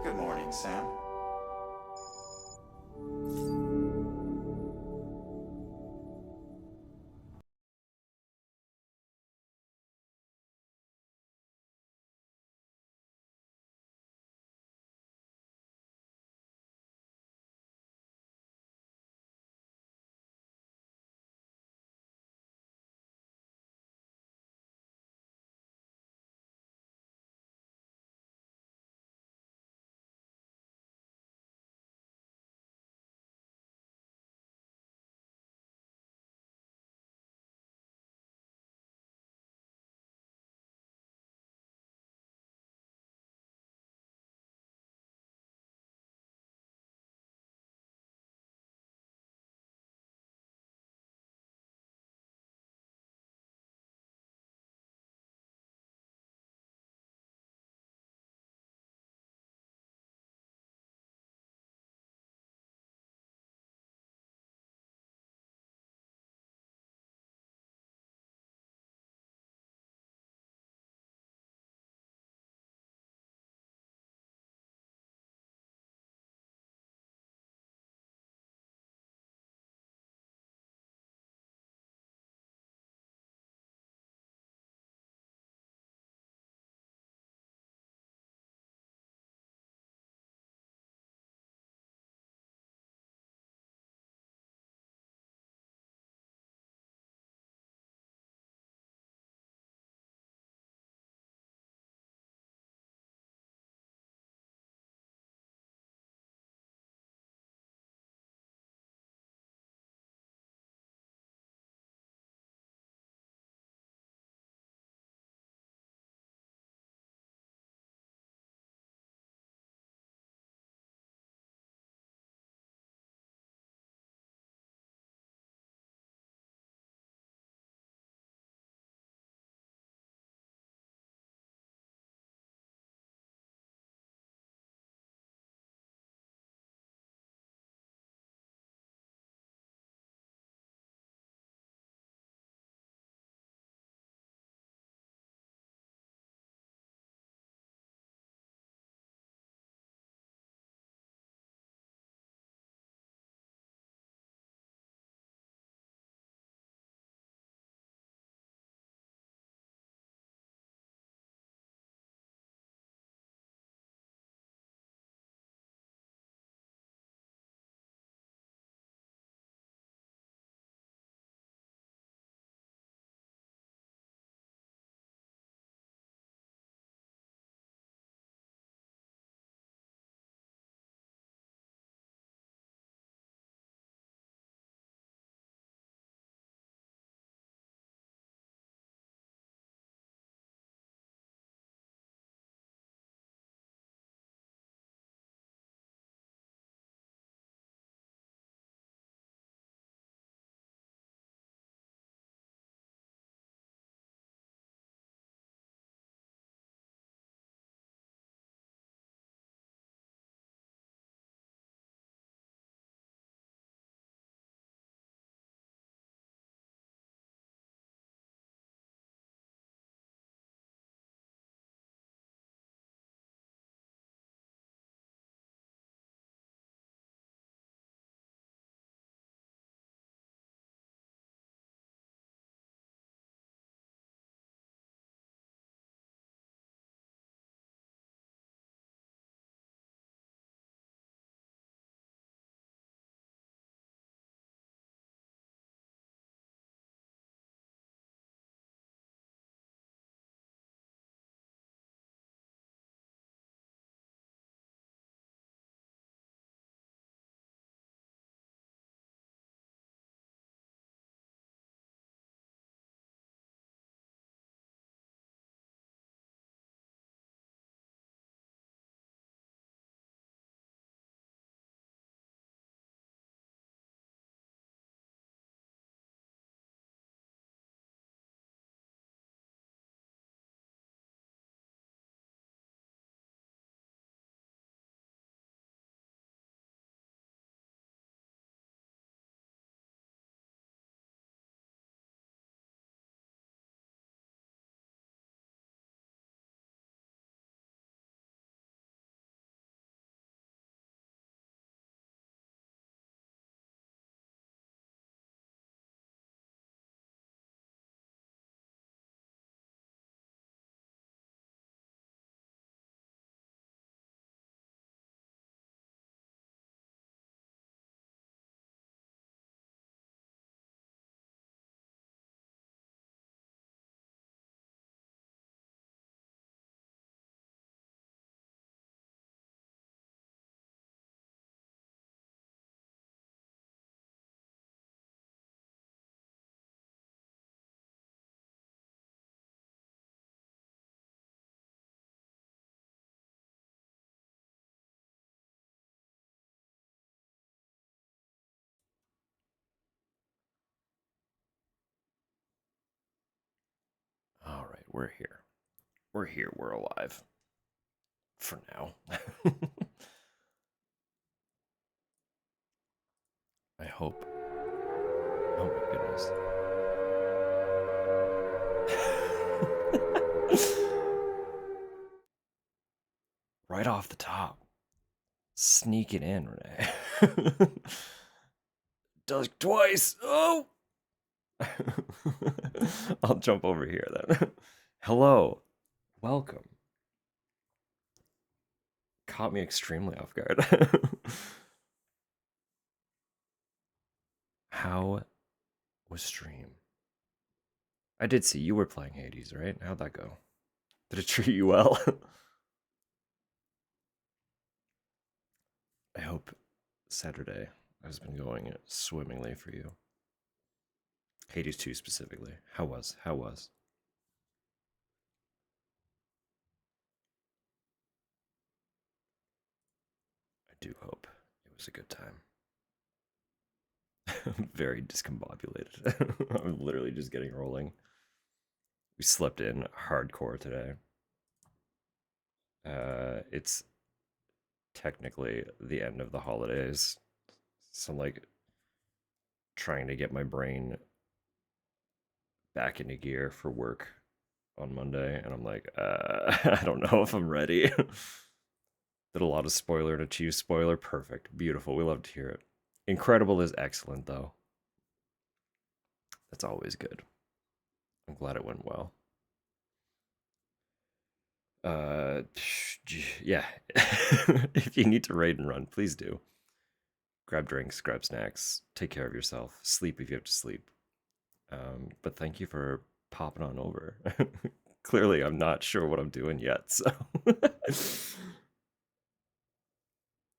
Good morning, Sam. we're here. We're here. We're alive. For now. I hope. Oh my goodness. Right off the top. Sneak it in, Renee. Does twice. Oh! I'll jump over here then. Hello. Welcome. Caught me extremely off guard. How was stream? I did see you were playing Hades, right? How'd that go? Did it treat you well? I hope Saturday has been going swimmingly for you. Hades 2 specifically. How was? I do hope it was a good time. I'm very discombobulated. I'm literally just getting rolling. We slept in hardcore today. It's technically the end of the holidays. So I'm like trying to get my brain back into gear for work on Monday, and I'm like, I don't know if I'm ready. Did a lot of spoiler and achieve spoiler. Perfect. Beautiful. We love to hear it. Incredible is excellent, though. That's always good. I'm glad it went well. Yeah. If you need to raid and run, please do. Grab drinks, grab snacks, take care of yourself, sleep if you have to sleep. But thank you for popping on over. Clearly, I'm not sure what I'm doing yet, so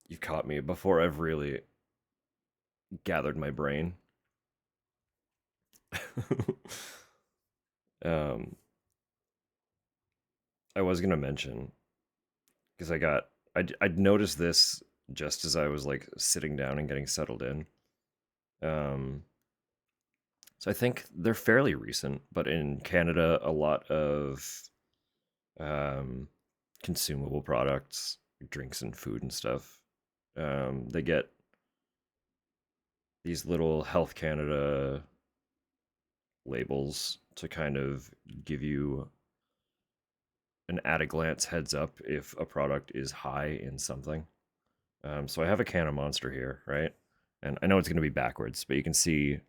you've caught me before I've really gathered my brain. um, I was gonna mention because I'd noticed this just as I was like sitting down and getting settled in. Um, so I think they're fairly recent, but in Canada, a lot of um, consumable products, drinks and food and stuff, they get these little Health Canada labels to kind of give you an at a glance heads up if a product is high in something. So I have a can of Monster here, right? And I know it's going to be backwards, but you can see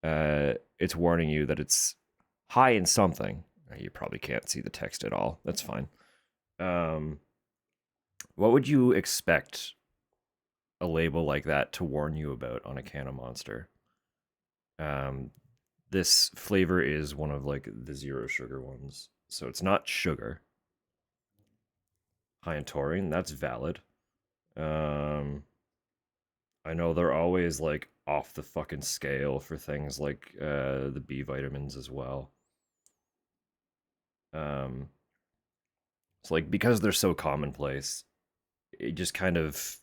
it's warning you that it's high in something. You probably can't see the text at all. That's fine. What would you expect a label like that to warn you about on a can of Monster? Um, this flavor is one of like the zero sugar ones, so it's not sugar. High in taurine, that's valid. Um, I know they're always like off the fucking scale for things like the B vitamins as well. Um, so like because they're so commonplace, it just kind of,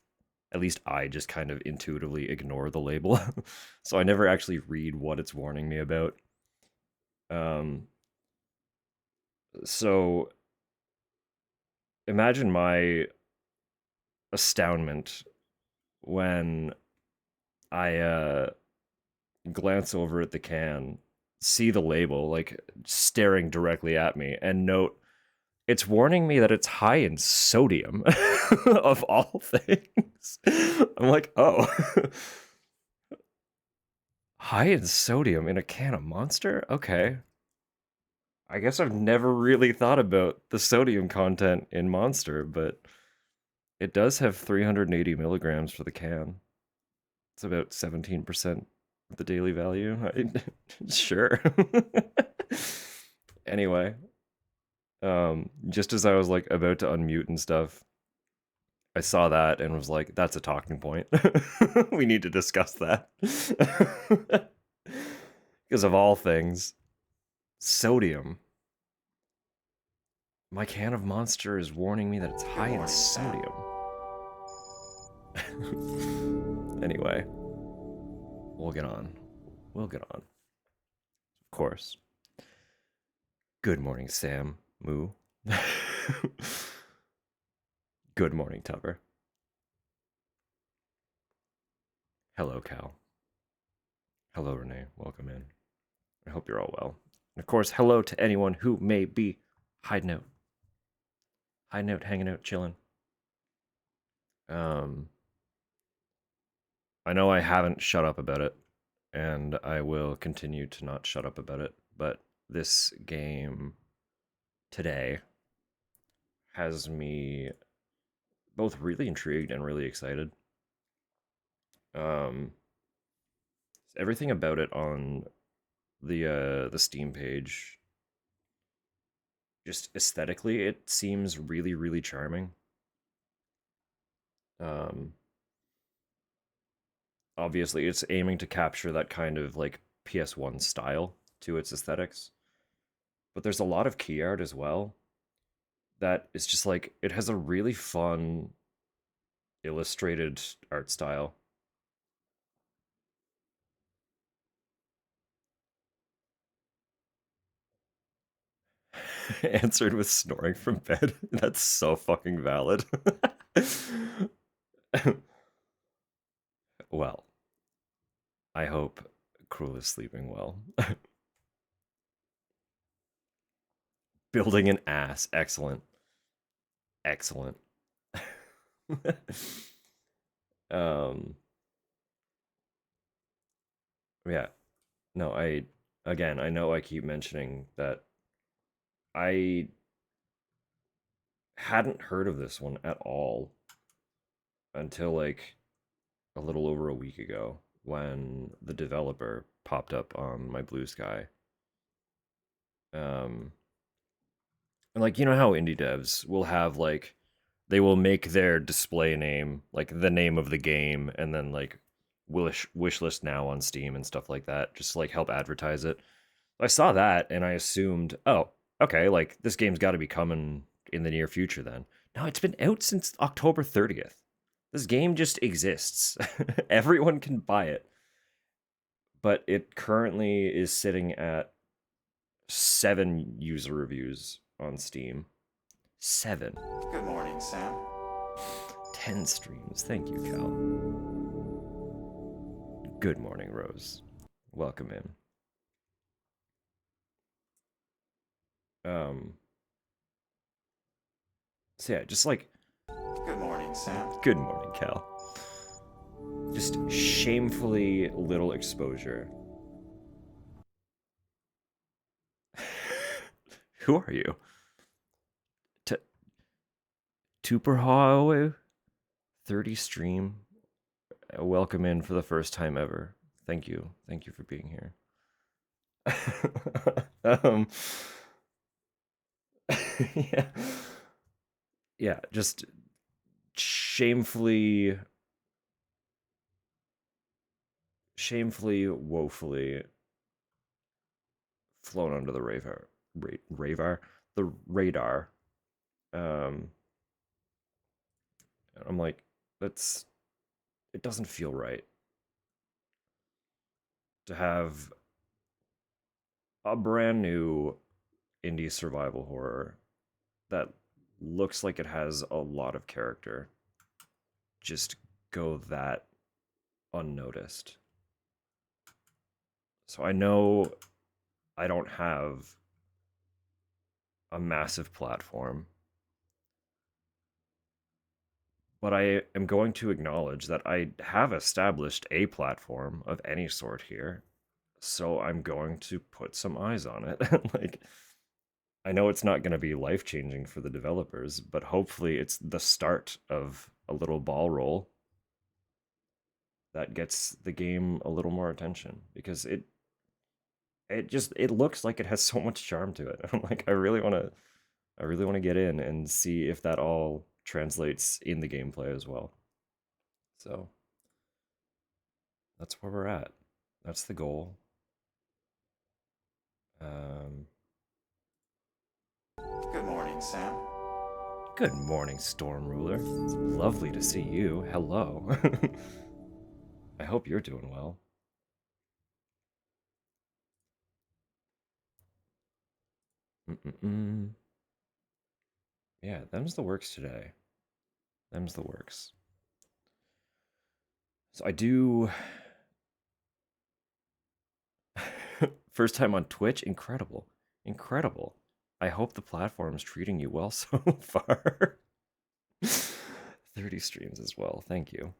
at least I just kind of intuitively ignore the label. So I never actually read what it's warning me about. Um, so imagine my astoundment when I glance over at the can, see the label like staring directly at me, and note it's warning me that it's high in sodium of all things. I'm like, oh, high in sodium in a can of Monster? Okay. I guess I've never really thought about the sodium content in Monster, but it does have 380 milligrams for the can. It's about 17% of the daily value. Sure. Anyway, just as I was like about to unmute and stuff, I saw that and was like, that's a talking point. We need to discuss that. Because of all things, sodium. My can of Monster is warning me that it's high in sodium. Anyway, we'll get on. We'll get on. Of course. Good morning, Sam. Moo. Good morning, Tupper. Hello, Cal. Hello, Renee. Welcome in. I hope you're all well. And of course, hello to anyone who may be hiding out. Hiding out, hanging out, chilling. I know I haven't shut up about it, and I will continue to not shut up about it, but this game today has me both really intrigued and really excited. Um, everything about it on the Steam page, just aesthetically, it seems really, really charming. Um, Obviously, it's aiming to capture that kind of like PS1 style to its aesthetics, but there's a lot of key art as well that is just like it has a really fun illustrated art style. Answered with snoring from bed. That's so fucking valid. Well, I hope Cruel is sleeping well. Building an ass. Excellent. Excellent. um yeah. No, I know I keep mentioning that I hadn't heard of this one at all until like a little over a week ago when the developer popped up on my Blue Sky. Um, and like you know how indie devs will have like they will make their display name like the name of the game and then like wish list now on Steam and stuff like that just to, like help advertise it. I saw that and I assumed, oh, okay, like this game's got to be coming in the near future then. No, it's been out since October 30th. This game just exists. Everyone can buy it. But it currently is sitting at 7 user reviews on Steam. 7. Good morning, Sam. 10 streams. Thank you, Cal. Good morning, Rose. Welcome in. Um so yeah, just like Good morning, Sam. good morning, Cal. Just shamefully little exposure. Who are you? T- Tuperhawe 30 stream. Welcome in for the first time ever. Thank you. Thank you for being here. um, yeah. Yeah, just shamefully, woefully flown under the the radar. Um, I'm like, that's it doesn't feel right to have a brand new indie survival horror that looks like it has a lot of character just go that unnoticed. So I know I don't have a massive platform, but I am going to acknowledge that I have established a platform of any sort here. So I'm going to put some eyes on it. Like, I know it's not going to be life changing for the developers, but hopefully it's the start of a little ball roll that gets the game a little more attention because it looks like it has so much charm to it. I'm like, I really want to get in and see if that all translates in the gameplay as well. So that's where we're at. That's the goal. Um, Good morning, Sam. Good morning, Storm Ruler. It's lovely to see you. Hello. I hope you're doing well. Mm-mm-mm. Yeah, them's the works today. Them's the works. So I do. First time on Twitch? Incredible. Incredible. I hope the platform's treating you well so far. 30 streams as well. Thank you.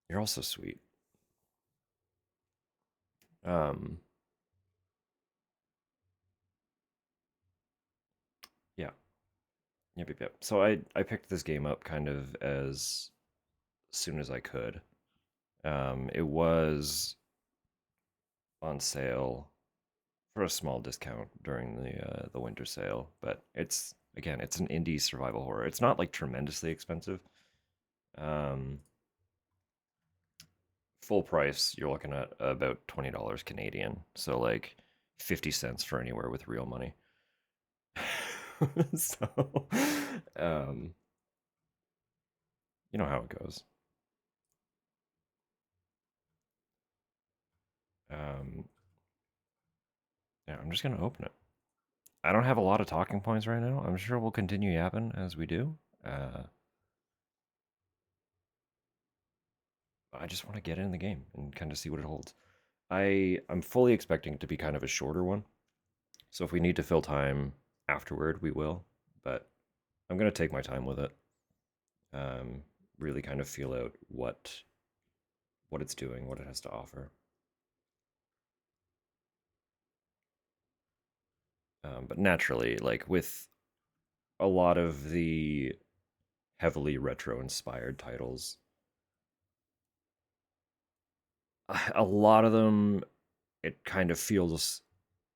You're also sweet. Um, yeah. Yep. So I picked this game up kind of as soon as I could. It was on sale for a small discount during the winter sale, but it's an indie survival horror. It's not like tremendously expensive. Um, Full price, you're looking at about $20 Canadian. So like 50 cents for anywhere with real money. So, um, you know how it goes. Um, yeah, I'm just gonna open it. I don't have a lot of talking points right now. I'm sure we'll continue yapping as we do. I just want to get in the game and kind of see what it holds. I'm fully expecting it to be kind of a shorter one. So if we need to fill time afterward, we will. But I'm gonna take my time with it. Um, really kind of feel out what it's doing, what it has to offer. But naturally, like with a lot of the heavily retro inspired titles, a lot of them, it kind of feels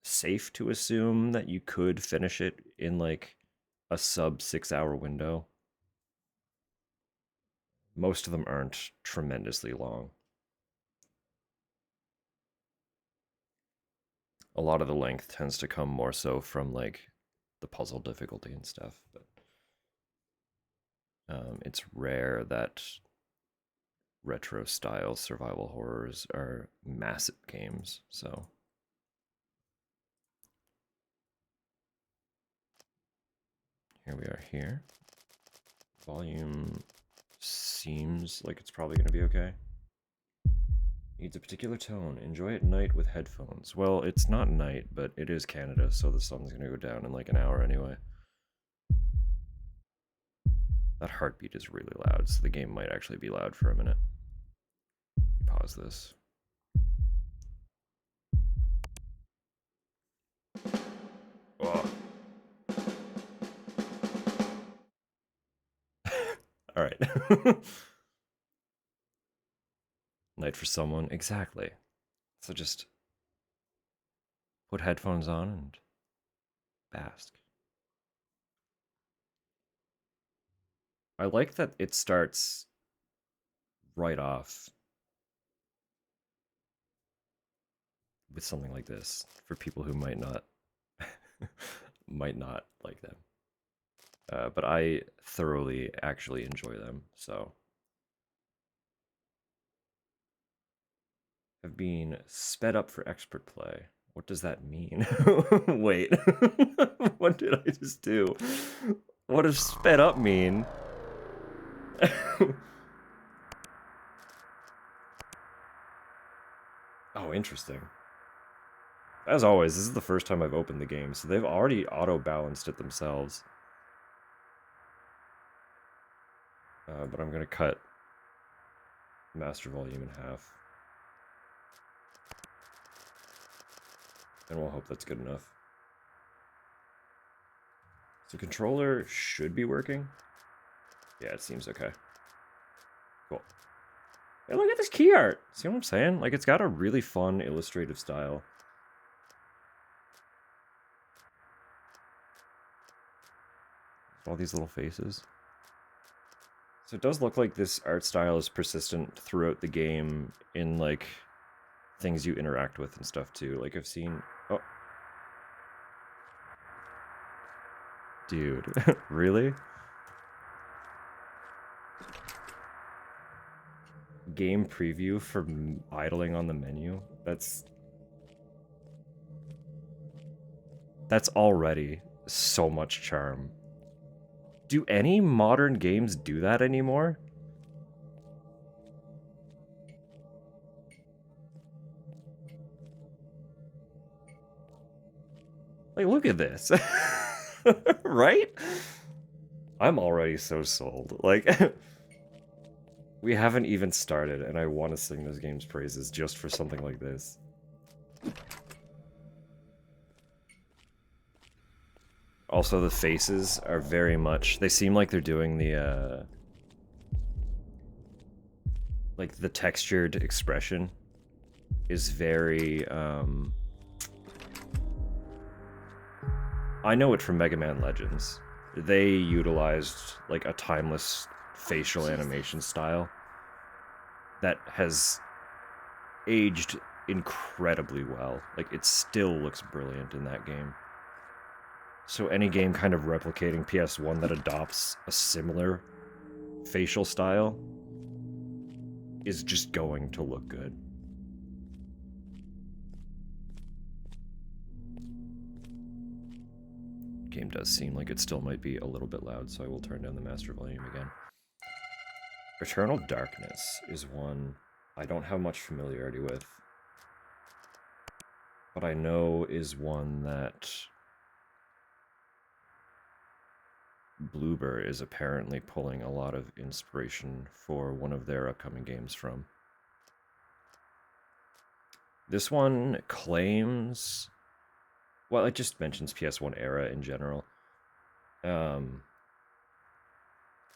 safe to assume that you could finish it in like a sub 6 hour window. Most of them aren't tremendously long. A lot of the length tends to come more so from like the puzzle difficulty and stuff, but it's rare that retro style survival horrors are massive games. So here we are here. Volume seems like it's probably going to be okay. Needs a particular tone. Enjoy at night with headphones. Well, it's not night, but it is Canada, so the sun's going to go down in like an hour anyway. That heartbeat is really loud, so the game might actually be loud for a minute. Pause this. Oh. All right. Night for someone. Exactly. So just put headphones on and bask. I like that it starts right off with something like this for people who might not might not like them. But I thoroughly actually enjoy them. So have been sped up for expert play. What does that mean? Wait, what did I just do? What does sped up mean? Oh, interesting. As always, this is the first time I've opened the game, so they've already auto-balanced it themselves. But I'm gonna cut master volume in half. And we'll hope that's good enough. So controller should be working. Yeah, it seems okay. Cool. Hey, look at this key art. See what I'm saying? Like, it's got a really fun illustrative style. All these little faces. So it does look like this art style is persistent throughout the game in, like, things you interact with and stuff, too. Like, I've seen... Oh. Dude. Really? game preview for idling on the menu. That's already so much charm. Do any modern games do that anymore? Like, look at this. Right? I'm already so sold. Like, we haven't even started, and I want to sing this game's praises just for something like this. Also, the faces are very much... They seem like they're doing the, like, the textured expression is very, I know it from Mega Man Legends. They utilized, like, a timeless facial animation style that has aged incredibly well. Like, it still looks brilliant in that game. So any game kind of replicating PS1 that adopts a similar facial style is just going to look good. Game does seem like it still might be a little bit loud, so I will turn down the master volume again. Eternal Darkness is one I don't have much familiarity with, but I know is one that Bloober is apparently pulling a lot of inspiration for one of their upcoming games from. This one claims... Well, it just mentions PS1 era in general.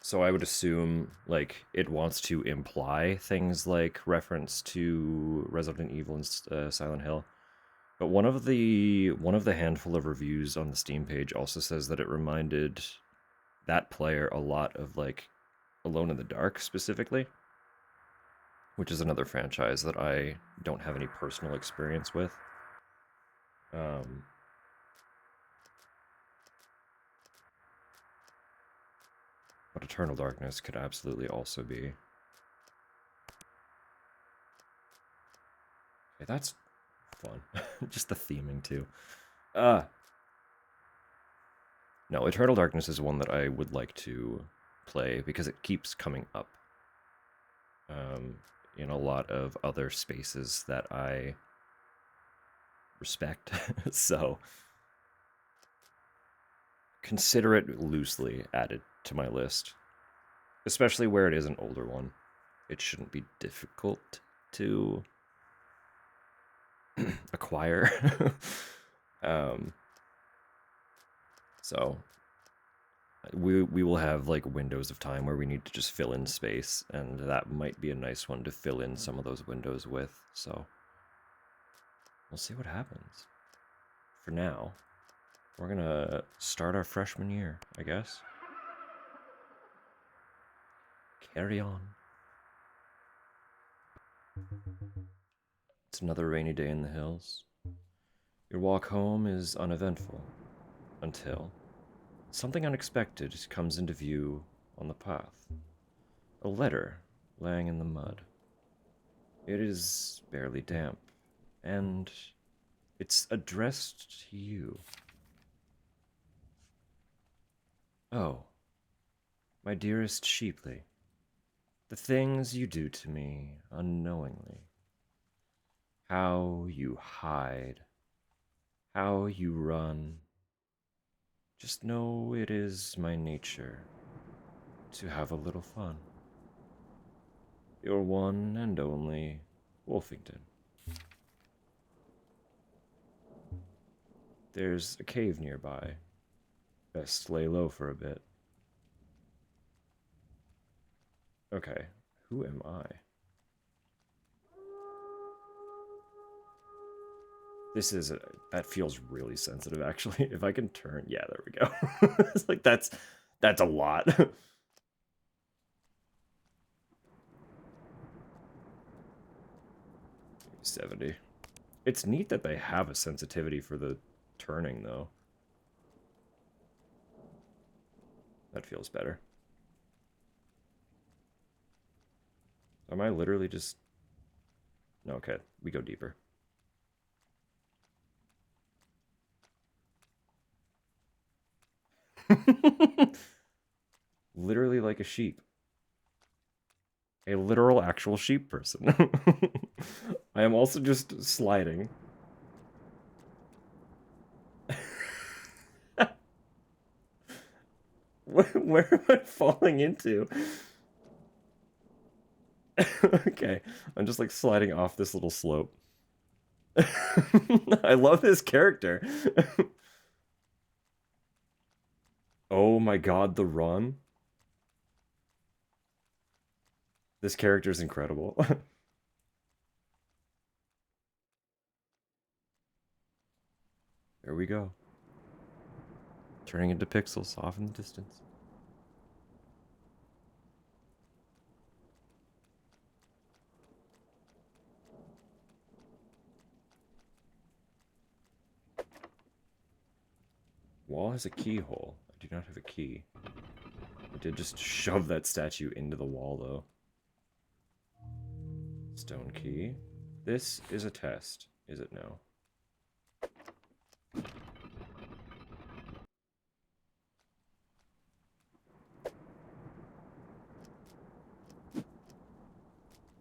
So I would assume, like, it wants to imply things like reference to Resident Evil and Silent Hill. But one of the handful of reviews on the Steam page also says that it reminded that player a lot of, like, Alone in the Dark specifically, which is another franchise that I don't have any personal experience with. But Eternal Darkness could absolutely also be. Okay, that's fun. Just the theming too. No, Eternal Darkness is one that I would like to play because it keeps coming up in a lot of other spaces that I respect. So consider it loosely added to my list, especially where it is an older one. It shouldn't be difficult to acquire. So we will have like windows of time where we need to just fill in space, and that might be a nice one to fill in some of those windows with. So we'll see what happens. For now, we're gonna start our freshman year, I guess. Carry on. It's another rainy day in the hills. Your walk home is uneventful until something unexpected comes into view on the path. A letter laying in the mud. It is barely damp, and it's addressed to you. Oh, my dearest Sheepley, the things you do to me unknowingly. How you hide, how you run. Just know it is my nature to have a little fun. Your one and only Wolfington. There's a cave nearby. Best lay low for a bit. Okay, who am I? That feels really sensitive, actually. If I can turn, yeah, there we go. It's like, that's a lot. 70. It's neat that they have a sensitivity for the turning, though. That feels better. Am I literally just... No, okay, we go deeper. Literally like a sheep. A literal actual sheep person. I am also just sliding. Where am I falling into? Okay, I'm just like sliding off this little slope. I love this character. Oh my god, the run. This character is incredible. There we go. Turning into pixels off in the distance. Wall has a keyhole. I do not have a key. I did just shove that statue into the wall, though. Stone key. This is a test, is it now?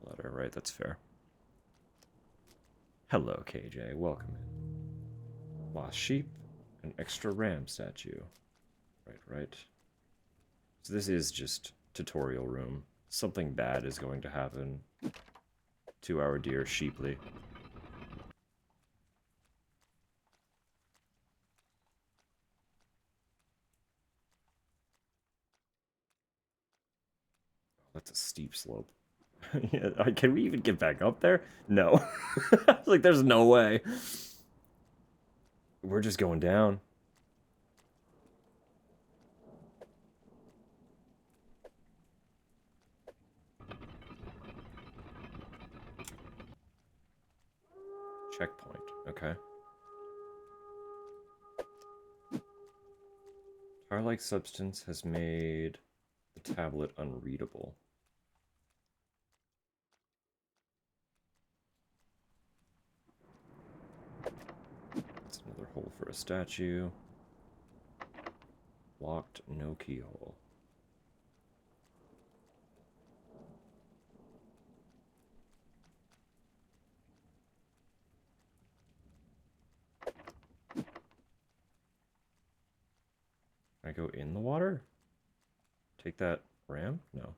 Letter, right, that's fair. Hello, KJ, welcome in. Lost sheep, an extra ram statue. Right. So this is just tutorial room. Something bad is going to happen to our dear Sheeply. That's a steep slope. Yeah, can we even get back up there? No. Like, there's no way. We're just going down. Checkpoint. Okay. Tar-like substance has made the tablet unreadable. That's another hole for a statue. Locked, no keyhole. Can I go in the water? Take that ram? No.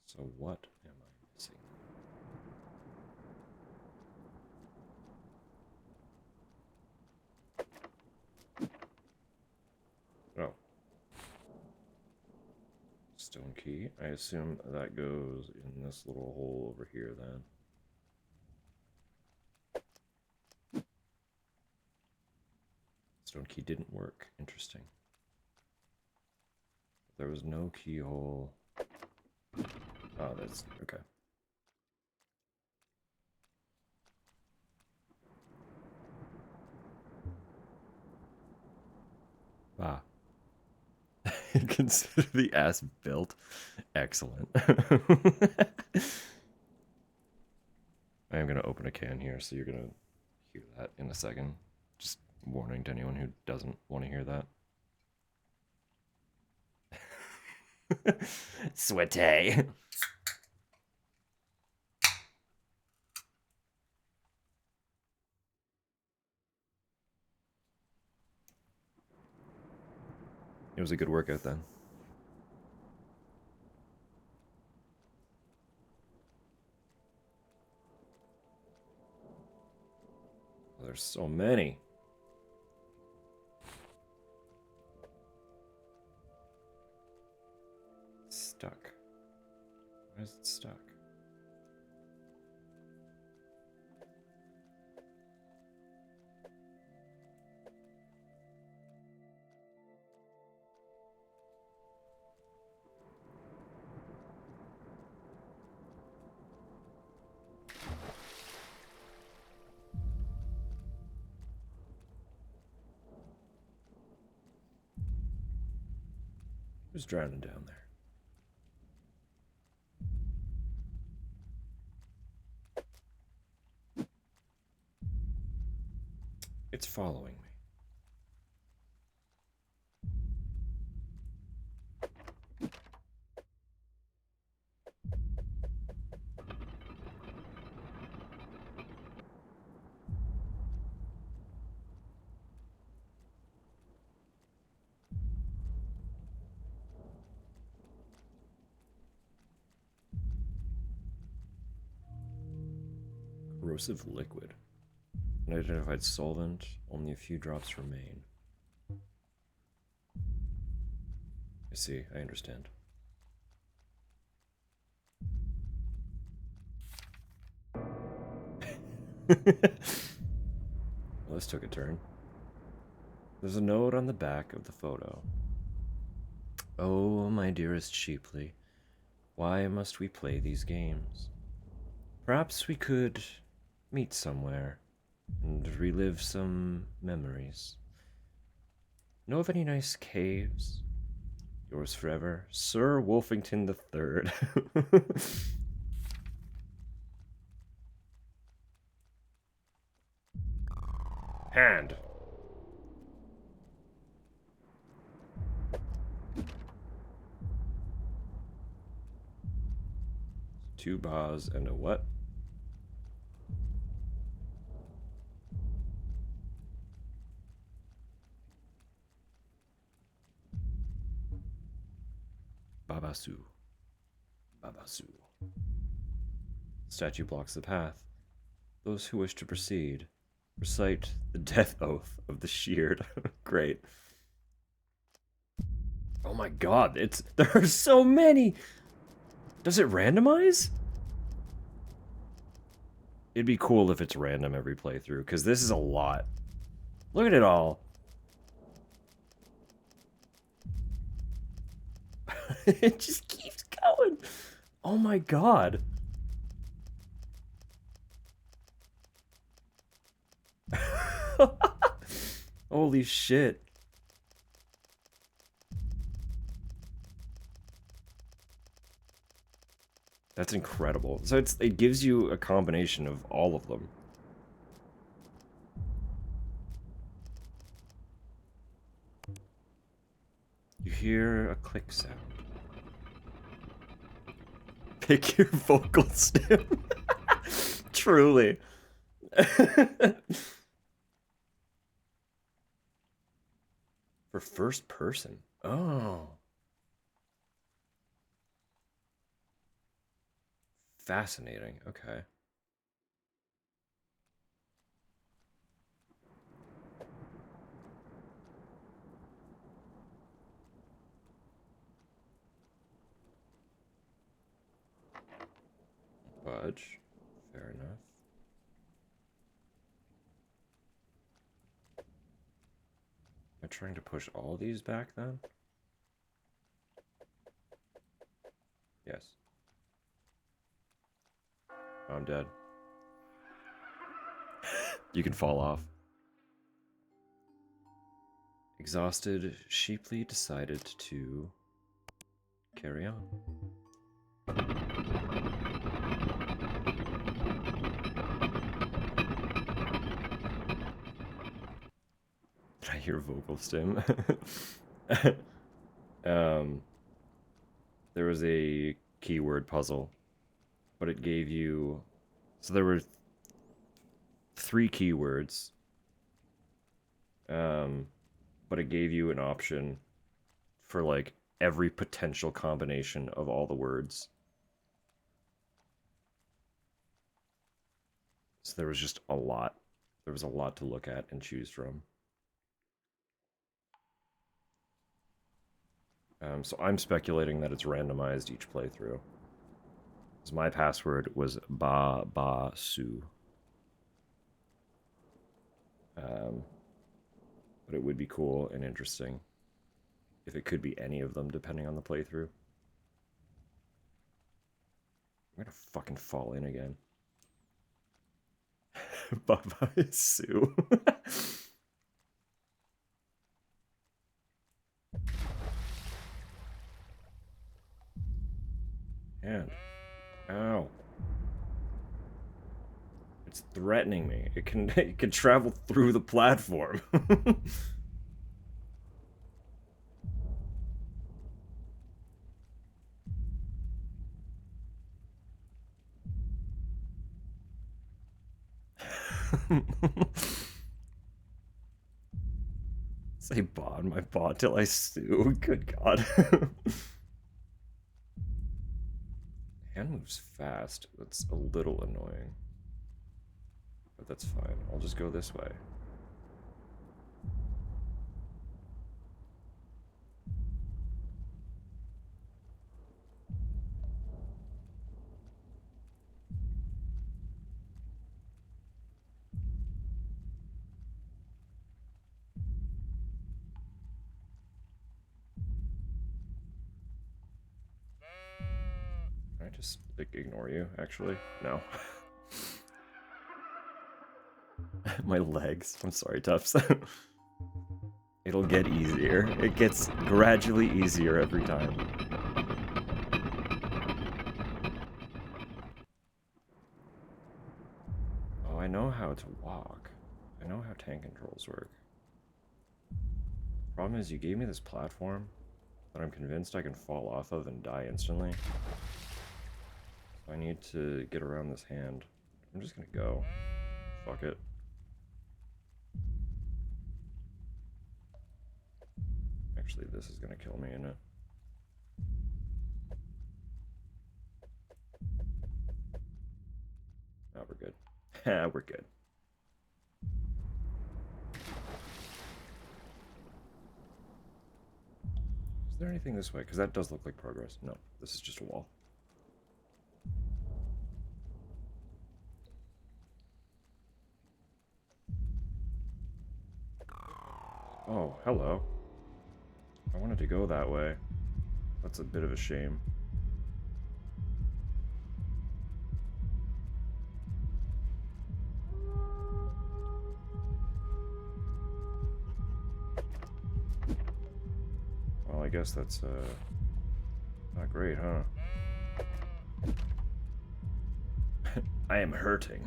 So what am I missing? Oh. Stone key. I assume that goes in this little hole over here then. Stone key didn't work. Interesting. There was no keyhole. Oh, that's okay. Ah. Consider the ass built. Excellent. I am going to open a can here, so you're going to hear that in a second. Just warning to anyone who doesn't want to hear that. Sweaty. It was a good workout then. There's so many. Stuck. Why is it stuck? Who's drowning down there? It's following me. Corrosive liquid. Unidentified solvent. Only a few drops remain. I see. I understand. Well, this took a turn. There's a note on the back of the photo. Oh, my dearest Sheepley, why must we play these games? Perhaps we could meet somewhere and relive some memories. Know of any nice caves? Yours forever, Sir Wolfington III. Hand. Two bars and a what? Babasu. Babasu. Statue blocks the path. Those who wish to proceed recite the death oath of the sheared. Great. Oh my god, there are so many! Does it randomize? It'd be cool if it's random every playthrough, because this is a lot. Look at it all. It just keeps going. Oh my god. Holy shit. That's incredible. So it gives you a combination of all of them. You hear a click sound. Pick your vocal stem. Truly. For first person. Oh. Fascinating. Okay. Budge. Fair enough. Am I trying to push all these back then? Yes. Oh, I'm dead. You can fall off. Exhausted, Sheepley decided to carry on. Did I hear vocal stem? There was a keyword puzzle, but it gave you... So there were 3 keywords, but it gave you an option for, like, every potential combination of all the words. So there was just a lot. There was a lot to look at and choose from. So I'm speculating that it's randomized each playthrough. Because my password was Ba-Ba-Su. But it would be cool and interesting if it could be any of them, depending on the playthrough. I'm gonna fucking fall in again. Bye-bye, Sue. hand. Ow. It's threatening me. It can travel through the platform. Say bot my bot till I sue. Good God. Hand moves fast. That's a little annoying. But that's fine. I'll just go this way. Can I just, like, ignore you, actually? No. My legs. I'm sorry, Tufts. It'll get easier. It gets gradually easier every time. Oh, I know how to walk. I know how tank controls work. Problem is, you gave me this platform that I'm convinced I can fall off of and die instantly. So I need to get around this hand. I'm just gonna go. Fuck it. Actually, this is gonna kill me, isn't it? Oh, we're good. We're good. Is there anything this way? Because that does look like progress. No, this is just a wall. Oh, hello. I wanted to go that way. That's a bit of a shame. Well, I guess that's, not great, huh? I am hurting.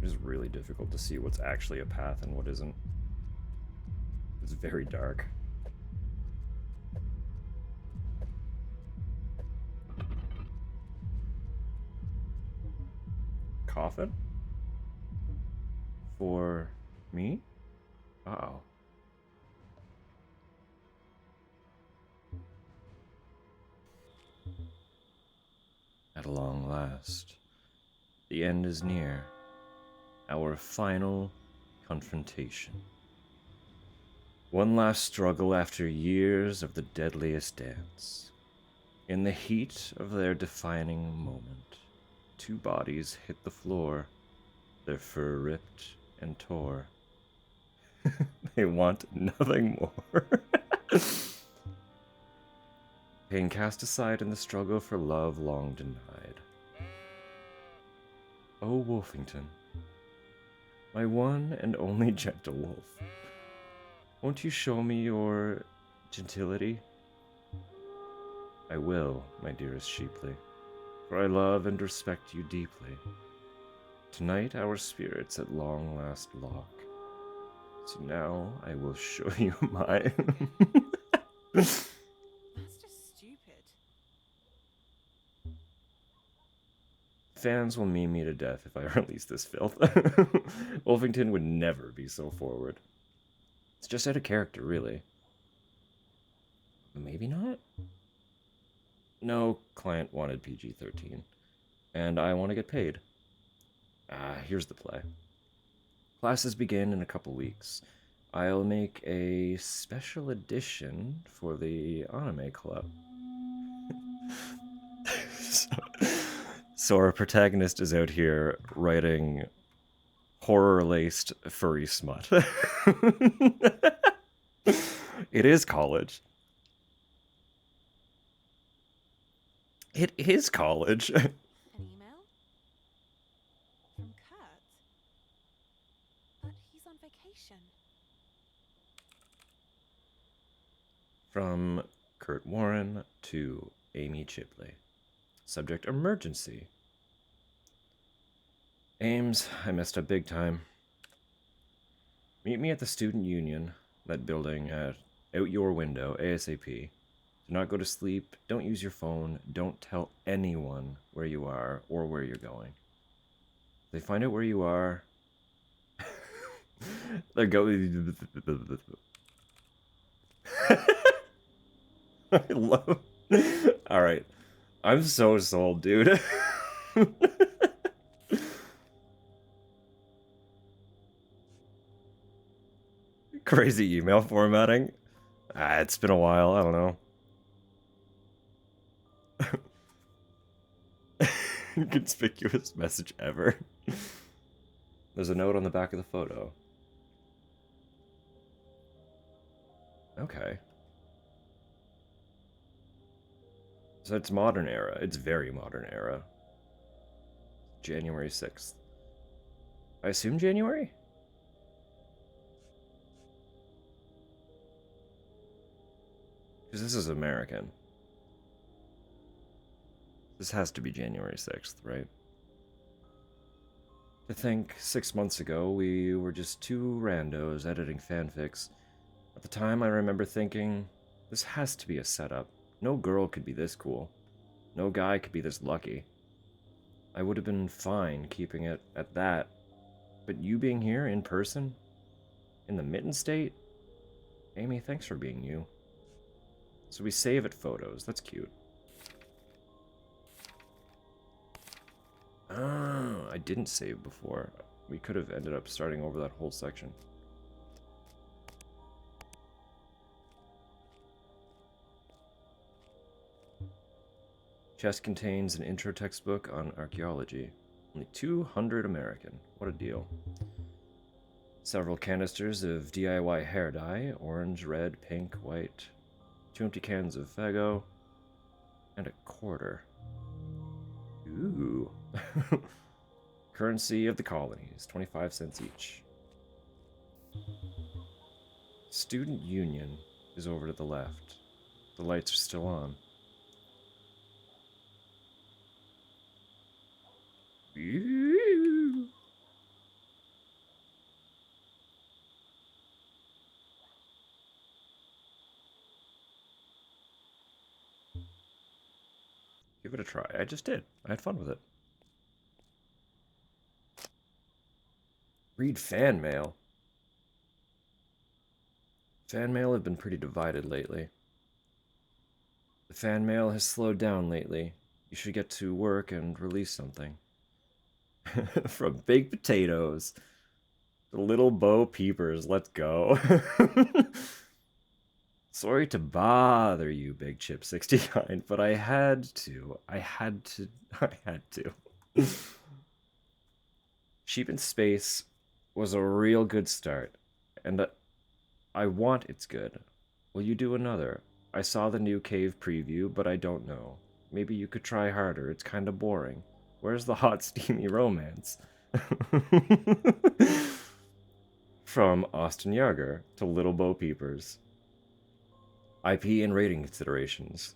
It is really difficult to see what's actually a path and what isn't. It's very dark. Coffin? For me? Uh-oh. At long last, the end is near. Our final confrontation. One last struggle after years of the deadliest dance. In the heat of their defining moment, two bodies hit the floor, their fur ripped and tore. They want nothing more. Pain cast aside in the struggle for love long denied. Oh, Wolfington, my one and only gentle wolf, won't you show me your gentility? I will, my dearest Sheeply, for I love and respect you deeply. Tonight our spirits at long last lock, so now I will show you my... That's just stupid. Fans will meme me to death if I release this filth. Wolfington would never be so forward. It's just out of character, really. Maybe not? No, client wanted PG-13. And I want to get paid. Here's the play. Classes begin in a couple weeks. I'll make a special edition for the anime club. So our protagonist is out here writing horror-laced furry smut. It is college. It is college. An email? From Kurt? But he's on vacation. From Kurt Warren to Amy Chipley. Subject emergency. Ames, I messed up big time. Meet me at the student union, that building out your window, ASAP. Do not go to sleep, don't use your phone, don't tell anyone where you are or where you're going. If they find out where you are, they're going. I love. Alright. I'm so sold, dude. Crazy email formatting. It's been a while, I don't know. Inconspicuous message ever. There's a note on the back of the photo. Okay. So it's modern era. It's very modern era. January 6th. I assume January? Because this is American. This has to be January 6th, right? To think 6 months ago we were just two randos editing fanfics. At the time I remember thinking, this has to be a setup. No girl could be this cool. No guy could be this lucky. I would have been fine keeping it at that. But you being here in person? In the mitten state? Amy, thanks for being you. So we save it photos. That's cute. Oh, I didn't save before. We could have ended up starting over that whole section. Chest contains an intro textbook on archaeology. Only 200 American. What a deal. Several canisters of DIY hair dye. Orange, red, pink, white. 2 empty cans of Faggo. And a quarter. Ooh. Currency of the colonies. 25 cents each. Student Union is over to the left. The lights are still on. Ooh. Give it a try. I just did. I had fun with it. Read fan mail. Fan mail have been pretty divided lately. The fan mail has slowed down lately. You should get to work and release something. From baked potatoes. The little Bo Peepers, let's go. Sorry to bother you, Big Chip 69, but I had to. I had to. Sheep in Space was a real good start, and I want it's good. Will you do another? I saw the new cave preview, but I don't know. Maybe you could try harder. It's kind of boring. Where's the hot, steamy romance? From Austin Yarger to Little Bo Peepers. IP and rating considerations.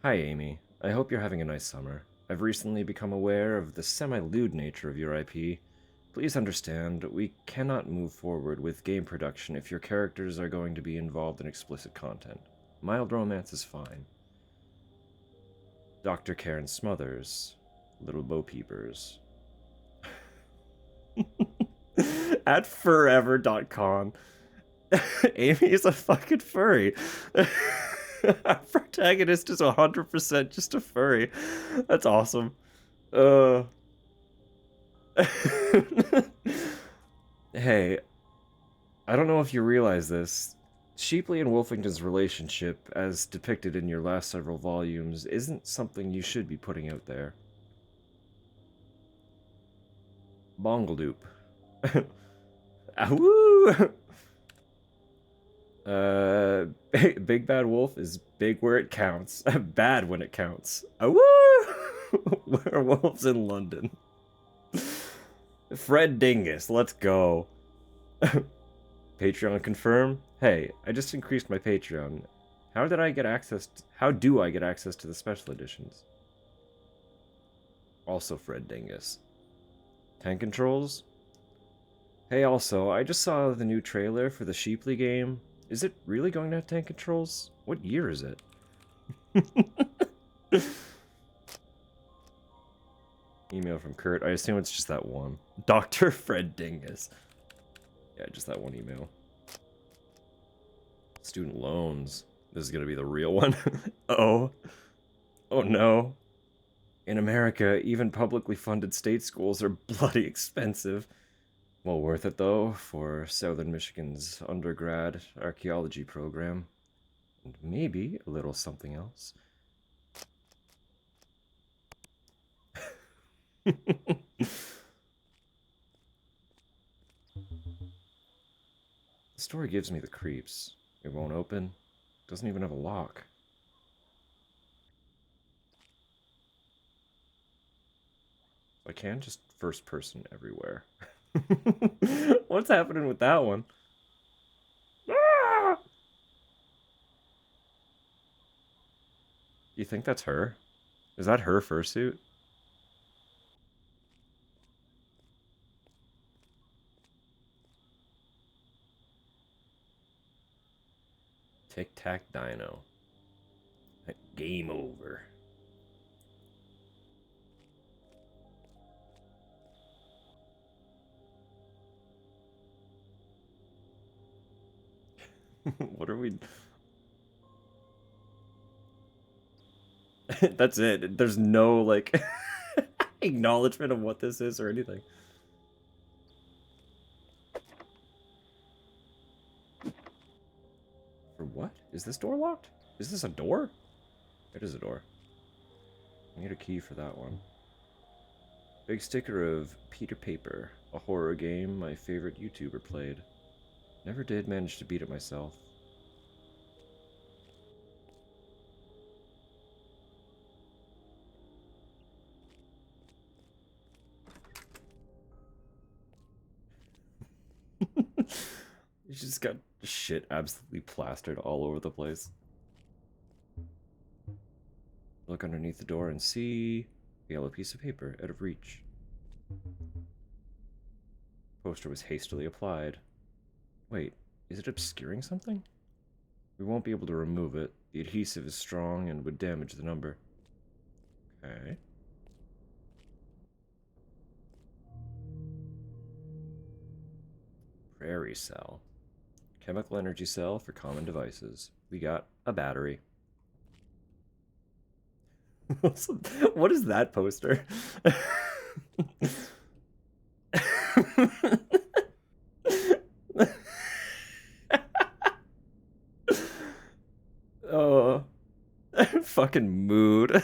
Hi, Amy. I hope you're having a nice summer. I've recently become aware of the semi-lewd nature of your IP. Please understand, we cannot move forward with game production if your characters are going to be involved in explicit content. Mild romance is fine. Dr. Karen Smothers. Little Bo Peepers. At forever.com. Amy is a fucking furry. Our protagonist is 100% just a furry. That's awesome. Hey, I don't know if you realize this. Sheepley and Wolfington's relationship, as depicted in your last several volumes, isn't something you should be putting out there. Bongledoop. Ahoo! Big Bad Wolf is big where it counts, bad when it counts. Woo! Werewolves in London. Fred Dingus, let's go. Patreon confirm. Hey, I just increased my Patreon. How do I get access to the special editions? Also Fred Dingus. Tank controls. Hey, also, I just saw the new trailer for the Sheeply game. Is it really going to have tank controls? What year is it? Email from Kurt. I assume it's just that one. Dr. Fred Dingus. Yeah, just that one email. Student loans. This is gonna be the real one. Oh. Oh no. In America, even publicly funded state schools are bloody expensive. Well worth it though, for Southern Michigan's undergrad archaeology program. And maybe a little something else. The store gives me the creeps. It won't open. Doesn't even have a lock. I can just first person everywhere. What's happening with that one? Ah! You think that's her? Is that her fursuit? Tic Tac Dino. Game over. What are we... That's it. There's no, like, acknowledgement of what this is or anything. For what? Is this door locked? Is this a door? It is a door. I need a key for that one. Big sticker of Peter Paper, a horror game my favorite YouTuber played. Never did manage to beat it myself. You just got shit absolutely plastered all over the place. Look underneath the door and see a yellow piece of paper out of reach. Poster was hastily applied. Wait, is it obscuring something? We won't be able to remove it. The adhesive is strong and would damage the number. Okay. Prairie cell. Chemical energy cell for common devices. We got a battery. What is that poster? Oh, fucking mood.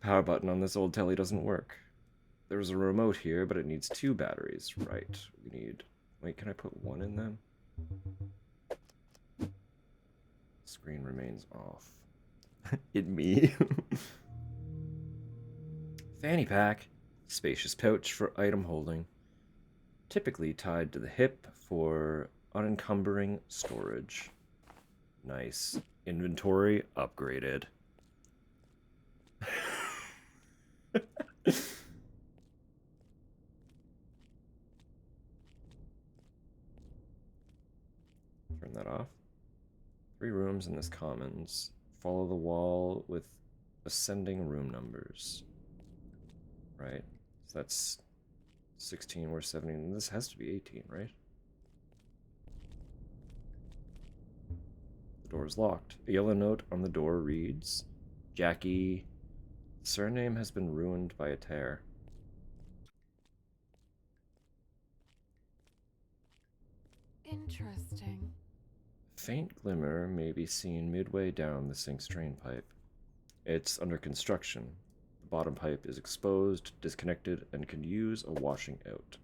Power button on this old telly doesn't work. There's a remote here, but it needs 2 batteries. Right. We need... Wait, can I put 1 in then? Screen remains off. It me. Fanny pack. Spacious pouch for item holding. Typically tied to the hip for unencumbering storage. Nice. Inventory upgraded. Turn that off. 3 rooms in this commons. Follow the wall with ascending room numbers. Right. So that's 16, we're 17. This has to be 18, right? The door is locked. A yellow note on the door reads, Jackie, surname has been ruined by a tear. Interesting. Faint glimmer may be seen midway down the sink's drain pipe. It's under construction. The bottom pipe is exposed, disconnected, and can use a washing out.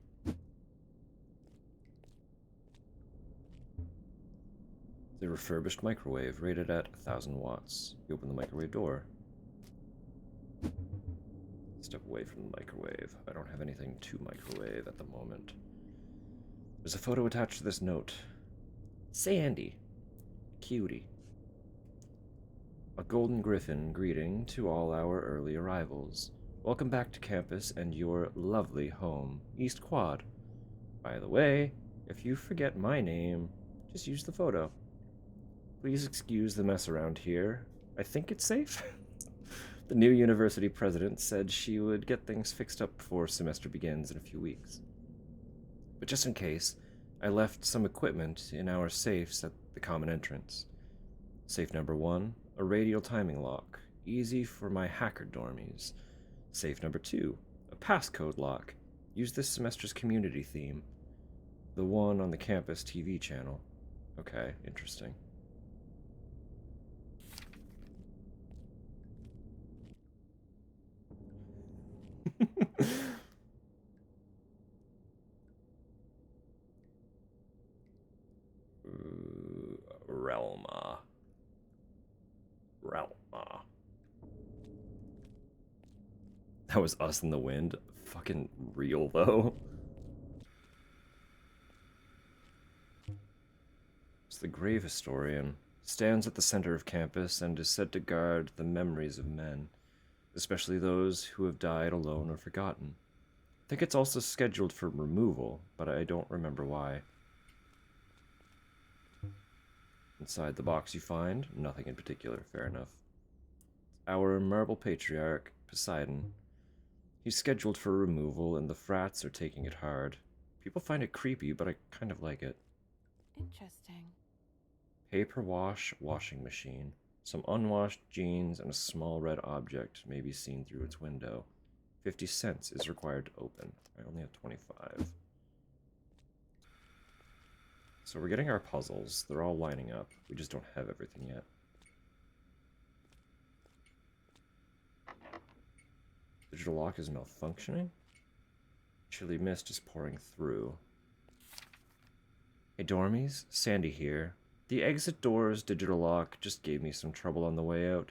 It's a refurbished microwave rated at 1,000 watts. You open the microwave door. Step away from the microwave. I don't have anything to microwave at the moment. There's a photo attached to this note. Sandy. Cutie. A golden griffin greeting to all our early arrivals. Welcome back to campus and your lovely home, East Quad. By the way, if you forget my name, just use the photo. Please excuse the mess around here. I think it's safe. The new university president said she would get things fixed up before semester begins in a few weeks. But just in case, I left some equipment in our safes at the common entrance. Safe number 1, a radial timing lock, easy for my hacker dormies. Safe number 2, a passcode lock. Use this semester's community theme. The one on the campus TV channel. Okay, interesting. Relma. That was Us in the Wind. Fucking real, though. It's the grave historian. Stands at the center of campus and is said to guard the memories of men, especially those who have died alone or forgotten. I think it's also scheduled for removal, but I don't remember why. Inside the box you find nothing in particular, fair enough. Our marble patriarch, Poseidon. He's scheduled for removal, and the frats are taking it hard. People find it creepy, but I kind of like it. Interesting. Paper wash washing machine. Some unwashed jeans and a small red object may be seen through its window. 50 cents is required to open. I only have 25. So we're getting our puzzles. They're all lining up. We just don't have everything yet. Digital lock is malfunctioning. Chilly mist is pouring through. Hey dormies, Sandy here. The exit door's digital lock just gave me some trouble on the way out.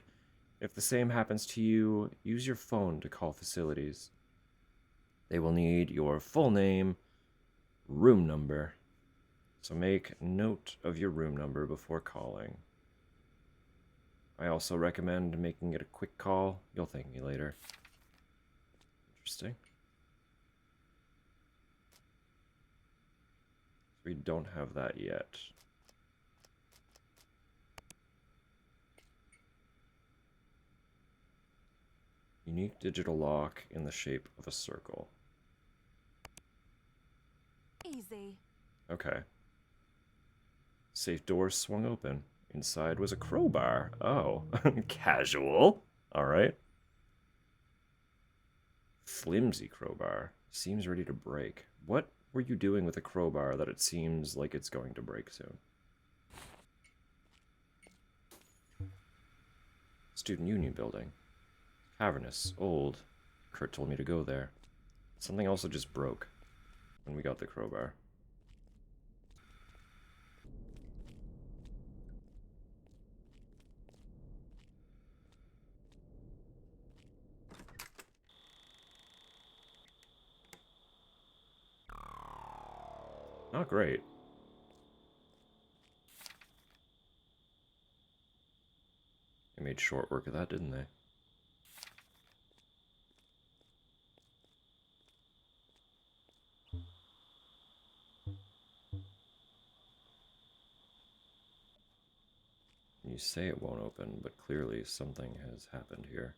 If the same happens to you, use your phone to call facilities. They will need your full name, room number. So make note of your room number before calling. I also recommend making it a quick call. You'll thank me later. Interesting. We don't have that yet. Unique digital lock in the shape of a circle. Easy. Okay. Safe door swung open. Inside was a crowbar. Oh, casual. Alright. Flimsy crowbar. Seems ready to break. What were you doing with a crowbar that it seems like it's going to break soon? Student Union building. Cavernous. Old. Kurt told me to go there. Something also just broke when we got the crowbar. Not great. They made short work of that, didn't they? You say it won't open, but clearly something has happened here.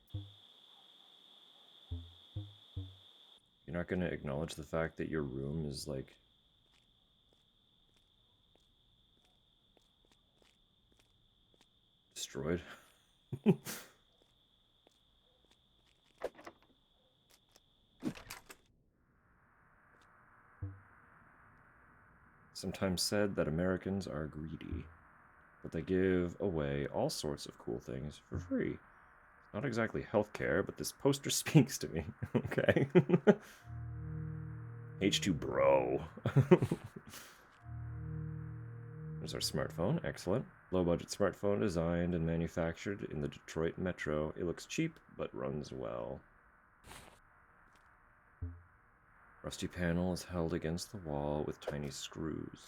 You're not going to acknowledge the fact that your room is, like, destroyed? Sometimes said that Americans are greedy, but they give away all sorts of cool things for free. Not exactly healthcare, but this poster speaks to me. Okay. H2 bro. There's our smartphone. Excellent. Low-budget smartphone designed and manufactured in the Detroit Metro. It looks cheap, but runs well. Rusty panel is held against the wall with tiny screws.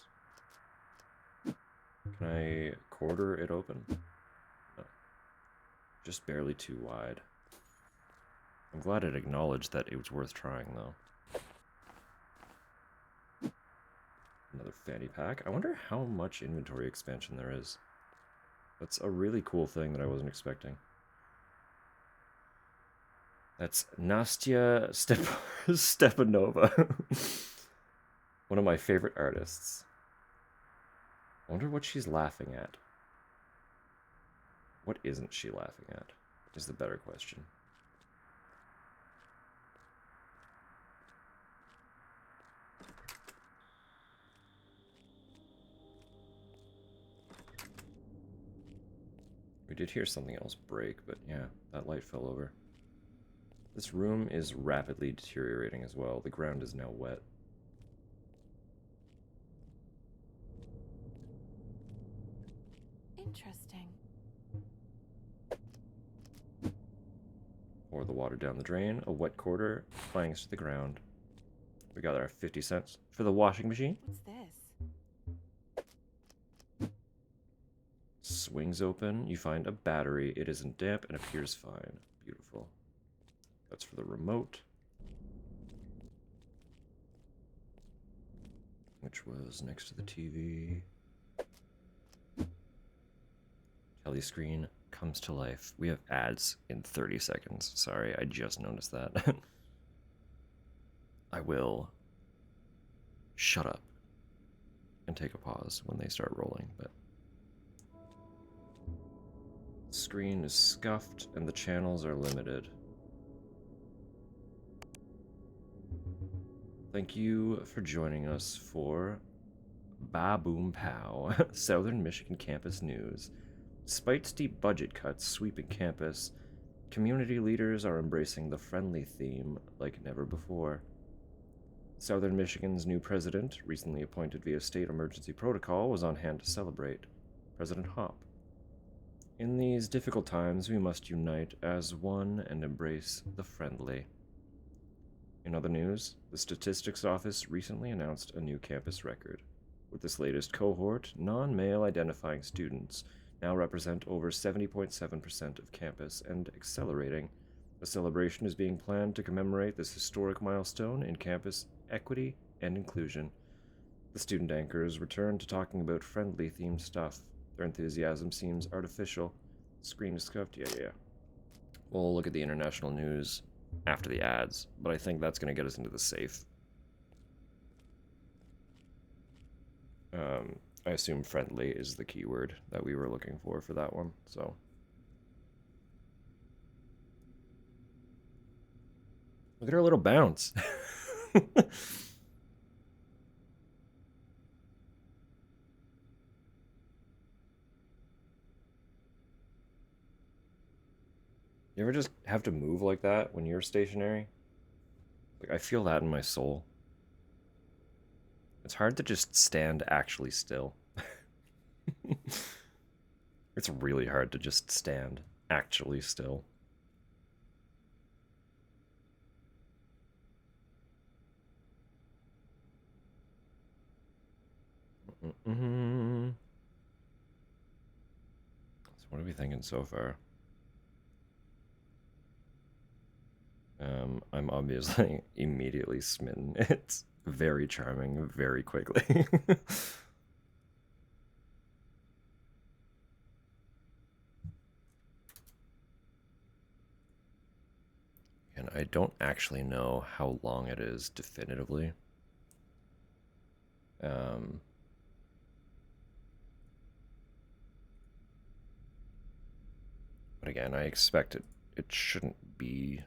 Can I quarter it open? No. Just barely too wide. I'm glad it acknowledged that it was worth trying, though. Another fanny pack. I wonder how much inventory expansion there is. That's a really cool thing that I wasn't expecting. That's Nastya Stepanova. One of my favorite artists. I wonder what she's laughing at. What isn't she laughing at? Is the better question. We did hear something else break, but yeah, that light fell over. This room is rapidly deteriorating as well. The ground is now wet. Interesting. Pour the water down the drain. A wet quarter clangs to the ground. We got our 50 cents for the washing machine. What's this? Swings open. You find a battery. It isn't damp and appears fine. Beautiful. That's for the remote. Which was next to the TV. Telescreen comes to life. We have ads in 30 seconds. Sorry, I just noticed that. I will shut up and take a pause when they start rolling, but screen is scuffed and the channels are limited. Thank you for joining us for Ba Boom Pow, Southern Michigan Campus News. Despite steep budget cuts sweeping campus, community leaders are embracing the friendly theme like never before. Southern Michigan's new president, recently appointed via state emergency protocol, was on hand to celebrate. President Hop. In these difficult times, we must unite as one and embrace the friendly. In other news, the Statistics Office recently announced a new campus record. With this latest cohort, non-male identifying students now represent over 70.7% of campus and accelerating. A celebration is being planned to commemorate this historic milestone in campus equity and inclusion. The student anchors return to talking about friendly themed stuff. Their enthusiasm seems artificial. Screen is scuffed. Yeah. We'll look at the international news after the ads, but I think that's going to get us into the safe. I assume friendly is the keyword that we were looking for that one, so. Look at our little bounce. You ever just have to move like that when you're stationary? Like, I feel that in my soul. It's hard to just stand actually still. It's really hard to just stand actually still. So what are we thinking so far? I'm obviously immediately smitten. It's very charming very quickly. And I don't actually know how long it is definitively. But again, I expect it shouldn't be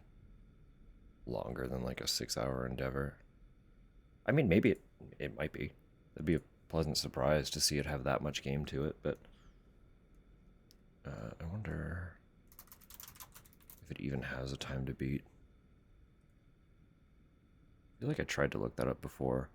longer than like a 6-hour endeavor. I mean, maybe it might be. It'd be a pleasant surprise to see it have that much game to it, but I wonder if it even has a time to beat. I feel like I tried to look that up before.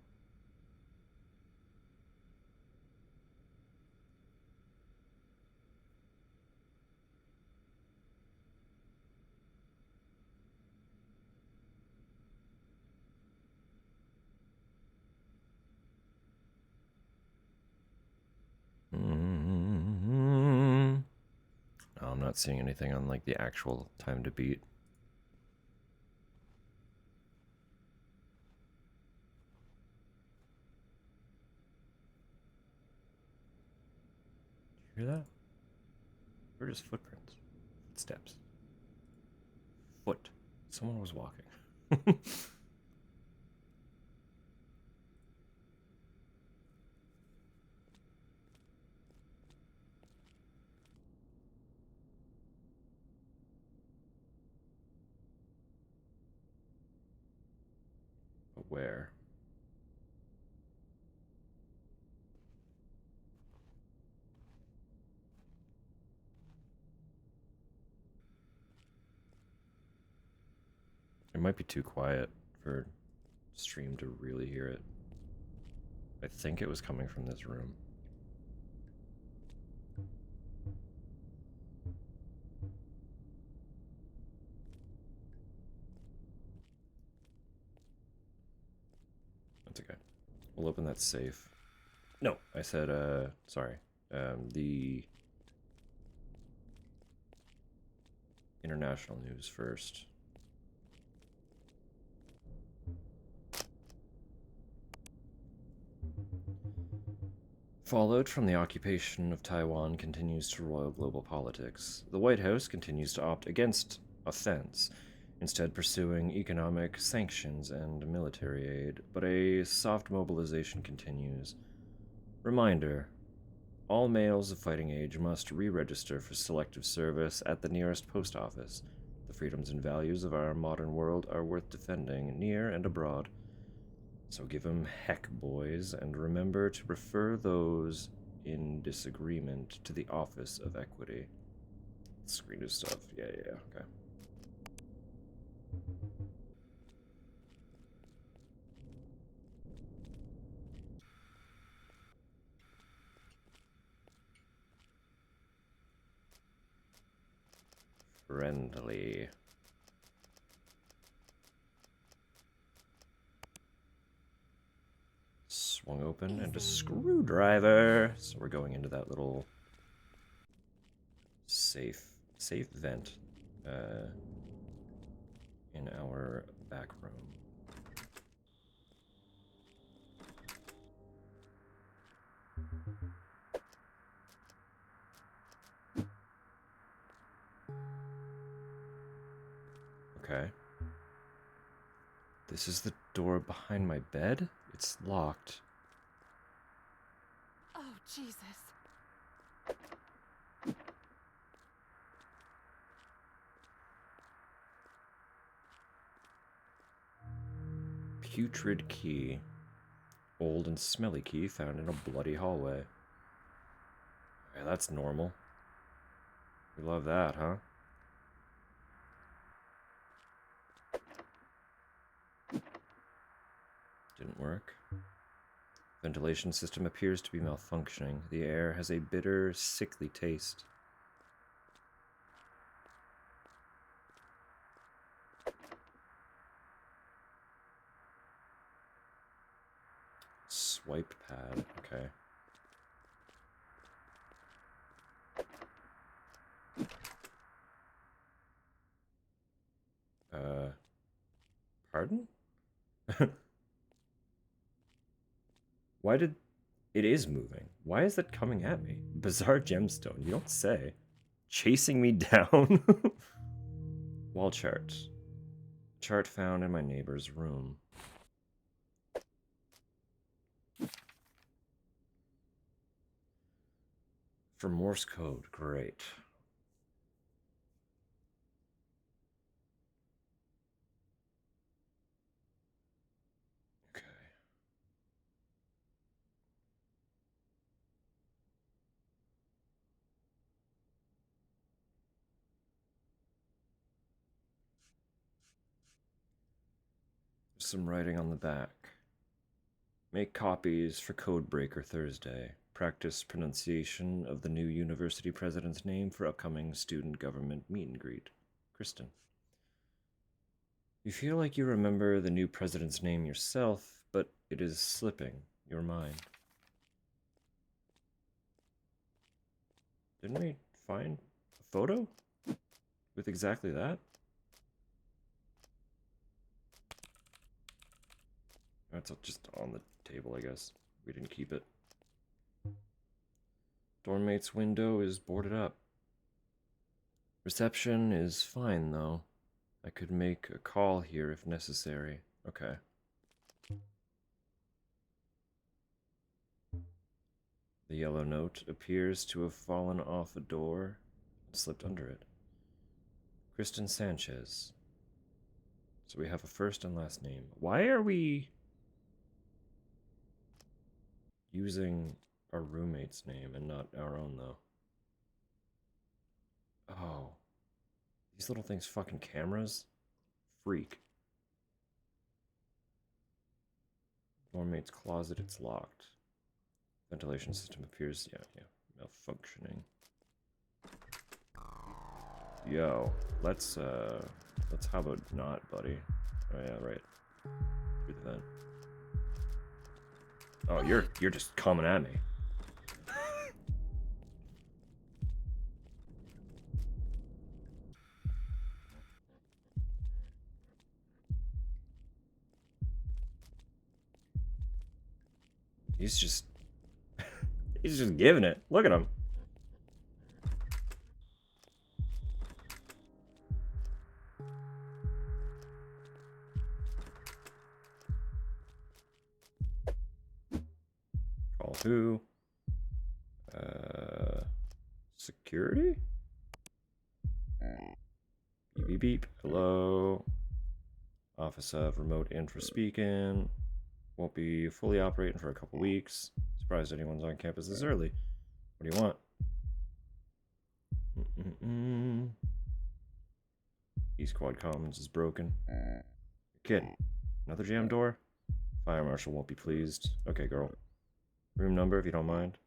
I'm not seeing anything on like the actual time to beat. Hear that? Or just footprints? Footsteps. Foot. Someone was walking. But where? It might be too quiet for stream to really hear it. I think it was coming from this room. That's okay. We'll open that safe. No, I said, sorry. The international news first. Fallout from the occupation of Taiwan continues to roil global politics. The White House continues to opt against offense, instead pursuing economic sanctions and military aid, but a soft mobilization continues. Reminder: all males of fighting age must re-register for selective service at the nearest post office. The freedoms and values of our modern world are worth defending, near and abroad. So give 'em heck, boys, and remember to refer those in disagreement to the Office of Equity. Screen is stuff. Yeah, okay. Friendly. Swung open and a screwdriver. So we're going into that little safe vent in our back room. Okay. This is the door behind my bed? It's locked. Oh, Jesus. Putrid key. Old and smelly key found in a bloody hallway. Yeah, that's normal. We love that, huh? Didn't work. Ventilation system appears to be malfunctioning. The air has a bitter, sickly taste. Swipe pad, okay. Pardon? Why did... It is moving. Why is that coming at me? Bizarre gemstone, you don't say. Chasing me down? Wall chart. Chart found in my neighbor's room. For Morse code, great. Okay. Some writing on the back. Make copies for Codebreaker Thursday. Practice pronunciation of the new university president's name for upcoming student government meet and greet. Kristen. You feel like you remember the new president's name yourself, but it is slipping your mind. Didn't we find a photo with exactly that? That's just on the table, I guess. We didn't keep it. Dormmate's window is boarded up. Reception is fine, though. I could make a call here if necessary. Okay. The yellow note appears to have fallen off a door and slipped under it. Kristen Sanchez. So we have a first and last name. Why are we using our roommate's name and not our own, though? Oh. These little things fucking cameras? Freak. Roommate's closet, it's locked. Ventilation system appears, yeah, malfunctioning. Yo, let's how about not, buddy? Oh yeah, right. Through the vent. Oh, you're just coming at me. He's just giving it. Look at him. Call who? Security? Beep beep beep. Hello. Office of remote info speaking. Won't be fully operating for a couple weeks. Surprised anyone's on campus this early. What do you want? East Quad Commons is broken. Kid, another jam door? Fire marshal won't be pleased. Okay, girl. Room number, if you don't mind.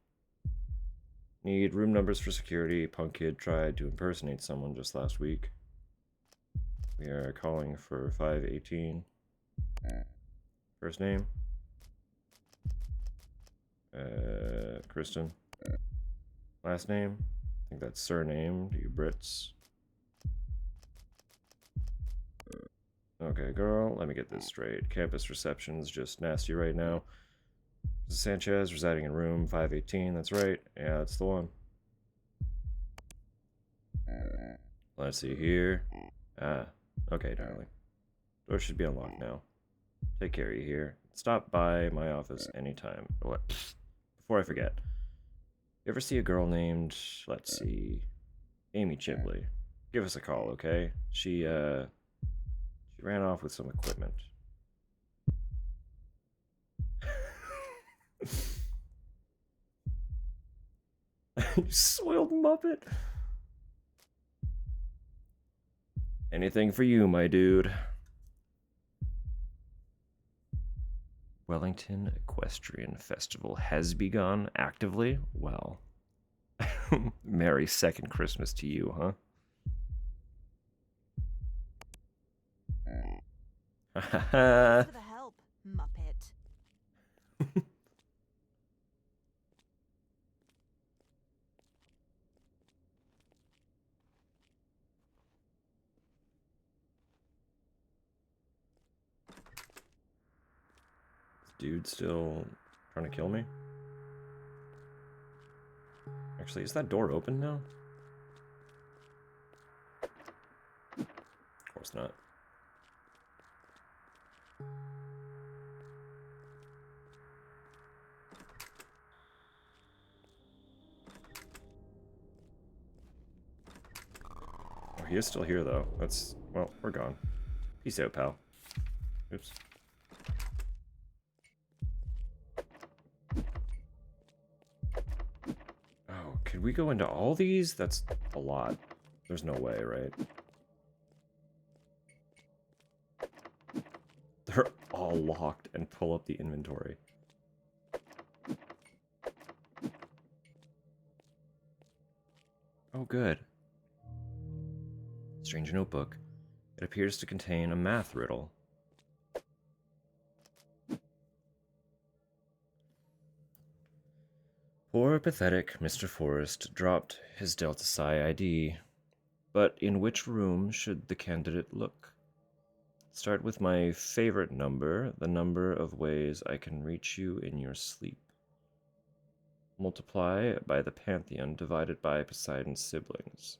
Need room numbers for security. Punk kid tried to impersonate someone just last week. We are calling for 518. First name? Kristen. Last name? I think that's surname. Do you Brits? Okay, girl, let me get this straight. Campus reception's just nasty right now. This is Sanchez, residing in room 518. That's right. Yeah, that's the one. Let's see here. Ah, okay, darling. Door should be unlocked now. Take care of you here. Stop by my office anytime. What? Before I forget. You ever see a girl named, let's see, Amy Chipley? Give us a call, okay? She ran off with some equipment. You soiled Muppet. Anything for you, my dude. Wellington Equestrian Festival has begun actively? Well, Merry second Christmas to you, huh? Thanks for the help, Muppet. Dude still trying to kill me? Actually, is that door open now? Of course not. Oh, he is still here, though. That's... well, we're gone. Peace out, pal. Oops. Oh, could we go into all these? That's a lot. There's no way, right? They're all locked and pull up the inventory. Oh, good. Strange notebook. It appears to contain a math riddle. Poor, pathetic Mr. Forrest dropped his Delta Psi ID. But in which room should the candidate look? Start with my favorite number, the number of ways I can reach you in your sleep. Multiply by the Pantheon divided by Poseidon's siblings.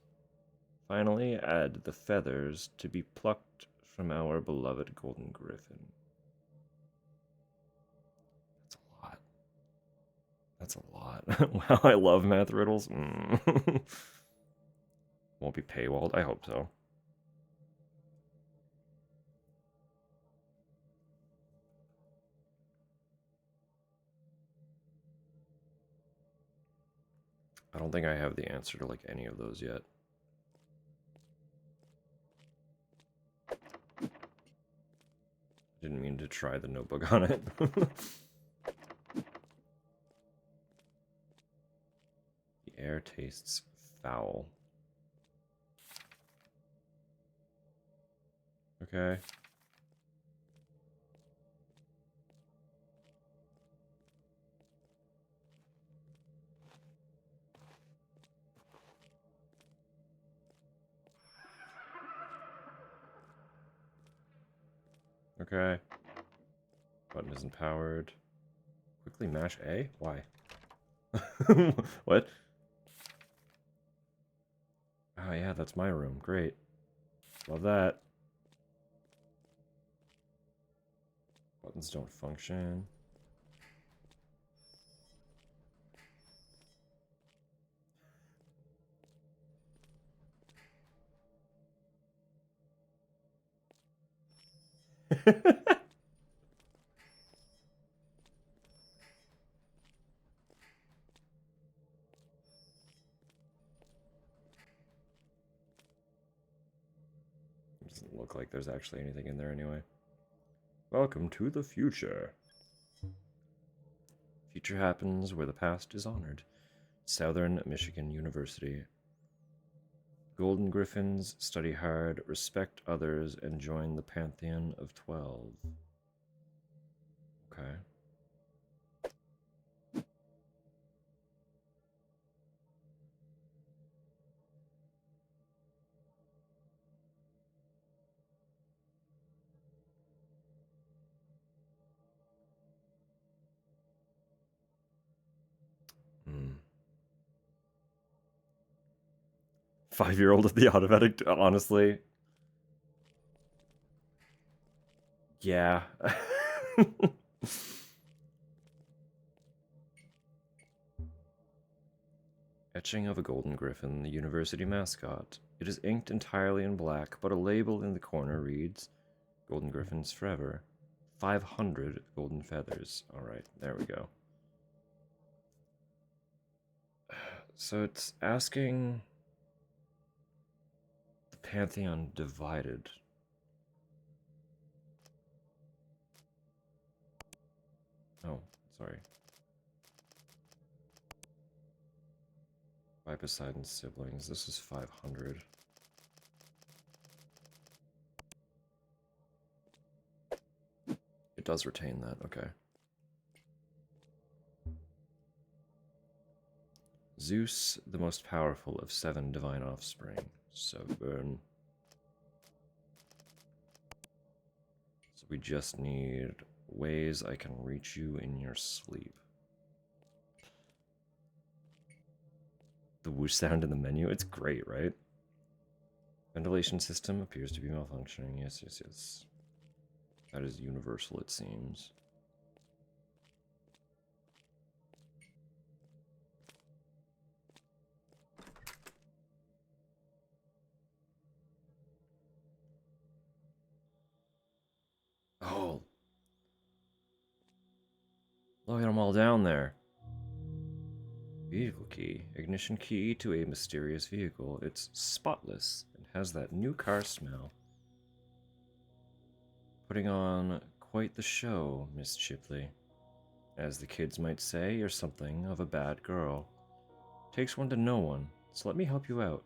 Finally, add the feathers to be plucked from our beloved golden griffin. That's a lot. That's a lot. Wow, I love math riddles. Won't be paywalled? I hope so. I don't think I have the answer to like any of those yet. Didn't mean to try the notebook on it. The air tastes foul. Okay. Okay. Button isn't powered. Quickly mash A? Why? What? Oh yeah, that's my room. Great. Love that. Buttons don't function. Doesn't look like there's actually anything in there anyway. Welcome to the future. Future happens where the past is honored. Southern Michigan University. Golden Griffins study hard, respect others, and join the Pantheon of 12. Okay. Hmm. 5-year-old at the automatic, honestly. Yeah. Etching of a golden griffin, the university mascot. It is inked entirely in black, but a label in the corner reads, Golden Griffins Forever. 500 golden feathers. Alright, there we go. So it's asking the Pantheon divided. Oh, sorry. By Poseidon's siblings. This is 500. It does retain that, okay. Zeus, the most powerful of 7 divine offspring. 7. So we just need ways I can reach you in your sleep. The whoosh sound in the menu, it's great, right? Ventilation system appears to be malfunctioning. Yes, yes, yes. That is universal, it seems. Oh. Look at them all down there. Vehicle key. Ignition key to a mysterious vehicle. It's spotless and has that new car smell. Putting on quite the show, Miss Chipley. As the kids might say, you're something of a bad girl. Takes one to know one, so let me help you out.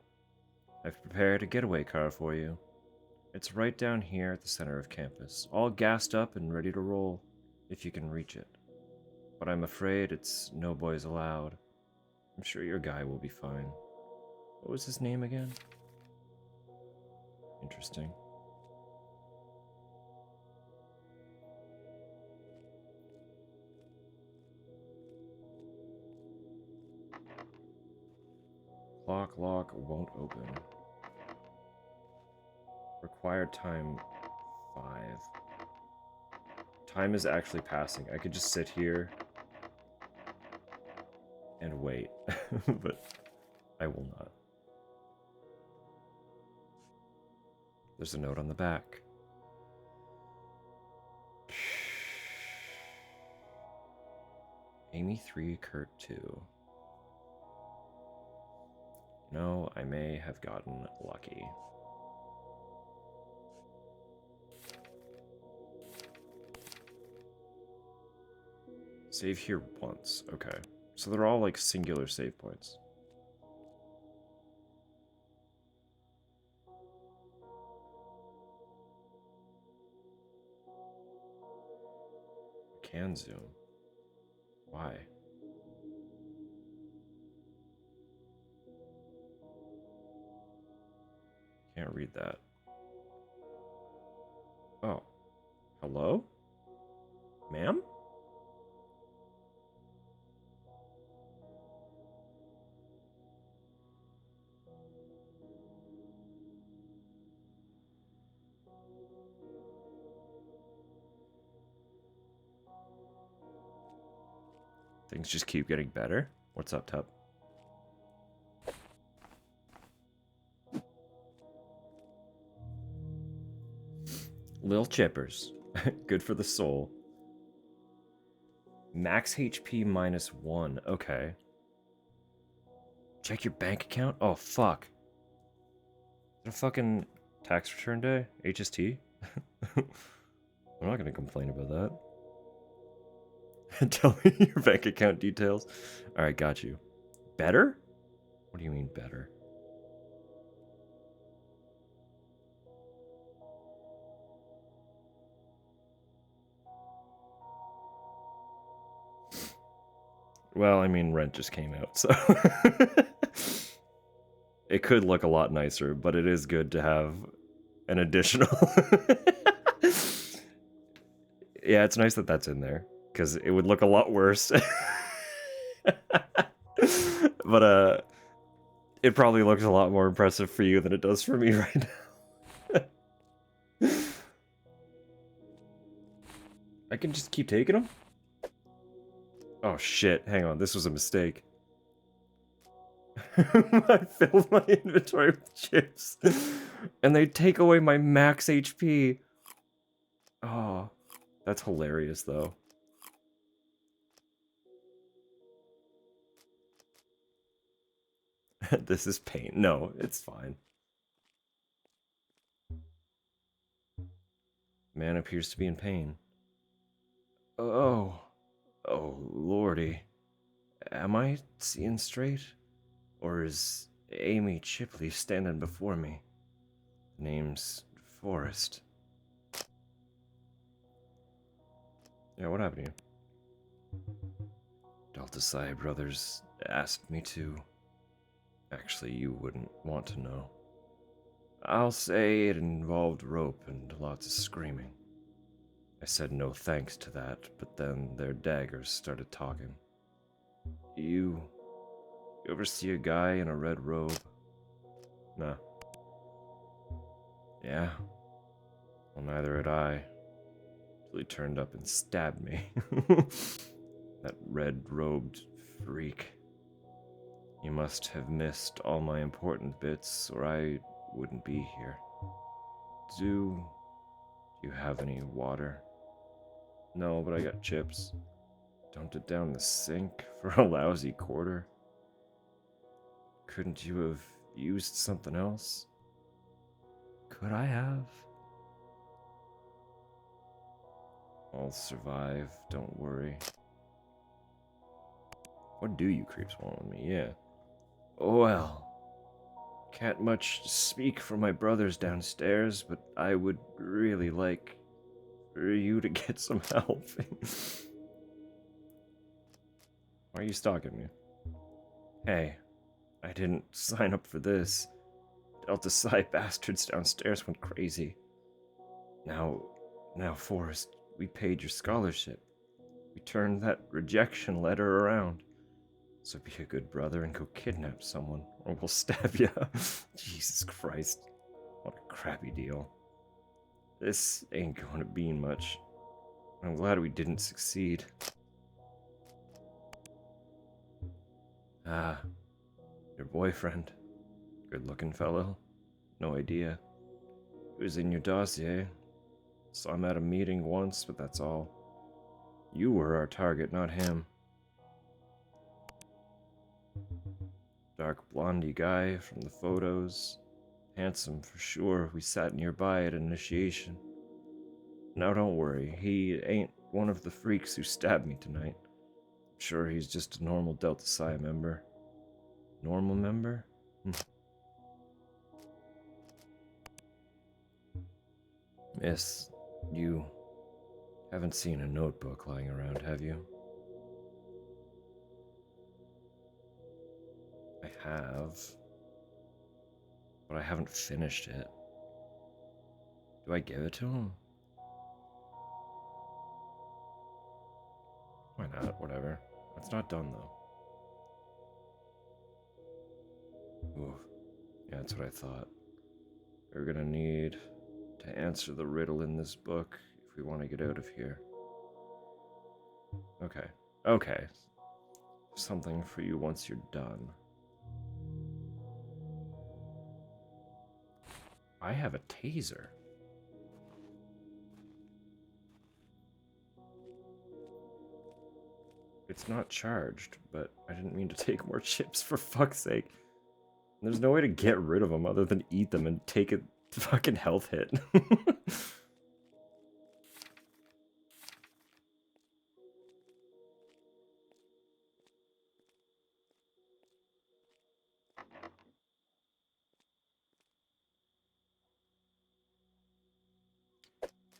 I've prepared a getaway car for you. It's right down here at the center of campus, all gassed up and ready to roll, if you can reach it. But I'm afraid it's no boys allowed. I'm sure your guy will be fine. What was his name again? Interesting. Lock won't open. Required time 5. Time is actually passing. I could just sit here and wait, but I will not. There's a note on the back. Amy 3, Kurt 2. No, I may have gotten lucky. Save here once. Okay. So they're all like singular save points. Can zoom. Why? Can't read that. Oh. Hello? Ma'am? Things just keep getting better. What's up, Tup? Lil Chippers. Good for the soul. Max HP -1. Okay. Check your bank account? Oh, fuck. Is it a fucking tax return day? HST? I'm not gonna complain about that. Tell me your bank account details. Alright, got you. Better? What do you mean better? Well, I mean, rent just came out, so... It could look a lot nicer, but it is good to have an additional... Yeah, it's nice that that's in there, because it would look a lot worse. But, it probably looks a lot more impressive for you than it does for me right now. I can just keep taking them? Oh shit, hang on, this was a mistake. I filled my inventory with chips, and they take away my max HP. Oh, that's hilarious, though. This is pain. No, it's fine. Man appears to be in pain. Oh. Oh, lordy. Am I seeing straight? Or is Amy Chipley standing before me? Name's Forrest. Yeah, what happened to you? Delta Psi Brothers asked me to. Actually, you wouldn't want to know. I'll say it involved rope and lots of screaming. I said no thanks to that, but then their daggers started talking. You ever see a guy in a red robe? Nah. Yeah. Well, neither had I. Till he turned up and stabbed me. That red-robed freak. You must have missed all my important bits, or I wouldn't be here. Do you have any water? No, but I got chips. Dumped it down the sink for a lousy quarter. Couldn't you have used something else? Could I have? I'll survive, don't worry. What do you creeps want with me? Yeah. Well, can't much speak for my brothers downstairs, but I would really like for you to get some help. Why are you stalking me? Hey, I didn't sign up for this. Delta Psi bastards downstairs went crazy. Now, Forrest, we paid your scholarship. We turned that rejection letter around. So be a good brother and go kidnap someone, or we'll stab you. Jesus Christ. What a crappy deal. This ain't going to mean much. I'm glad we didn't succeed. Ah, your boyfriend. Good-looking fellow. No idea. It was in your dossier. Saw him at a meeting once, but that's all. You were our target, not him. Dark blondie guy from the photos. Handsome for sure. We sat nearby at initiation. Now don't worry, he ain't one of the freaks who stabbed me tonight. I'm sure he's just a normal Delta Psi member. Normal member? Miss, you haven't seen a notebook lying around, have you? I have, but I haven't finished it. Do I give it to him? Why not? Whatever. It's not done, though. Ooh. Yeah, that's what I thought. We're gonna need to answer the riddle in this book if we want to get out of here. Okay. Okay. Something for you once you're done. I have a taser. It's not charged, but I didn't mean to take more chips, for fuck's sake. There's no way to get rid of them other than eat them and take a fucking health hit.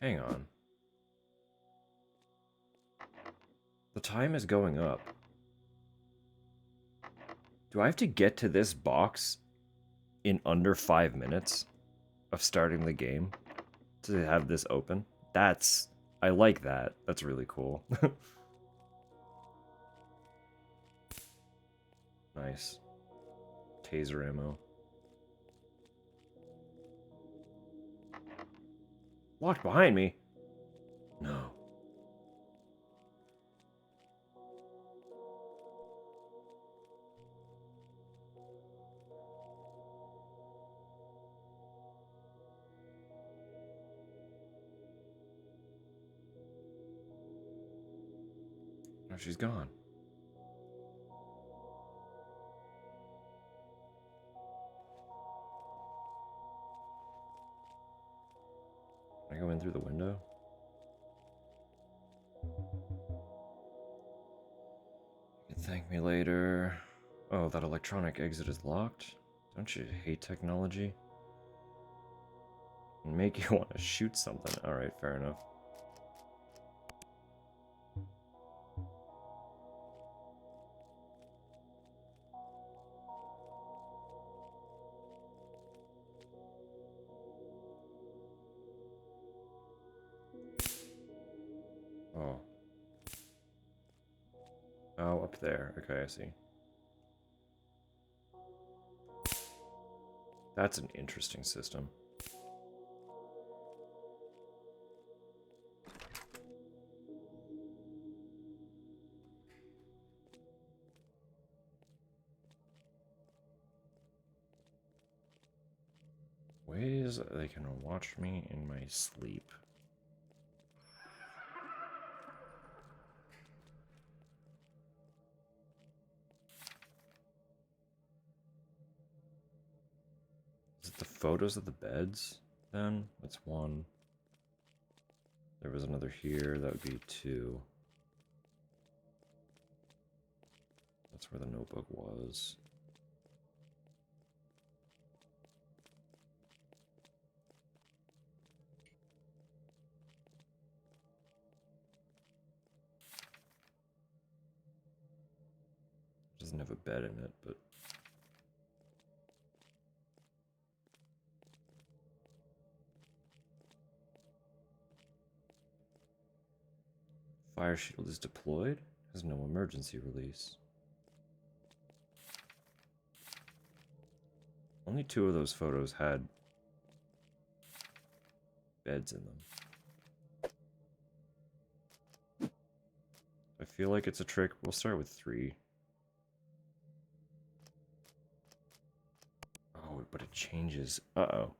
Hang on. The time is going up. Do I have to get to this box in under 5 minutes of starting the game to have this open? I like that. That's really cool. Nice. Taser ammo. Locked behind me? No. No, she's gone. Can I go in through the window? You can thank me later. Oh, that electronic exit is locked? Don't you hate technology? It'll make you want to shoot something. Alright, fair enough. Oh. Oh, up there. Okay, I see. That's an interesting system. Ways they can watch me in my sleep. Is it the photos of the beds, then? That's one. There was another here, that would be two. That's where the notebook was. Doesn't have a bed in it, but... Fire shield is deployed. Has no emergency release. Only 2 of those photos had beds in them. I feel like it's a trick. We'll start with 3. Oh, but it changes. Uh-oh.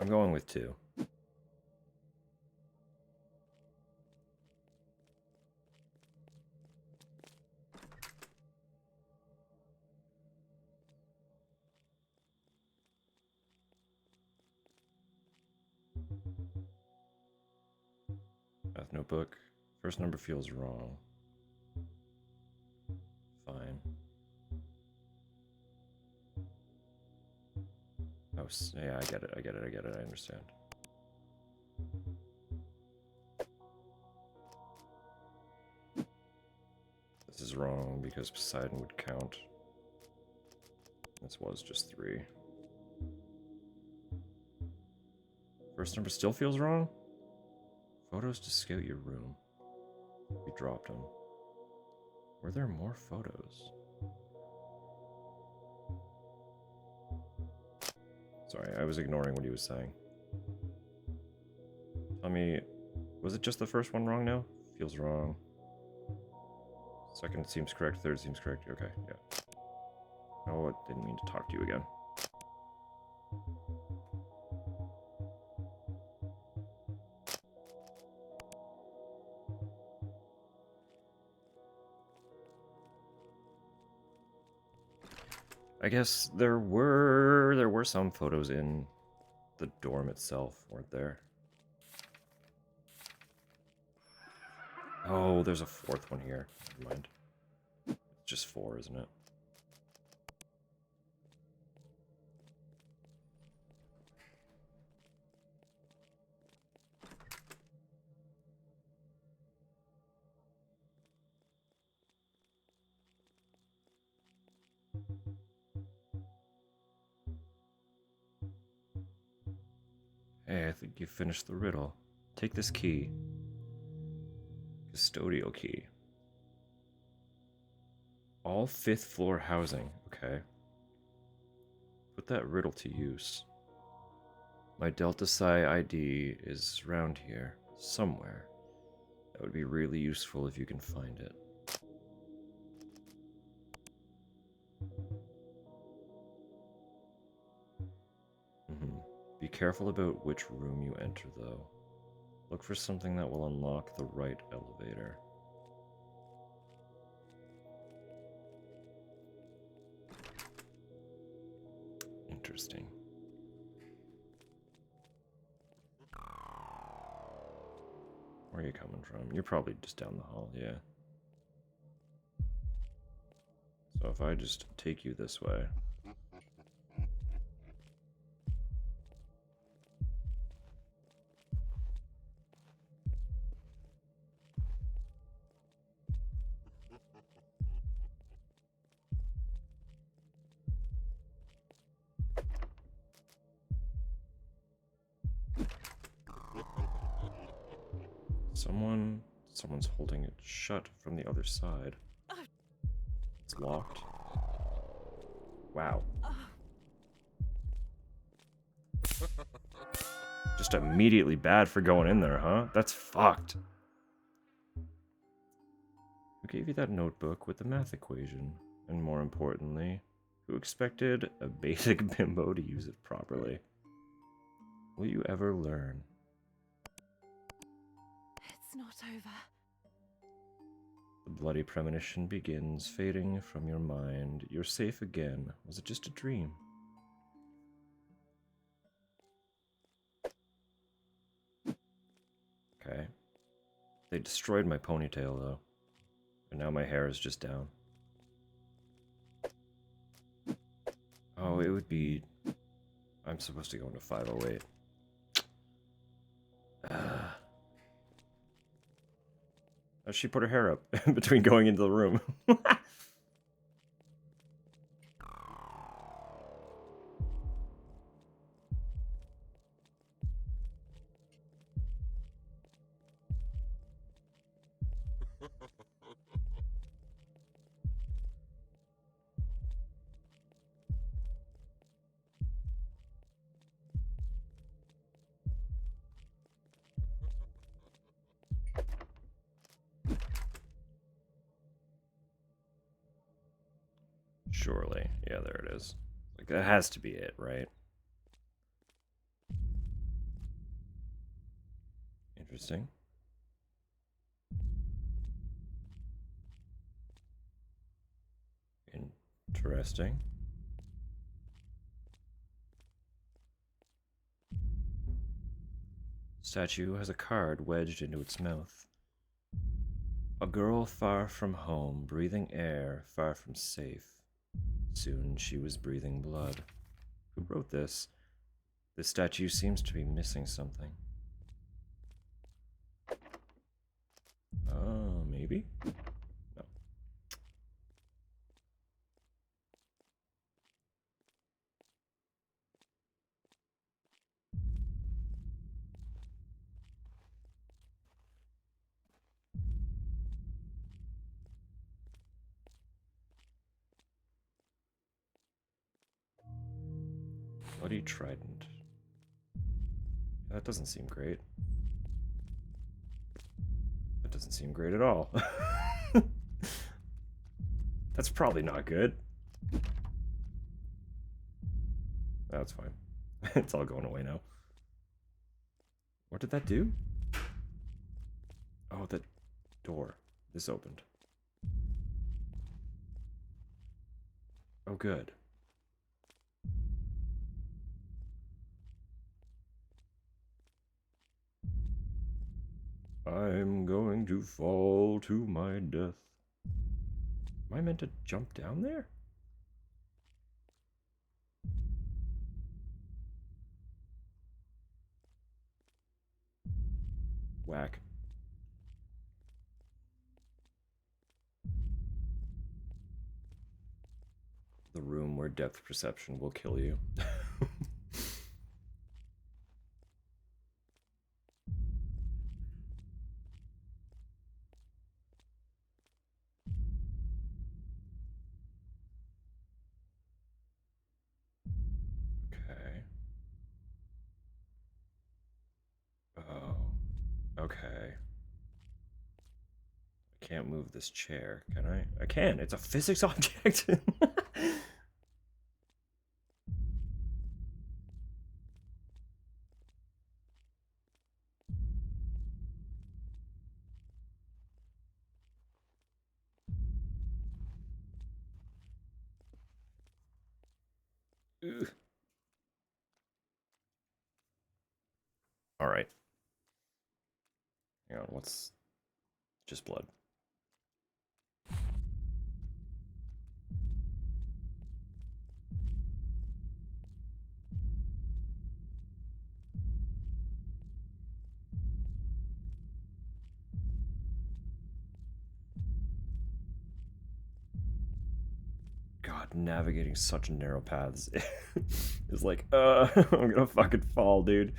I'm going with 2. Math notebook. First number feels wrong. Fine. Oh, yeah, I get it, I get it, I get it, I understand. This is wrong because Poseidon would count. This was just 3. First number still feels wrong? Photos to scout your room. We dropped them. Were there more photos? Sorry, I was ignoring what he was saying. Tell me, was it just the first one wrong now? Feels wrong. Second seems correct, third seems correct. Okay, yeah. Oh, I didn't mean to talk to you again. I guess there were some photos in the dorm itself, weren't there? Oh, there's a 4th one here. Never mind. It's just 4, isn't it? Hey, I think you finished the riddle. Take this key. Custodial key. All 5th floor housing. Okay. Put that riddle to use. My Delta Psi ID is around here, somewhere. That would be really useful if you can find it. Be careful about which room you enter, though. Look for something that will unlock the right elevator. Interesting. Where are you coming from? You're probably just down the hall, yeah. So if I just take you this way... Someone's holding it shut from the other side. It's locked. Wow. Just immediately bad for going in there, huh? That's fucked. Who gave you that notebook with the math equation? And more importantly, who expected a basic bimbo to use it properly? Will you ever learn? It's not over. The bloody premonition begins, fading from your mind. You're safe again. Was it just a dream? Okay. They destroyed my ponytail, though. And now my hair is just down. Oh, it would be... I'm supposed to go into 508. She put her hair up between going into the room. Surely. Yeah, there it is. Like, that has to be it, right? Interesting. Interesting. Statue has a card wedged into its mouth. A girl far from home, breathing air far from safe. Soon she was breathing blood. Who wrote this? This statue seems to be missing something. Maybe? No. Bloody trident. That doesn't seem great. That doesn't seem great at all. That's probably not good. That's fine. It's all going away now. What did that do? Oh, that door. This opened. Oh, good. I'm going to fall to my death. Am I meant to jump down there? Whack. The room where depth perception will kill you. Okay. Oh. Okay. I can't move this chair, can I? I can. It's a physics object. All right. Hang on. What's just blood? God, navigating such narrow paths is like, I'm gonna fucking fall, dude.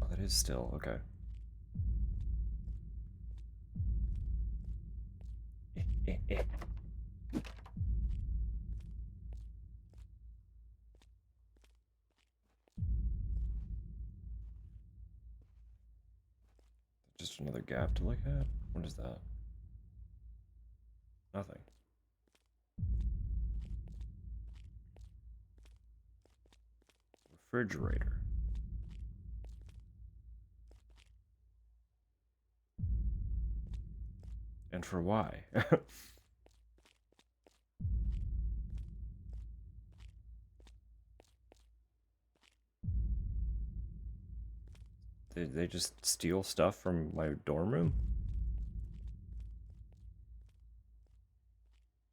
Oh, that is still okay. Just another gap to look at? What is that? Nothing. Refrigerator. And for why? Did they just steal stuff from my dorm room?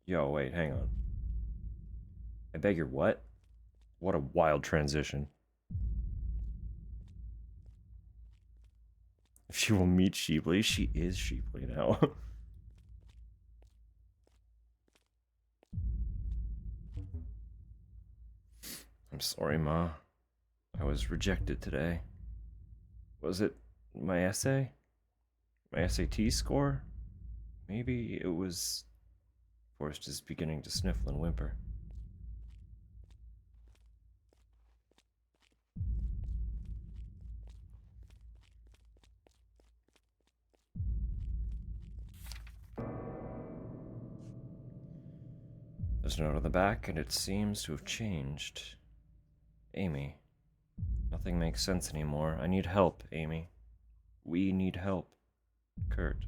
Yo, wait, hang on. I beg your what? What a wild transition. If she will meet Sheeply, she is Sheeply now. I'm sorry, Ma. I was rejected today. Was it my essay? My SAT score? Maybe it was. Forrest is beginning to sniffle and whimper. There's a note on the back, and it seems to have changed. Amy. Nothing makes sense anymore. I need help, Amy. We need help. Kurt.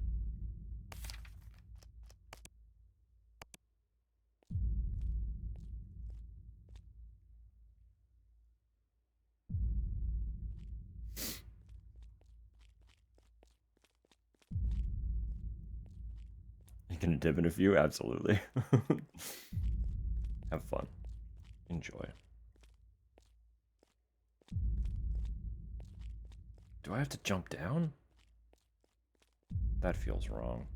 You gonna dip in a few? Absolutely. Have fun. Enjoy. Do I have to jump down? That feels wrong.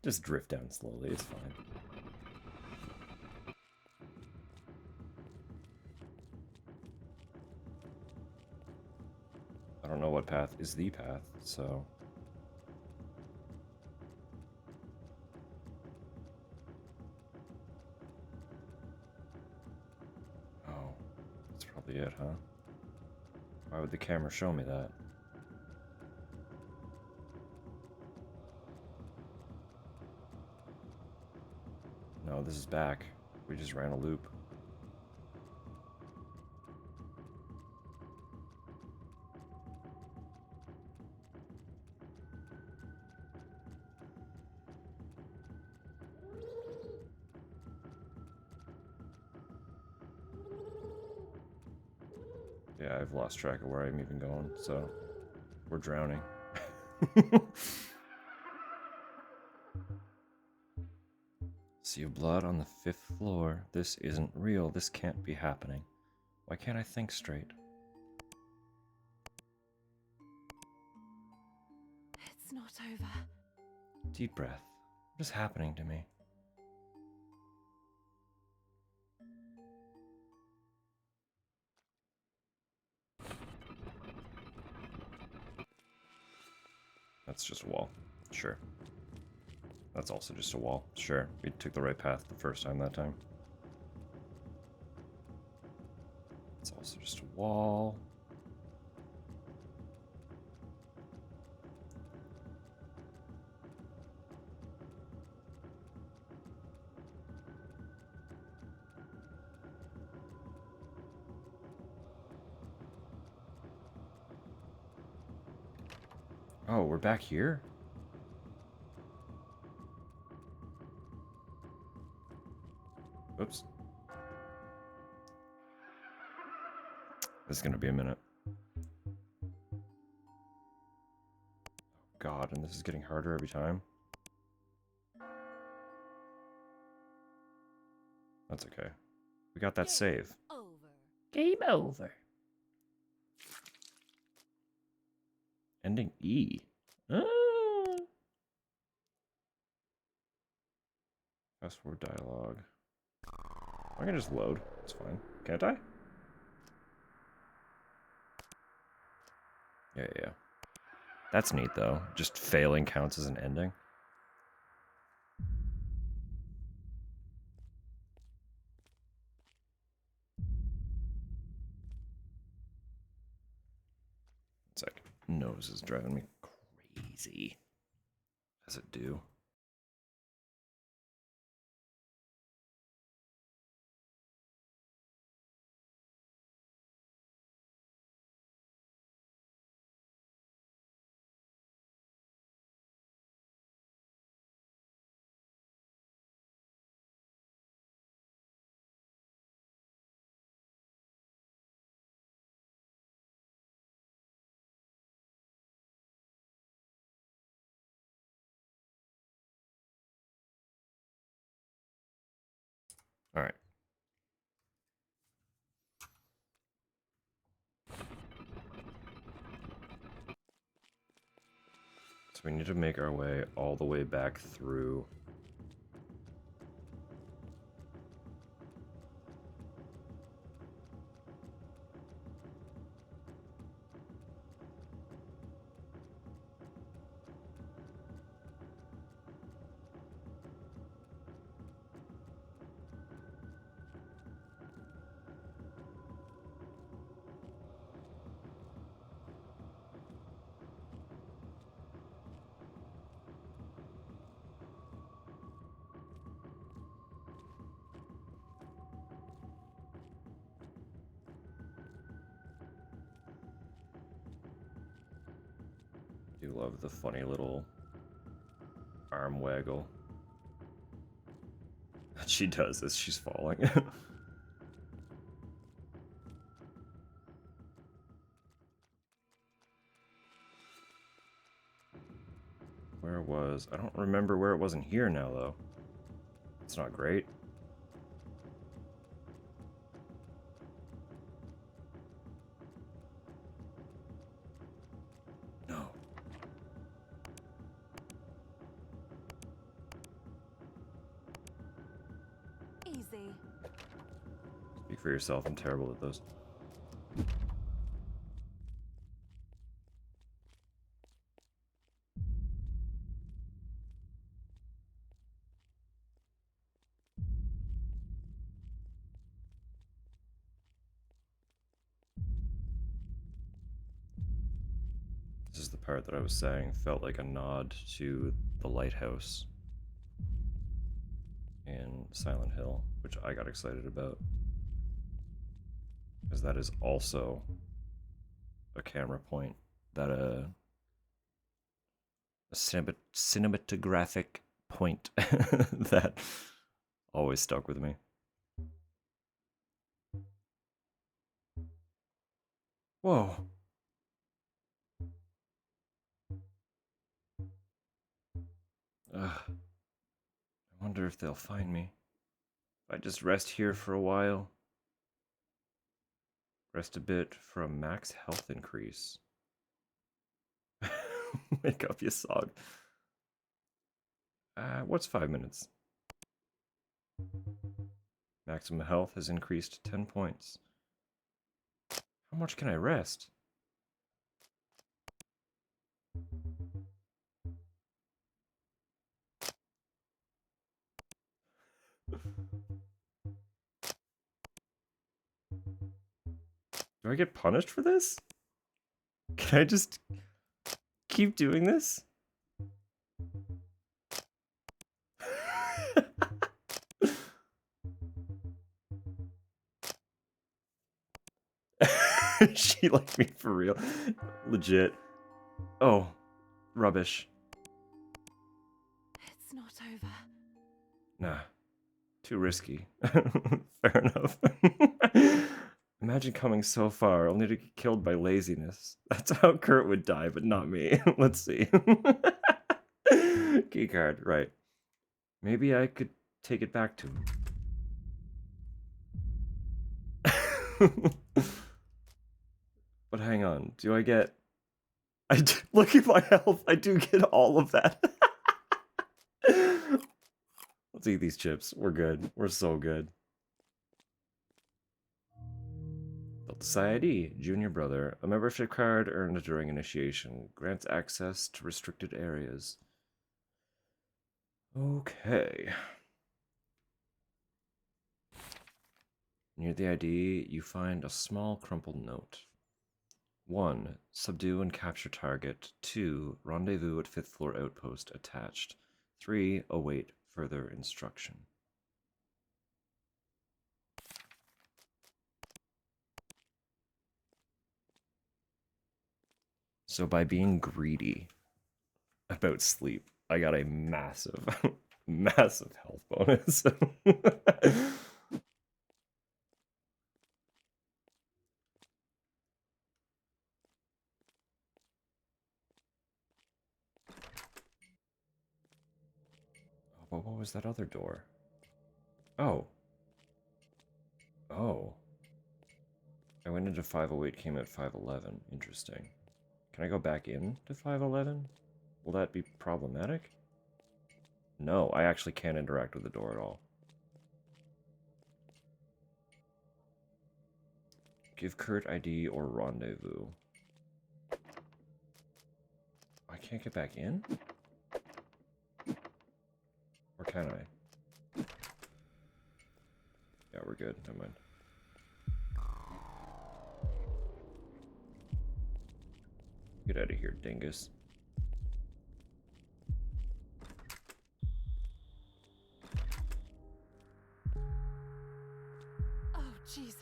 Just drift down slowly, it's fine. I don't know what path is the path, so... Oh, that's probably it, huh? Why would the camera show me that? No, this is back. We just ran a loop. Yeah, I've lost track of where I'm even going, so we're drowning. Sea of blood on the 5th floor. This isn't real. This can't be happening. Why can't I think straight? It's not over. Deep breath. What is happening to me? That's just a wall. Sure. That's also just a wall. Sure. We took the right path the first time that time. It's also just a wall. Oh, we're back here? Oops. This is gonna be a minute. God, and this is getting harder every time. That's okay. We got that save. Over. Game over. Ending E. Password dialogue. I can just load. It's fine. Can't I? Yeah. That's neat, though. Just failing counts as an ending. It's like, nose is driving me crazy. As it do. Alright. So we need to make our way all the way back through. I do love the funny little arm waggle that she does as she's falling. Where was... I don't remember where it wasn't here now, though. It's not great. No. Easy. Speak for yourself, I'm terrible at those. This is the part that I was saying felt like a nod to the lighthouse in Silent Hill, which I got excited about. Because that is also a camera point that a cinematographic point that always stuck with me. Whoa. I wonder if they'll find me. If I just rest here for a while. Rest a bit for a max health increase. Make up your song. What's 5 minutes? Maximum health has increased 10 points. How much can I rest? Do I get punished for this? Can I just keep doing this? She liked me for real. Legit. Oh, rubbish. It's not over. Nah, too risky. Fair enough. Imagine coming so far only to get killed by laziness. That's how Kurt would die, but not me. Let's see. Keycard, right. Maybe I could take it back to him. But hang on, do I get... Look at my health, I do get all of that. Let's eat these chips. We're good. We're so good. Built a Sayadi, junior brother. A membership card earned during initiation. Grants access to restricted areas. Okay. Near the ID, you find a small crumpled note. 1. Subdue and capture target. 2. Rendezvous at 5th floor outpost attached. 3. Await further instruction. So by being greedy about sleep, I got a massive, massive health bonus. But what was that other door? Oh. Oh. I went into 508, came out 511. Interesting. Can I go back in to 511? Will that be problematic? No, I actually can't interact with the door at all. Give Kurt ID or rendezvous. I can't get back in? Or can I? Yeah, we're good. Never mind. Get out of here, dingus. Oh, Jesus.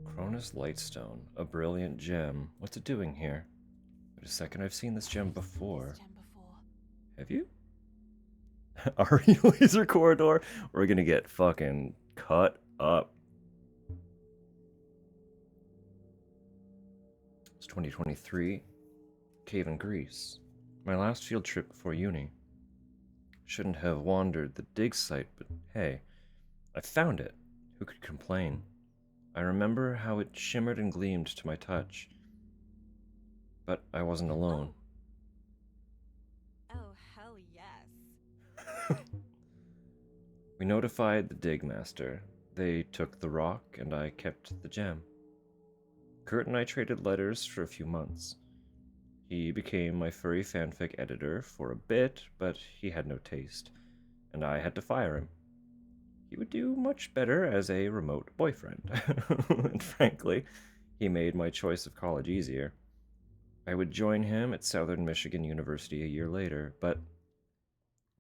Cronus Lightstone, a brilliant gem. What's it doing here? Wait a second, I've seen this gem before. This gem before. Have you? Ari Laser Corridor? We're gonna get fucking cut up. It's 2023. Cave in Greece. My last field trip before uni. Shouldn't have wandered the dig site, but hey, I found it. Who could complain? I remember how it shimmered and gleamed to my touch. But I wasn't alone. Oh, hell yes. We notified the dig master. They took the rock, and I kept the gem. Kurt and I traded letters for a few months. He became my furry fanfic editor for a bit, but he had no taste, and I had to fire him. He would do much better as a remote boyfriend, and frankly, he made my choice of college easier. I would join him at Southern Michigan University a year later, but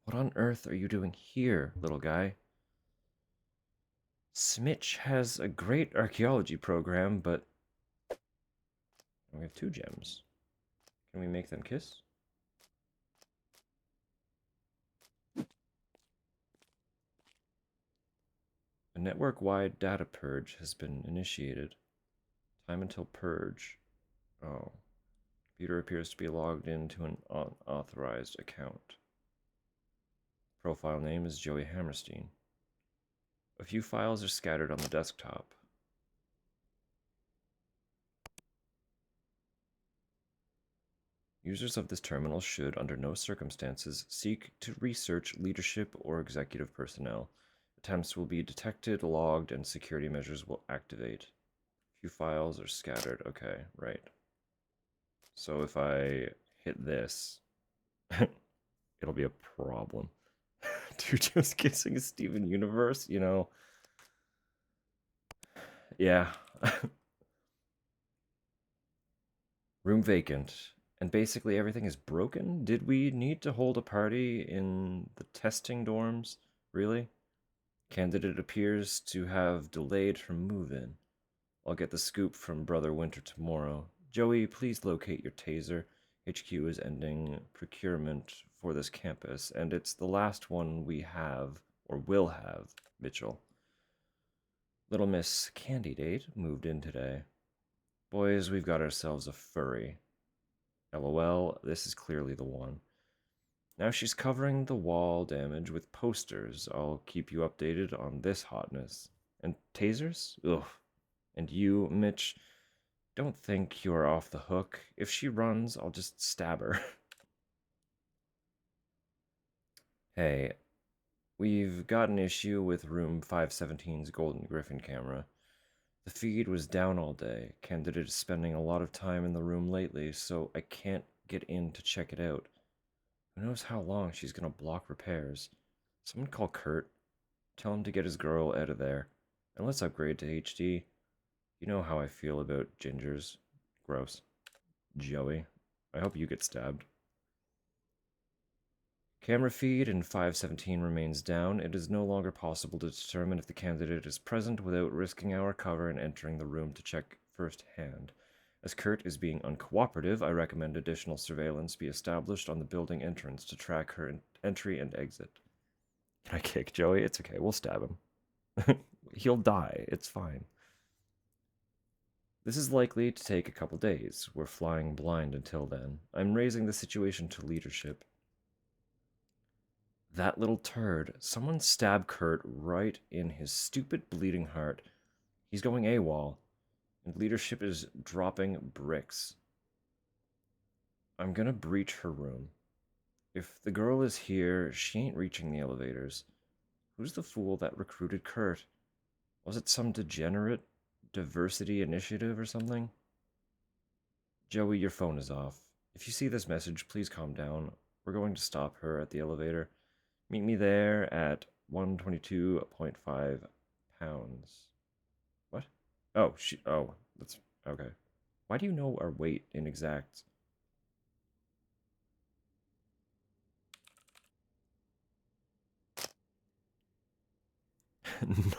what on earth are you doing here, little guy? Smitch has a great archaeology program, but we have 2 gems. Can we make them kiss? A network-wide data purge has been initiated. Time until purge. Oh. Computer appears to be logged into an unauthorized account. Profile name is Joey Hammerstein. A few files are scattered on the desktop. Users of this terminal should, under no circumstances, seek to research leadership or executive personnel. Attempts will be detected, logged, and security measures will activate. A few files are scattered. Okay, right. So if I hit this, it'll be a problem. Dude, just kissing Steven Universe, you know? Yeah. Room vacant. And basically everything is broken? Did we need to hold a party in the testing dorms? Really? Candidate appears to have delayed her move-in. I'll get the scoop from Brother Winter tomorrow. Joey, please locate your taser. HQ is ending procurement for this campus, and it's the last one we have, or will have, Mitchell. Little Miss Candidate moved in today. Boys, we've got ourselves a furry. LOL, this is clearly the one. Now she's covering the wall damage with posters. I'll keep you updated on this hotness. And tasers? Ugh. And you, Mitch, don't think you are off the hook. If she runs, I'll just stab her. Hey, we've got an issue with room 517's Golden Griffin camera. The feed was down all day. Candidate is spending a lot of time in the room lately, so I can't get in to check it out. Who knows how long she's gonna block repairs. Someone call Kurt. Tell him to get his girl out of there. And let's upgrade to HD. You know how I feel about gingers. Gross. Joey, I hope you get stabbed. Camera feed in 517 remains down. It is no longer possible to determine if the candidate is present without risking our cover and entering the room to check firsthand. As Kurt is being uncooperative, I recommend additional surveillance be established on the building entrance to track her entry and exit. Can I kick Joey? It's okay, we'll stab him. He'll die, it's fine. This is likely to take a couple days. We're flying blind until then. I'm raising the situation to leadership. That little turd. Someone stabbed Kurt right in his stupid bleeding heart. He's going AWOL, and leadership is dropping bricks. I'm gonna breach her room. If the girl is here, she ain't reaching the elevators. Who's the fool that recruited Kurt? Was it some degenerate diversity initiative or something? Joey, your phone is off. If you see this message, please calm down. We're going to stop her at the elevator. Meet me there at 122.5 pounds. What? Oh, that's okay. Why do you know our weight in exact?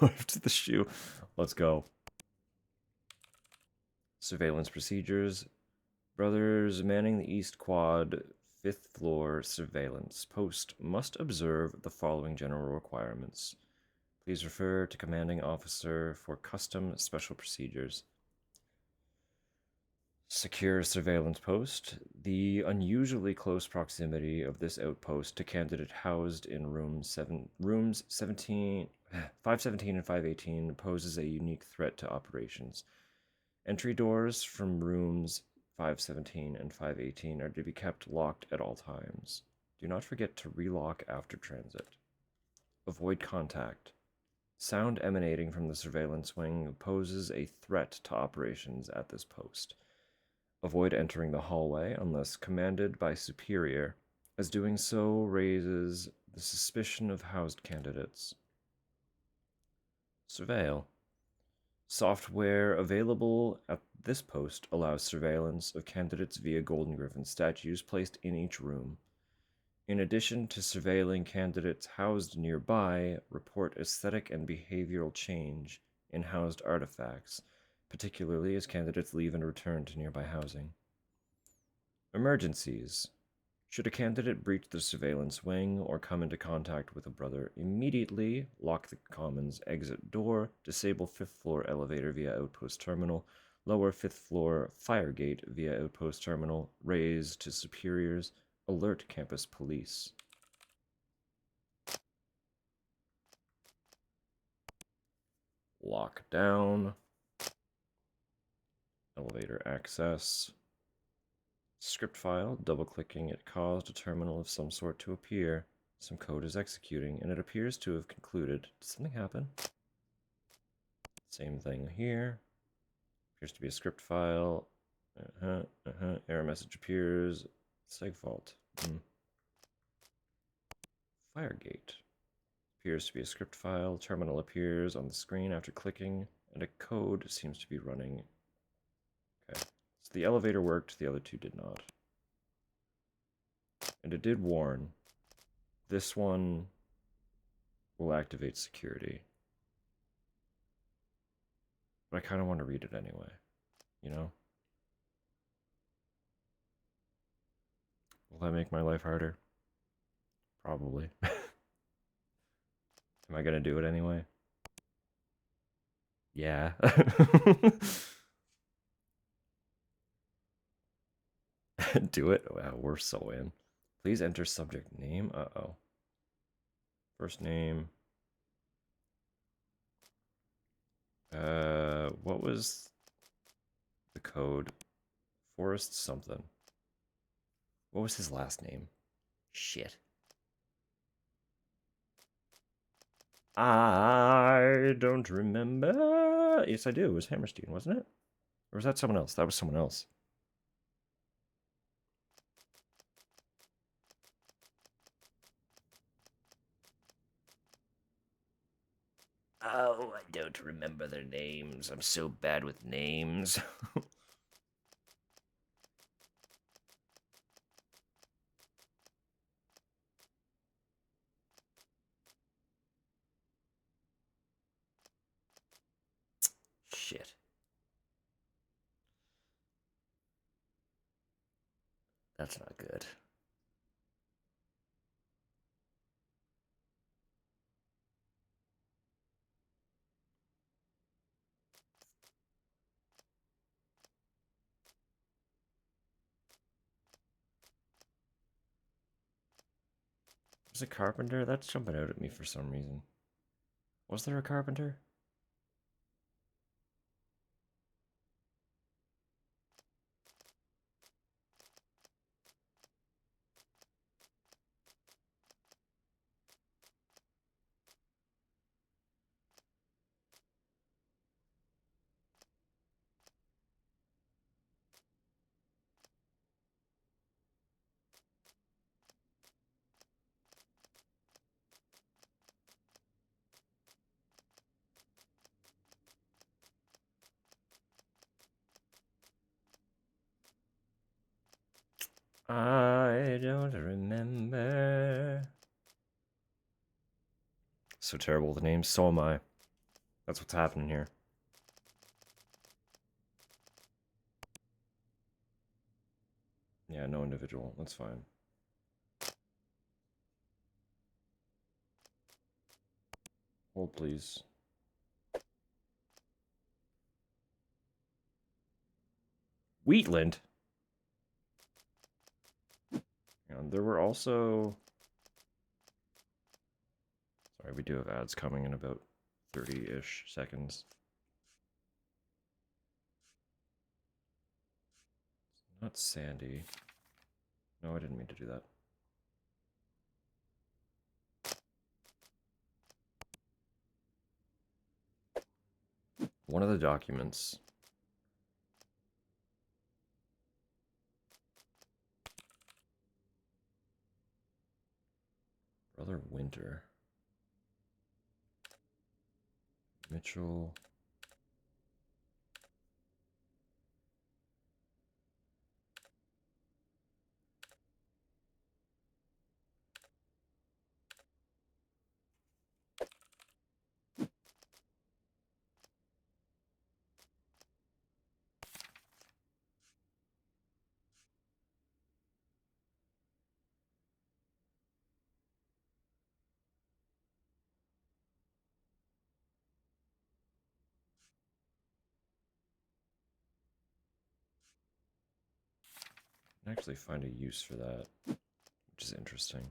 Knife to the shoe. Let's go. Surveillance procedures. Brothers manning the East Quad, 5th floor surveillance post must observe the following general requirements. Please refer to commanding officer for custom special procedures. Secure surveillance post. The unusually close proximity of this outpost to candidate housed in rooms 517 and 518 poses a unique threat to operations. Entry doors from rooms 517 and 518 are to be kept locked at all times. Do not forget to relock after transit. Avoid contact. Sound emanating from the surveillance wing poses a threat to operations at this post. Avoid entering the hallway unless commanded by superior, as doing so raises the suspicion of housed candidates. Surveil. Software available at this post allows surveillance of candidates via Golden Griffin statues placed in each room. In addition to surveilling candidates housed nearby, report aesthetic and behavioral change in housed artifacts, particularly as candidates leave and return to nearby housing. Emergencies. Should a candidate breach the surveillance wing or come into contact with a brother, immediately lock the Commons exit door, disable 5th floor elevator via outpost terminal, lower 5th floor fire gate via outpost terminal, raise to superiors, alert campus police. Lock down. Elevator access. Script file, double-clicking it caused a terminal of some sort to appear. Some code is executing, and it appears to have concluded. Did something happen? Same thing here. Appears to be a script file. Error message appears. Segfault. Firegate. Appears to be a script file. Terminal appears on the screen after clicking, and a code seems to be running. Okay. So the elevator worked, the other two did not. And it did warn. This one will activate security. But I kind of want to read it anyway, you know? Will that make my life harder? Probably. Am I going to do it anyway? Yeah. Do it? Wow, we're so in. Please enter subject name. Uh-oh. First name. What was the code? Forrest something. What was his last name? Shit. I don't remember. Yes, I do. It was Hammerstein, wasn't it? Or was that someone else? That was someone else. Oh, I don't remember their names. I'm so bad with names. Shit. That's not good. There's a carpenter? That's jumping out at me for some reason. Was there a carpenter? I don't remember. So terrible with the names. So am I. That's what's happening here. Yeah, no individual. That's fine. Hold, please. Wheatland? And there were also... Sorry, we do have ads coming in about 30-ish seconds. Not Sandy. No, I didn't mean to do that. One of the documents. Brother Winter. Mitchell. I can actually find a use for that, which is interesting.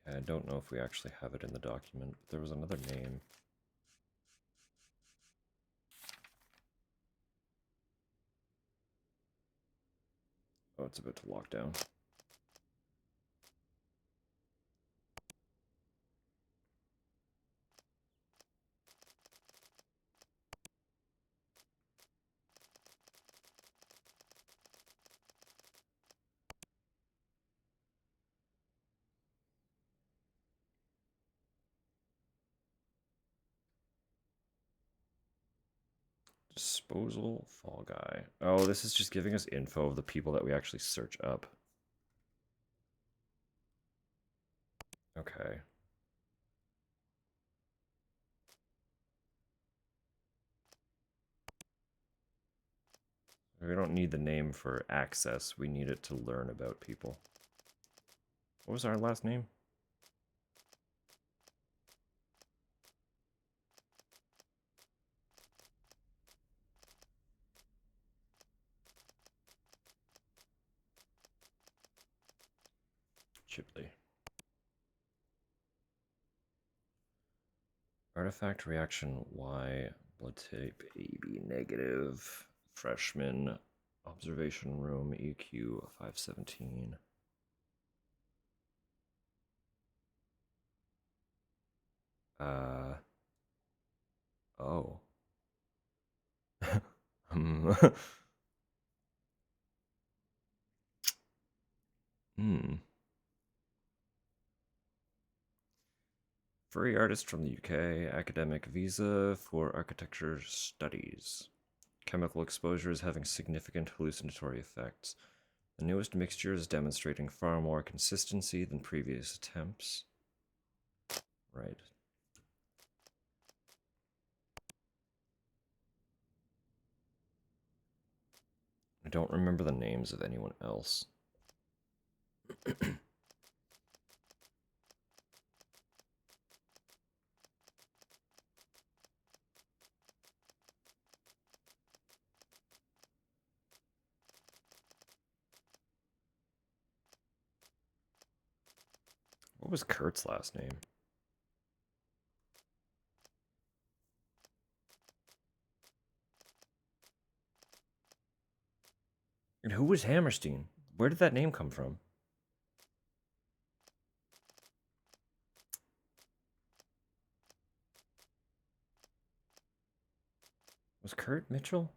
I don't know if we actually have it in the document, but there was another name. Oh, it's about to lock down. Disposal Fall Guy. Oh, this is just giving us info of the people that we actually search up. Okay. We don't need the name for access. We need it to learn about people. What was our last name? Chipley. Artifact reaction Y, blood type AB negative, freshman, observation room EQ 517. Oh. Hmm. Furry artist from the UK, academic visa for architecture studies. Chemical exposure is having significant hallucinatory effects. The newest mixture is demonstrating far more consistency than previous attempts. Right. I don't remember the names of anyone else. What was Kurt's last name? And who was Hammerstein? Where did that name come from? Was Kurt Mitchell?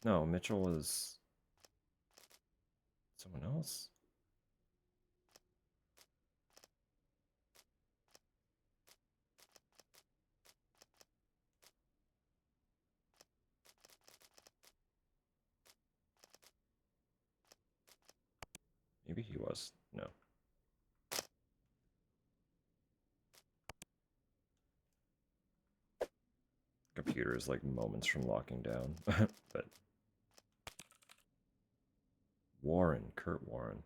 No, Mitchell was someone else. Maybe he was. No. Computer is like moments from locking down. But Warren, Kurt Warren.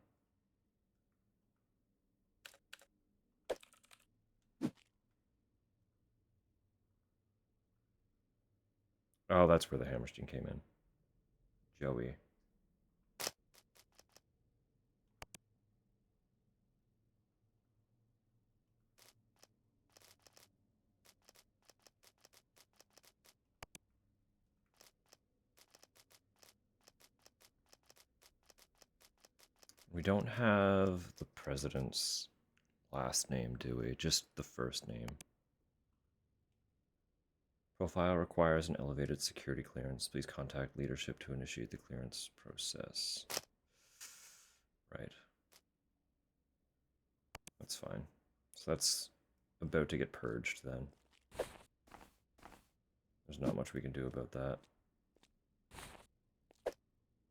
Oh, that's where the Hammerstein came in. Joey. We don't have the president's last name, do we? Just the first name. Profile requires an elevated security clearance. Please contact leadership to initiate the clearance process. Right. That's fine. So that's about to get purged then. There's not much we can do about that.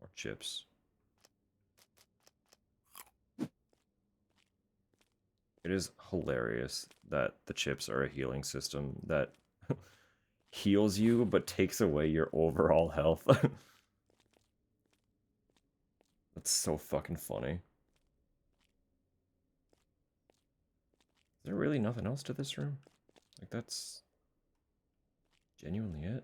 Or chips. It is hilarious that the chips are a healing system that heals you but takes away your overall health. That's so fucking funny. Is there really nothing else to this room? Like, that's genuinely it?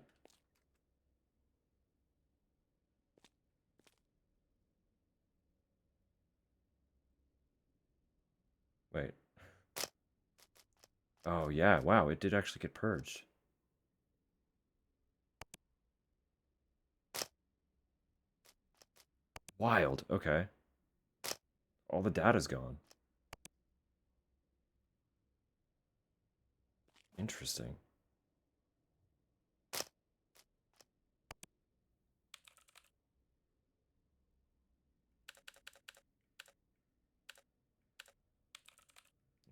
Wait. Oh, yeah, wow, it did actually get purged. Wild, okay. All the data's gone. Interesting.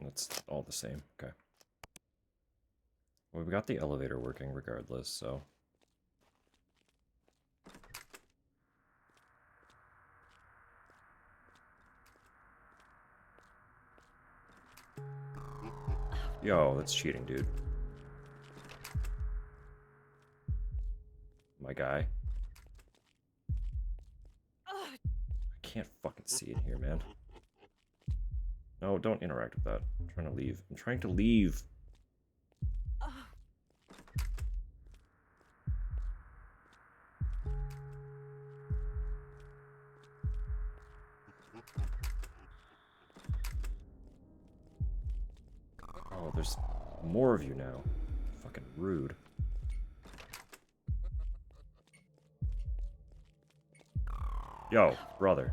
That's all the same, okay. Well, we got the elevator working regardless, so... Yo, that's cheating, dude. My guy. I can't fucking see in here, man. No, don't interact with that. I'm trying to leave. I'm trying to leave. Oh, there's more of you now. Fucking rude. Yo, brother.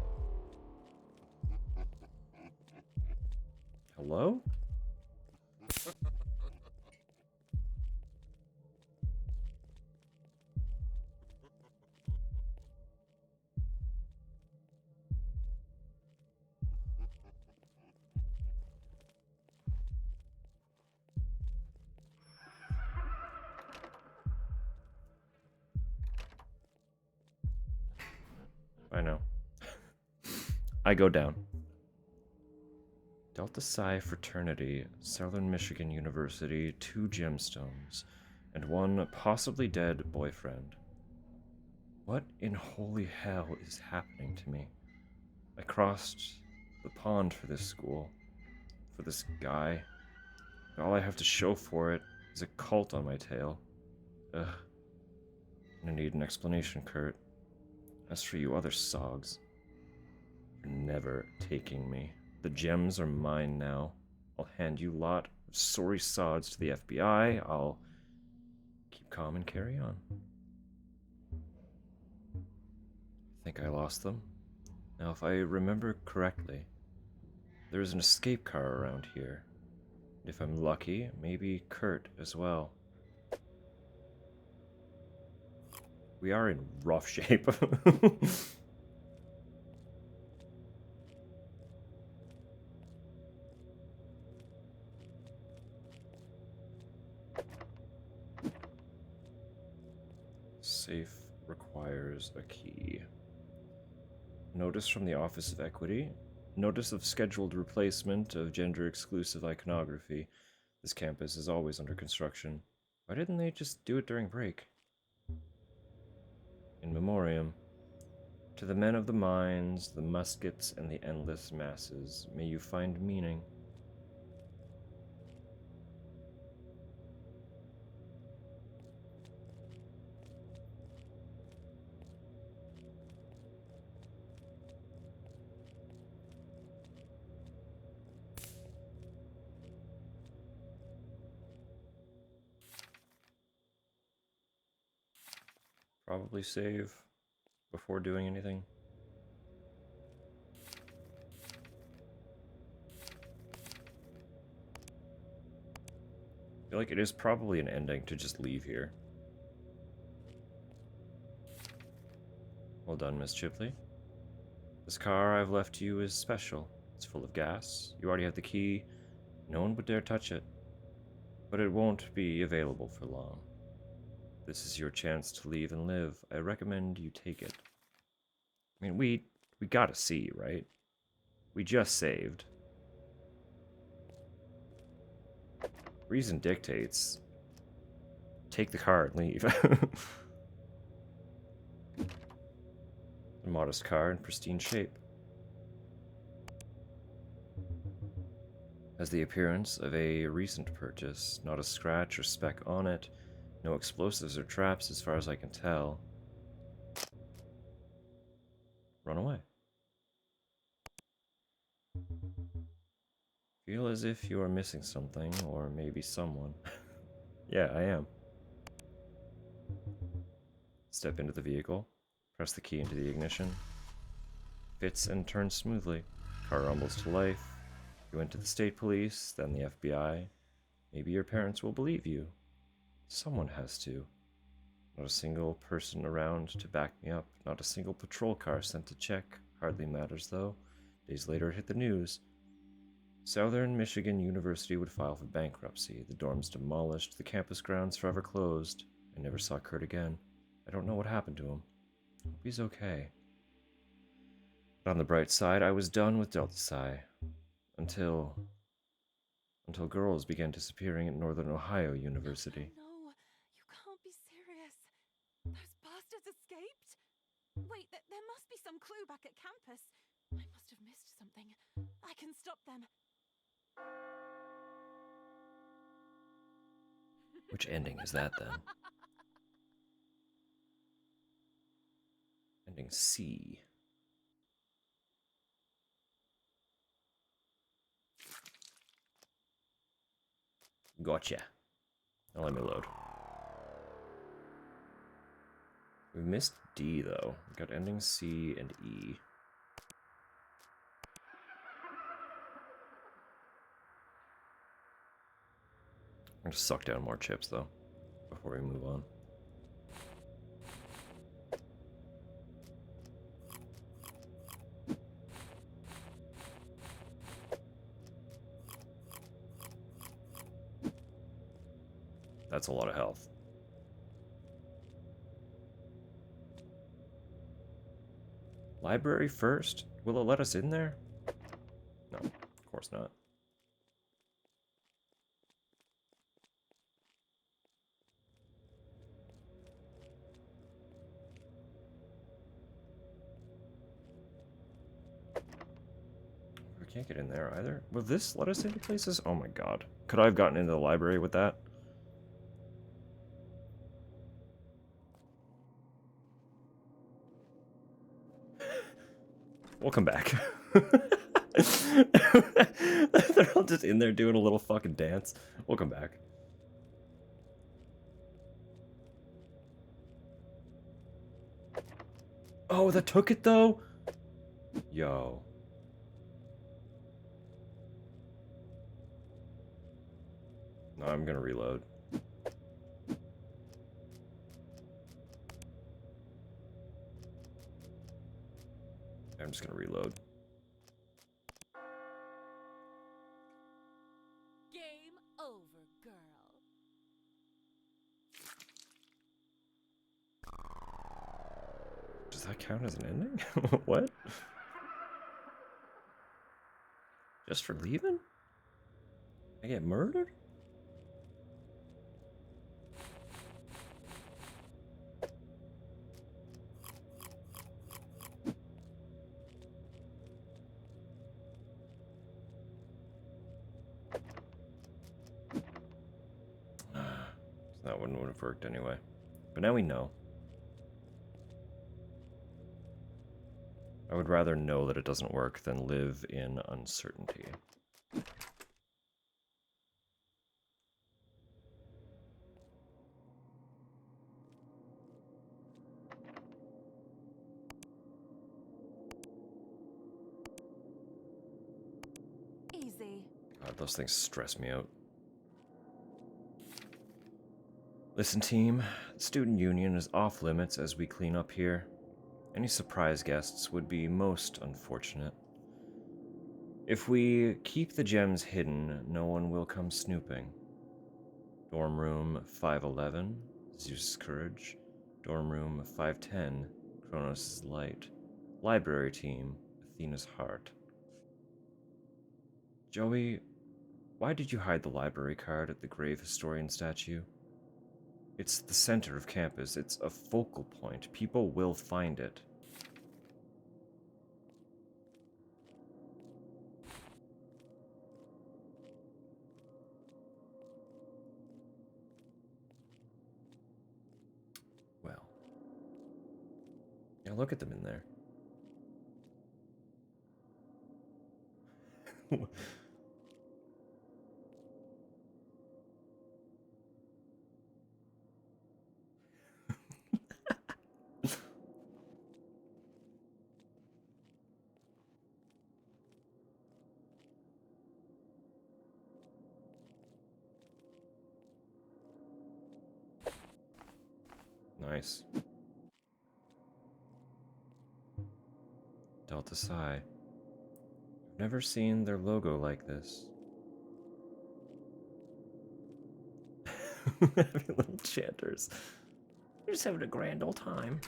Hello? I know. I go down. Delta Psi Fraternity, Southern Michigan University, 2 gemstones, and 1 possibly dead boyfriend. What in holy hell is happening to me? I crossed the pond for this school, for this guy, and all I have to show for it is a cult on my tail. Ugh. I need an explanation, Kurt. As for you other sogs, you're never taking me. The gems are mine now. I'll hand you lot of sorry sods to the FBI. I'll keep calm and carry on. I think I lost them. Now, if I remember correctly, there's an escape car around here. If I'm lucky, maybe Kurt as well. We are in rough shape. Safe requires a key. Notice from the Office of Equity. Notice of scheduled replacement of gender-exclusive iconography. This campus is always under construction. Why didn't they just do it during break? In memoriam. To the men of the mines, the muskets, and the endless masses, may you find meaning. Probably save before doing anything. I feel like it is probably an ending to just leave here. Well done, Miss Chipley. This car I've left you is special. It's full of gas. You already have the key. No one would dare touch it. But it won't be available for long. This is your chance to leave and live. I recommend you take it. I mean, we gotta see, right? We just saved. Reason dictates. Take the car and leave. A modest car in pristine shape. Has the appearance of a recent purchase, not a scratch or speck on it, no explosives or traps as far as I can tell. Run away. Feel as if you are missing something, or maybe someone. Yeah, I am. Step into the vehicle. Press the key into the ignition. Fits and turns smoothly. Car rumbles to life. You went to the state police, then the FBI. Maybe your parents will believe you. Someone has to. Not a single person around to back me up. Not a single patrol car sent to check. Hardly matters, though. Days later, it hit the news. Southern Michigan University would file for bankruptcy. The dorms demolished. The campus grounds forever closed. I never saw Kurt again. I don't know what happened to him. Hope he's okay. But on the bright side, I was done with Delta Psi. Until girls began disappearing at Northern Ohio University. No, you can't be serious. Those bastards escaped? Wait, there must be some clue back at campus. I must have missed something. I can stop them. Which ending is that then? Ending C. Gotcha. Now let me load. We missed D though. We got ending C and E. I'm gonna suck down more chips though before we move on. That's a lot of health. Library first? Will it let us in there? No, of course not. Can't get in there either. Will this let us into places? Oh my god. Could I have gotten into the library with that? We'll come back. They're all just in there doing a little fucking dance. We'll come back. Oh, that took it though? Yo. No, I'm gonna reload. I'm just gonna reload. Game over, girl. Does that count as an ending? What? Just for leaving? I get murdered? That wouldn't have worked anyway. But now we know. I would rather know that it doesn't work than live in uncertainty. Easy. God, those things stress me out. Listen, team. Student Union is off limits as we clean up here. Any surprise guests would be most unfortunate. If we keep the gems hidden, no one will come snooping. Dorm room 511, Zeus' Courage. Dorm room 510, Kronos' Light. Library team, Athena's Heart. Joey, why did you hide the library card at the Grave Historian statue? It's the center of campus. It's a focal point. People will find it. Well. Yeah, look at them in there. Nice. Delta Psi. I've never seen their logo like this. Having little chanters. You're just having a grand old time.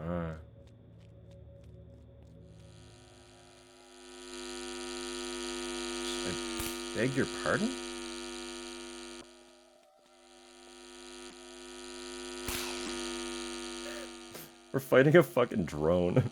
Ah. I beg your pardon? We're fighting a fucking drone.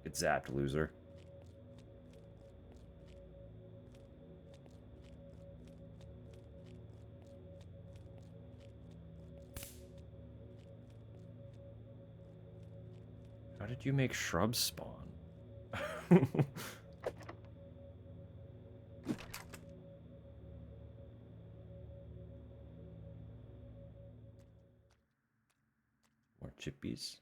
Get zapped, loser. did you make shrubs spawn? More chippies.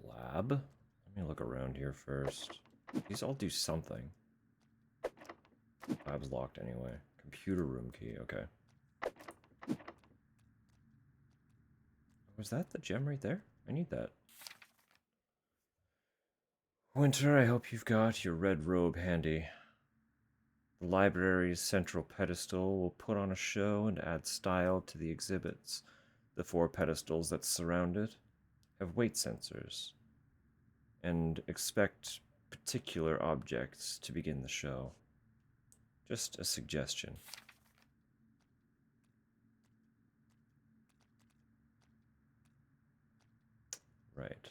Lab? Let me look around here first. These all do something. Lab's locked anyway. Computer room key, okay. Was that the gem right there? I need that. Winter, I hope you've got your red robe handy. The library's central pedestal will put on a show and add style to the exhibits. The 4 pedestals that surround it have weight sensors, and expect particular objects to begin the show. Just a suggestion. Right.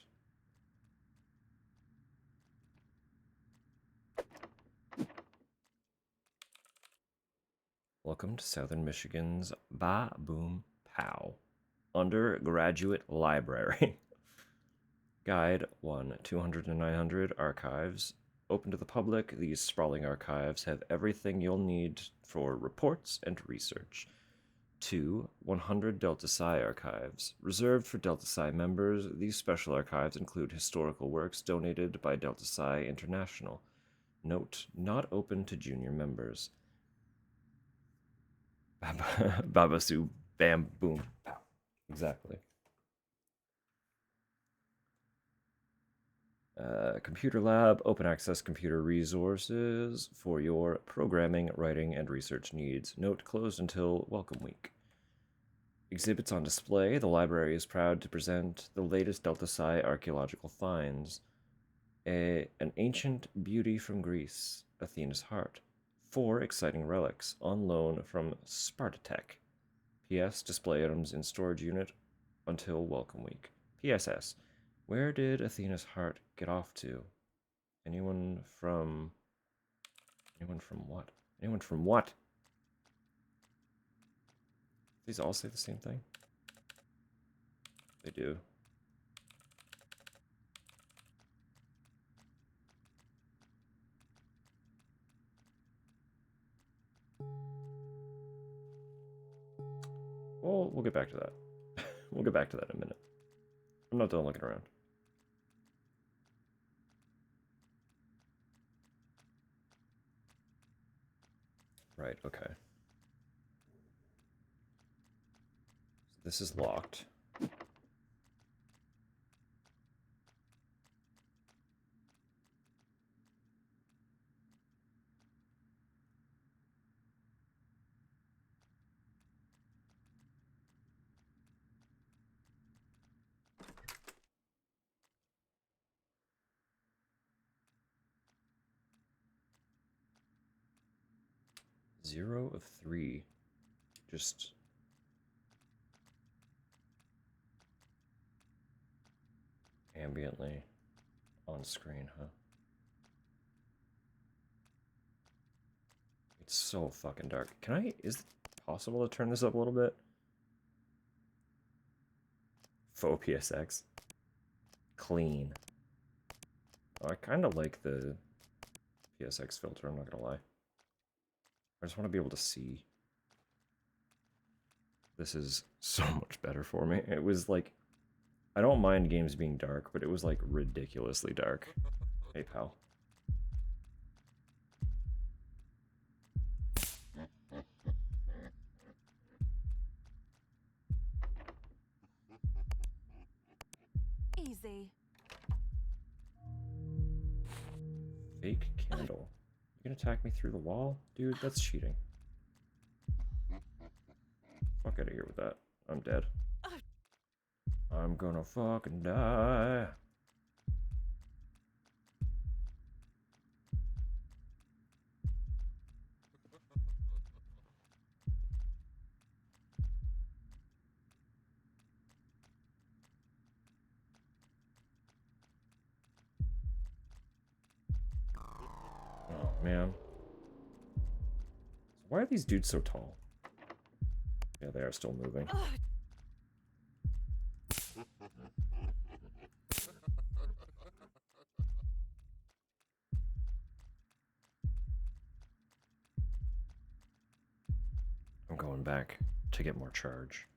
Welcome to Southern Michigan's Ba Boom Pow Undergraduate Library. Guide 1, 200 and 900 archives. Open to the public, these sprawling archives have everything you'll need for reports and research. 2, 100 Delta Psi archives. Reserved for Delta Psi members, these special archives include historical works donated by Delta Psi International. Note, not open to junior members. Babasu, bam, boom, pow. Exactly. Computer lab, open access computer resources for your programming, writing, and research needs. Note, closed until Welcome Week. Exhibits on display. The library is proud to present the latest Delta Psi archaeological finds. An ancient beauty from Greece, Athena's heart. 4 exciting relics on loan from Spartatech. P.S. Display items in storage unit until Welcome Week. P.S.S. Where did Athena's heart get off to? Anyone from what? Anyone from what? These all say the same thing? They do. Well, we'll get back to that. We'll get back to that in a minute. I'm not done looking around. Right, okay. This is locked. Zero of 3. Just ambiently on screen, huh? It's so fucking dark. Is it possible to turn this up a little bit? Faux PSX. Clean. Oh, I kind of like the PSX filter, I'm not gonna lie. I just want to be able to see. This is so much better for me. It was like, I don't mind games being dark, but it was like ridiculously dark. Hey, pal. Easy. Fake candle. You gonna attack me through the wall? Dude, that's cheating. Fuck out of here with that. I'm dead. I'm gonna fucking die. man. Why are these dudes so tall? Yeah, they are still moving. Ugh, I'm going back to get more charge.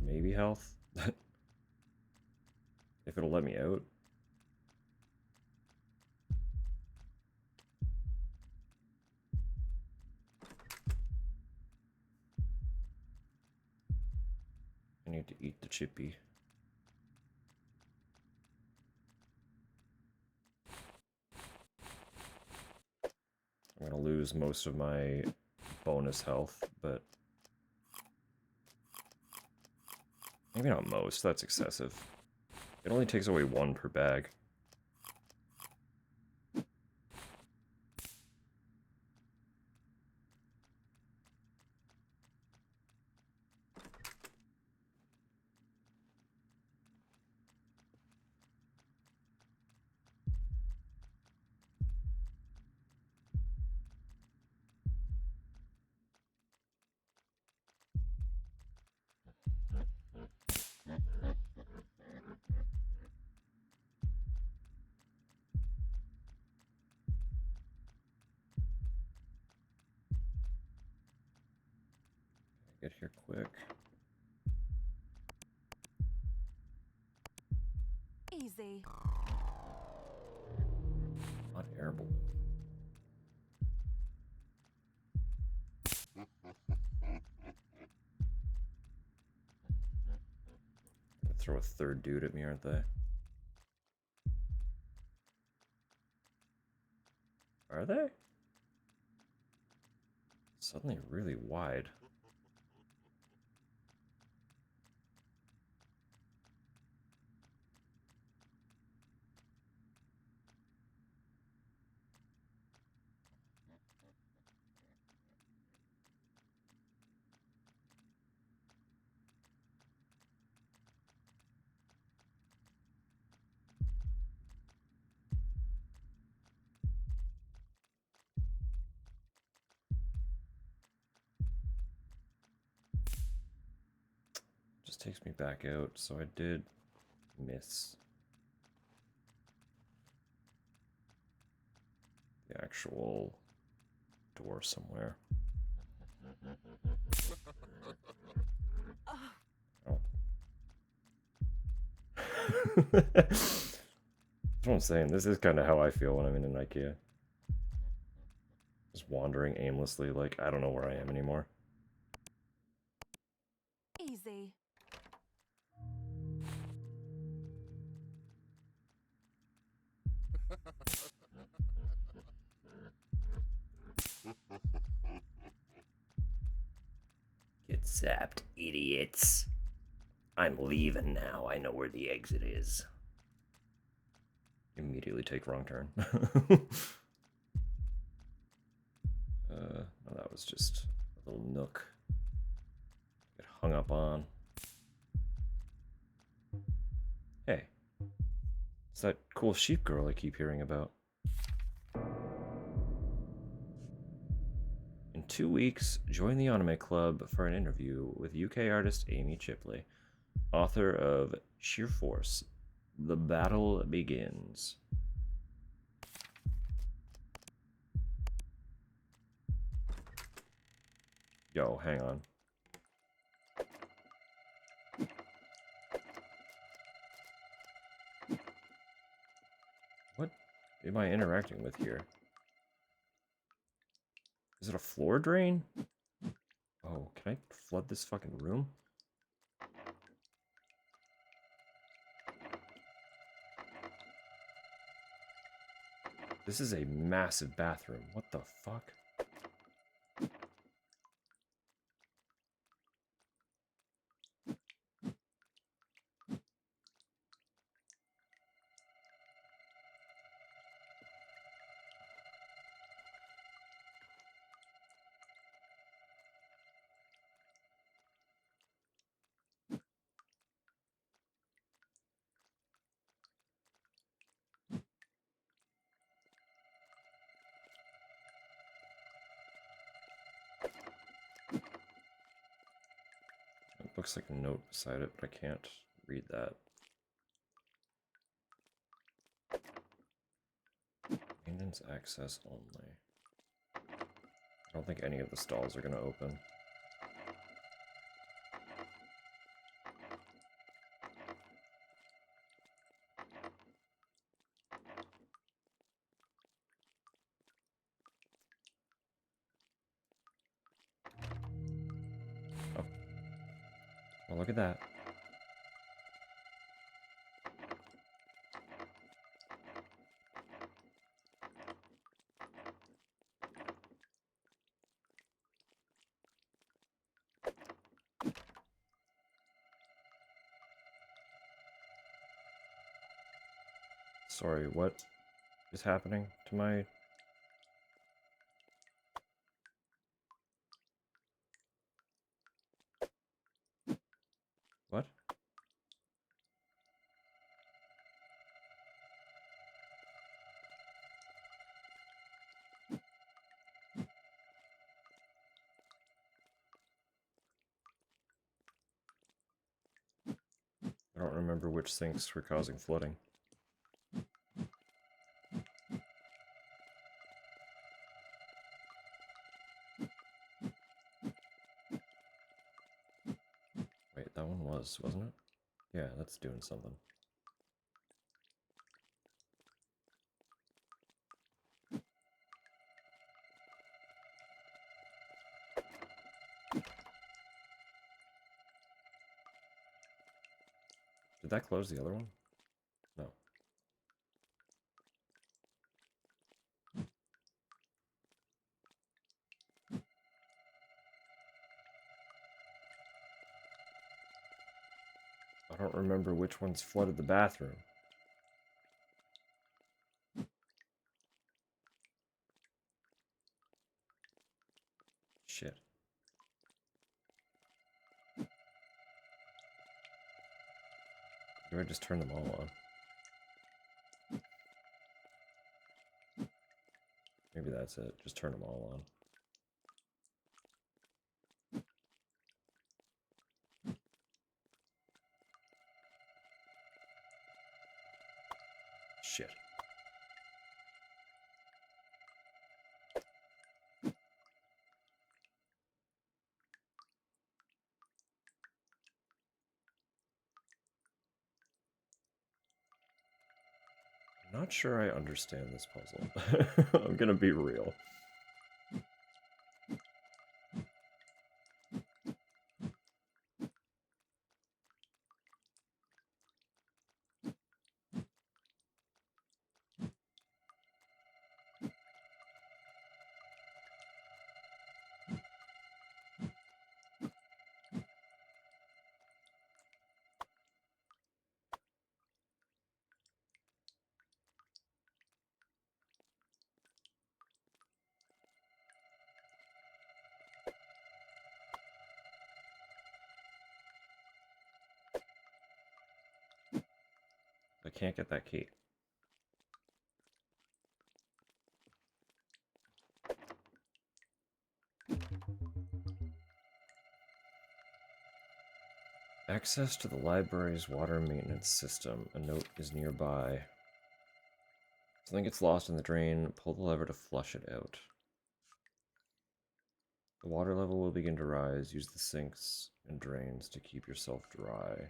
Maybe health? If it'll let me out. I need to eat the chippy. I'm gonna lose most of my bonus health, but maybe not most, that's excessive. It only takes away 1 per bag. Get here quick. easy. Not air balloon. Gonna throw a third dude at me, aren't they? Are they? Suddenly really wide. Just takes me back out, so I did miss the actual door somewhere. Ugh, Oh. That's what I'm saying. This is kind of how I feel when I'm in an IKEA. Just wandering aimlessly, like, I don't know where I am anymore. easy. Get zapped, idiots. I'm leaving now. I know where the exit is. Immediately take wrong turn. No, that was just a little nook. Get hung up on. Hey, it's that cool sheep girl I keep hearing about. In 2 weeks, join the Anime Club for an interview with UK artist Amy Chipley, author of Sheer Force. The Battle Begins. Yo, hang on. What am I interacting with here? Is it a floor drain? Oh, can I flood this fucking room? This is a massive bathroom. What the fuck? Looks like a note beside it, but I can't read that. Maintenance access only. I don't think any of the stalls are going to open. Oh. Well, look at that. Sorry, what is happening to my... What? I don't remember which sinks were causing flooding. Wait, that one was, wasn't it? Yeah, that's doing something. Did that close the other one? No. I don't remember which ones flooded the bathroom. Shit. Do I just turn them all on? Maybe that's it. Just turn them all on. Shit. I'm not sure I understand this puzzle. I'm gonna be real. I can't get that key. Access to the library's water maintenance system. A note is nearby. Something gets lost in the drain. Pull the lever to flush it out. The water level will begin to rise. Use the sinks and drains to keep yourself dry.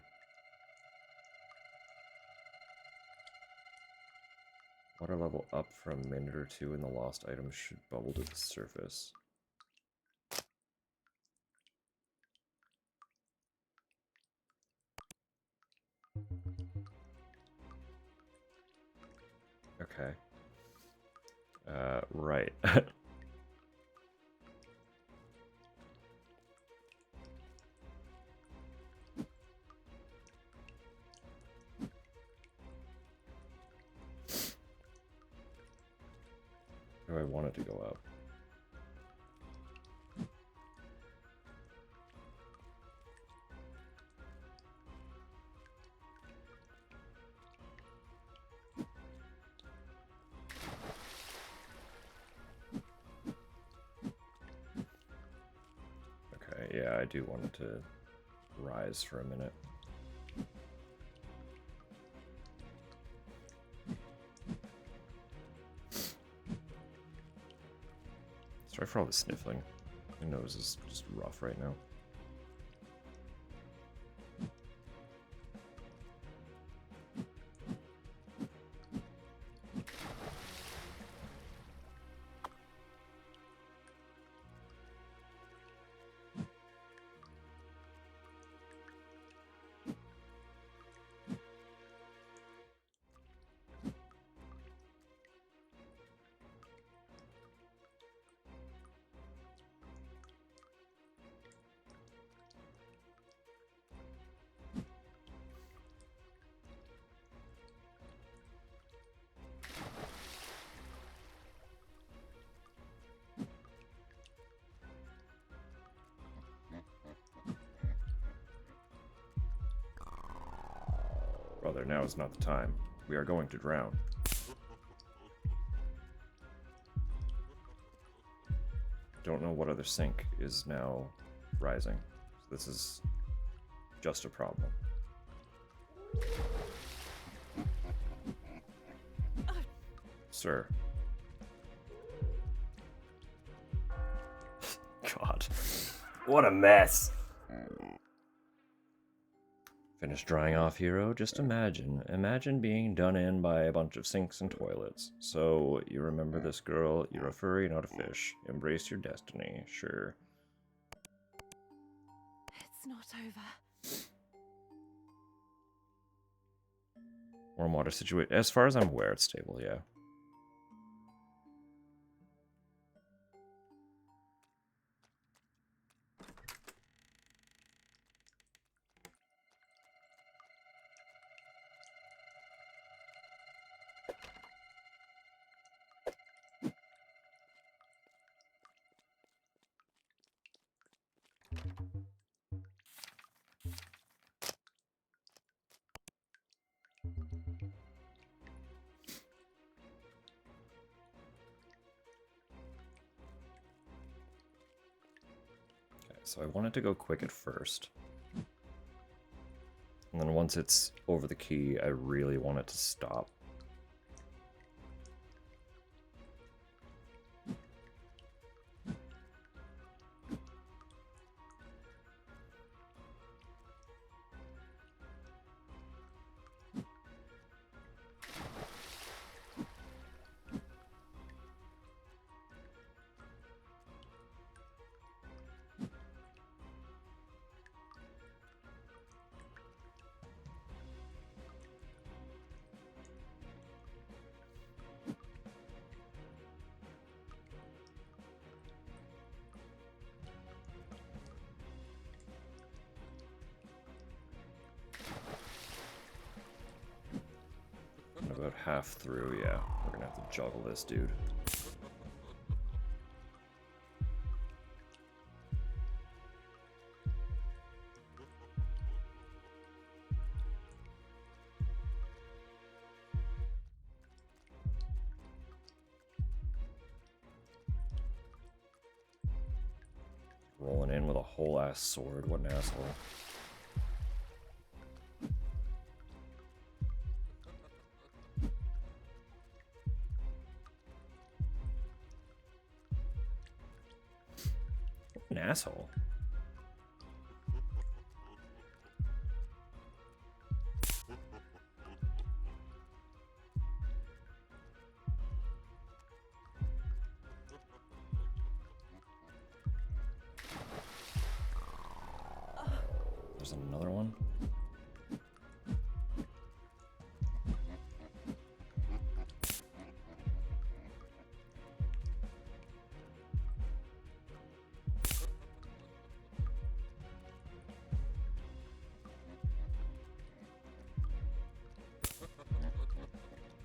Water level up for a minute or two and the lost items should bubble to the surface. Okay. Right. Do I want it to go up? Okay, yeah, I do want it to rise for a minute. Sorry for all the sniffling. My nose is just rough right now. Brother, now is not the time. We are going to drown. Don't know what other sink is now rising. This is just a problem. Sir. God. What a mess. Finish drying off, hero. Just imagine. Imagine being done in by a bunch of sinks and toilets. So, you remember this girl. You're a furry, not a fish. Embrace your destiny. Sure. It's not over. Warm water situation. As far as I'm aware, it's stable, yeah. So I want it to go quick at first. And then once it's over the key, I really want it to stop. About half through, yeah. We're gonna have to juggle this dude. Rolling in with a whole ass sword, what an asshole. An asshole. There's another one.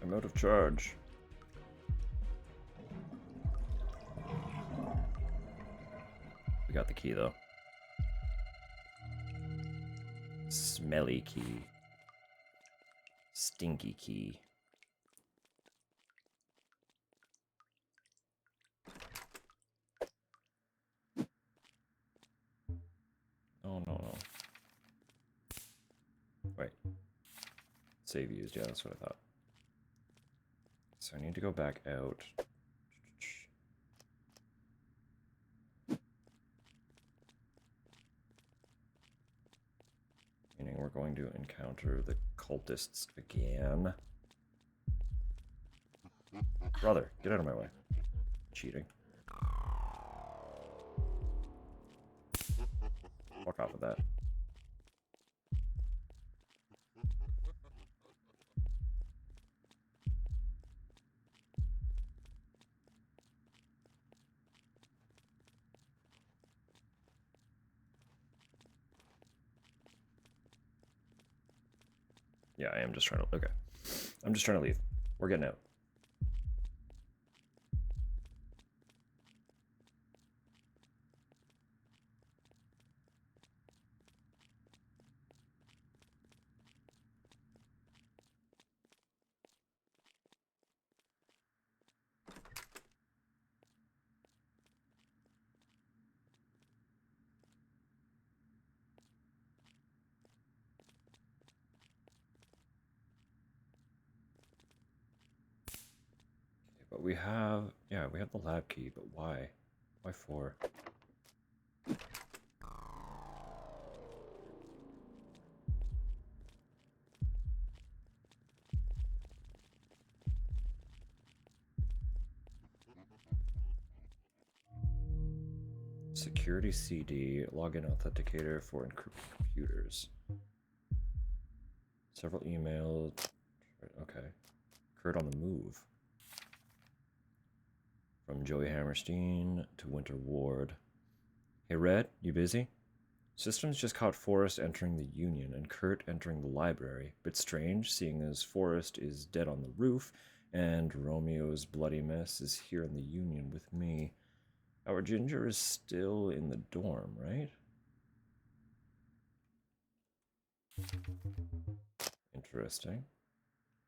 I'm out of charge. We got the key though. Smelly key. Stinky key. Oh no, no. save used. Yeah, that's what I thought. So I need to go back out. Meaning we're going to encounter the cultists again. Brother, get out of my way. Cheating. Fuck off with that. Yeah, I am just trying to... Okay. I'm just trying to leave. We're getting out. But we have... Yeah, we have the lab key, but why? Why 4? Security CD, login authenticator for encrypted computers. Several emails. Okay. Kurt on the move. From Joey Hammerstein to Winter Ward. Hey Red, you busy? Systems just caught Forrest entering the Union and Kurt entering the library. Bit strange, seeing as Forrest is dead on the roof and Romeo's bloody mess is here in the Union with me. Our Ginger is still in the dorm, right? Interesting.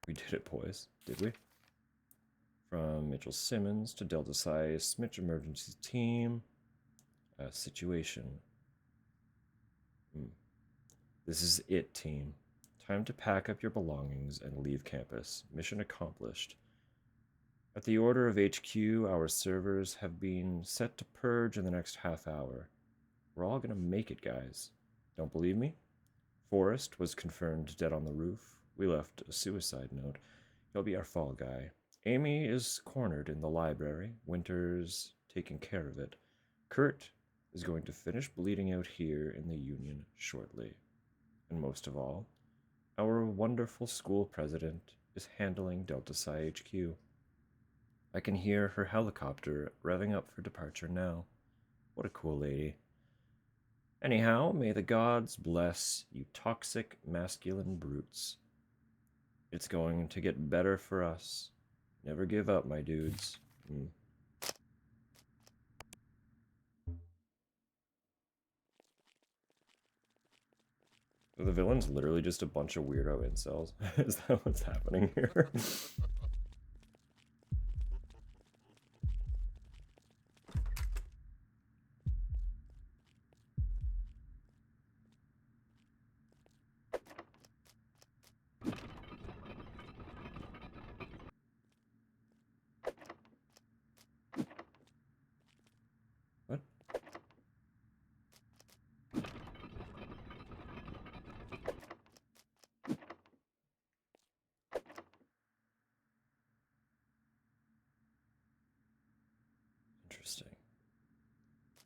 We did it, boys. Did we? From Mitchell Simmons to Delta Psi Smith Emergency Team. Situation. This is it, team. Time to pack up your belongings and leave campus. Mission accomplished. At the order of HQ, our servers have been set to purge in the next half hour. We're all gonna make it, guys. Don't believe me? Forrest was confirmed dead on the roof. We left a suicide note. He'll be our fall guy. Amy is cornered in the library. Winter's taking care of it. Kurt is going to finish bleeding out here in the Union shortly. And most of all, our wonderful school president is handling Delta Psi HQ. I can hear her helicopter revving up for departure now. What a cool lady. Anyhow, may the gods bless you toxic masculine brutes. It's going to get better for us. Never give up, my dudes. So the villain's literally just a bunch of weirdo incels. Is that what's happening here? What? Interesting.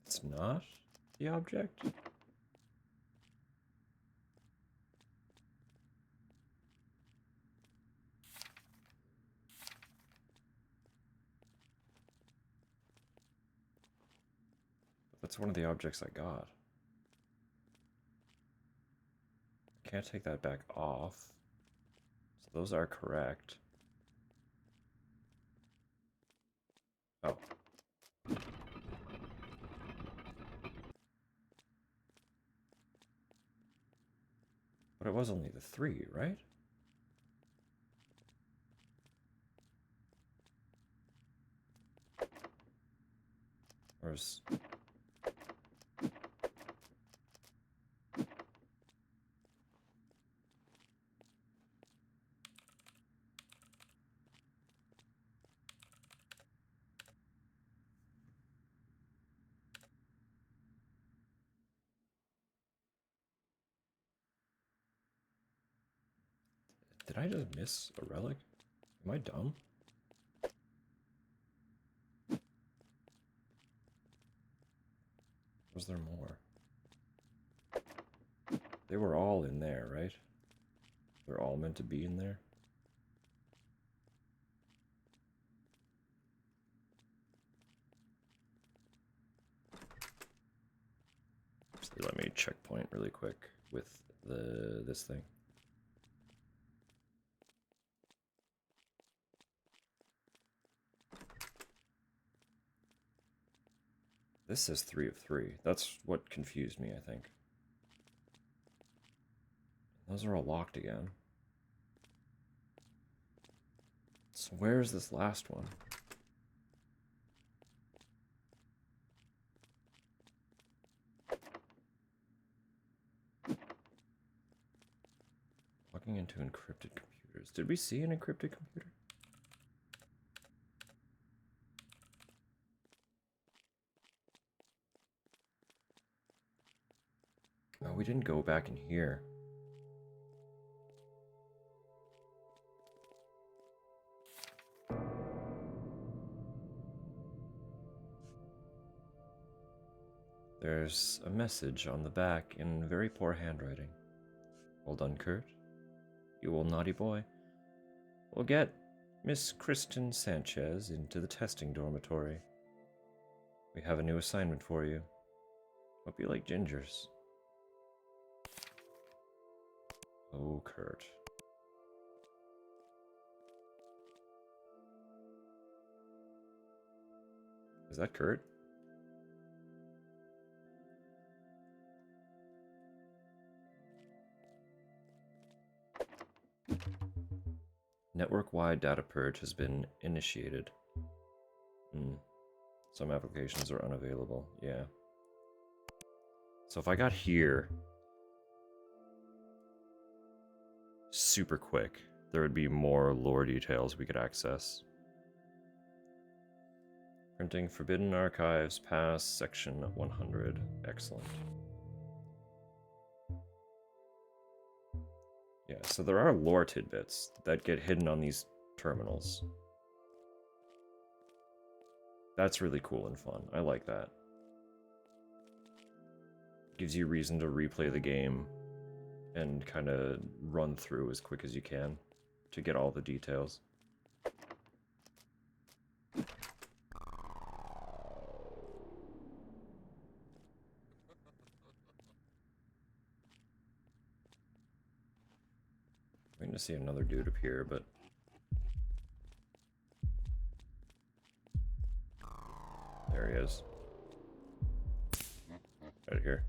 It's not the object? That's one of the objects I got. Can't take that back off. So those are correct. Oh. But it was only the 3, right? Or is... Did I just miss a relic? Am I dumb? Was there more? They were all in there, right? They're all meant to be in there? So let me checkpoint really quick with this thing. This says 3 of 3. That's what confused me, I think. Those are all locked again. So where's this last one? Logging into encrypted computers. Did we see an encrypted computer? Oh, we didn't go back in here. There's a message on the back in very poor handwriting. Well done, Kurt. You old naughty boy. We'll get Miss Kristen Sanchez into the testing dormitory. We have a new assignment for you. Hope you like gingers. Oh, Kurt. Is that Kurt? Network-wide data purge has been initiated. Some applications are unavailable. Yeah. So if I got here super quick, there would be more lore details we could access. Printing Forbidden Archives past section 100. Excellent. Yeah, so there are lore tidbits that get hidden on these terminals. That's really cool and fun. I like that. Gives you reason to replay the game and kind of run through as quick as you can to get all the details. Waiting to see another dude appear, but there he is. Right here.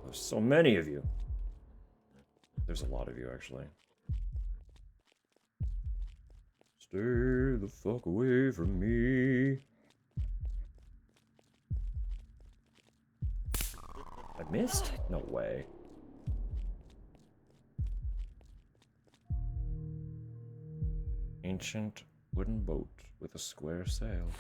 There's so many of you. There's a lot of you, actually. Stay the fuck away from me. I missed? No way. Ancient wooden boat with a square sail.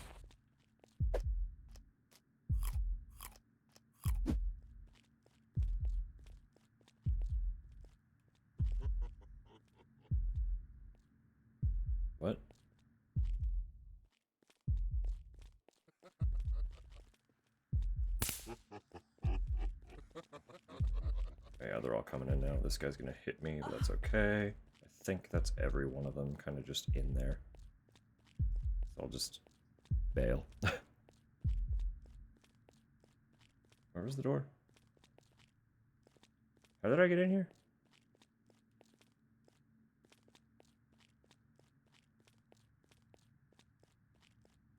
What? Yeah, they're all coming in now. This guy's gonna hit me, but that's okay. I think that's every one of them kind of just in there. So I'll just bail. Where was the door? How did I get in here?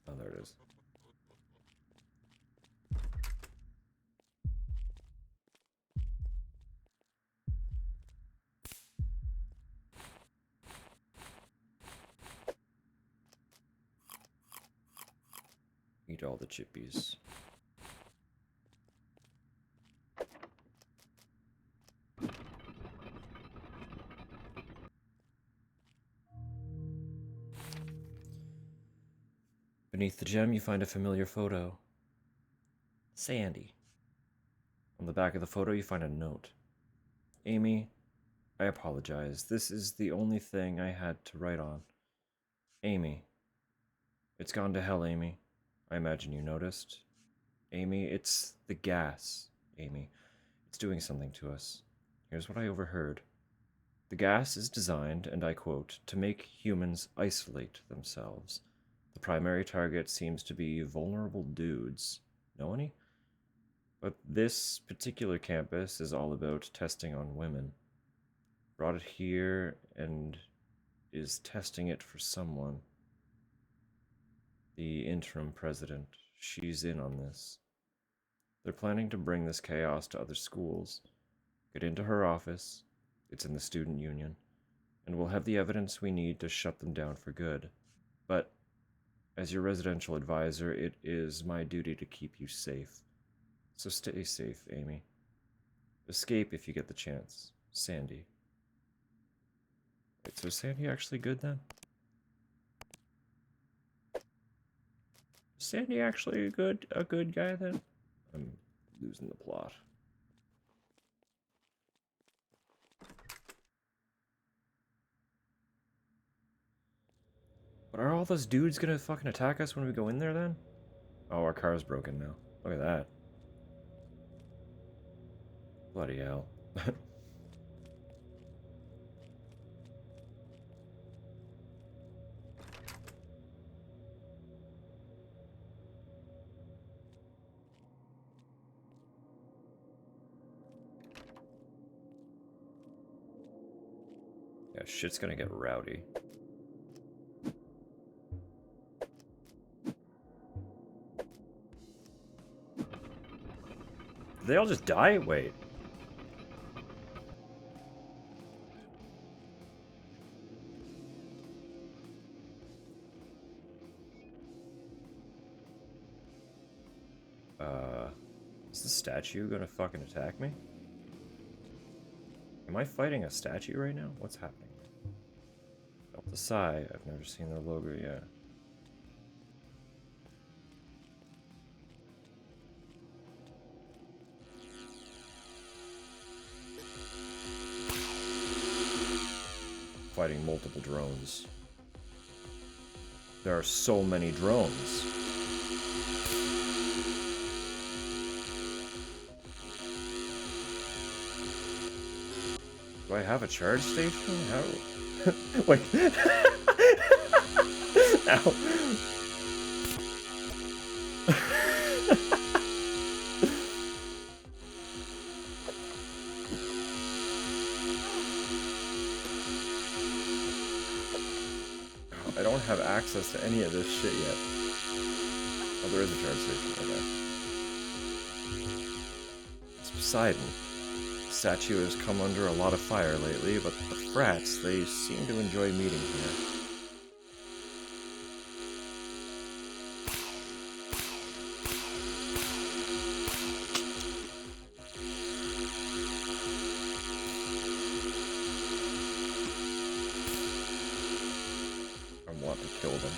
Oh, there it is. Eat all the chippies. Beneath the gem, you find a familiar photo. Sandy. On the back of the photo, you find a note. Amy, I apologize. This is the only thing I had to write on. Amy. It's gone to hell, Amy. I imagine you noticed. Amy, it's the gas, Amy. It's doing something to us. Here's what I overheard. The gas is designed, and I quote, to make humans isolate themselves. The primary target seems to be vulnerable dudes. Know any? But this particular campus is all about testing on women. Brought it here and is testing it for someone. The interim president. She's in on this. They're planning to bring this chaos to other schools. Get into her office. It's in the student union. And we'll have the evidence we need to shut them down for good. But as your residential advisor, it is my duty to keep you safe. So stay safe, Amy. Escape if you get the chance. Sandy. Wait, so is Sandy actually good then? Is Sandy actually a good guy then? I'm losing the plot. But are all those dudes gonna fucking attack us when we go in there then? Oh, our car's broken now. Look at that. Bloody hell. Yeah, shit's gonna get rowdy. Did they all just die? Wait. Is the statue gonna fucking attack me? Am I fighting a statue right now? What's happening? Delta Psi, I've never seen their logo yet. Fighting multiple drones. There are so many drones. Do I have a charge station? How? Wait. Ow. I don't have access to any of this shit yet. Oh, there is a charge station. Okay. It's Poseidon. The statue has come under a lot of fire lately, but the frats, they seem to enjoy meeting here. I want to kill them.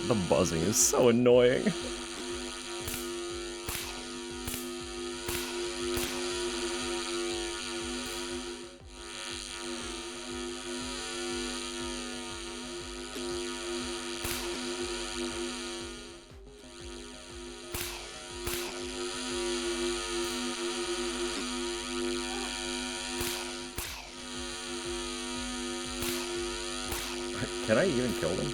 The buzzing is so annoying. Can I even kill them?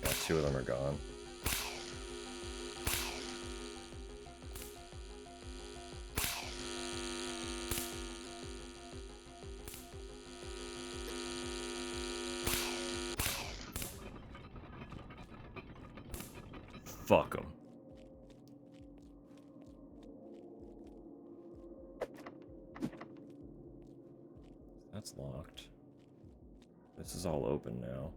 Yeah, 2 of them are gone. Fuck them. locked. This is all open now.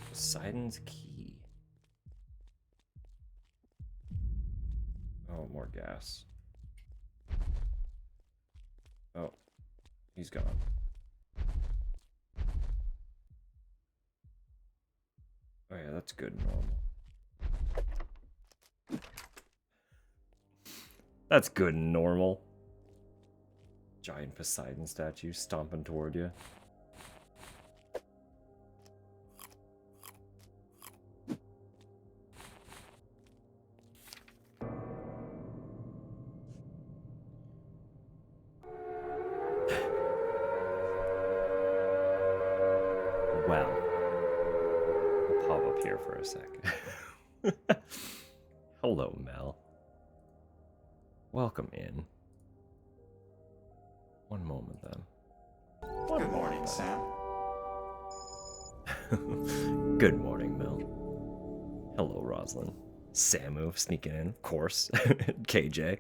Poseidon's key. Oh, more gas. Oh, he's gone. Oh yeah, that's good and normal. That's good and normal. Giant Poseidon statue stomping toward you. Well, we'll pop up here for a second. Hello, Mel. Welcome in. One moment, then. Good morning, Sam. Good morning, Mel. Hello, Roslyn. Samu sneaking in, of course. KJ.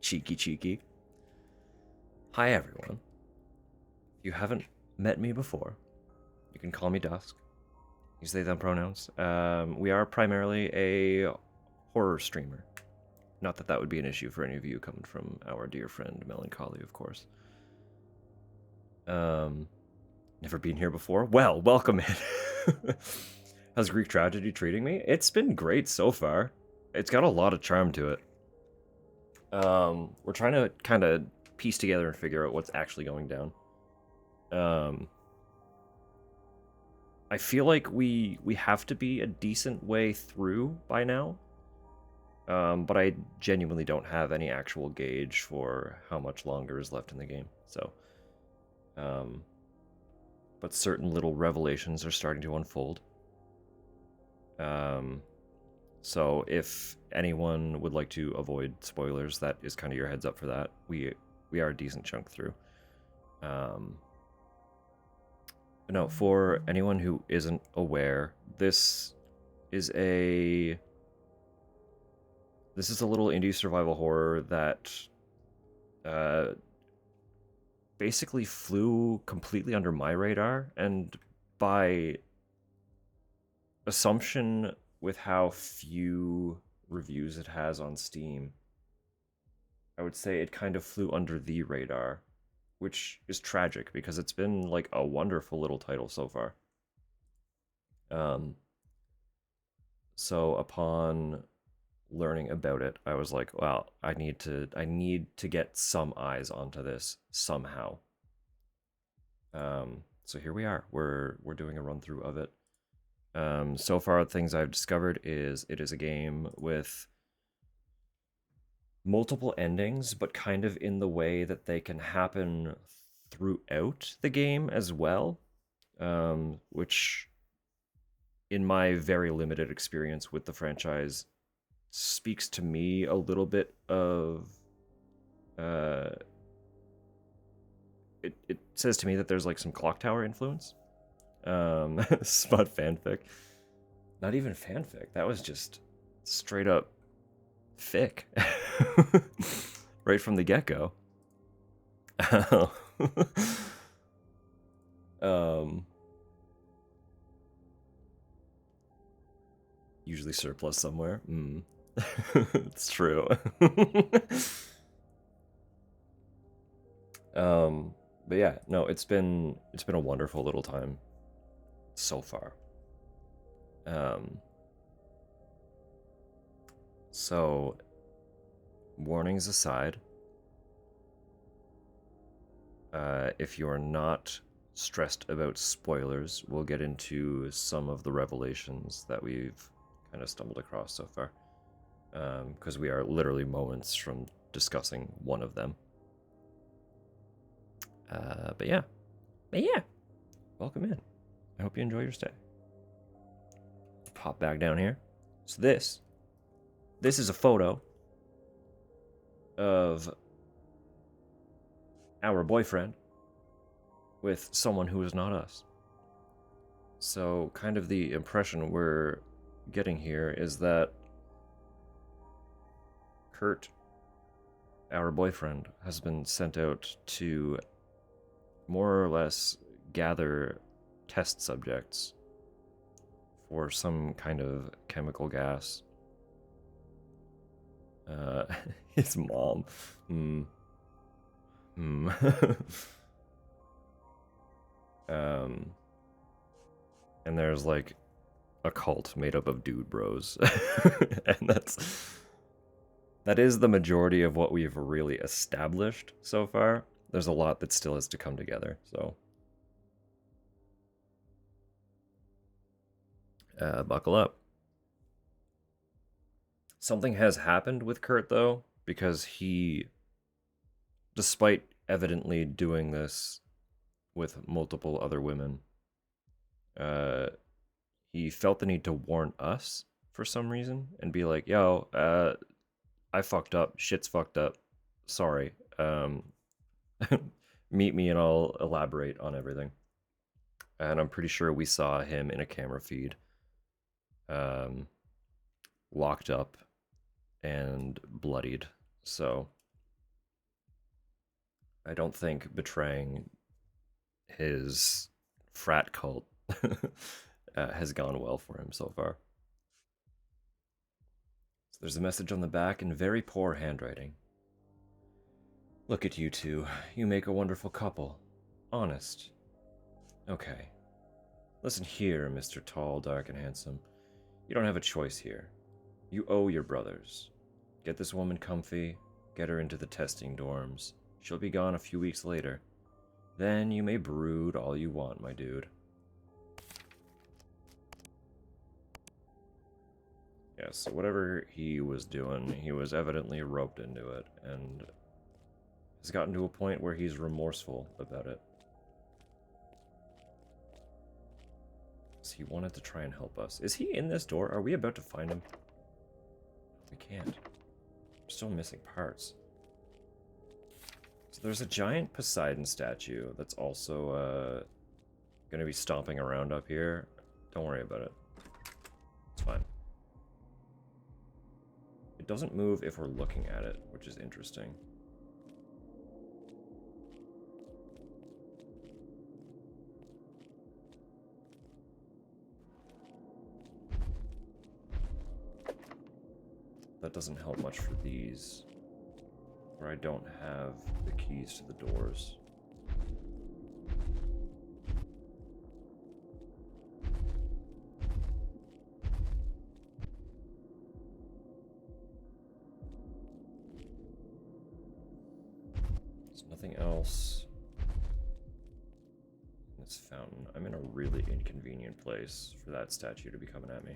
Cheeky. Hi, everyone. If you haven't met me before, you can call me Dusk. Use they, them pronouns. We are primarily a horror streamer. Not that that would be an issue for any of you coming from our dear friend Melancholy, of course. Never been here before? Well, welcome in. How's Greek Tragedy treating me? It's been great so far. It's got a lot of charm to it. We're trying to kind of piece together and figure out what's actually going down. I feel like we have to be a decent way through by now. But I genuinely don't have any actual gauge for how much longer is left in the game. So, but certain little revelations are starting to unfold. So if anyone would like to avoid spoilers, that is kind of your heads up for that. We are a decent chunk through. But no, for anyone who isn't aware, this is a little indie survival horror that basically flew completely under my radar, and by assumption with how few reviews it has on Steam, I would say it kind of flew under the radar, which is tragic because it's been like a wonderful little title so far. So upon learning about it, I was like, well, I need to get some eyes onto this somehow. So here we are. We're doing a run through of it. So far, things I've discovered is it is a game with multiple endings, but kind of in the way that they can happen throughout the game as well, which, in my very limited experience with the franchise, speaks to me a little bit of it says to me that there's like some clock tower influence. Smut fanfic. Not even fanfic. That was just straight up fic. Right from the get-go. Usually surplus somewhere. It's true. But yeah, no, it's been a wonderful little time so far. So warnings aside, if you're not stressed about spoilers, we'll get into some of the revelations that we've kind of stumbled across so far, because we are literally moments from discussing one of them. But yeah, welcome in. I hope you enjoy your stay. Pop back down here. So this is a photo of our boyfriend with someone who is not us. So, kind of the impression we're getting here is that Kurt, our boyfriend, has been sent out to more or less gather test subjects for some kind of chemical gas. His mom. Hmm. Hmm. And there's like a cult made up of dude bros. And that is the majority of what we've really established so far. There's a lot that still has to come together, so buckle up. Something has happened with Kurt though, because he, despite evidently doing this with multiple other women, he felt the need to warn us for some reason and be like, yo, I fucked up, shit's fucked up, sorry, meet me and I'll elaborate on everything. And I'm pretty sure we saw him in a camera feed, locked up and bloodied, so I don't think betraying his frat cult has gone well for him so far. So there's a message on the back in very poor handwriting. Look at you two. You make a wonderful couple. Honest. Okay. Listen here, Mr. Tall, Dark, and Handsome. You don't have a choice here. You owe your brothers. Get this woman comfy, get her into the testing dorms. She'll be gone a few weeks later. Then you may brood all you want, my dude. Yeah, so whatever he was doing, he was evidently roped into it, and has gotten to a point where he's remorseful about it. So he wanted to try and help us. Is he in this door? Are we about to find him? We can't. We're still missing parts. So there's a giant Poseidon statue that's also going to be stomping around up here. Don't worry about it. It's fine. It doesn't move if we're looking at it, which is interesting. That doesn't help much for these, where I don't have the keys to the doors. There's nothing else in this fountain. I'm in a really inconvenient place for that statue to be coming at me.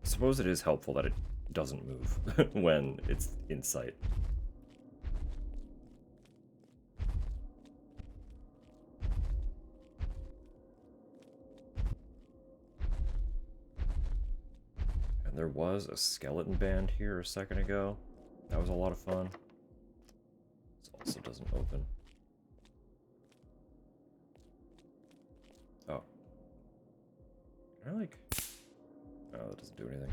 I suppose it is helpful that it doesn't move when it's in sight. And there was a skeleton band here a second ago. That was a lot of fun. This also doesn't open. Oh. Can I like... Oh, that doesn't do anything.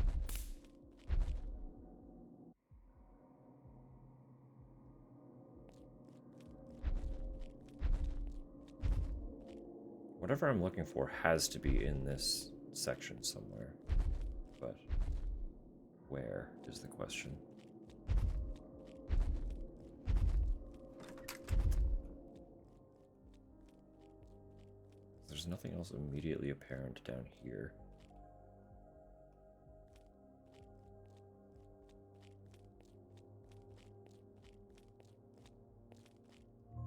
Whatever I'm looking for has to be in this section somewhere. But where is the question? There's nothing else immediately apparent down here.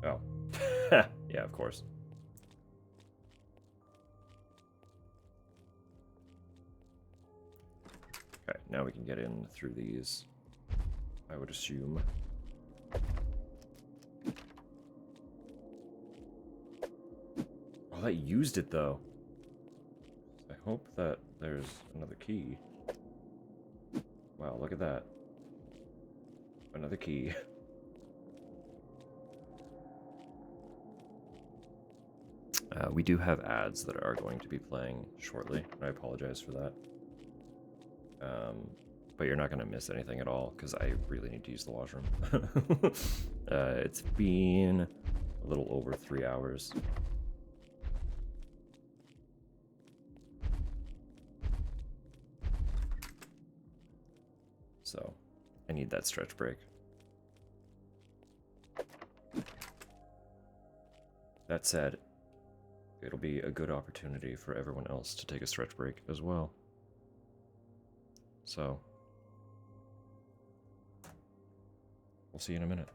Oh. Yeah, of course. Okay, now we can get in through these, I would assume. Oh, that used it, though. hope that there's another key. Wow, look at that. Another key. We do have ads that are going to be playing shortly. I apologize for that. But you're not going to miss anything at all because I really need to use the washroom. It's been a little over 3 hours. So I need that stretch break. That said, it'll be a good opportunity for everyone else to take a stretch break as well. So, we'll see you in a minute.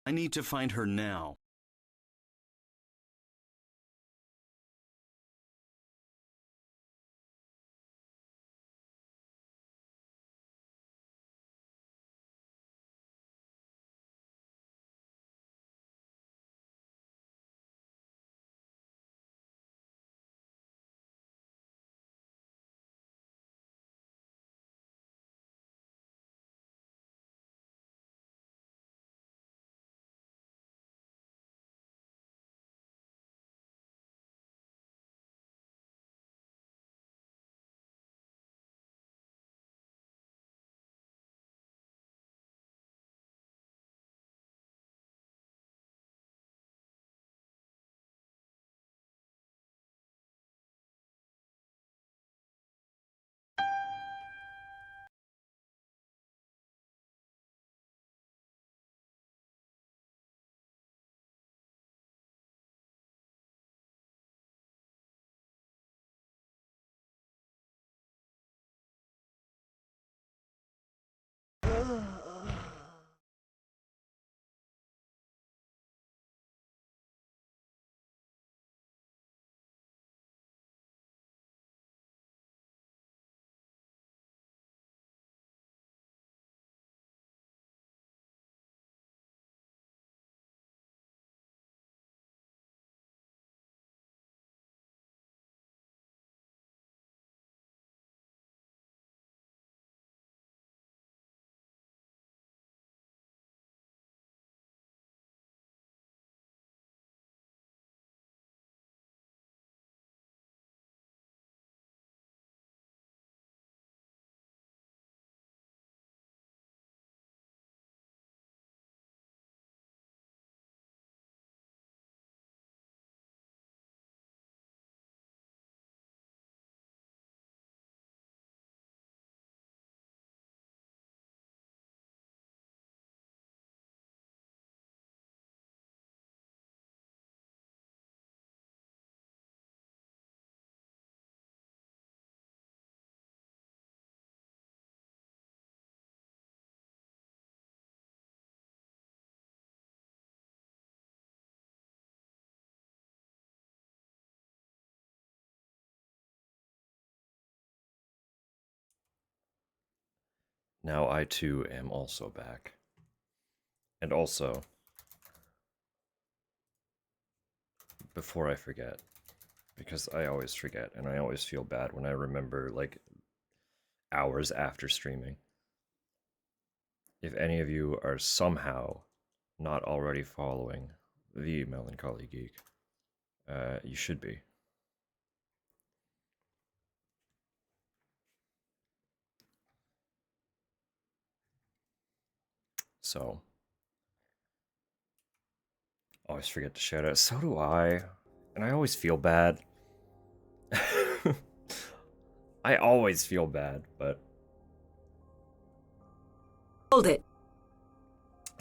I need to find her now. Now I too am also back. And also, before I forget, because I always forget and I always feel bad when I remember like hours after streaming. If any of you are somehow not already following the Melancholy Geek, you should be. So, always forget to shout out. So do I. And I always feel bad. I always feel bad, but... Hold it.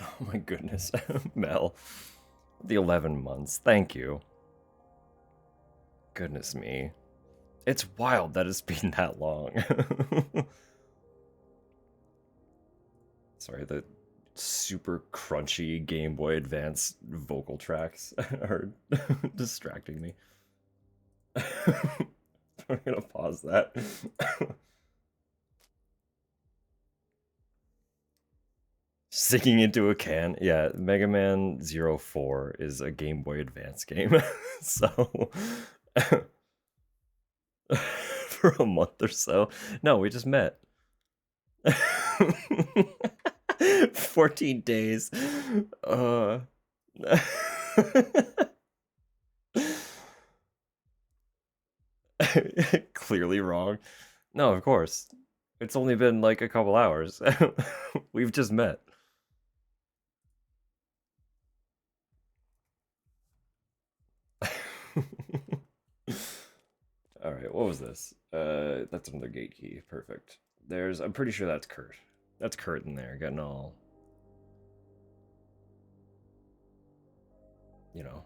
Oh my goodness, Mel. The 11 months, thank you. Goodness me. It's wild that it's been that long. Sorry, the super crunchy Game Boy Advance vocal tracks are distracting me. I'm gonna pause that. Singing into a can. Yeah, Mega Man 04 is a Game Boy Advance game. So for a month or so. No, we just met. 14 days. Clearly wrong. No, of course. It's only been like a couple hours. We've just met. Alright, what was this? That's another gate key. Perfect. I'm pretty sure that's Kurt. That's Kurt in there, getting all... You know.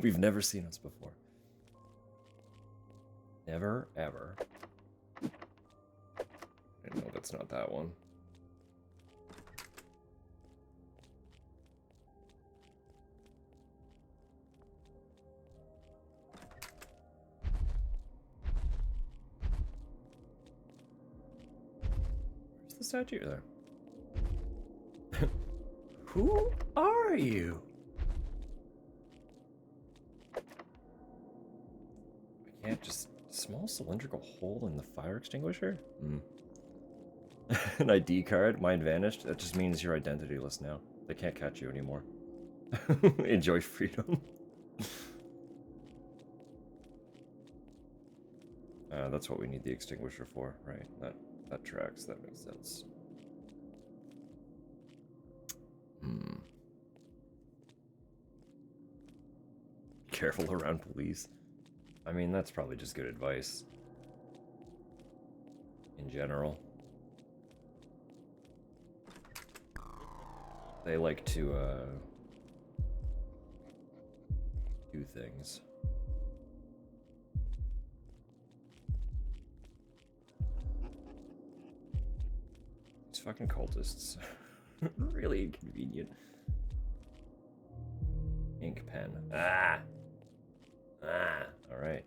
We've never seen us before. Never, ever. No, that's not that one. Where's the statue there? Who are you? I can't just... Small cylindrical hole in the fire extinguisher? An ID card? Mine vanished? That just means you're identityless now. They can't catch you anymore. Enjoy freedom. That's what we need the extinguisher for, right? That tracks, that makes sense. Careful around police. I mean, that's probably just good advice. In general. They like to, do things. fucking cultists. Really inconvenient. Ink pen. Ah! Ah! Alright.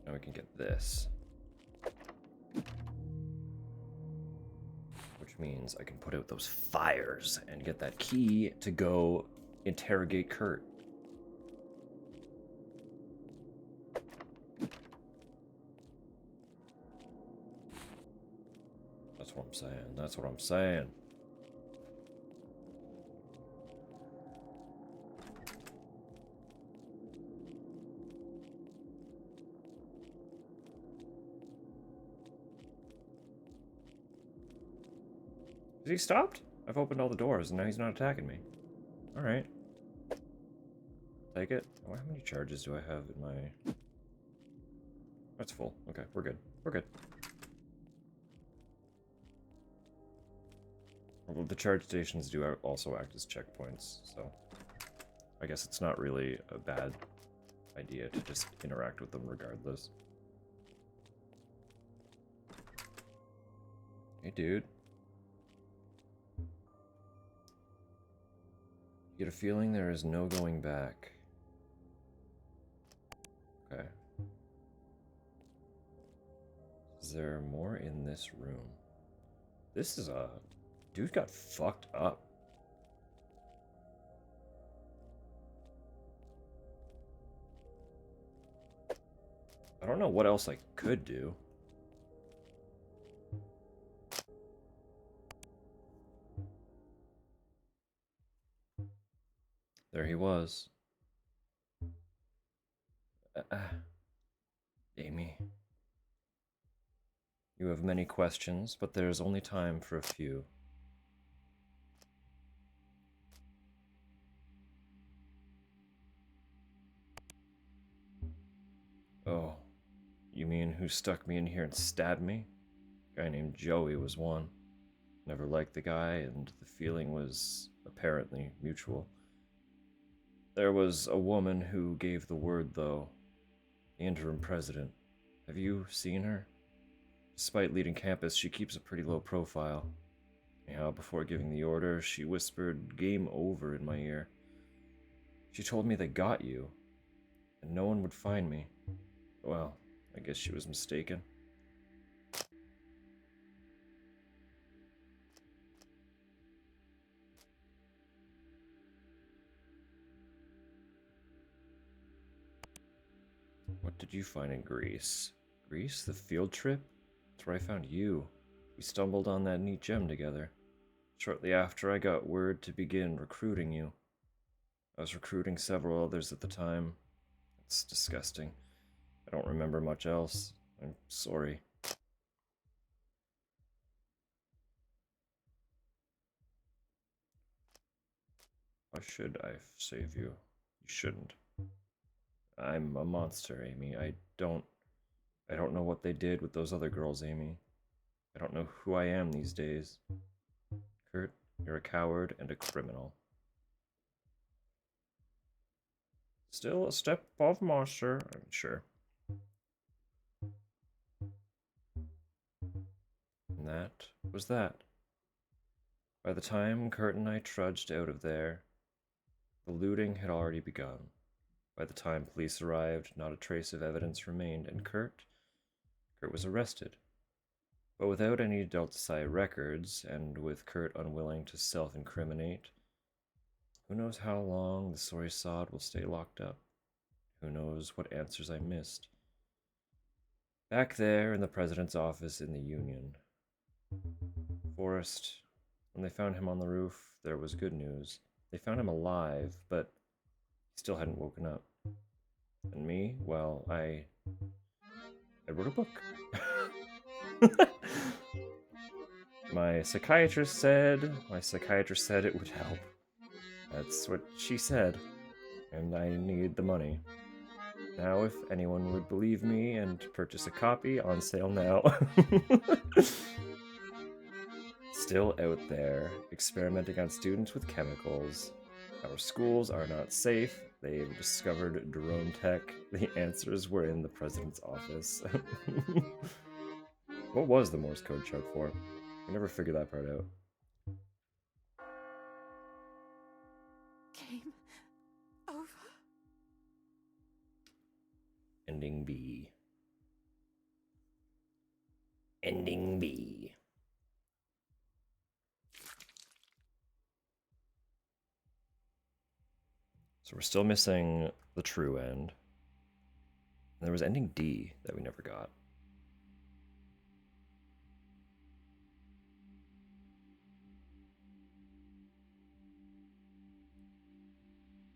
Now we can get this. Which means I can put out those fires and get that key to go interrogate Kurt. That's what I'm saying. That's what I'm saying. Has he stopped? I've opened all the doors and now he's not attacking me. Alright. Take it. Oh, how many charges do I have in my... That's full. Okay, we're good. We're good. Although the charge stations do also act as checkpoints, so... I guess it's not really a bad idea to just interact with them regardless. Hey, dude. Get a feeling there is no going back. Okay. Is there more in this room? This is a... Dude got fucked up. I don't know what else I could do. There he was. Amy. You have many questions, but there is only time for a few. Oh, you mean who stuck me in here and stabbed me? A guy named Joey was one. Never liked the guy, and the feeling was apparently mutual. There was a woman who gave the word, though. The interim president. Have you seen her? Despite leading campus, she keeps a pretty low profile. Anyhow, before giving the order, she whispered, "Game over," in my ear. She told me they got you, and no one would find me. Well, I guess she was mistaken. What did you find in Greece? Greece? The field trip? That's where I found you. We stumbled on that neat gem together. Shortly after, I got word to begin recruiting you. I was recruiting several others at the time. It's disgusting. I don't remember much else. I'm sorry. Why should I save you? You shouldn't. I'm a monster, Amy. I don't know what they did with those other girls, Amy. I don't know who I am these days. Kurt, you're a coward and a criminal. Still a step above monster, I'm sure. And that was that. By the time Kurt and I trudged out of there, the looting had already begun. By the time police arrived, not a trace of evidence remained, and Kurt was arrested. But without any Delta Psi records, and with Kurt unwilling to self-incriminate, who knows how long the sorry sod will stay locked up? Who knows what answers I missed? Back there in the president's office in the Union. Forrest, when they found him on the roof, there was good news. They found him alive, but he still hadn't woken up. And me, well, I wrote a book. My psychiatrist said it would help. That's what she said. And I needed the money. Now, if anyone would believe me and purchase a copy, on sale now. still out there, experimenting on students with chemicals. Our schools are not safe. They've discovered drone tech. The answers were in the president's office. What was the Morse code chart for? I never figured that part out. Game over. Ending B. Ending B. So we're still missing the true end. And there was ending D that we never got.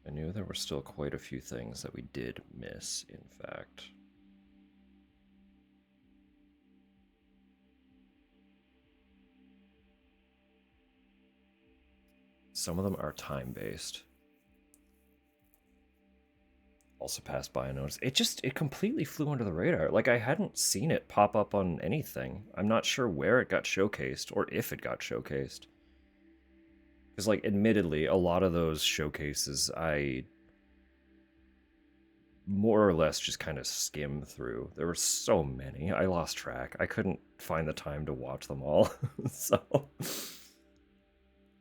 I knew there were still quite a few things that we did miss, in fact. Some of them are time-based. Also passed by unnoticed. It completely flew under the radar. Like, I hadn't seen it pop up on anything. I'm not sure where it got showcased, or if it got showcased. Because, like, admittedly, a lot of those showcases I more or less just kind of skimmed through. There were so many. I lost track. I couldn't find the time to watch them all. So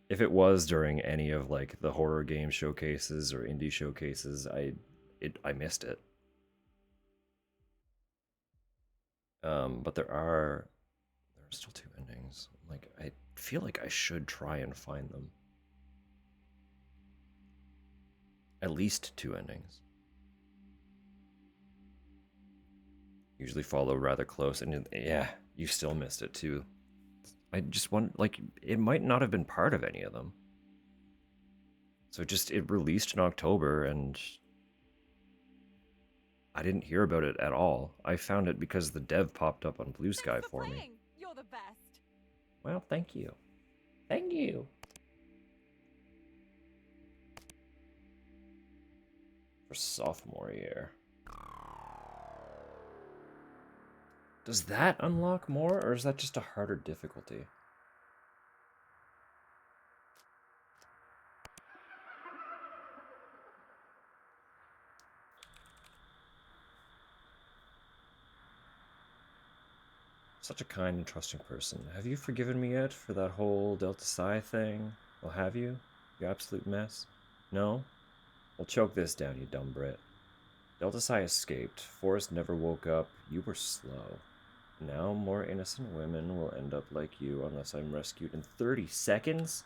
if it was during any of like the horror game showcases or indie showcases, I missed it. But there are still two endings. Like, I feel like I should try and find them. At least two endings. Usually follow rather close, and yeah, you still missed it too. I just want, like, it might not have been part of any of them. So it released in October, and I didn't hear about it at all. I found it because the dev popped up on Blue Sky for me. You're the best. Well, thank you. Thank you. For sophomore year. Does that unlock more, or is that just a harder difficulty? Such a kind and trusting person. Have you forgiven me yet for that whole Delta Psi thing? Well, have you? You absolute mess? No? Well, choke this down, you dumb Brit. Delta Psi escaped. Forrest never woke up. You were slow. Now more innocent women will end up like you unless I'm rescued in 30 seconds?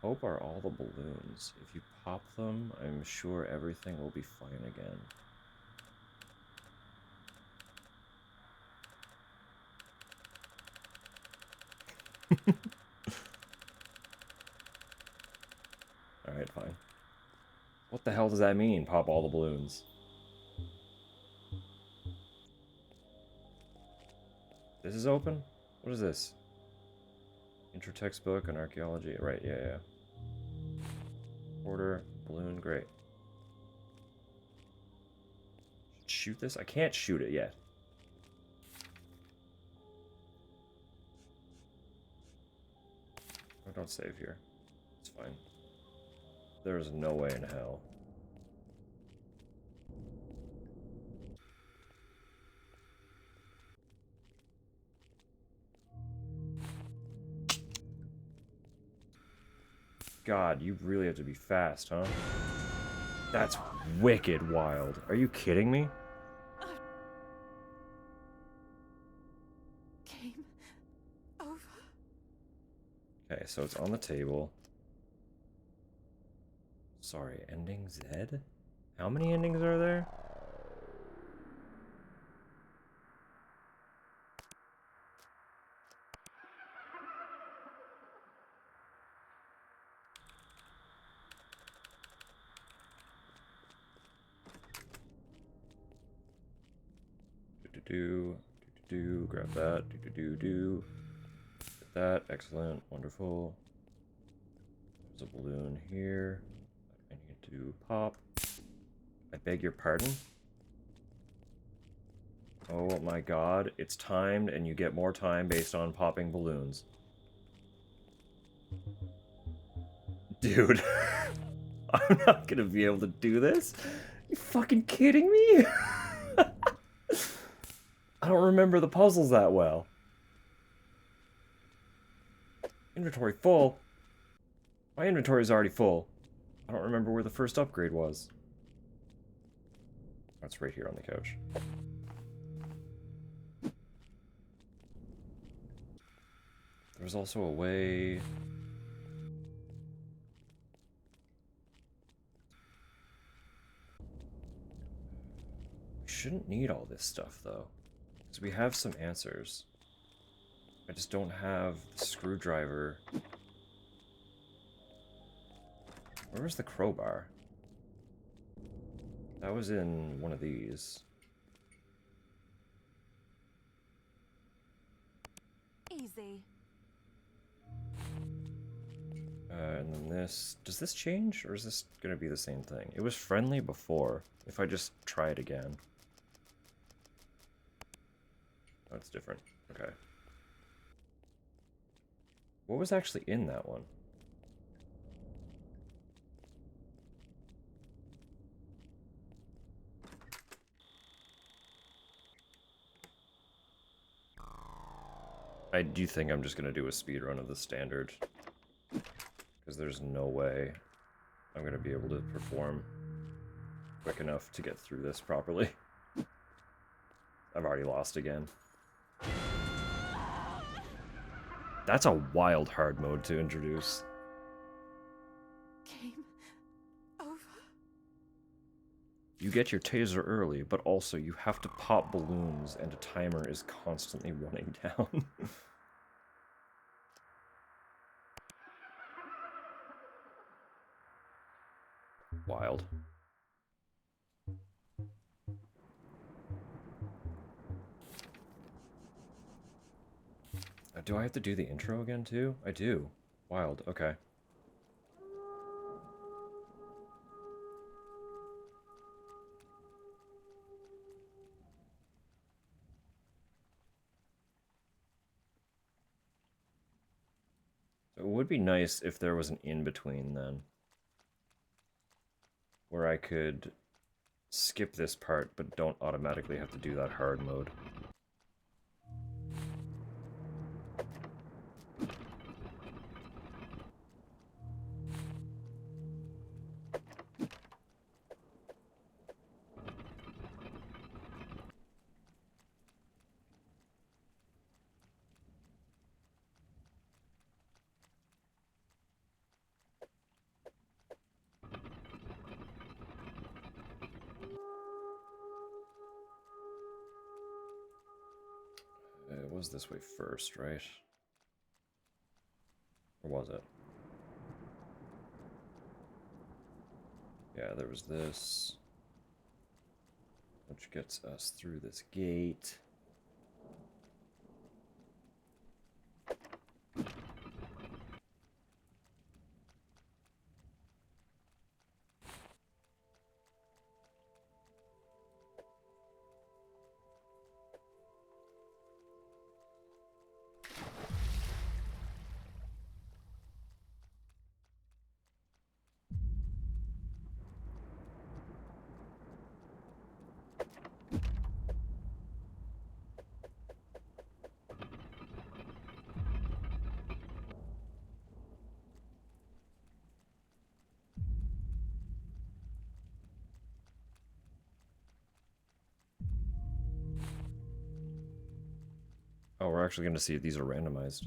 Hope are all the balloons. If you pop them, I'm sure everything will be fine again. Alright, fine. What the hell does that mean, pop all the balloons? This is open? What is this? Intro textbook on archaeology. Right, yeah. Order, balloon, great. Shoot this? I can't shoot it yet. Oh, don't save here. It's fine. There is no way in hell. God, you really have to be fast, huh? That's wicked wild. Are you kidding me? Game over. Okay, so it's on the table. Sorry, ending Z? How many endings are there? Grab that. Get that. Excellent. Wonderful. There's a balloon here. I need to pop. I beg your pardon? Oh my god, it's timed and you get more time based on popping balloons. Dude, I'm not gonna be able to do this. You fucking kidding me? I don't remember the puzzles that well. Inventory full? My inventory is already full. I don't remember where the first upgrade was. That's right here on the couch. There's also a way... We shouldn't need all this stuff, though. Because we have some answers. I just don't have the screwdriver. Where was the crowbar? That was in one of these. Easy. And then this... Does this change, or is this going to be the same thing? It was friendly before. If I just try it again. Oh, it's different. Okay. What was actually in that one? I do think I'm just going to do a speed run of the standard. Because there's no way I'm going to be able to perform quick enough to get through this properly. I've already lost again. That's a wild hard mode to introduce. Game over. You get your taser early, but also you have to pop balloons and a timer is constantly running down. Wild. Do I have to do the intro again too? I do. Wild, okay. So it would be nice if there was an in-between then. Where I could skip this part, but don't automatically have to do that hard mode. It was this way first, right? Or was it? Yeah, there was this. Which gets us through this gate. Oh, we're actually going to see if these are randomized.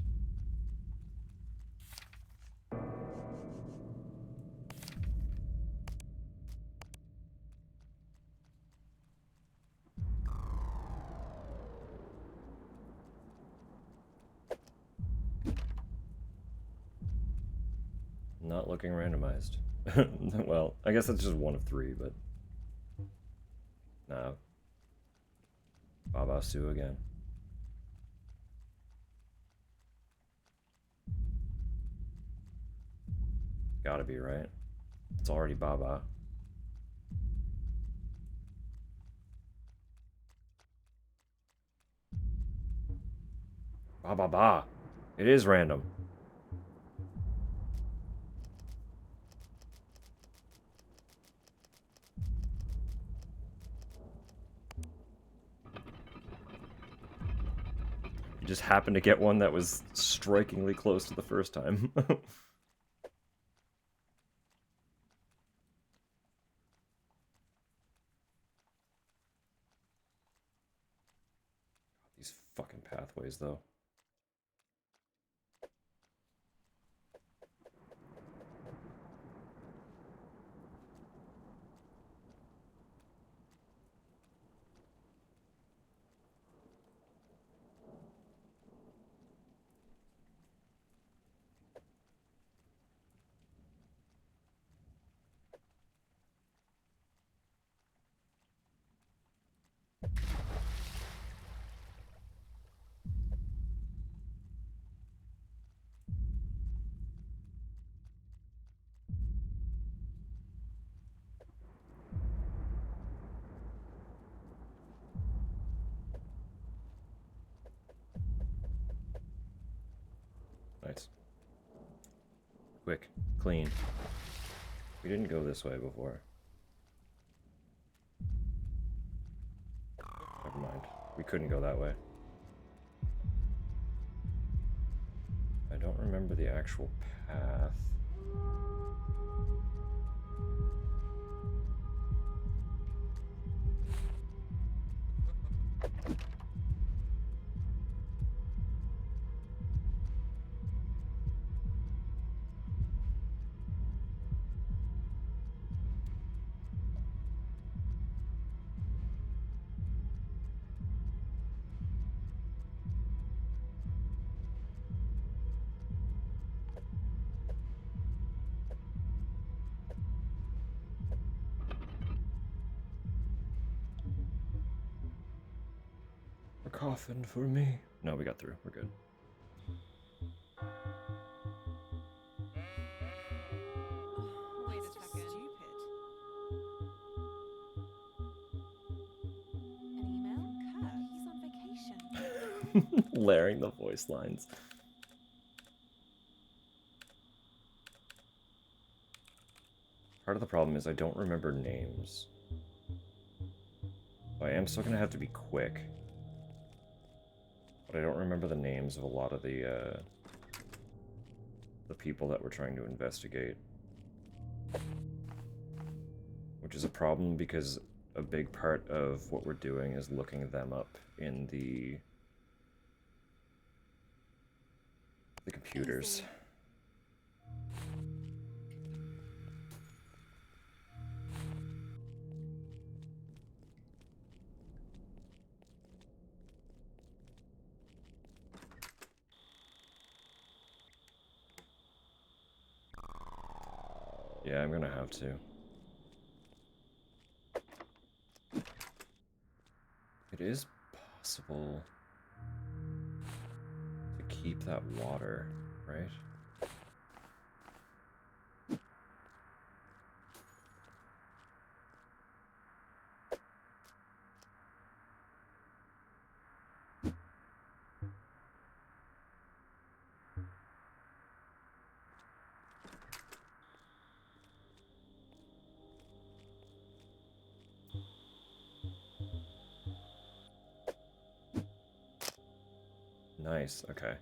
Not looking randomized. Well, I guess that's just one of three, but... Nah. Baba Sue again. Gotta be, right? It's already Baba. Ba ba ba. It is random. You just happened to get one that was strikingly close to the first time. These fucking pathways, though. Nice. Quick. Clean. We didn't go this way before. Never mind. We couldn't go that way. I don't remember the actual path. A coffin for me. No, we got through. We're good. Wait a second. An email? Kurt, he's on vacation. Layering the voice lines. Part of the problem is I don't remember names. I am still gonna have to be quick. But I don't remember the names of a lot of the people that we're trying to investigate. Which is a problem because a big part of what we're doing is looking them up in the computers. Easy. Yeah, I'm gonna have to. It is possible to keep that water, right? Nice, okay.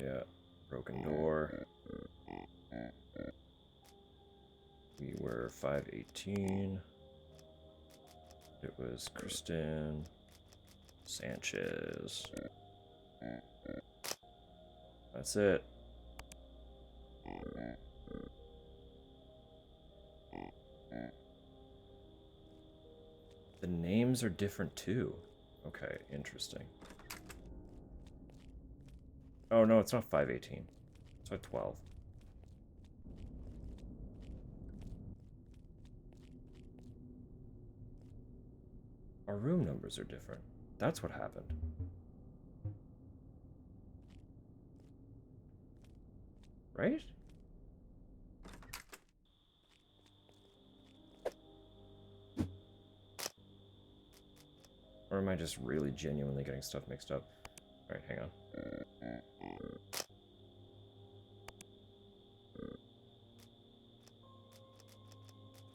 Yeah. Broken door. We were 518. It was Kristen Sanchez. That's it. The names are different too. Okay, interesting. Oh no, it's not 518. It's 512. Our room numbers are different. That's what happened. Right? Or am I just really genuinely getting stuff mixed up? Alright, hang on.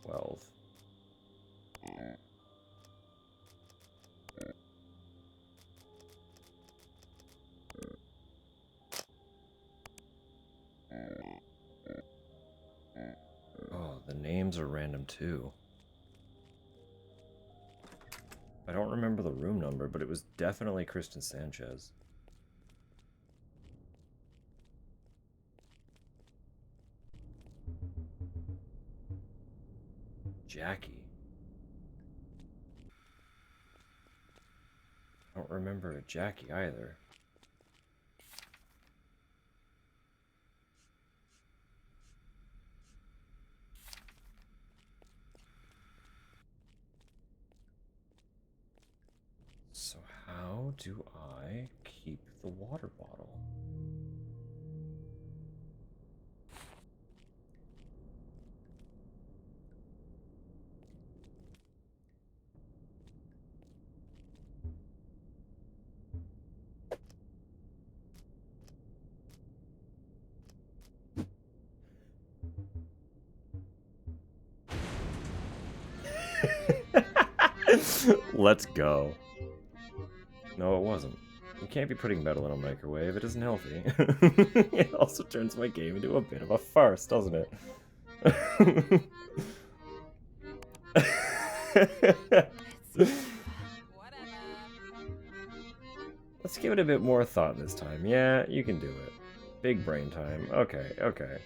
Twelve. Oh, the names are random too. I don't remember the room number, but it was definitely Kristen Sanchez. Jackie. I don't remember a Jackie either. So how do I keep the water bottle? Let's go. No, it wasn't. You can't be putting metal in a microwave. It isn't healthy. It also turns my game into a bit of a farce, doesn't it? Whatever. Let's give it a bit more thought this time. Yeah, you can do it. Big brain time. Okay, okay.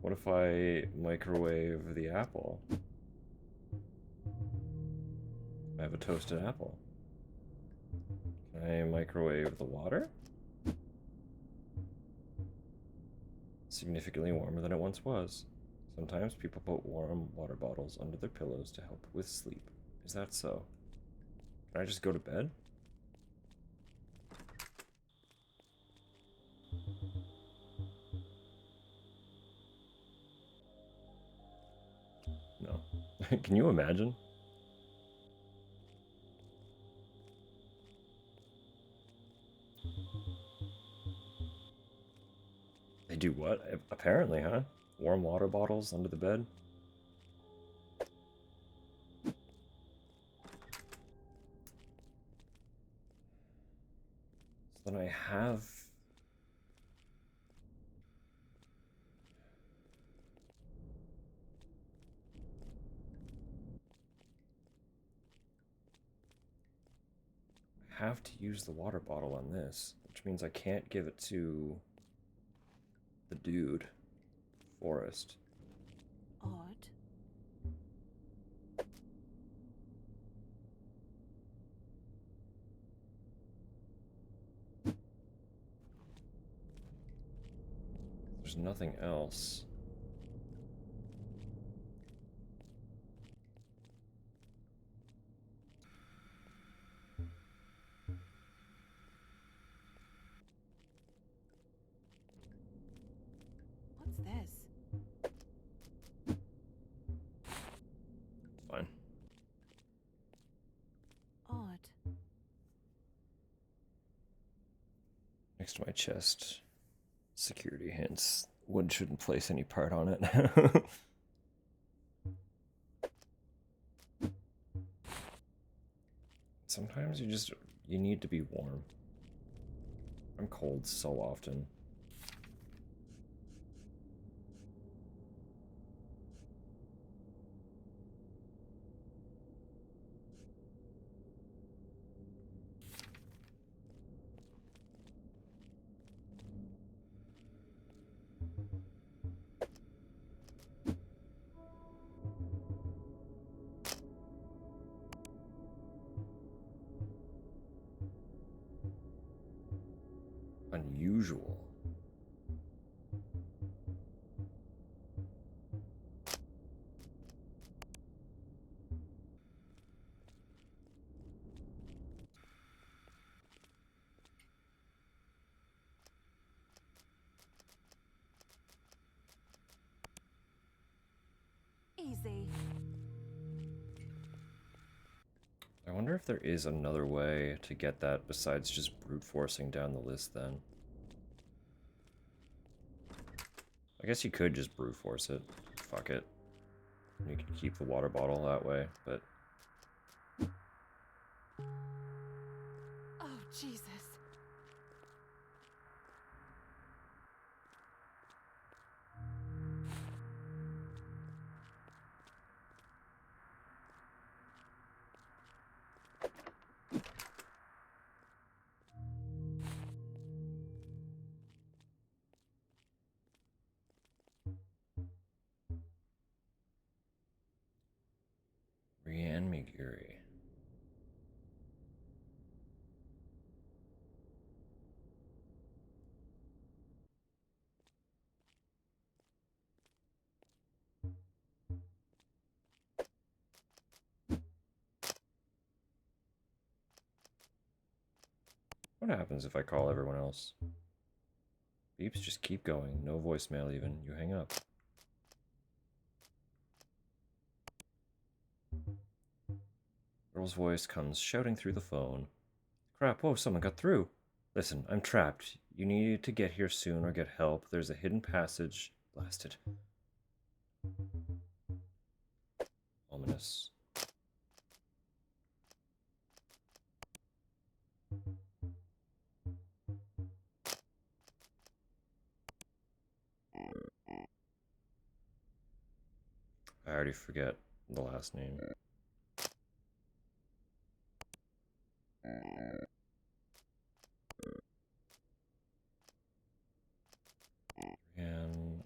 What if I microwave the apple? I have a toasted apple. Can I microwave the water? Significantly warmer than it once was. Sometimes people put warm water bottles under their pillows to help with sleep. Is that so? Can I just go to bed? No. Can you imagine? They do what? Apparently, huh? Warm water bottles under the bed? So then I have... have to use the water bottle on this, which means I can't give it to the dude, Forrest. Odd. There's nothing else. What's this? Fine. Odd. Next to my chest. Security hints. Wood shouldn't place any part on it. Sometimes you need to be warm. I'm cold so often. Unusual. see. I wonder if there is another way to get that besides just brute forcing down the list then. I guess you could just brute force it. Fuck it. You could keep the water bottle that way, but... Oh, Jesus. Rianne Miguri. What happens if I call everyone else? Beeps just keep going. No voicemail even. You hang up. Girl's voice comes shouting through the phone. Crap, whoa, someone got through. Listen, I'm trapped. You need to get here soon or get help. There's a hidden passage. Blasted. Ominous. I already forget the last name. And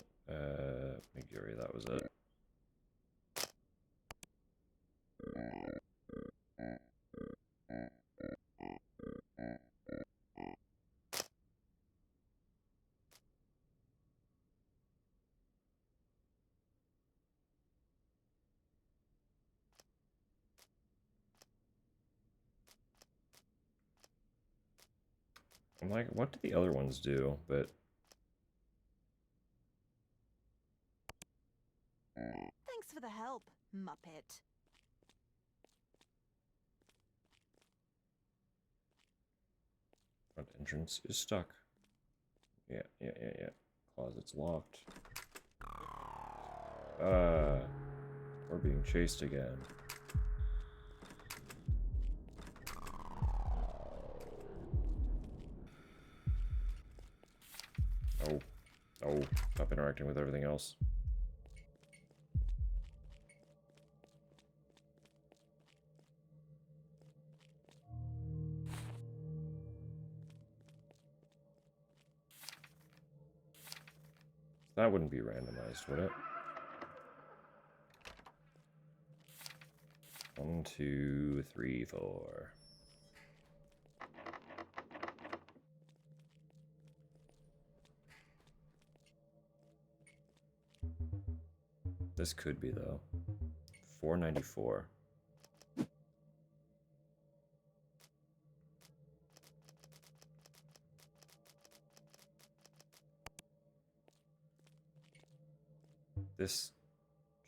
Miguri, that was it. I'm like, what do the other ones do? But Thanks for the help, Muppet. front entrance is stuck. Yeah. Closet's locked. We're being chased again. Oh, stop interacting with everything else. That wouldn't be randomized, would it? 1, 2, 3, 4. This could be, though. 494. This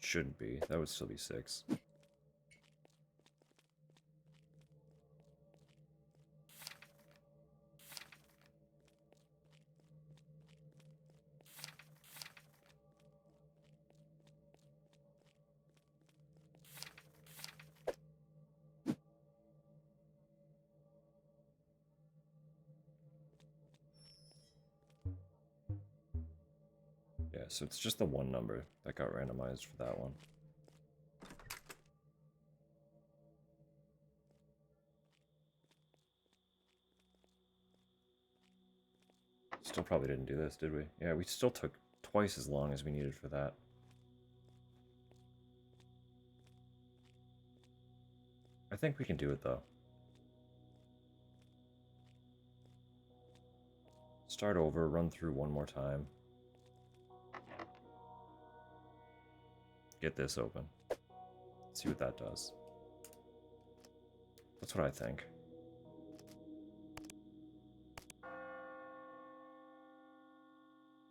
shouldn't be. That would still be 6. Yeah, so it's just the one number that got randomized for that one. Still probably didn't do this, did we? Yeah, we still took twice as long as we needed for that. I think we can do it, though. Start over, run through one more time. Get this open. See what that does. That's what I think.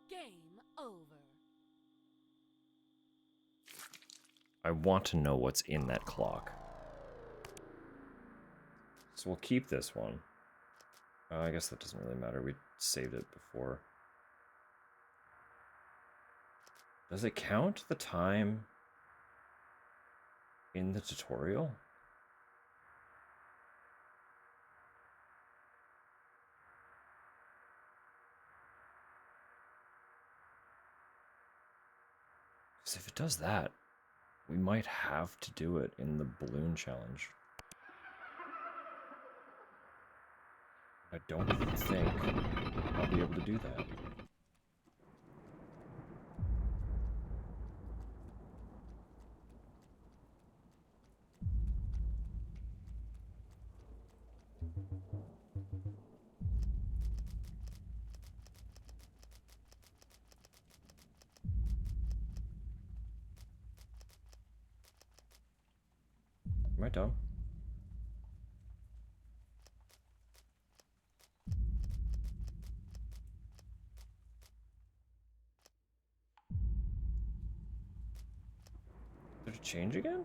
Game over. I want to know what's in that clock. So we'll keep this one. I guess that doesn't really matter. We saved it before. Does it count the time in the tutorial? Because if it does that, we might have to do it in the balloon challenge. I don't think I'll be able to do that. Am I dumb? Did it change again?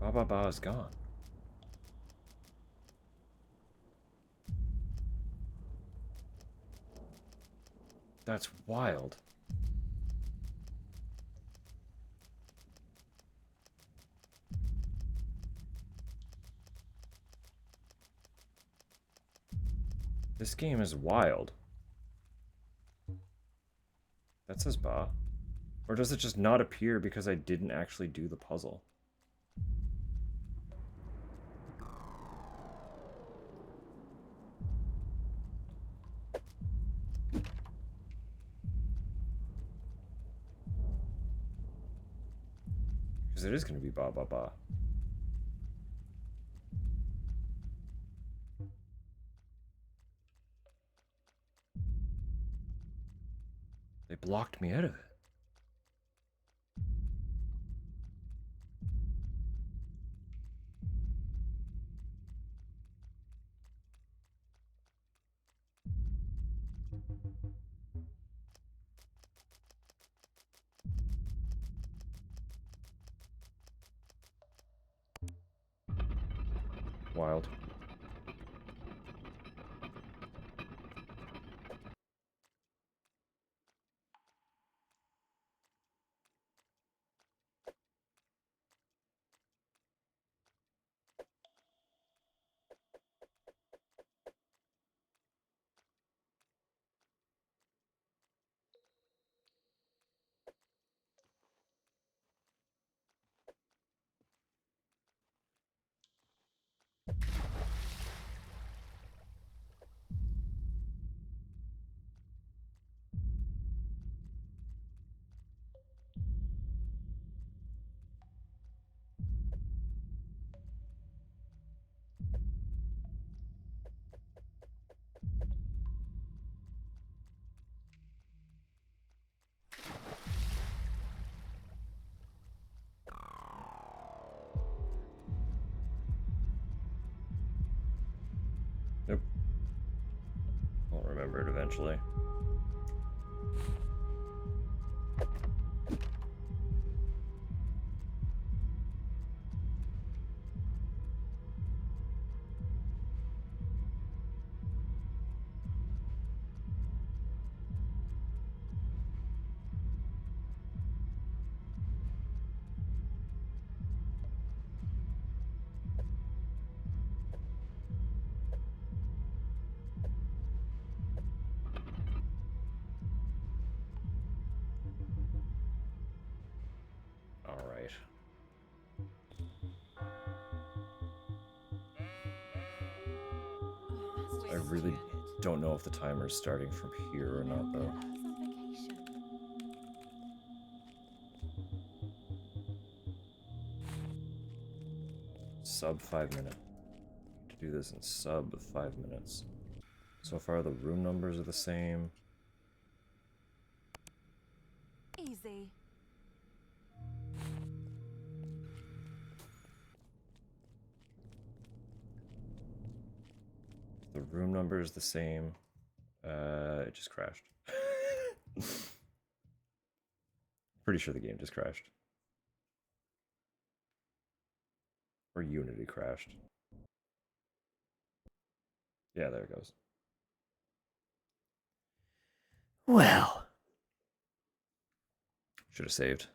Ba ba ba is gone. That's wild. This game is wild. That says ba. Or does it just not appear because I didn't actually do the puzzle? Because it is going to be ba ba ba. They blocked me out of it. Wild. Nope. I'll remember it eventually. All right. Oh, I that's really stupid. don't know if the timer is starting from here or not, though. I was on vacation. Sub 5 minute. To do this in sub 5 minutes. So far, the room numbers are the same. Easy. The room number is the same. It just crashed. Pretty sure the game just crashed. Or Unity crashed. Yeah, there it goes. Well. Should have saved.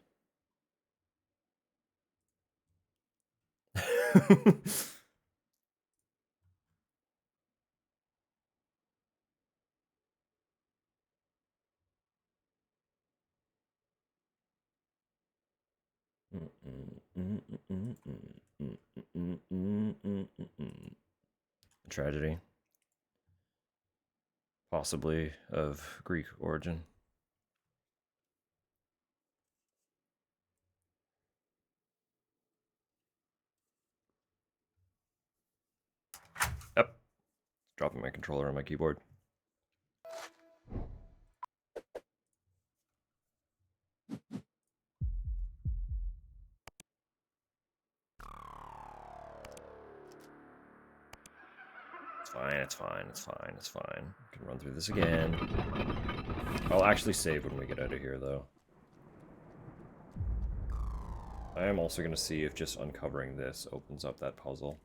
Tragedy. Possibly of Greek origin. Yep. Dropping my controller on my keyboard. It's fine, it's fine, it's fine, it's fine. I can run through this again. I'll actually save when we get out of here, though. I am also going to see if just uncovering this opens up that puzzle.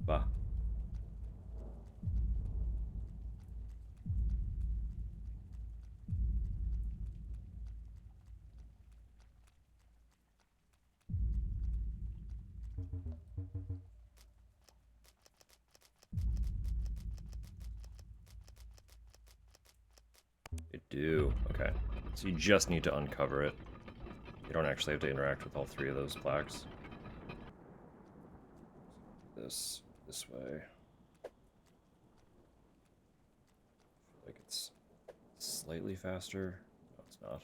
Bah. You do. Okay. So you just need to uncover it. You don't actually have to interact with all three of those plaques. This way. I feel like it's slightly faster. No, it's not.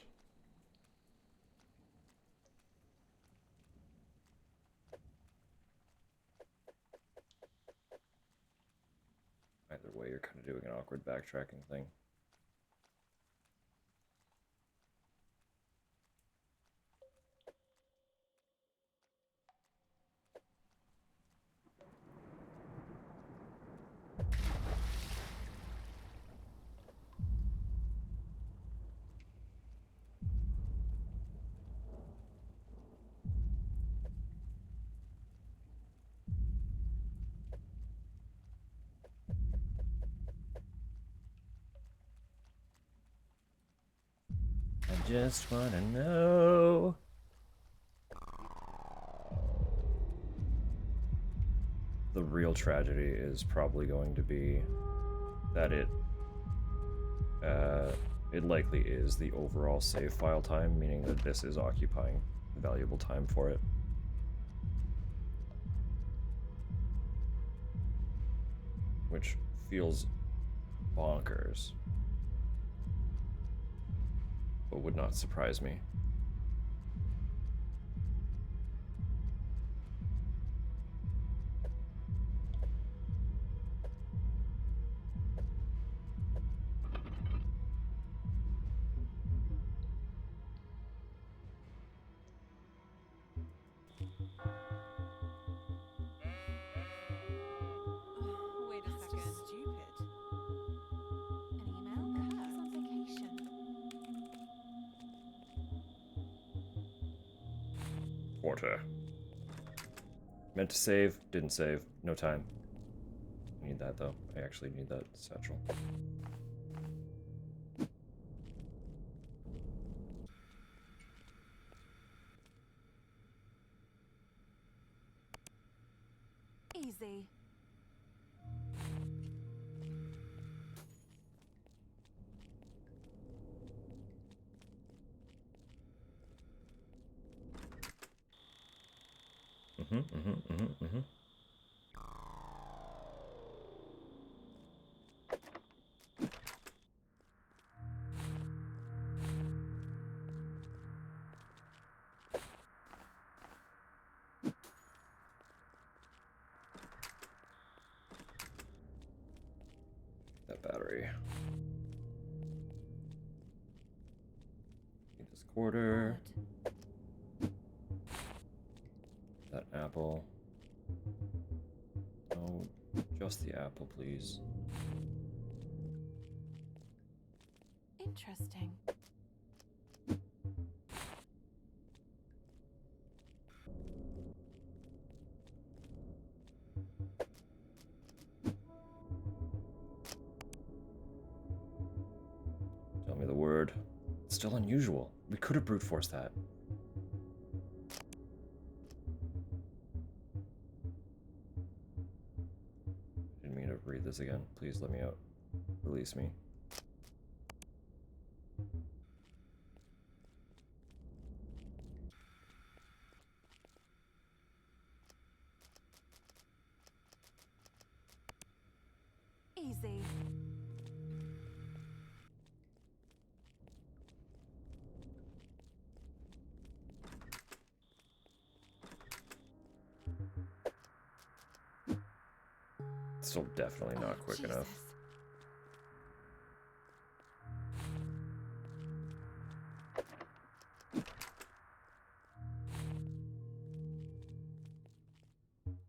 Either way, you're kind of doing an awkward backtracking thing. I just wanna know. The real tragedy is probably going to be that it likely is the overall save file time, meaning that this is occupying valuable time for it. Which feels bonkers, but would not surprise me. Wait a second. Just stupid. An email? He's on vacation. Quarter. Meant to save, didn't save, no time. I need that though. I actually need that satchel. Easy. Mm-hmm. That battery. Need this quarter. Odd. That apple. Oh, just the apple, please. Interesting. Still unusual. We could have brute forced that. Didn't mean to read this again. Please let me out. Release me. Easy. Still definitely not quick enough. Jesus.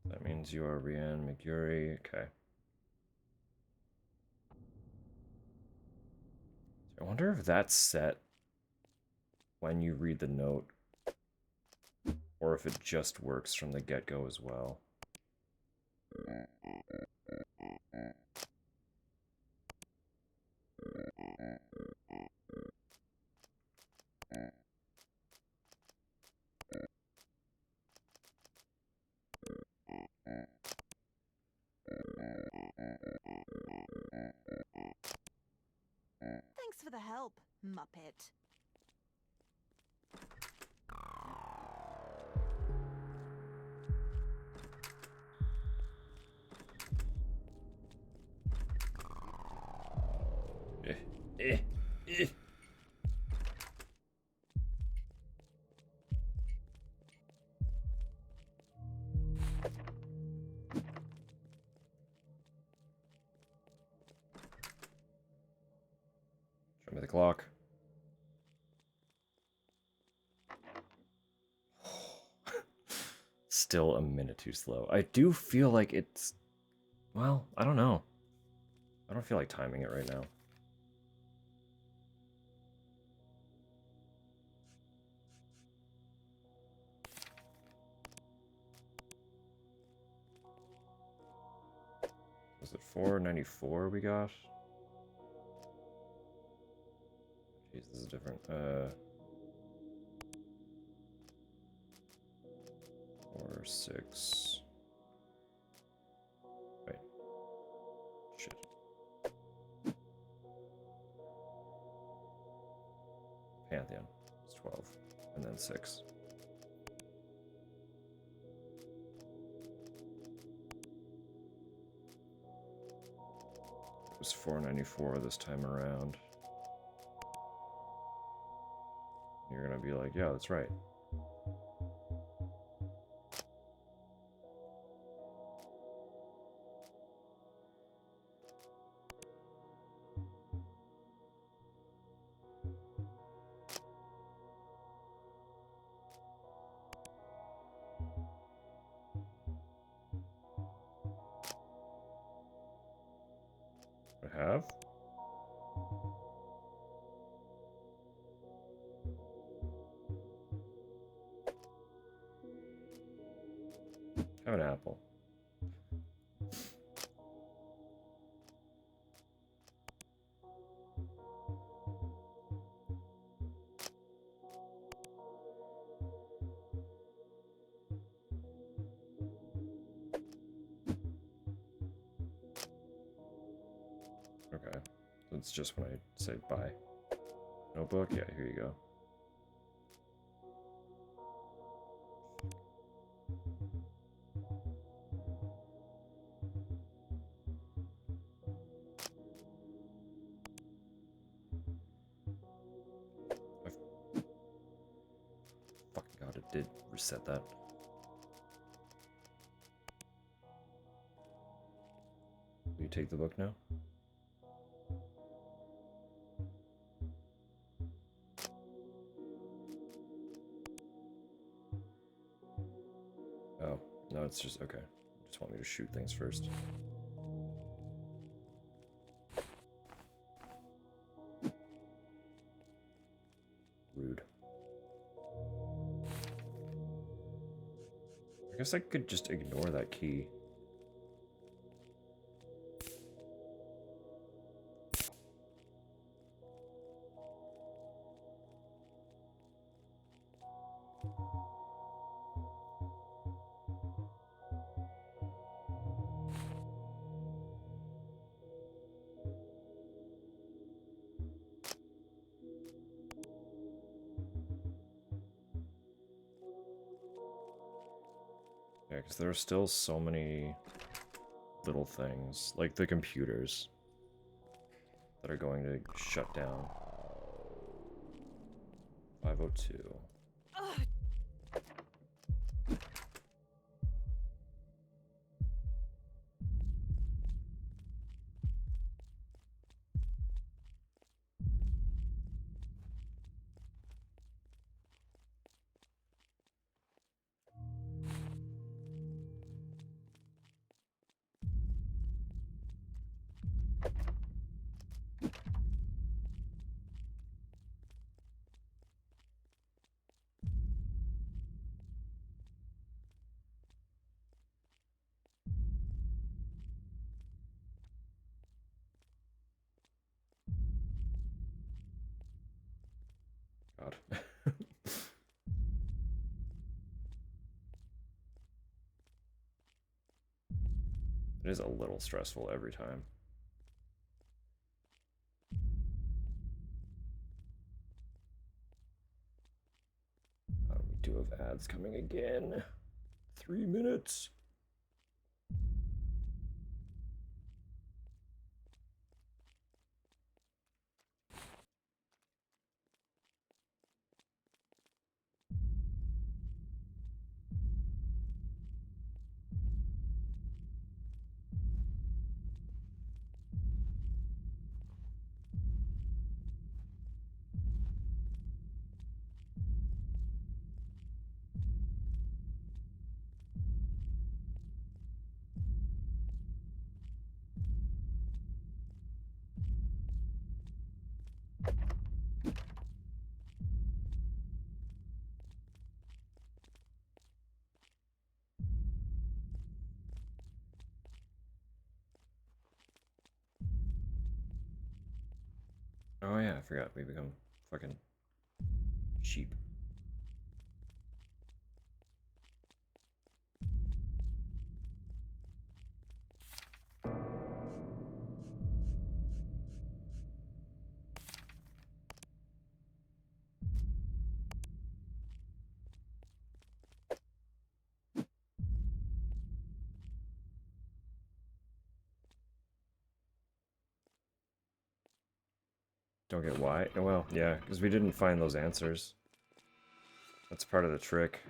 That means you are Rianne McGurry. Okay. I wonder if that's set when you read the note, or if it just works from the get-go as well. Thanks for the help, Muppet. Eh, eh, eh. Show me the clock. Still a minute too slow. I do feel like it's... Well, I don't know. I don't feel like timing it right now. Was it 494 we got? Jeez, this is different. 4, 6. Wait. Shit. Pantheon. It's 12. And then 6. It was 494 this time around. You're gonna be like, yeah, that's right. I have? Have an apple. Okay. So it's just when I say bye. Notebook? Yeah, here you go. Fucking god, it did reset that. Will you take the book now? Oh, no, it's just, okay. Just want me to shoot things first. Rude. I guess I could just ignore that key. Yeah, because there are still so many little things, like the computers, that are going to shut down. 502. Ugh, God. It is a little stressful every time. We do have ads coming again. 3 minutes. Oh yeah, I forgot we become fucking sheep. Don't get why. Oh, well, yeah, because we didn't find those answers. That's part of the trick.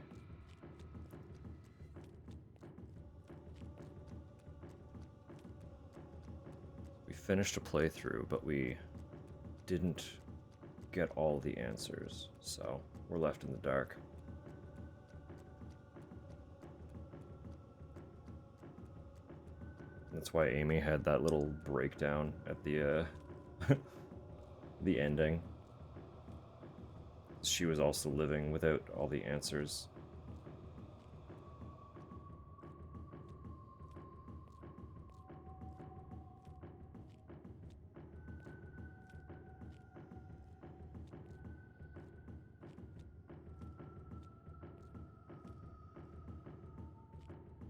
We finished a playthrough, but we didn't get all the answers, so we're left in the dark. That's why Amy had that little breakdown at the the ending. She was also living without all the answers.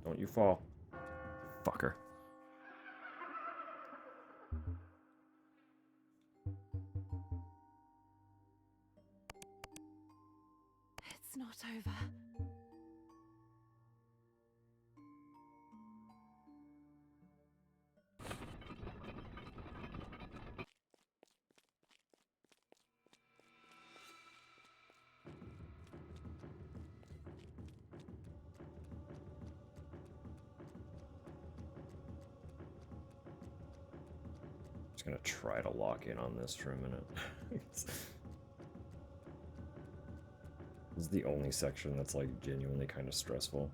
Don't you fall. Fucker. it's not over. Just gonna try to lock in on this for a minute. This is the only section that's like genuinely kind of stressful.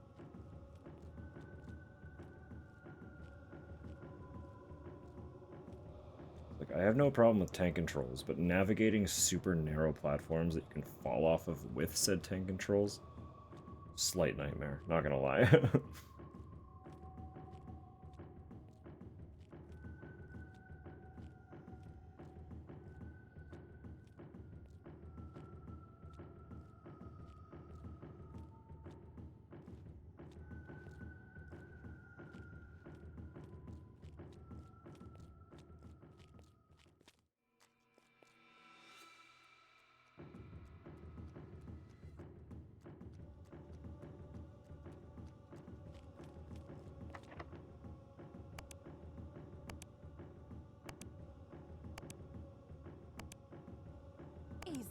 Like, I have no problem with tank controls, but navigating super narrow platforms that you can fall off of with said tank controls, slight nightmare, not gonna lie.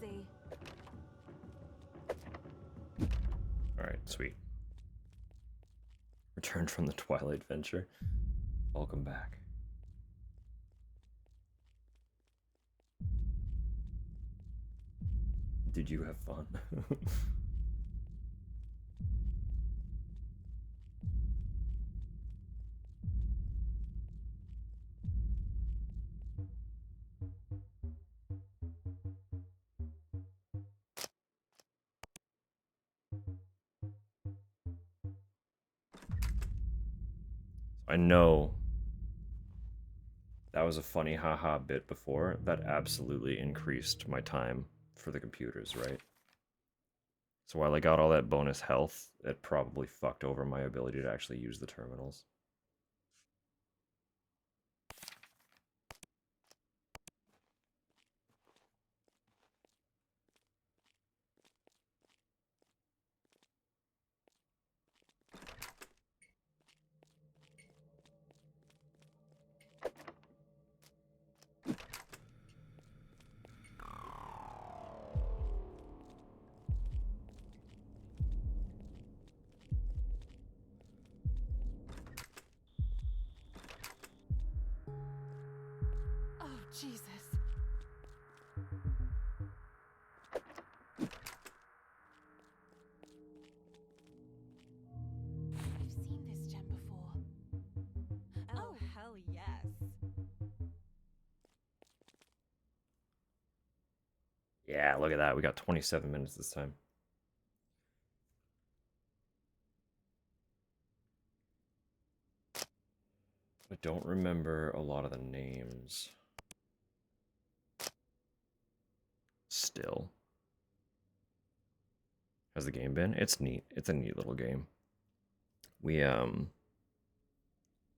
see. Alright, sweet. Returned from the Twilight Venture. Welcome back. Did you have fun? I know that was a funny haha bit before. That absolutely increased my time for the computers, right? So while I got all that bonus health, it probably fucked over my ability to actually use the terminals. Oh, Jesus. I've seen this gem before. Oh, hell yes. Yeah, look at that. We got 27 minutes this time. I don't remember a lot of the names. Still. How's the game been? It's neat. It's a neat little game. We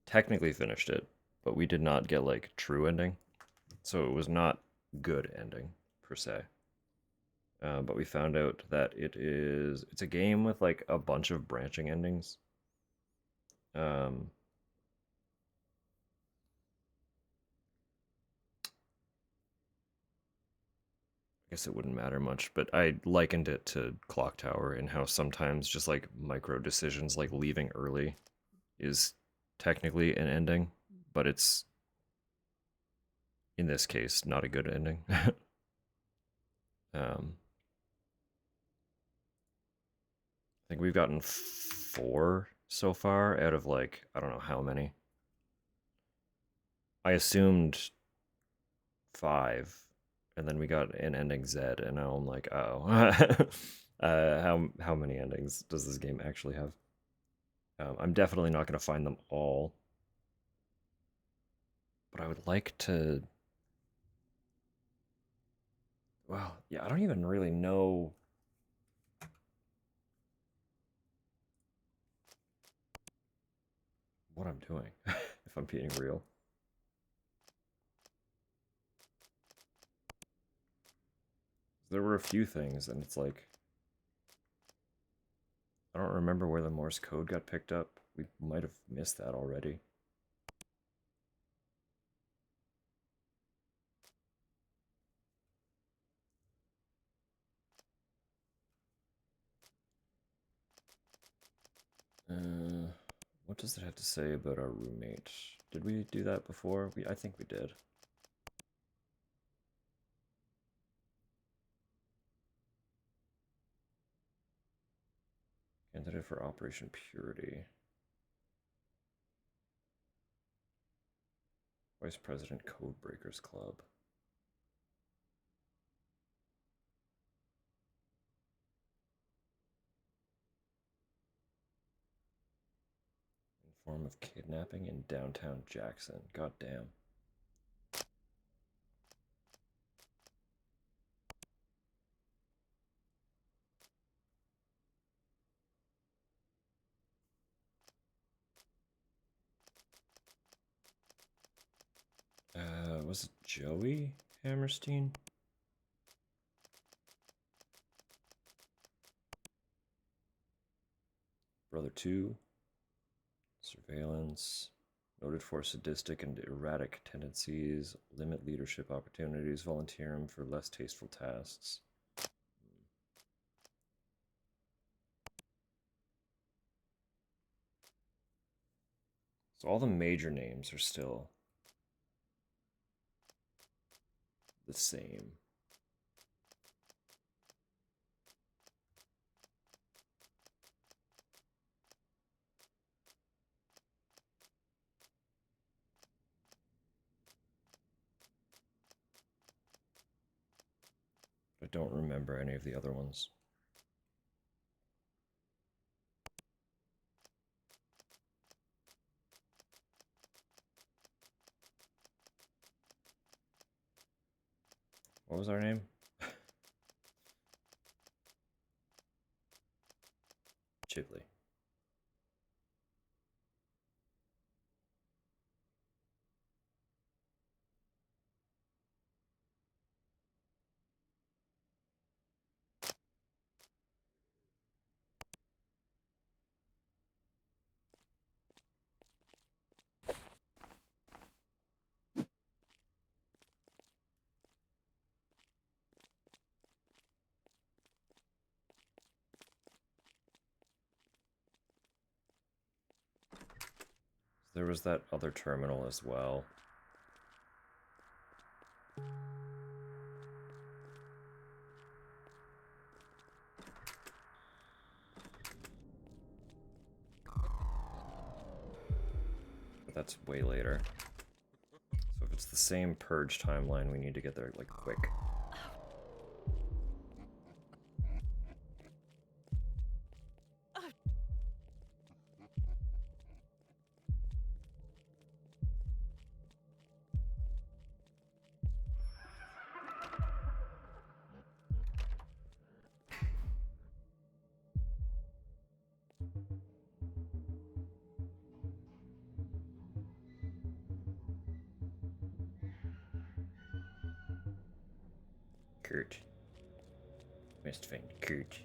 technically finished it, but we did not get like true ending. So it was not good ending per se. But we found out that it's a game with like a bunch of branching endings. Um I guess it wouldn't matter much, but I likened it to Clock Tower and how sometimes just like micro decisions like leaving early is technically an ending, but it's in this case not a good ending. I think we've gotten 4 so far out of like I don't know how many. I assumed 5, and then we got an ending Z, and now I'm like, oh, how many endings does this game actually have? I'm definitely not going to find them all, but I would like to. Well, yeah, I don't even really know. What I'm doing, if I'm being real. There were a few things, and it's like I don't remember where the Morse code got picked up. We might have missed that already. What does it have to say about our roommate? Did we do that before? I think we did. Candidate for Operation Purity. Vice President Codebreakers Club. In form of kidnapping in downtown Jackson. God damn. Was it Joey Hammerstein? Brother 2. Surveillance. Noted for sadistic and erratic tendencies. Limit leadership opportunities. Volunteer him for less tasteful tasks. So all the major names are still the same. I don't remember any of the other ones. What was our name? Chipley. There was that other terminal as well. But that's way later. So if it's the same purge timeline, we need to get there, like, quick. Kurt. Must find Kurt.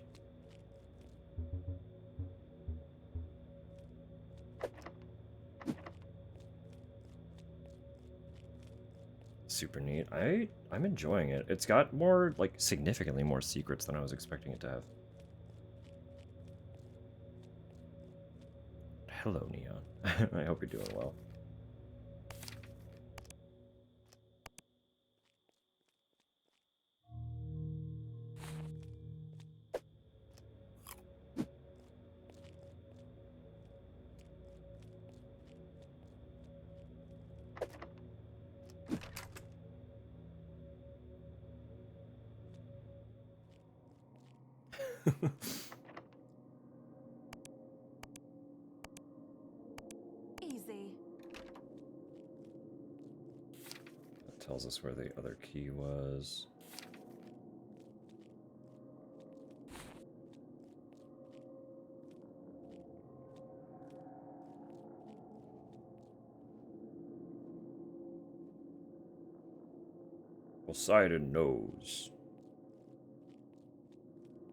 Super neat. I'm enjoying it. It's got more, like, significantly more secrets than I was expecting it to have. Hello, Neon. I hope you're doing well. Easy. That tells us where the other key was. Poseidon knows.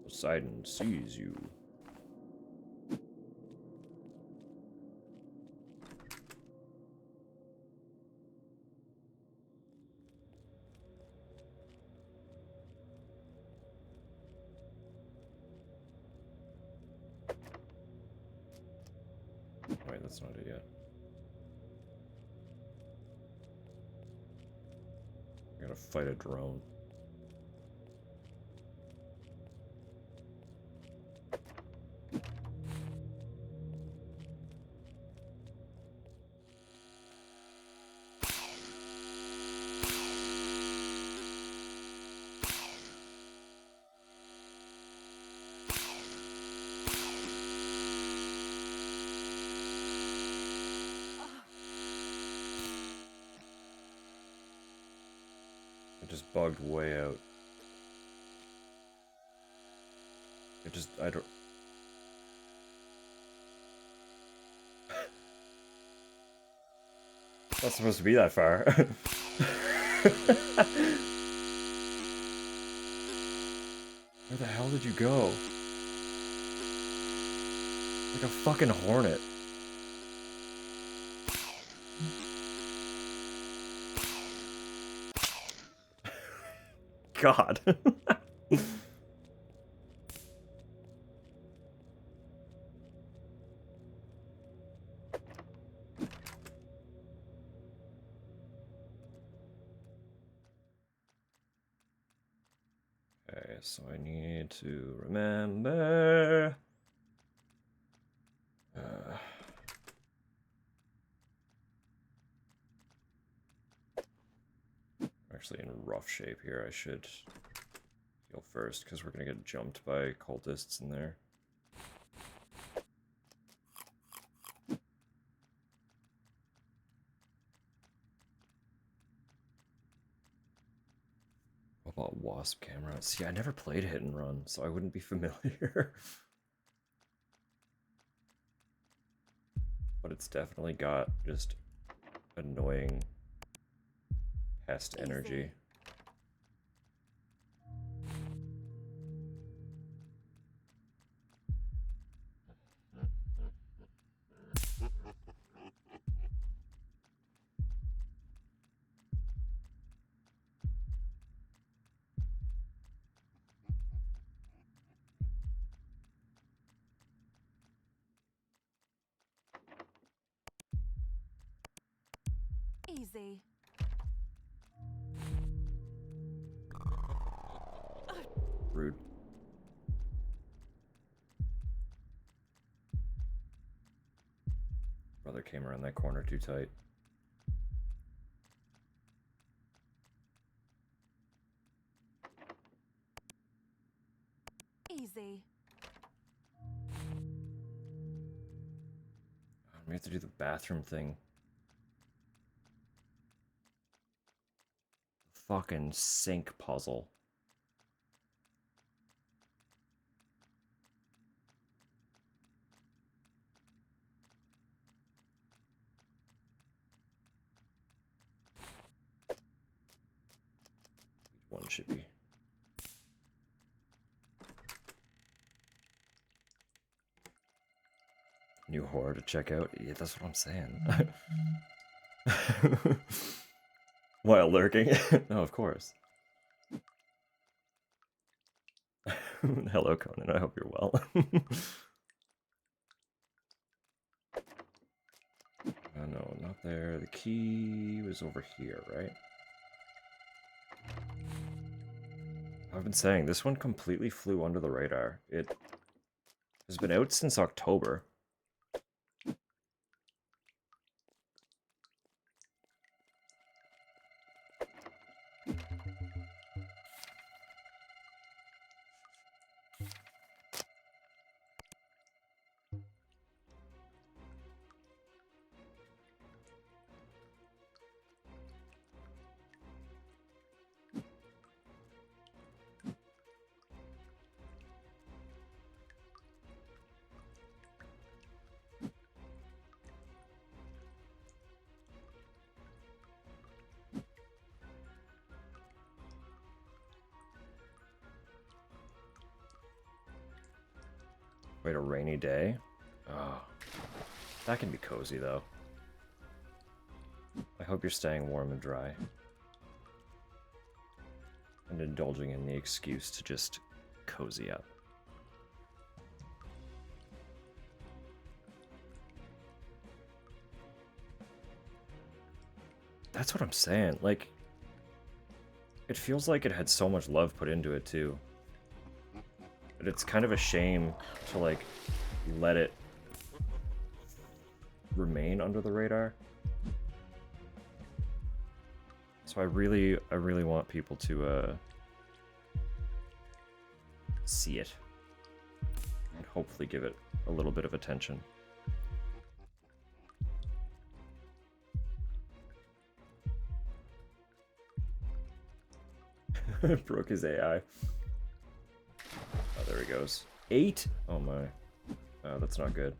Poseidon sees you. Wait, that's not it yet. I gotta fight a drone. It just bugged way out. I don't... Not supposed to be that far. Where the hell did you go? Like a fucking hornet. God. Okay, so I need to remember. Actually in rough shape here. I should heal first because we're gonna get jumped by cultists in there. What about Wasp camera? See, I never played Hit and Run, so I wouldn't be familiar. But it's definitely got just annoying pest energy. Easy. Rude. Brother came around that corner too tight. Easy. We have to do the bathroom thing. Fucking sink puzzle. One should be. New horror to check out? Yeah, that's what I'm saying. While lurking? No, of course. Hello, Conan. I hope you're well. No, not there. The key was over here, right? I've been saying, this one completely flew under the radar. It has been out since October. Wait, a rainy day? Oh, that can be cozy, though. I hope you're staying warm and dry. And indulging in the excuse to just cozy up. That's what I'm saying. Like, it feels like it had so much love put into it, too. But it's kind of a shame to, like, let it remain under the radar. So I really want people to see it and hopefully give it a little bit of attention. Broke his AI. Oh, there he goes. 8? Oh my. Oh, that's not good.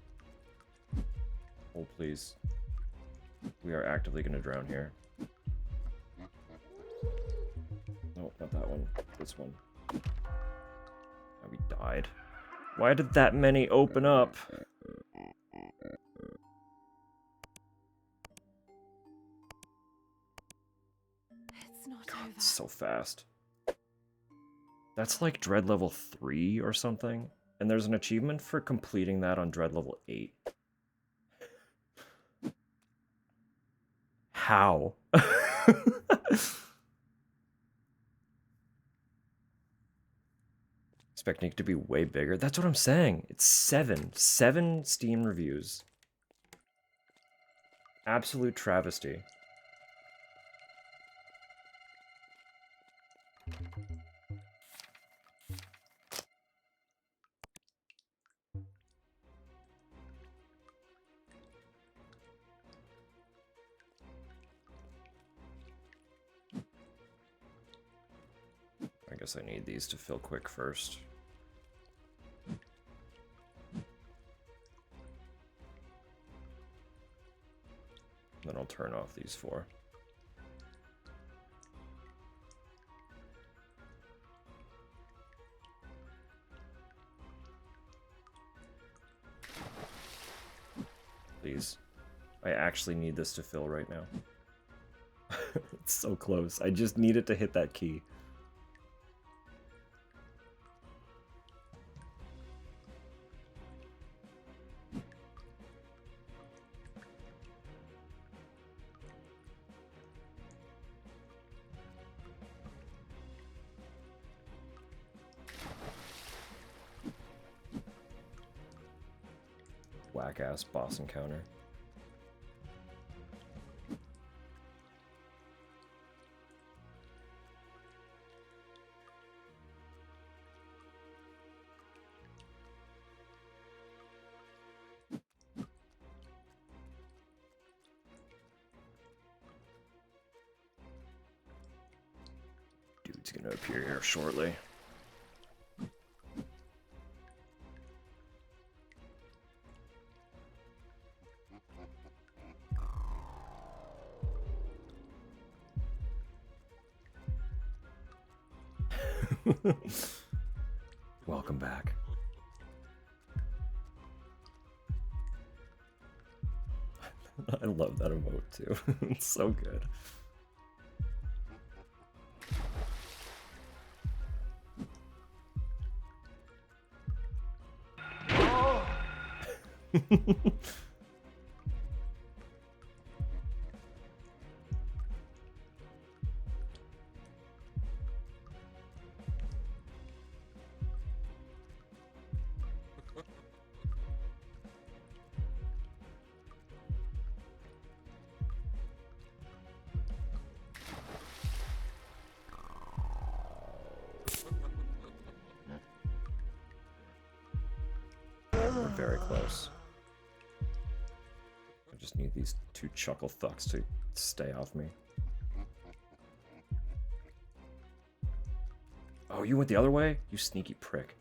Hold, please. We are actively going to drown here. No, not that one. This one. Oh, we died. Why did that many open up? It's not God, over. it's so fast. That's like Dread level 3 or something. And there's an achievement for completing that on Dread level 8. How? expecting it to be way bigger. That's what I'm saying. It's 7. 7 Steam reviews. Absolute travesty. I guess I need these to fill quick first. Then I'll turn off these 4. Please. I actually need this to fill right now. It's so close. I just need it to hit that key. Whack-ass boss encounter. Dude's gonna appear here shortly. Welcome back. I love that emote too. It's so good. We're very close. I just need these 2 chuckle thucks to stay off me. Oh, you went the other way? You sneaky prick.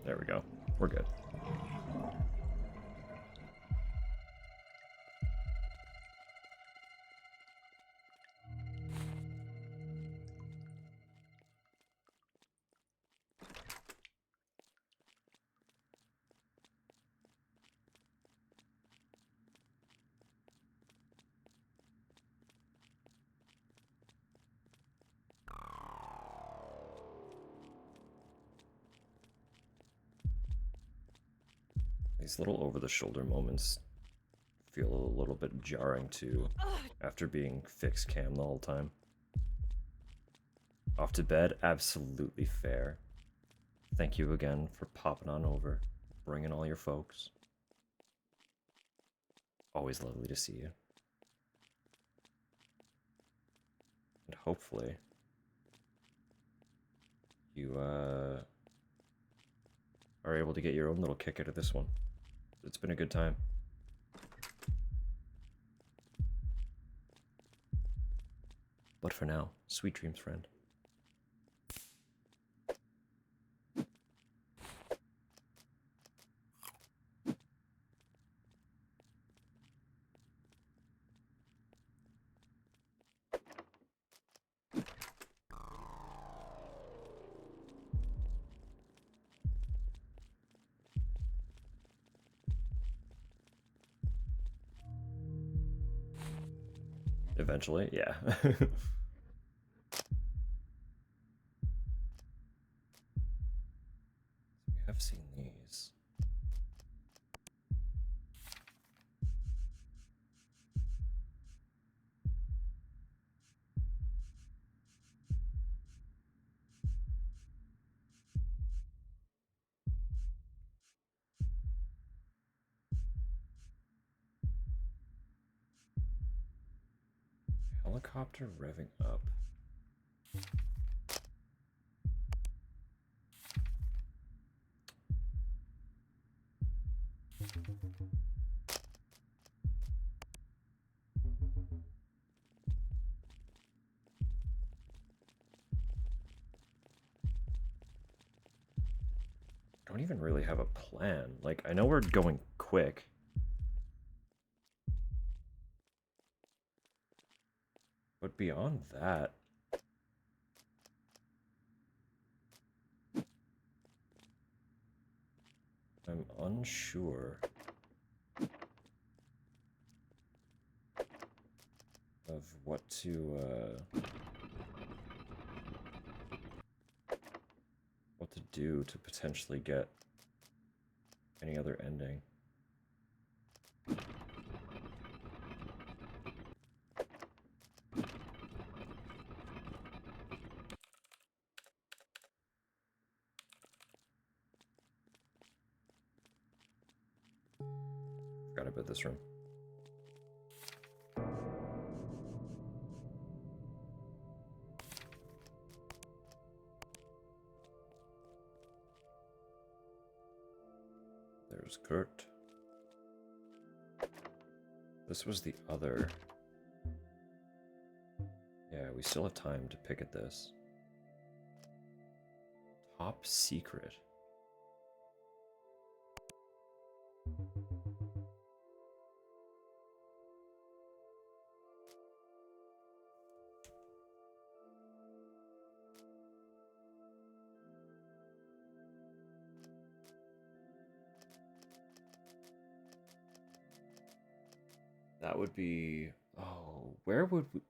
There we go. We're good. These little over-the-shoulder moments feel a little bit jarring too, after being fixed cam the whole time. Off to bed? Absolutely fair. Thank you again for popping on over, bringing all your folks. Always lovely to see you. And hopefully, you are able to get your own little kick out of this one. It's been a good time. But for now, sweet dreams, friend. Eventually, yeah. We have seen these. Helicopter revving up. I don't even really have a plan. Like, I know we're going quick. But beyond that, I'm unsure of what to do to potentially get any other ending. Forgot about this room. There's Kurt. This was the other. Yeah, we still have time to pick at this. Top secret. That would be... Oh, where would we...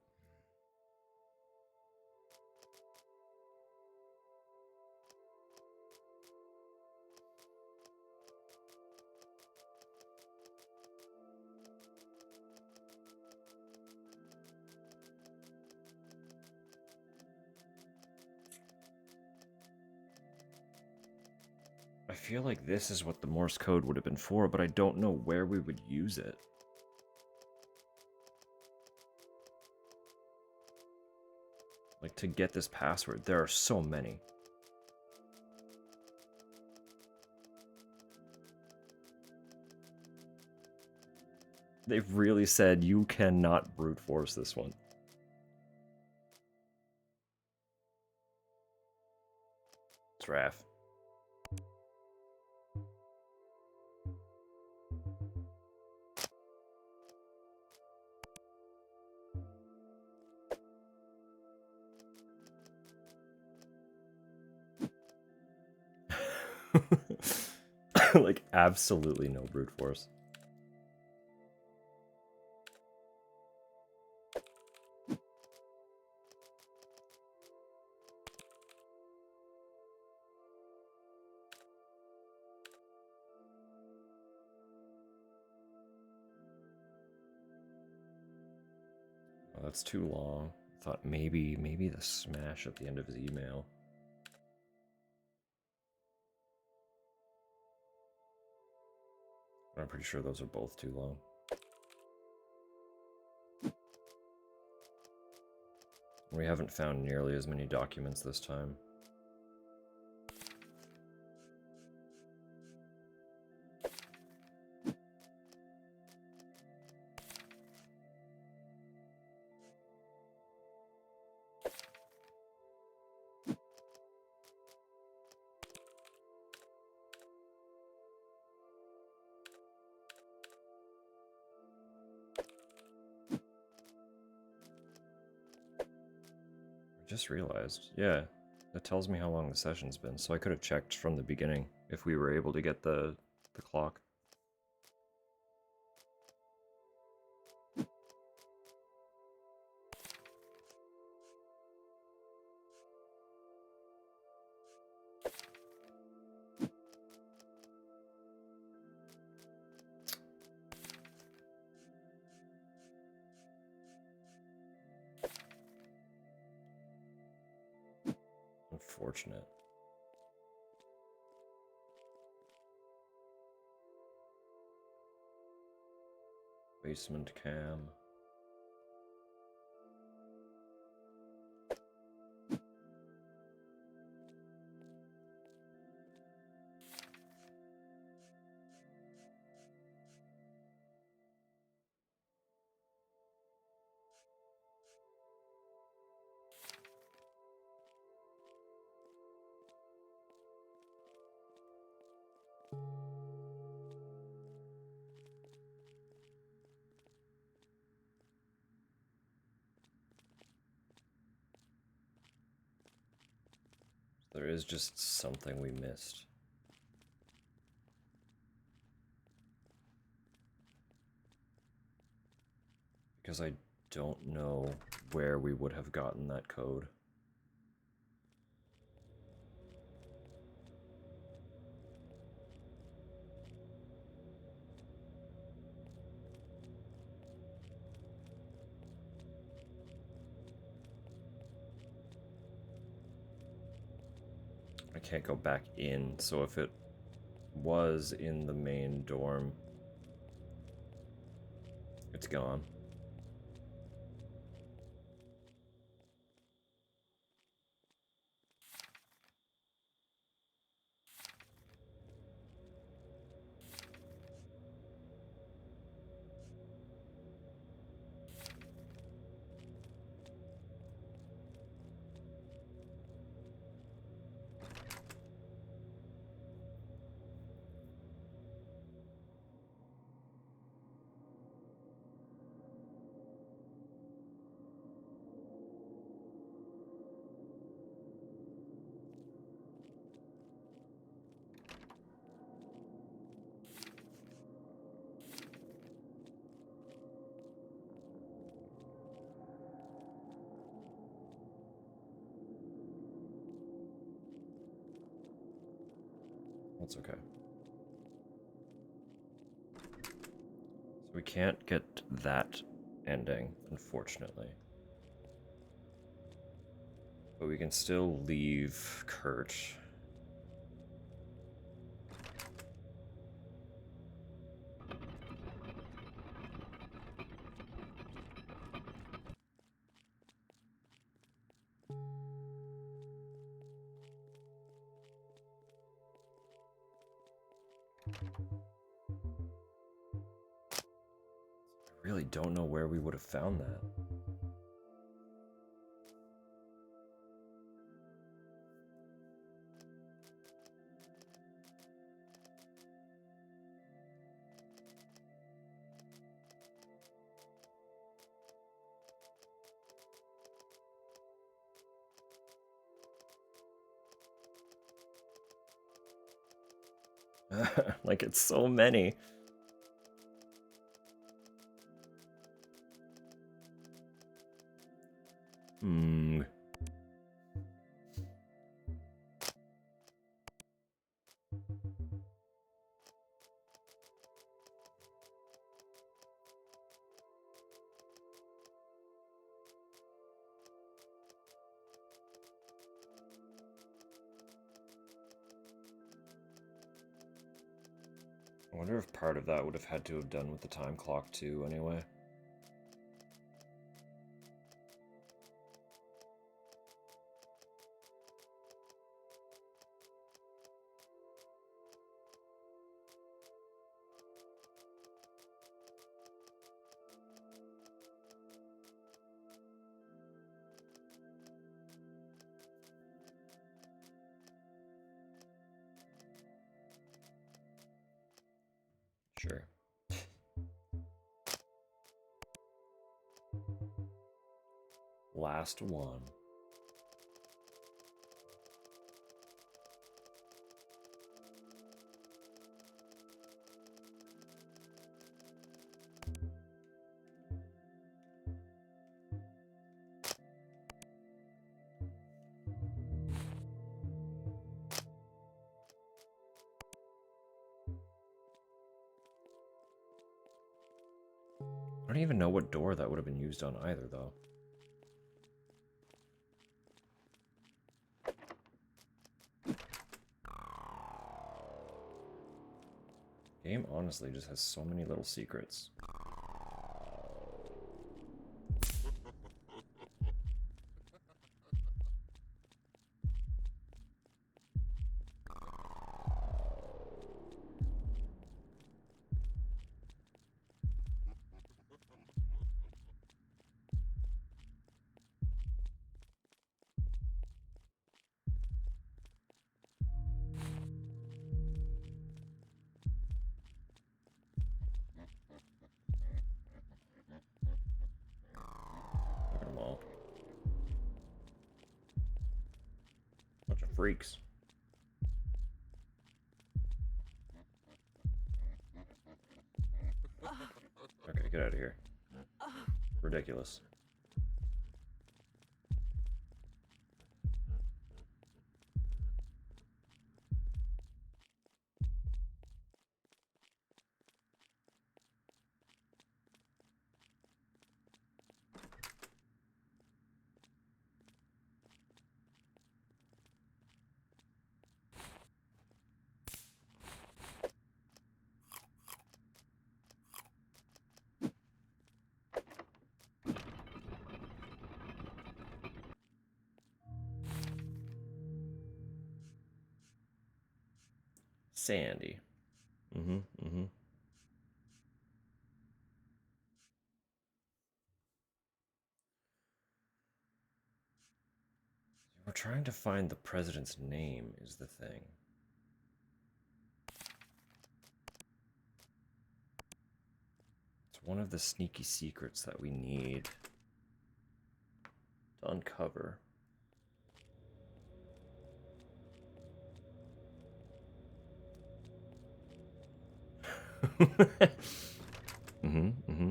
I feel like this is what the Morse code would have been for, but I don't know where we would use it. Like, to get this password, there are so many. They've really said you cannot brute force this one. It's Raph. Like, absolutely no brute force. Oh, that's too long. I thought maybe the smash at the end of his email. I'm pretty sure those are both too long. We haven't found nearly as many documents this time. Just realized, yeah, that tells me how long the session's been, so I could have checked from the beginning if we were able to get the clock. Unfortunate. Basement cam. there is just something we missed. Because I don't know where we would have gotten that code. I can't go back in, so if it was in the main dorm, it's gone. That's okay. So we can't get that ending, unfortunately. But we can still leave Kurt. I really don't know where we would have found that. Like, it's so many. Hmm. I wonder if part of that would have had to have done with the time clock too, anyway. Sure. Last one. I don't even know what door that would have been used on either, though. Game honestly just has so many little secrets. freaks. Okay, get out of here. Ridiculous. Sandy. Mm-hmm. We're trying to find the president's name is the thing. It's one of the sneaky secrets that we need to uncover. Mm-hmm.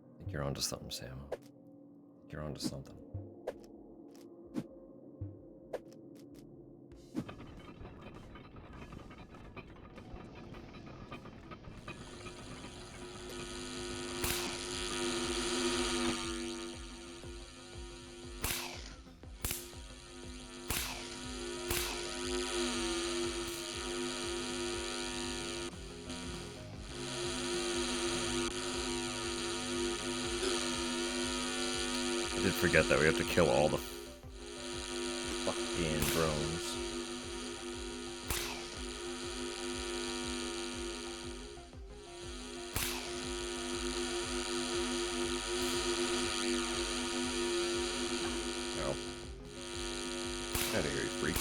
I think you're onto something, Sam. You're onto something. I did forget that we have to kill all the fucking drones. No. Get out of here, you freak.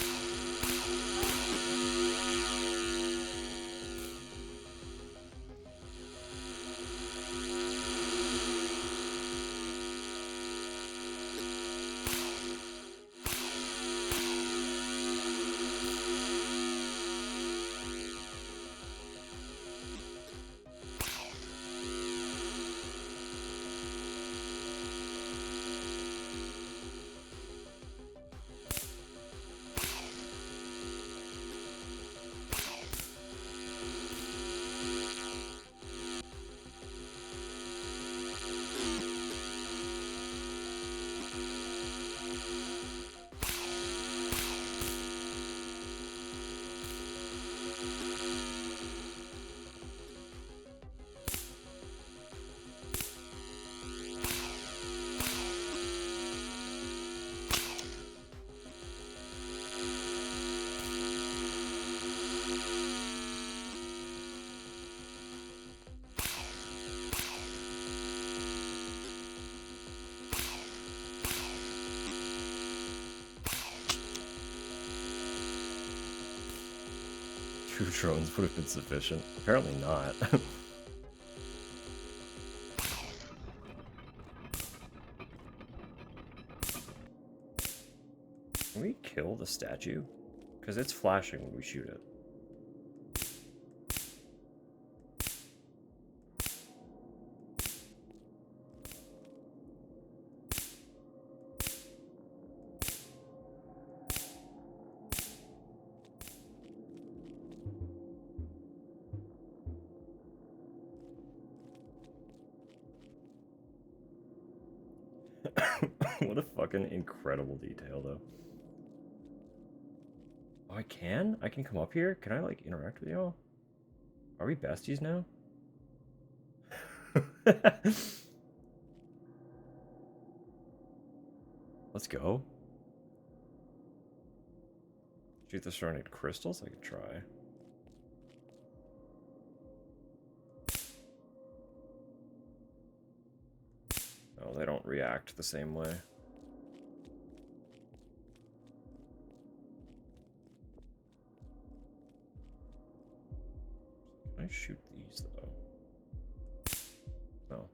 Two drones would have been sufficient. Apparently not. Can we kill the statue? Because it's flashing when we shoot it. What a fucking incredible detail, though. Oh, I can? I can come up here? Can I, like, interact with y'all? Are we besties now? Let's go. Shoot the surrounding crystals? I could try. Oh, they don't react the same way. Can I shoot these, though? No.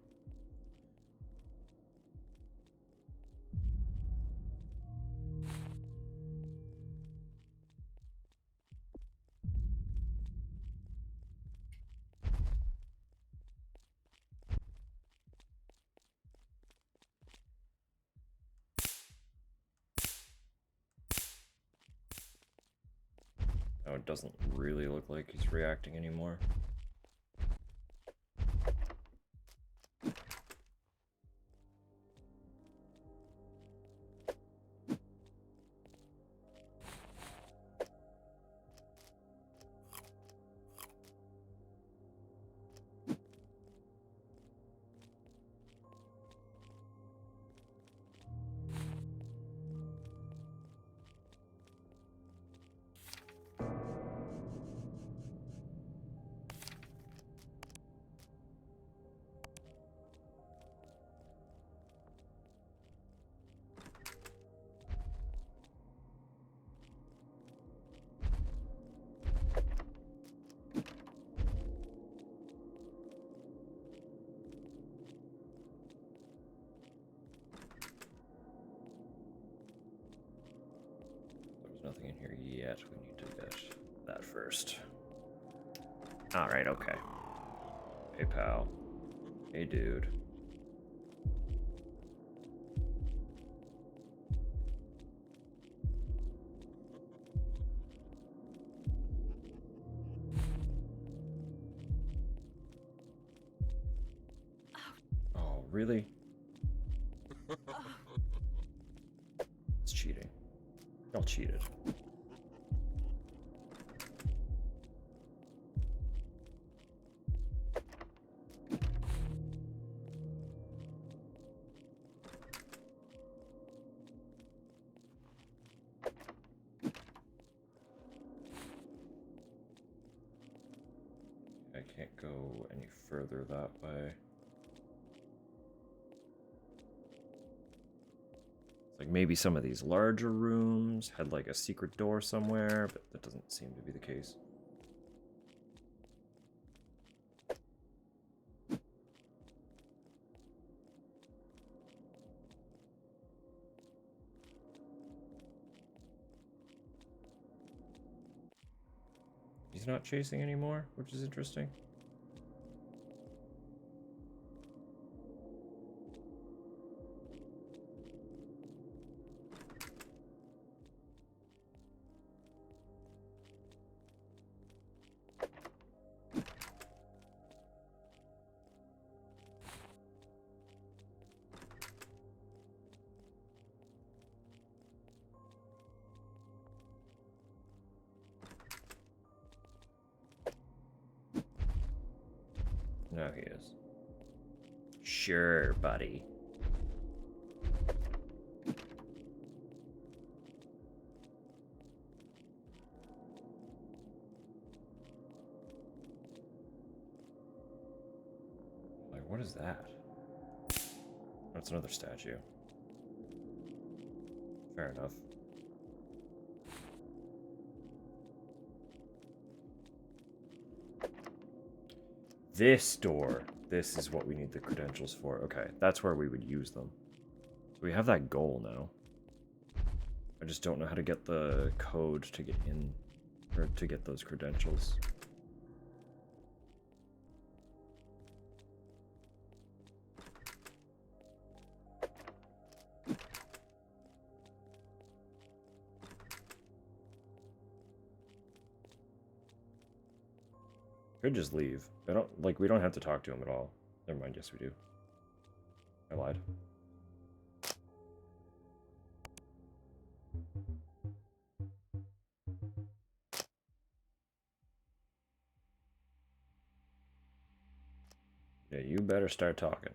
it doesn't really look like he's reacting anymore. There's nothing in here yet. We need to get that first. Alright, okay. Hey, pal. Hey, dude. Oh, really? It's cheating. Y'all cheated. I can't go any further that way. It's like maybe some of these larger rooms had like a secret door somewhere, but that doesn't seem to be the case. He's not chasing anymore, which is interesting. Now he is. Sure, buddy. Like, what is that? That's another statue. Fair enough. This door. This is what we need the credentials for. Okay, that's where we would use them. So we have that goal now. I just don't know how to get the code to get in, or to get those credentials. Could just leave. I don't like. We don't have to talk to him at all. Never mind. Yes, we do. I lied. Yeah, you better start talking.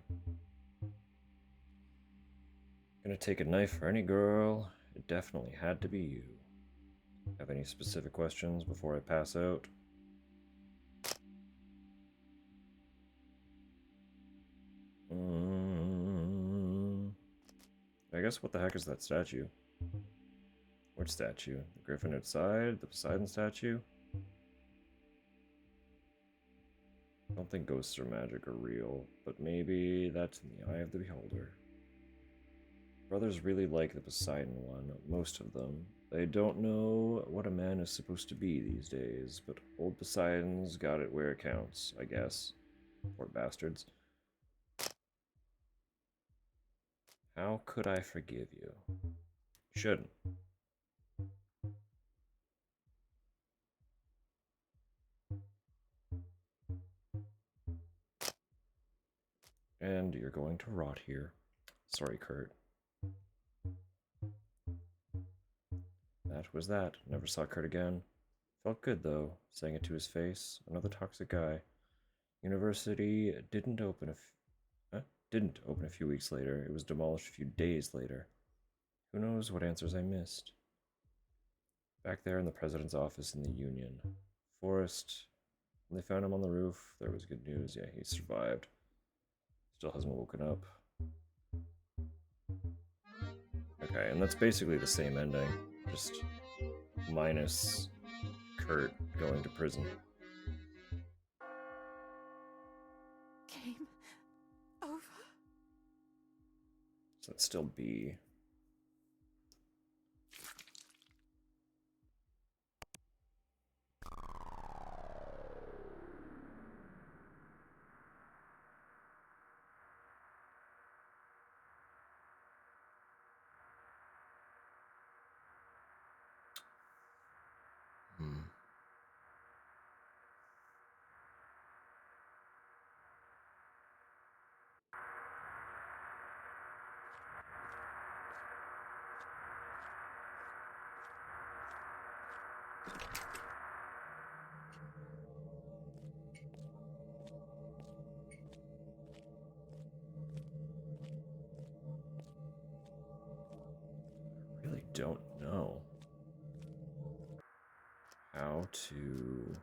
Gonna take a knife for any girl. It definitely had to be you. Have any specific questions before I pass out? I guess what the heck is that statue? Which statue? The griffin outside? The Poseidon statue? I don't think ghosts or magic are real, but maybe that's in the eye of the beholder. Brothers really like the Poseidon one, most of them. They don't know what a man is supposed to be these days, but old Poseidon's got it where it counts, I guess. Poor bastards. How could I forgive you? Shouldn't. And you're going to rot here. Sorry, Kurt. That was that. Never saw Kurt again. Felt good, though, saying it to his face. Another toxic guy. University didn't open a few weeks later. It was demolished a few days later. Who knows what answers I missed? Back there in the president's office in the Union. Forrest, when they found him on the roof, there was good news. Yeah, he survived. Still hasn't woken up. Okay, and that's basically the same ending, just minus Kurt going to prison. Game over. So that's still B. Really don't know how to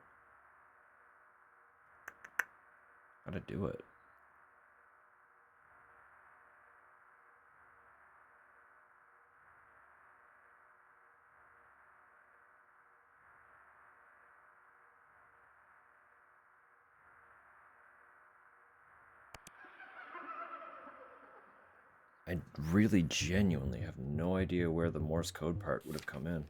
do it. I really genuinely have no idea where the Morse code part would have come in.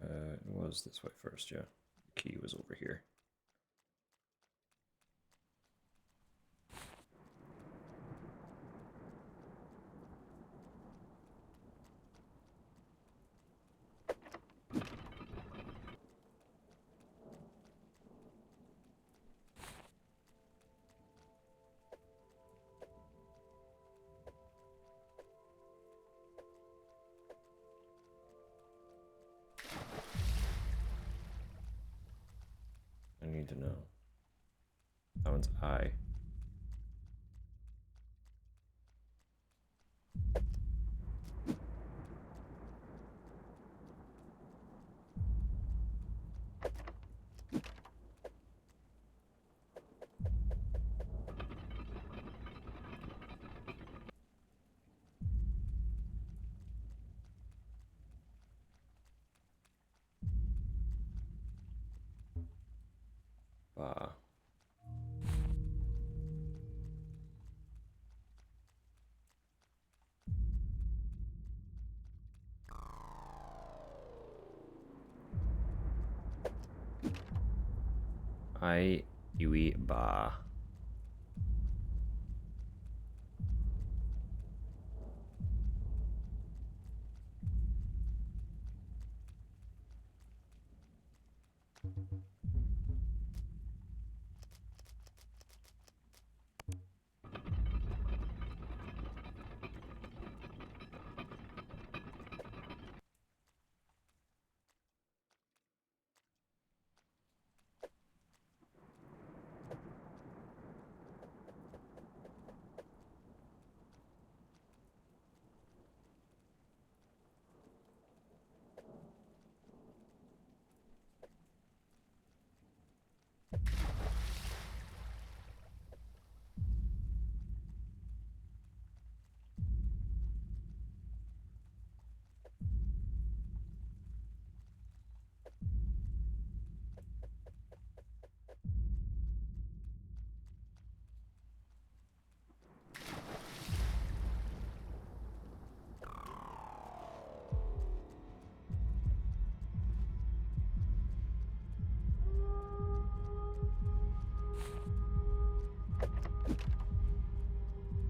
It was this way first, yeah. The key was over here. I need to know. That one's I. Ba. I, Yui, Ba.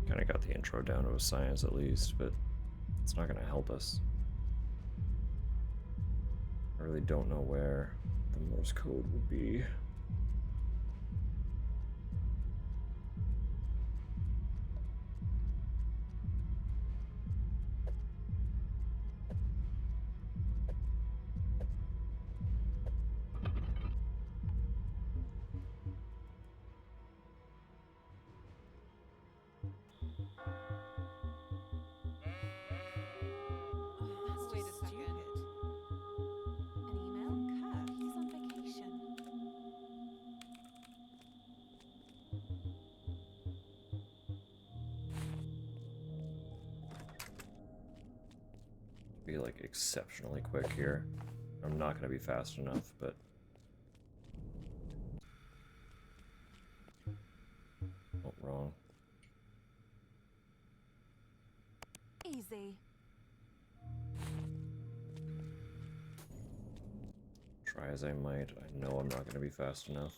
Kind of got the intro down to a science at least, but it's not going to help us. I really don't know where the Morse code would be. That's Wait a just second. stupid. An email? Kirk, he's on vacation. Be like exceptionally quick here. I'm not going to be fast enough, but oh, wrong. Easy. Try as I might, I know I'm not going to be fast enough.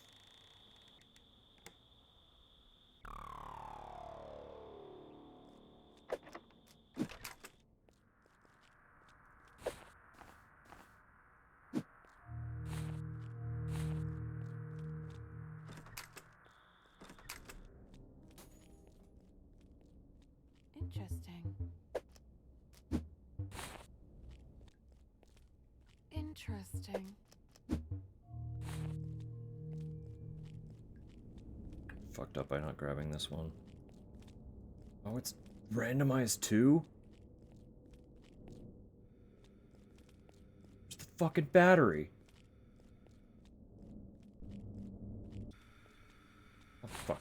Interesting. Interesting. Fucked up by not grabbing this one. Oh, it's randomized too? Where's the fucking battery? Oh, fucker.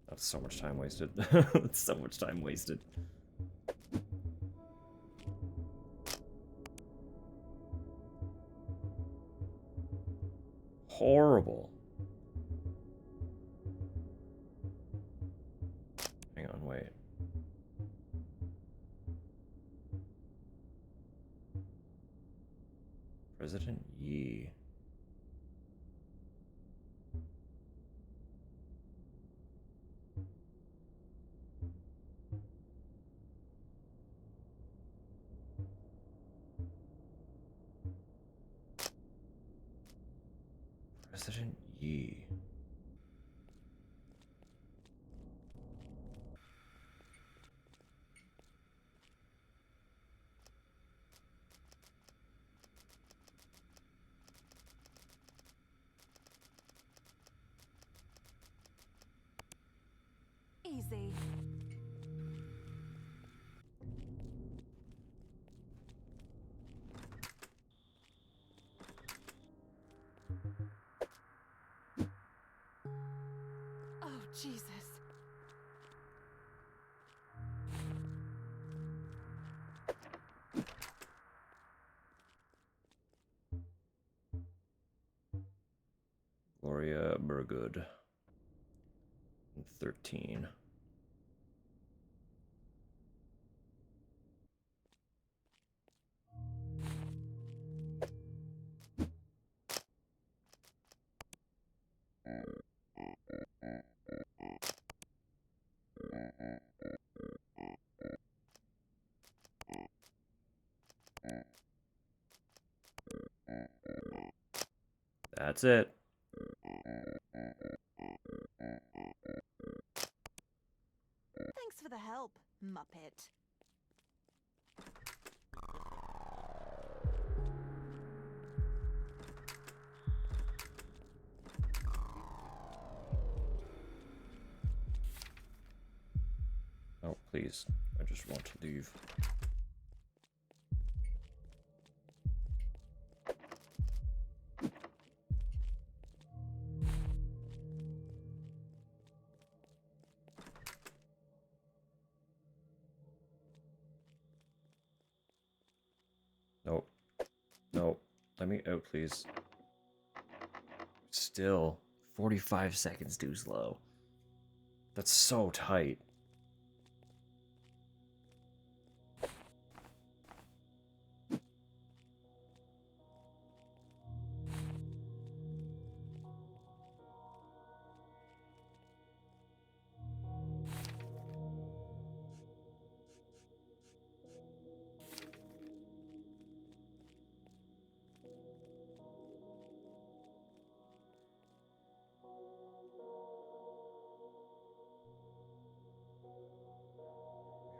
That's so much time wasted. That's so much time wasted. Horrible. Hang on, wait. President Yi. President Yi. Easy. Oh, Jesus. Gloria Burgood. 13. That's it. Thanks for the help, Muppet. Oh, please. I just want to leave. Nope. Nope. Let me out, please. Still, 45 seconds too slow. That's so tight.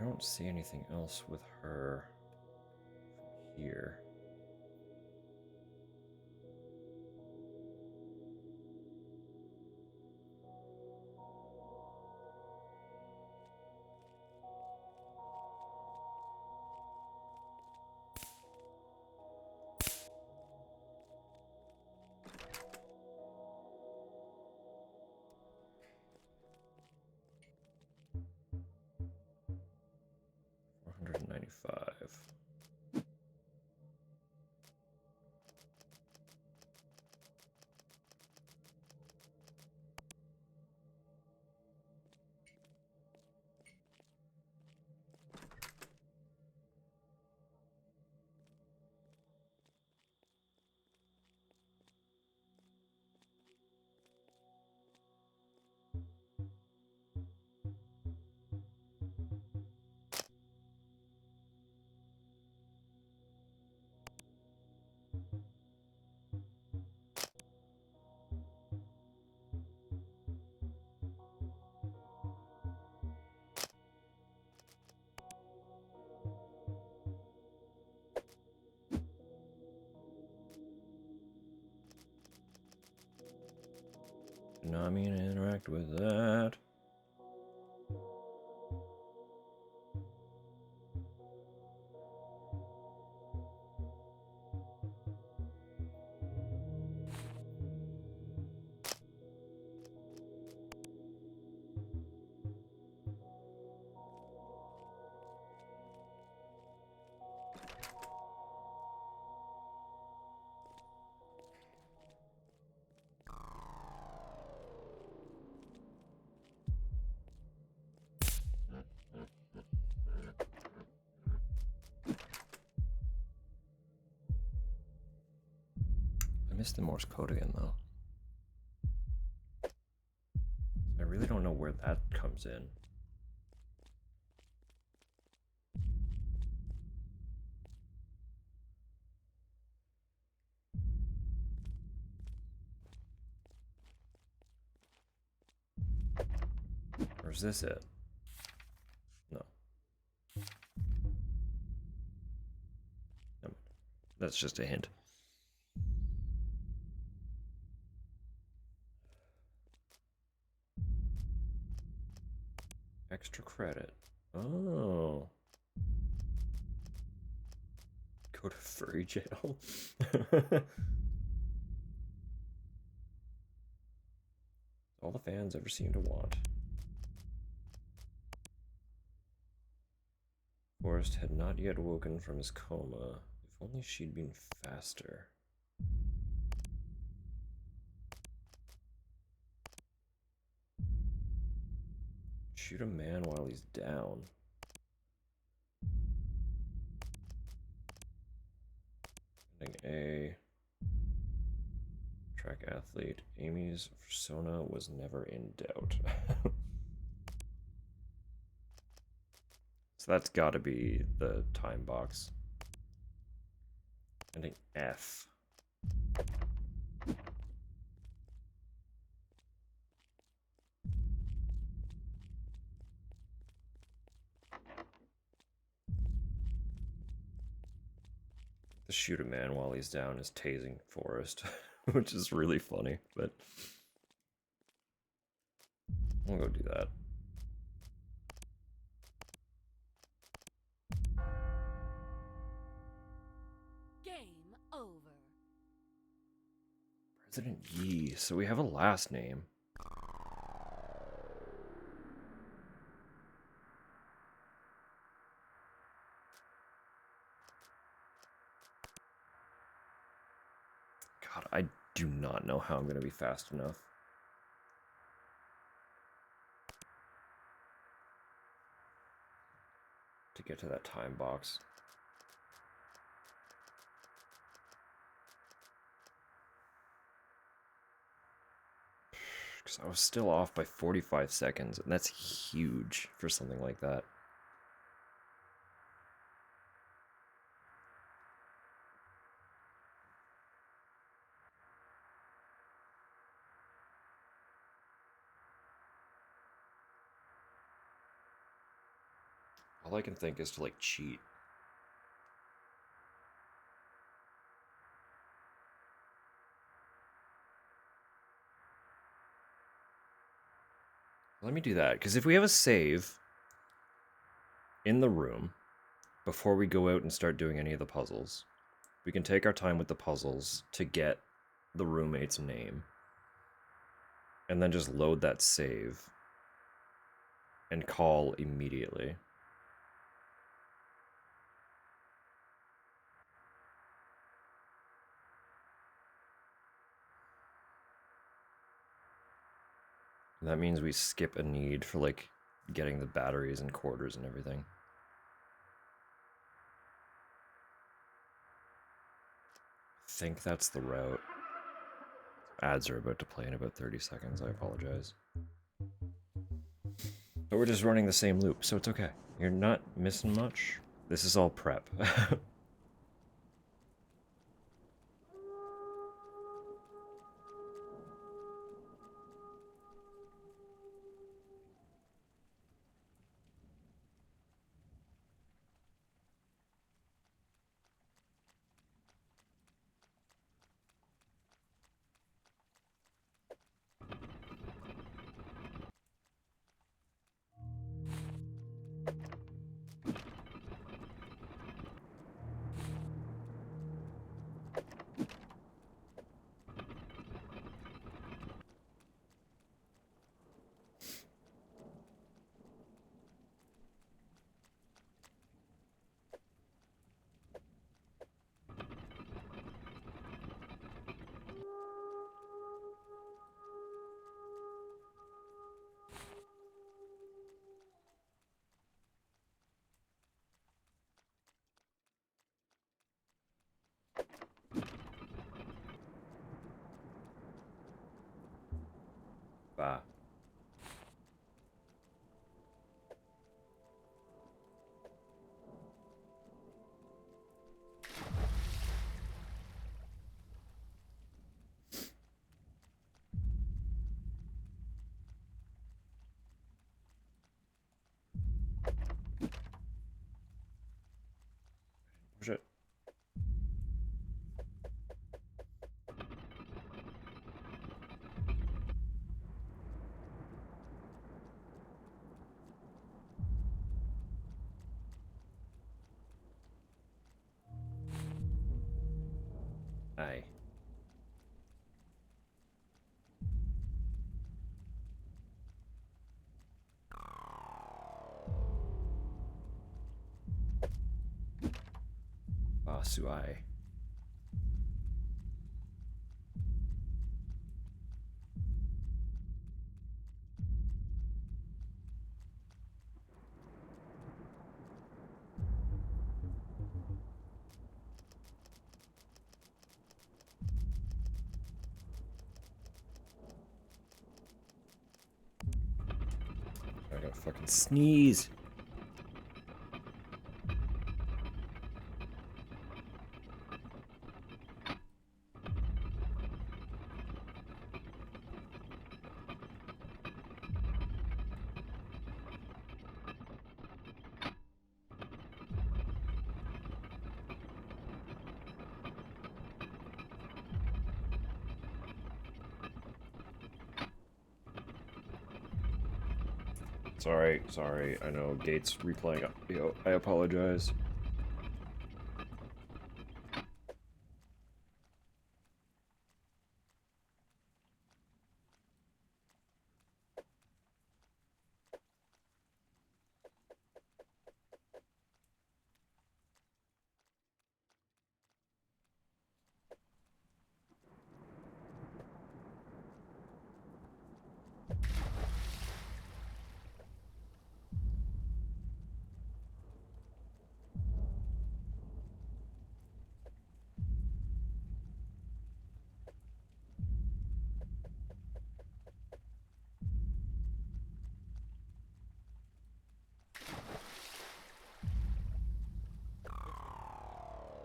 I don't see anything else with her from here. $495. Did not mean to interact with that. I missed the Morse code again, though. I really don't know where that comes in. Or is this it? No. No. That's just a hint. Extra credit. Oh. Go to furry jail. All the fans ever seem to want. Forrest had not yet woken from his coma. If only she'd been faster. Shoot a man while he's down. A track athlete. Amy's persona was never in doubt. So that's got to be the time box. Ending F. The shoot a man while he's down is tasing Forrest, which is really funny, but we'll go do that. Game over. President Yi, so we have a last name. God, I do not know how I'm going to be fast enough. To get to that time box. Because I was still off by 45 seconds, and that's huge for something like that. All I can think is to, like, cheat. Let me do that, because if we have a save in the room before we go out and start doing any of the puzzles, we can take our time with the puzzles to get the roommate's name, and then just load that save and call immediately. And that means we skip a need for, like, getting the batteries and quarters and everything. I think that's the route. Ads are about to play in about 30 seconds. I apologize. But we're just running the same loop, so it's okay. You're not missing much. This is all prep. Bah. Shit. Aye. Suai. I gotta fucking sneeze. Sorry. I know Gates replaying. Yo, I apologize.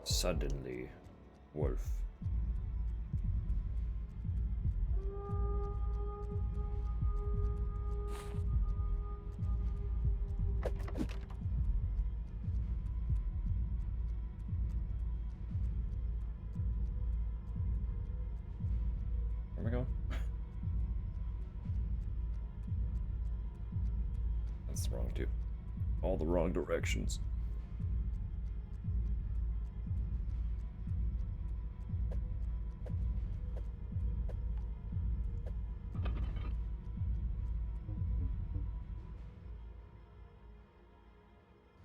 Suddenly, Wolf. That's wrong too. All the wrong directions.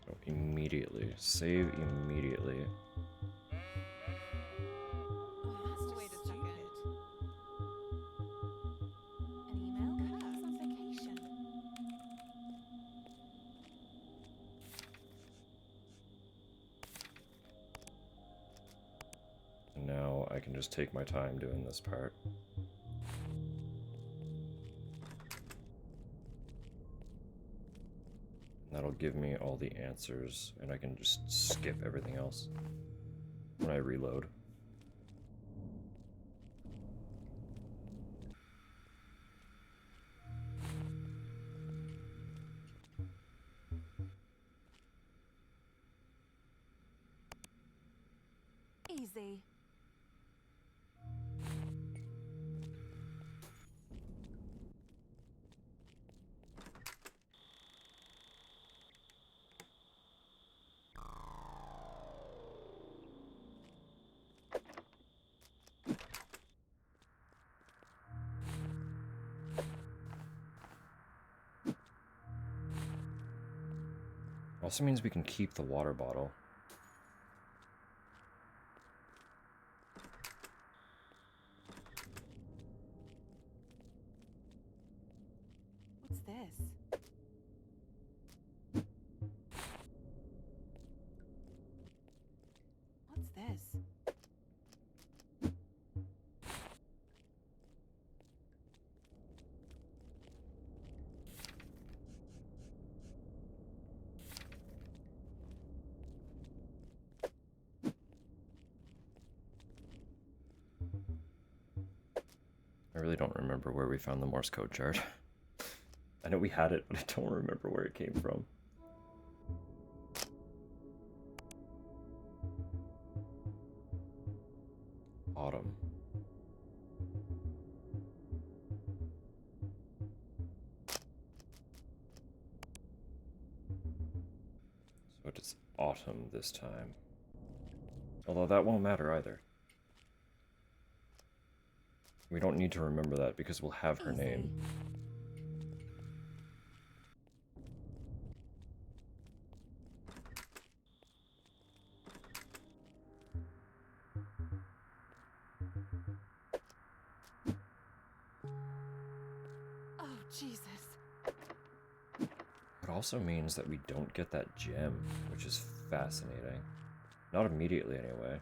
So immediately. Save immediately. Oh, that's Wait a just second. stupid. An email? Curse on vacation. And now I can just take my time doing this part. And that'll give me all the answers, and I can just skip everything else when I reload. Easy. Also means we can keep the water bottle. What's this? What's this? I really don't remember where we found the Morse code chart. I know we had it, but I don't remember where it came from. Autumn. So it's autumn this time. Although that won't matter either. We don't need to remember that because we'll have her name. Oh, Jesus. It also means that we don't get that gem, which is fascinating. Not immediately, anyway.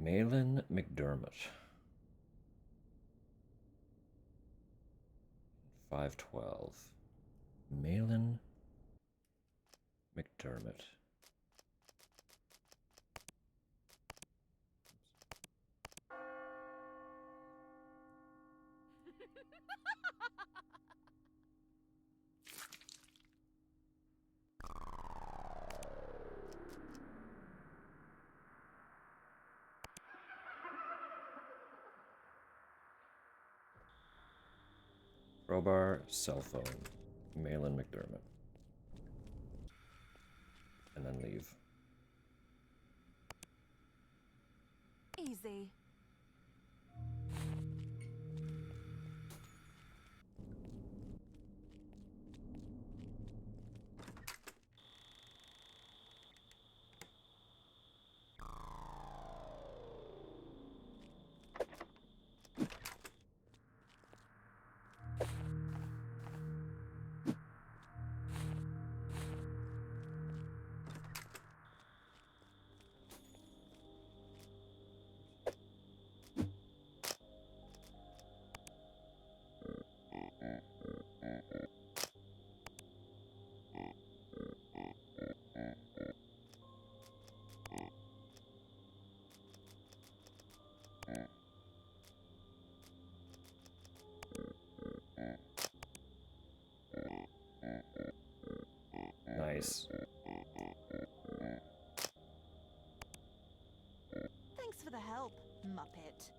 Malin McDermott. 512. Malin McDermott. Crowbar, cell phone, Malin McDermott. And then leave. Easy. Nice. Muppet.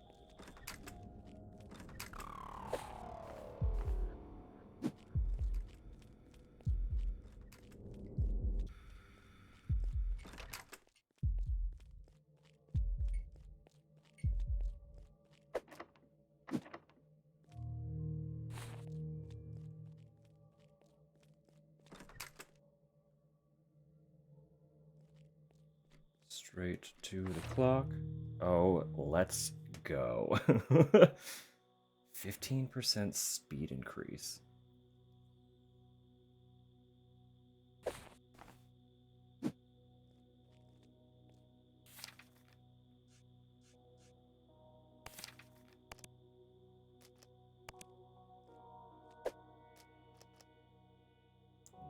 Straight to the clock. Oh, let's go. 15% speed increase.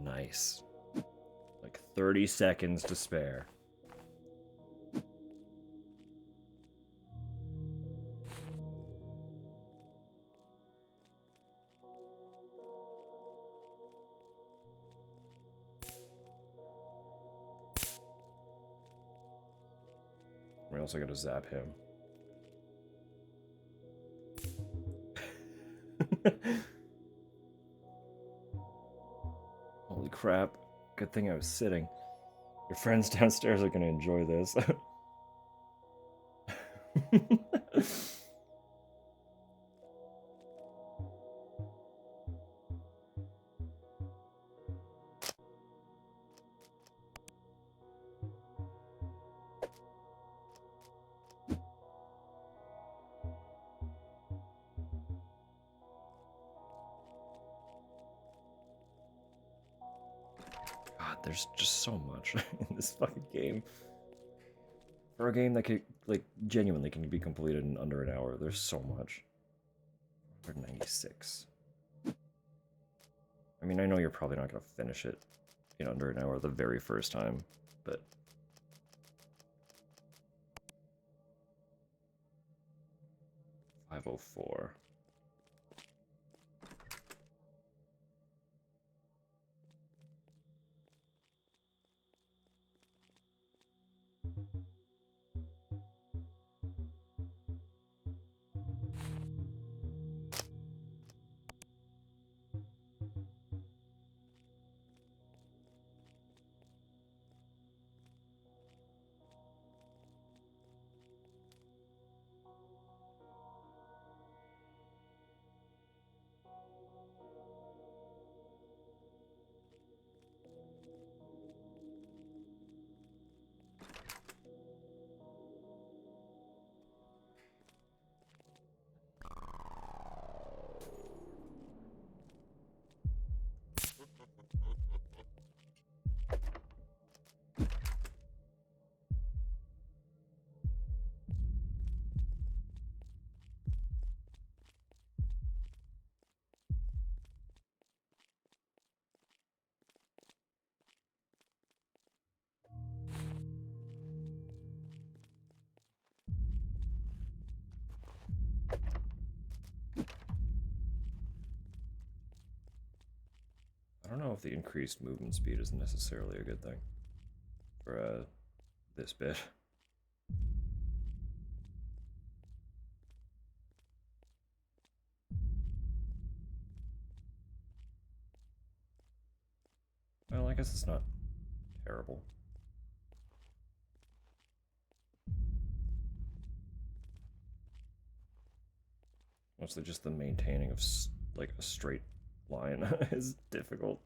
Nice. Like 30 seconds to spare. We also gotta zap him. Holy crap. Good thing I was sitting. Your friends downstairs are gonna enjoy this. God, there's just so much in this fucking game. For a game that could, like, genuinely can be completed in under an hour, there's so much. 196. I mean, I know you're probably not gonna finish it in under an hour the very first time, but... $504. I don't know if the increased movement speed is necessarily a good thing for this bit. Well, I guess it's not terrible. Mostly just the maintaining of like a straight line is difficult.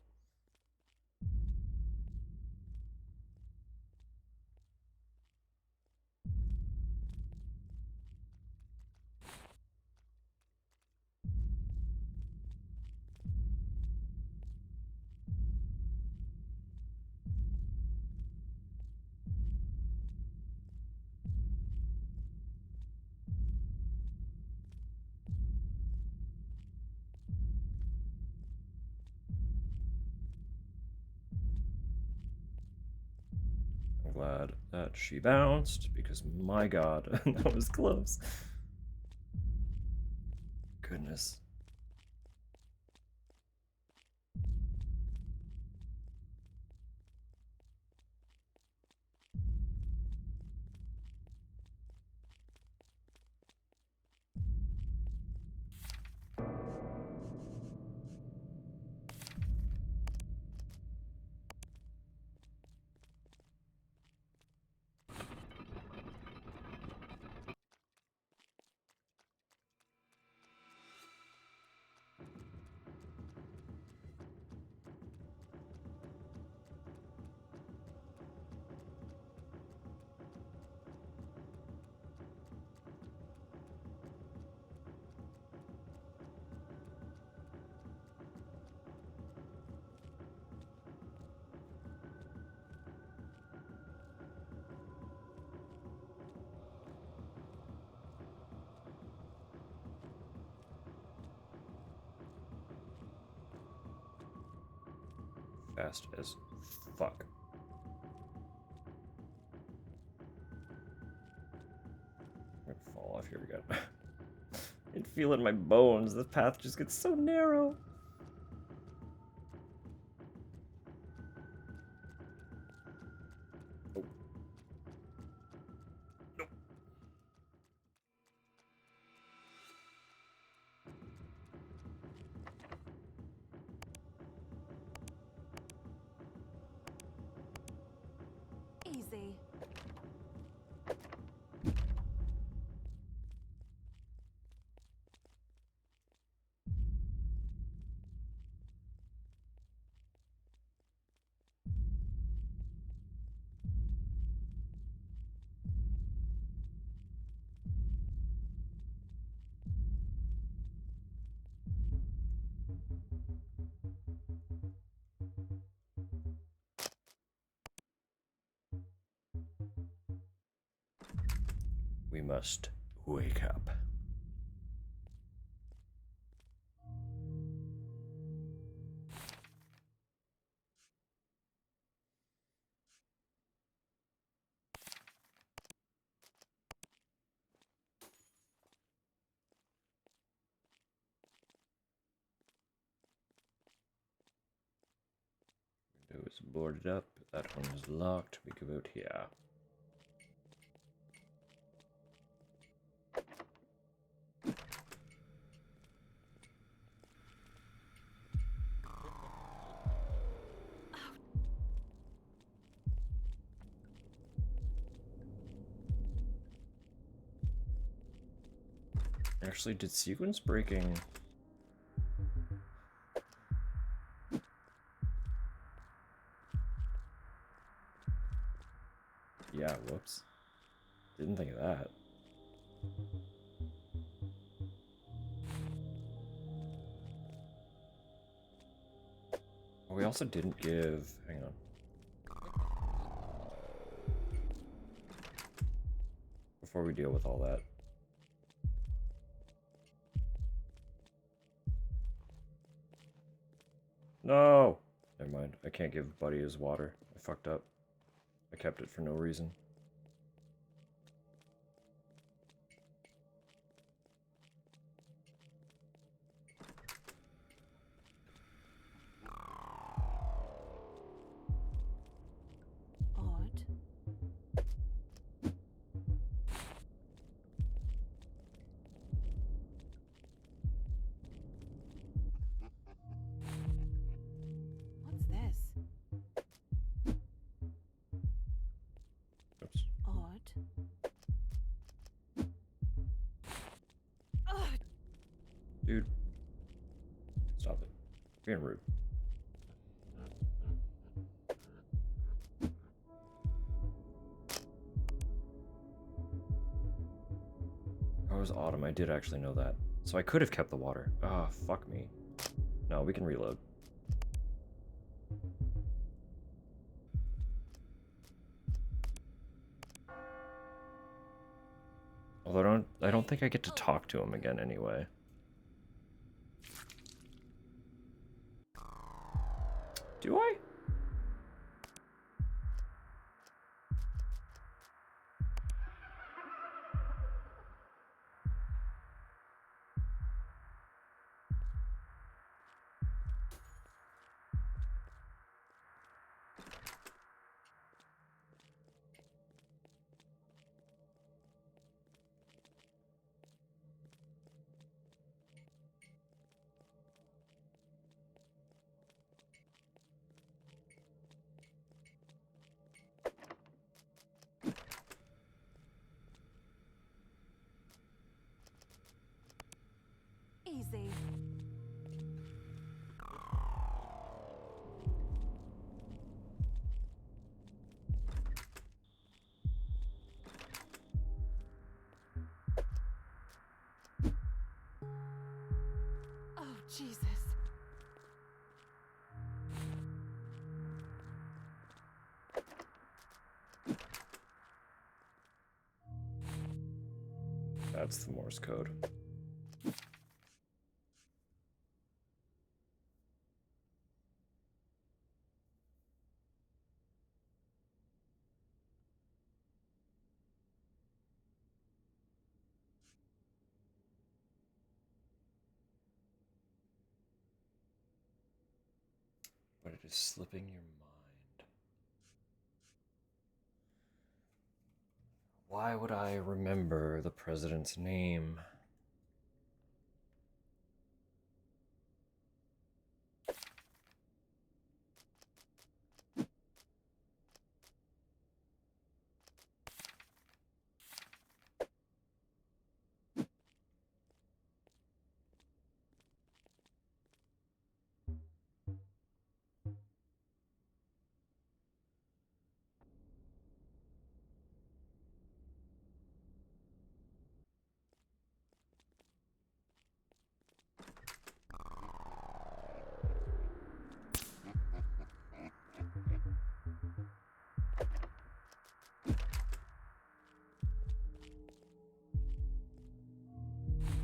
I'm glad that she bounced because my god, that was close. Goodness. Fast as fuck. I'm gonna fall off here again. I can feel it in my bones. The path just gets so narrow. Oh. Nope. Easy. We must wake up. Window is boarded up. That one is locked. We go out here. Actually, did sequence breaking... Yeah, whoops. Didn't think of that. We also didn't give... Hang on. Before we deal with all that. No! Never mind. I can't give Buddy his water. I fucked up. I kept it for no reason. Odd. What's this? Oops. Odd. Ugh. Dude. Stop it. Being rude. Oh, it was autumn. I did actually know that. So I could have kept the water. Ah, fuck me. No, we can reload. Although I don't think I get to talk to him again anyway. Do I? Easy. Oh, Jesus. That's the Morse code. but it is slipping your mind. Why would I remember the president's name?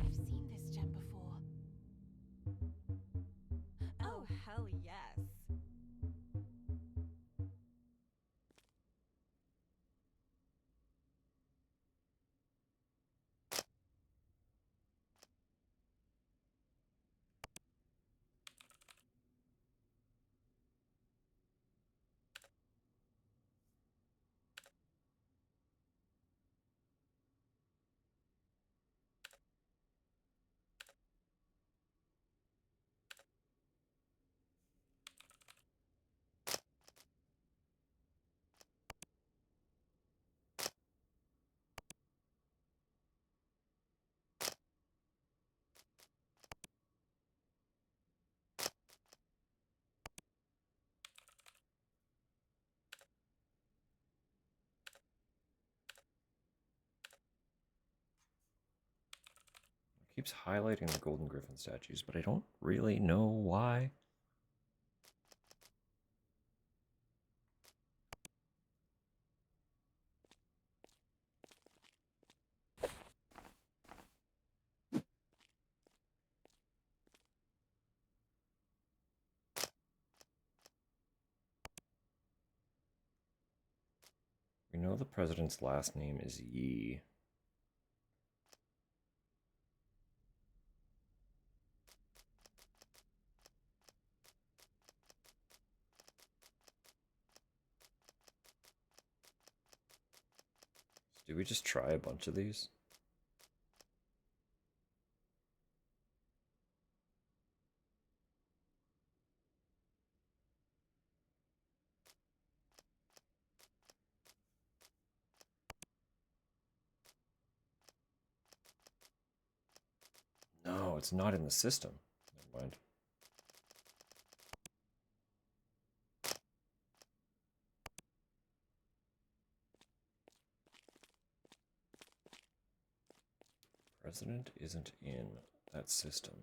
I've seen this gem before. Oh, hell yes. It keeps highlighting the Golden Griffin statues, but I don't really know why. We know the president's last name is Yi. Do we just try a bunch of these? No, it's not in the system. Never mind. President isn't in that system.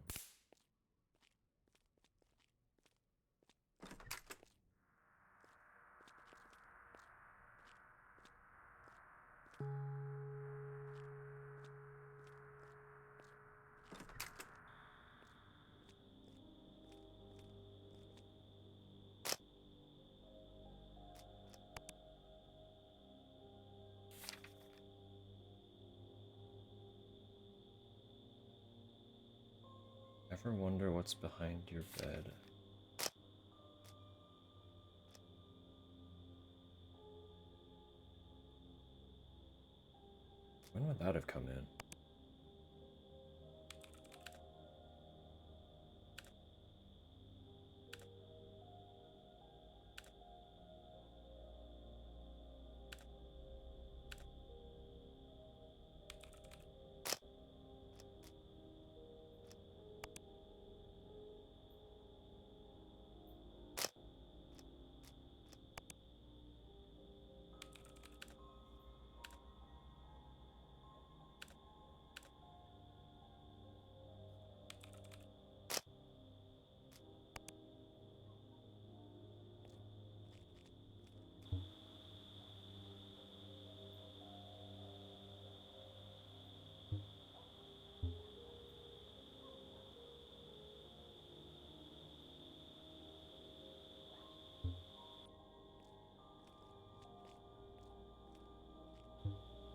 Ever wonder what's behind your bed? When would that have come in?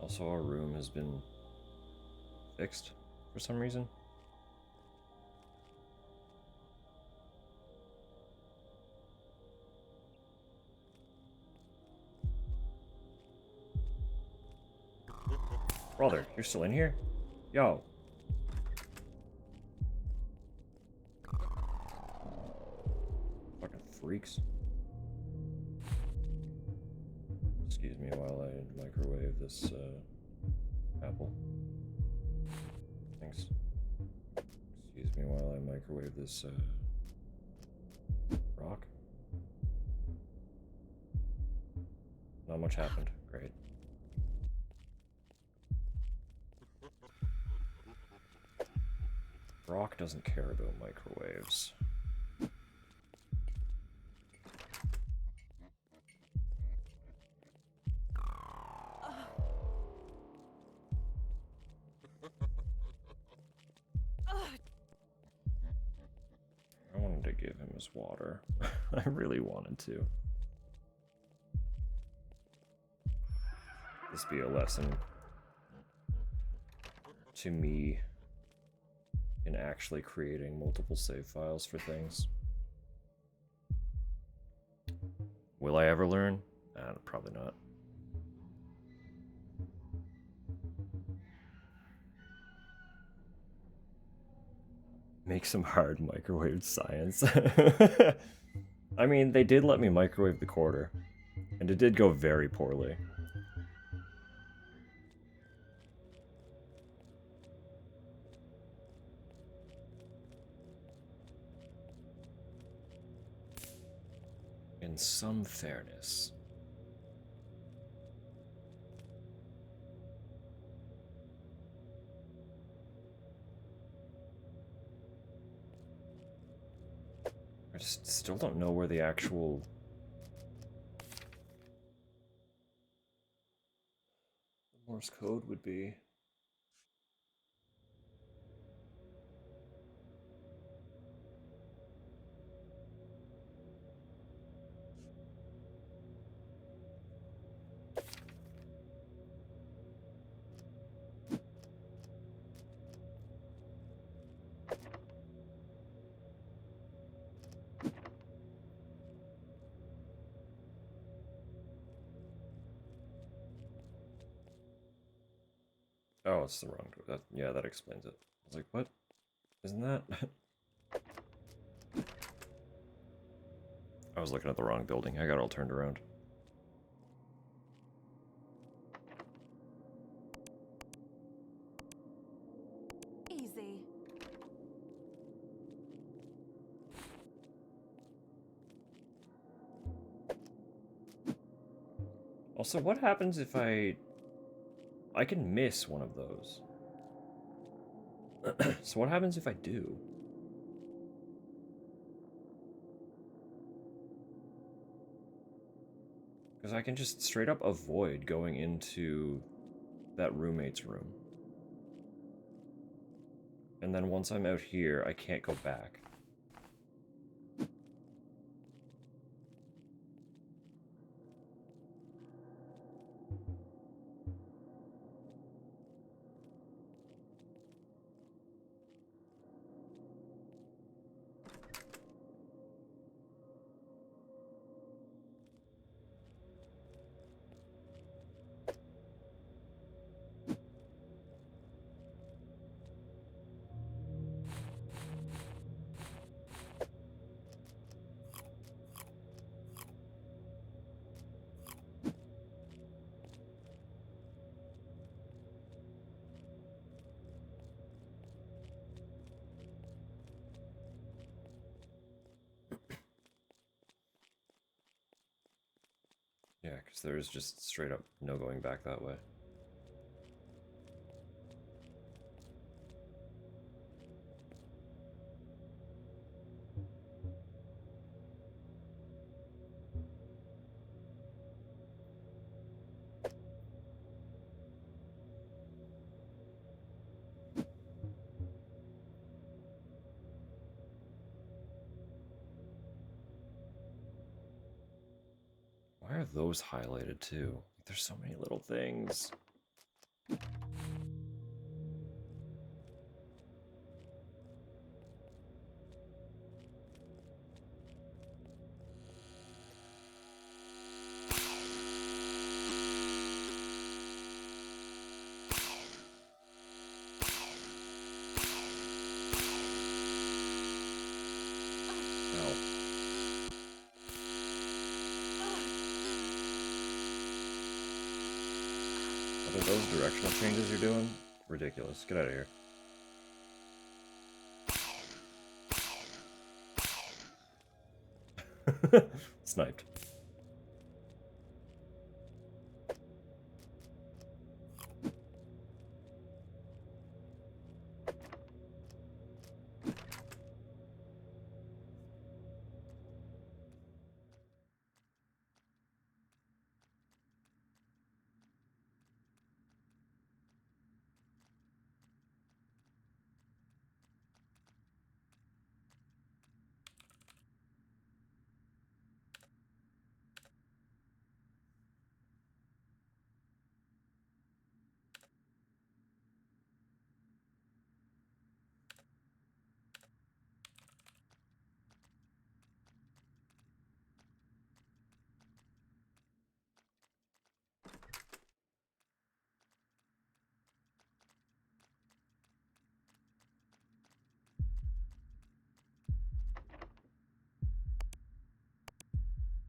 Also, our room has been fixed for some reason. Brother, you're still in here? Yo. Fucking freaks. Excuse me while I microwave this apple. Thanks. Excuse me while I microwave this rock. Not much happened. Great. Rock doesn't care about microwaves. I wanted to give him his water. I really wanted to. This be a lesson to me in actually creating multiple save files for things. Will I ever learn? Probably not. Make some hard microwave science. I mean, they did let me microwave the quarter, and it did go very poorly. In some fairness. I just still don't know where the actual Morse code would be. Oh, it's the wrong door. Yeah, that explains it. I was like, what? Isn't that? I was looking at the wrong building. I got all turned around. Easy. Also, what happens if I can miss one of those? So what happens if I do? Because I can just straight up avoid going into that roommate's room. And then once I'm out here, I can't go back. Yeah, because there's just straight up no going back that way. Why are those highlighted too? There's so many little things. Are those directional changes you're doing? Ridiculous. Get out of here. Sniped.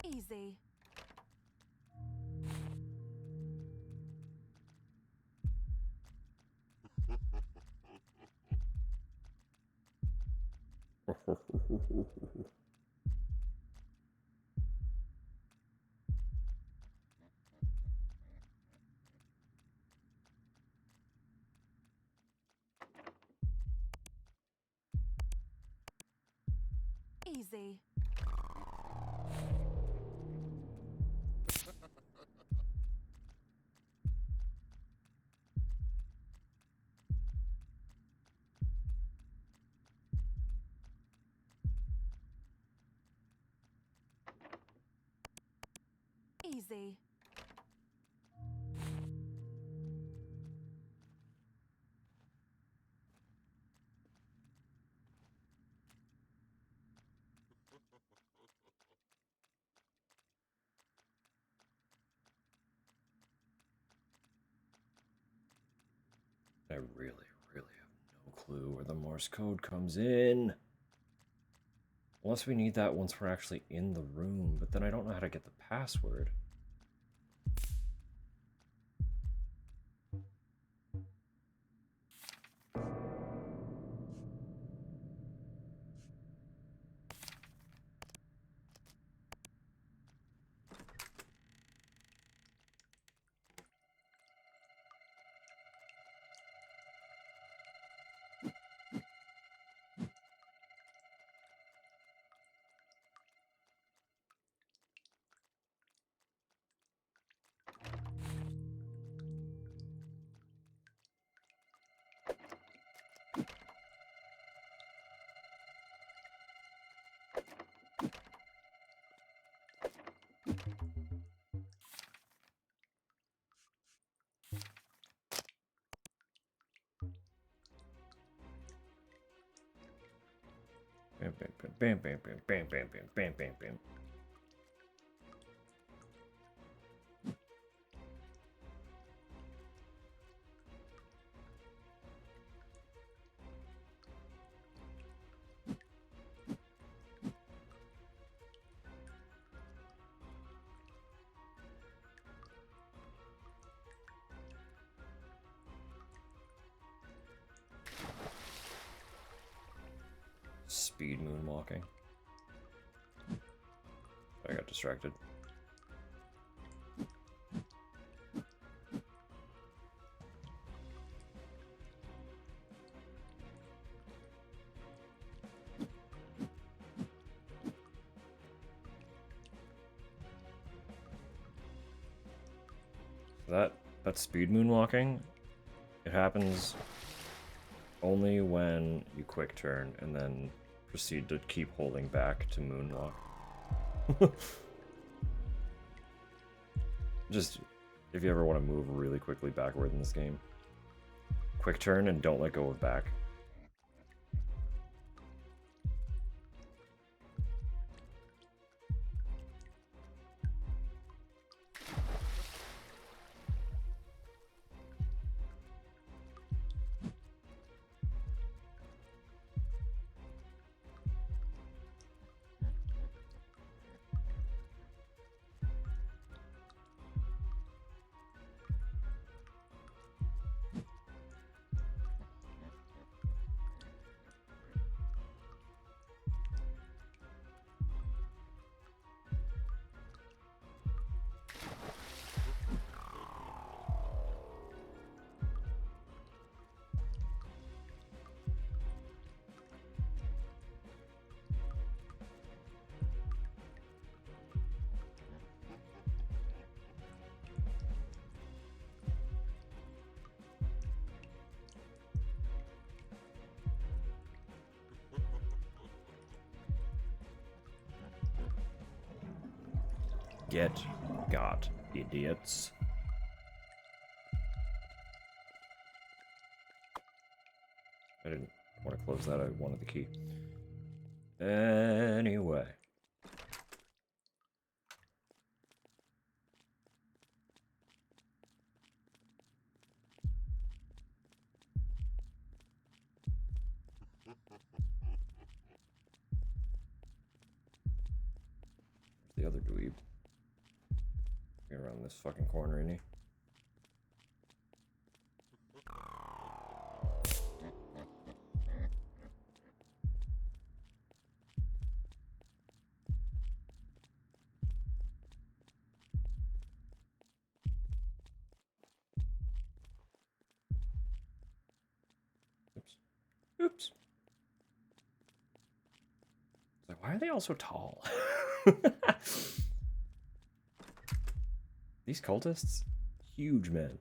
Easy. Easy. Easy. I really, really have no clue where the Morse code comes in. Unless we need that once we're actually in the room, but then I don't know how to get the password. Bam, bam, bam, bam, bam, bam, bam, bam, bam, bam, bam. Speed moonwalking. I got distracted. That speed moonwalking, it happens only when you quick turn and then proceed to keep holding back to moonwalk. Just if you ever want to move really quickly backward in this game, quick turn and don't let go of back. Get got, idiots. I didn't want to close that, I wanted the key. Anyway. The other dweeb. Get around this fucking corner, isn't he? Oops. Oops. It's like, why are they all so tall? These cultists? Huge men.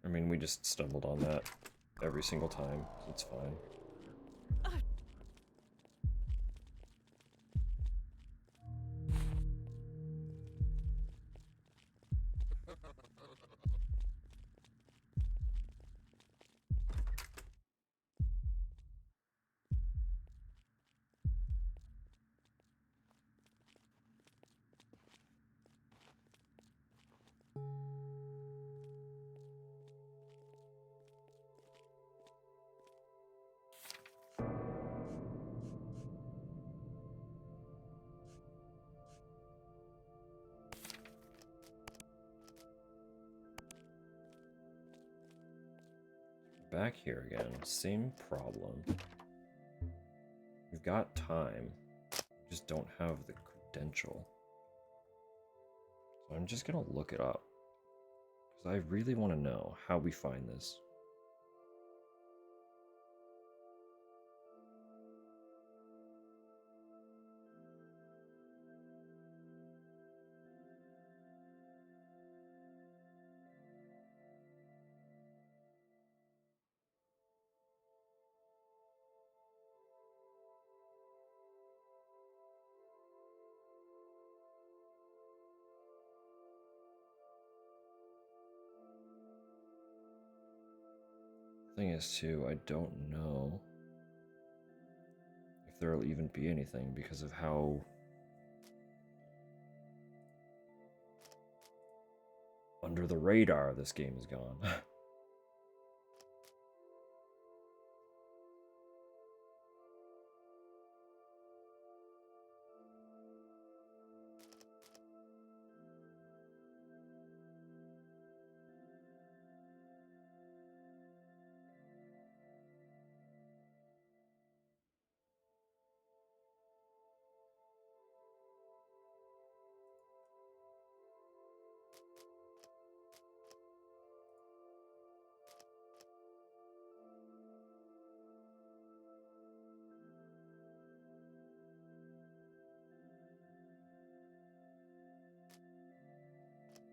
I mean, we just stumbled on that every single time, so it's fine. Back here again, same problem. We've got time, just don't have the credential. So I'm just gonna look it up, because I really want to know how we find this. Thing is, too, I don't know if there'll even be anything because of how under the radar this game has gone.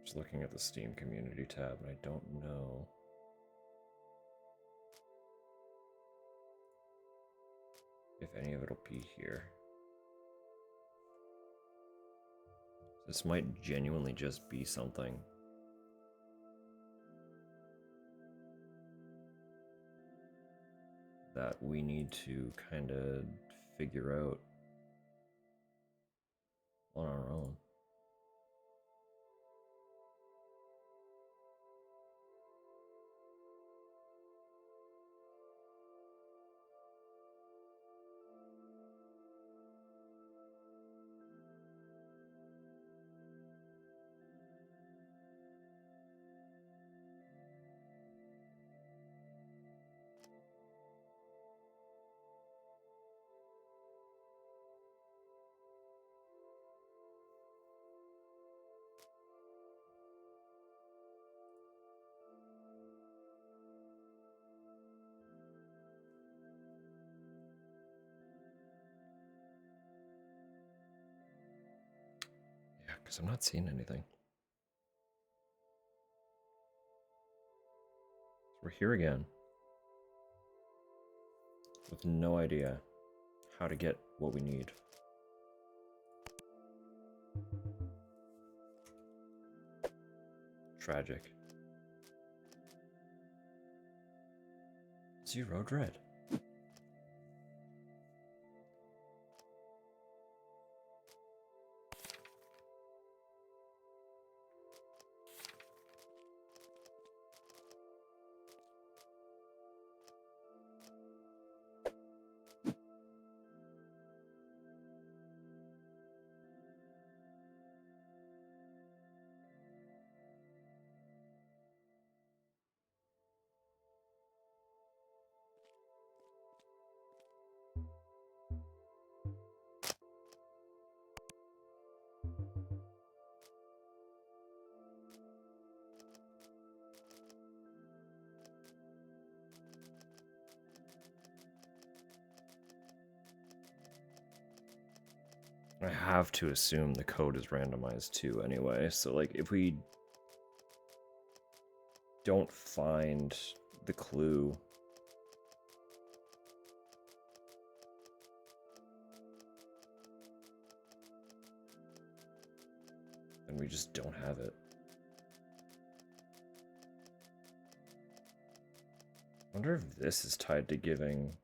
Just looking at the Steam community tab, and I don't know if any of it'll be here. This might genuinely just be something that we need to kind of figure out on our own. Because I'm not seeing anything. We're here again. With no idea how to get what we need. Tragic. Zero dread. I have to assume the code is randomized too anyway, so like if we don't find the clue, then we just don't have it. I wonder if this is tied to giving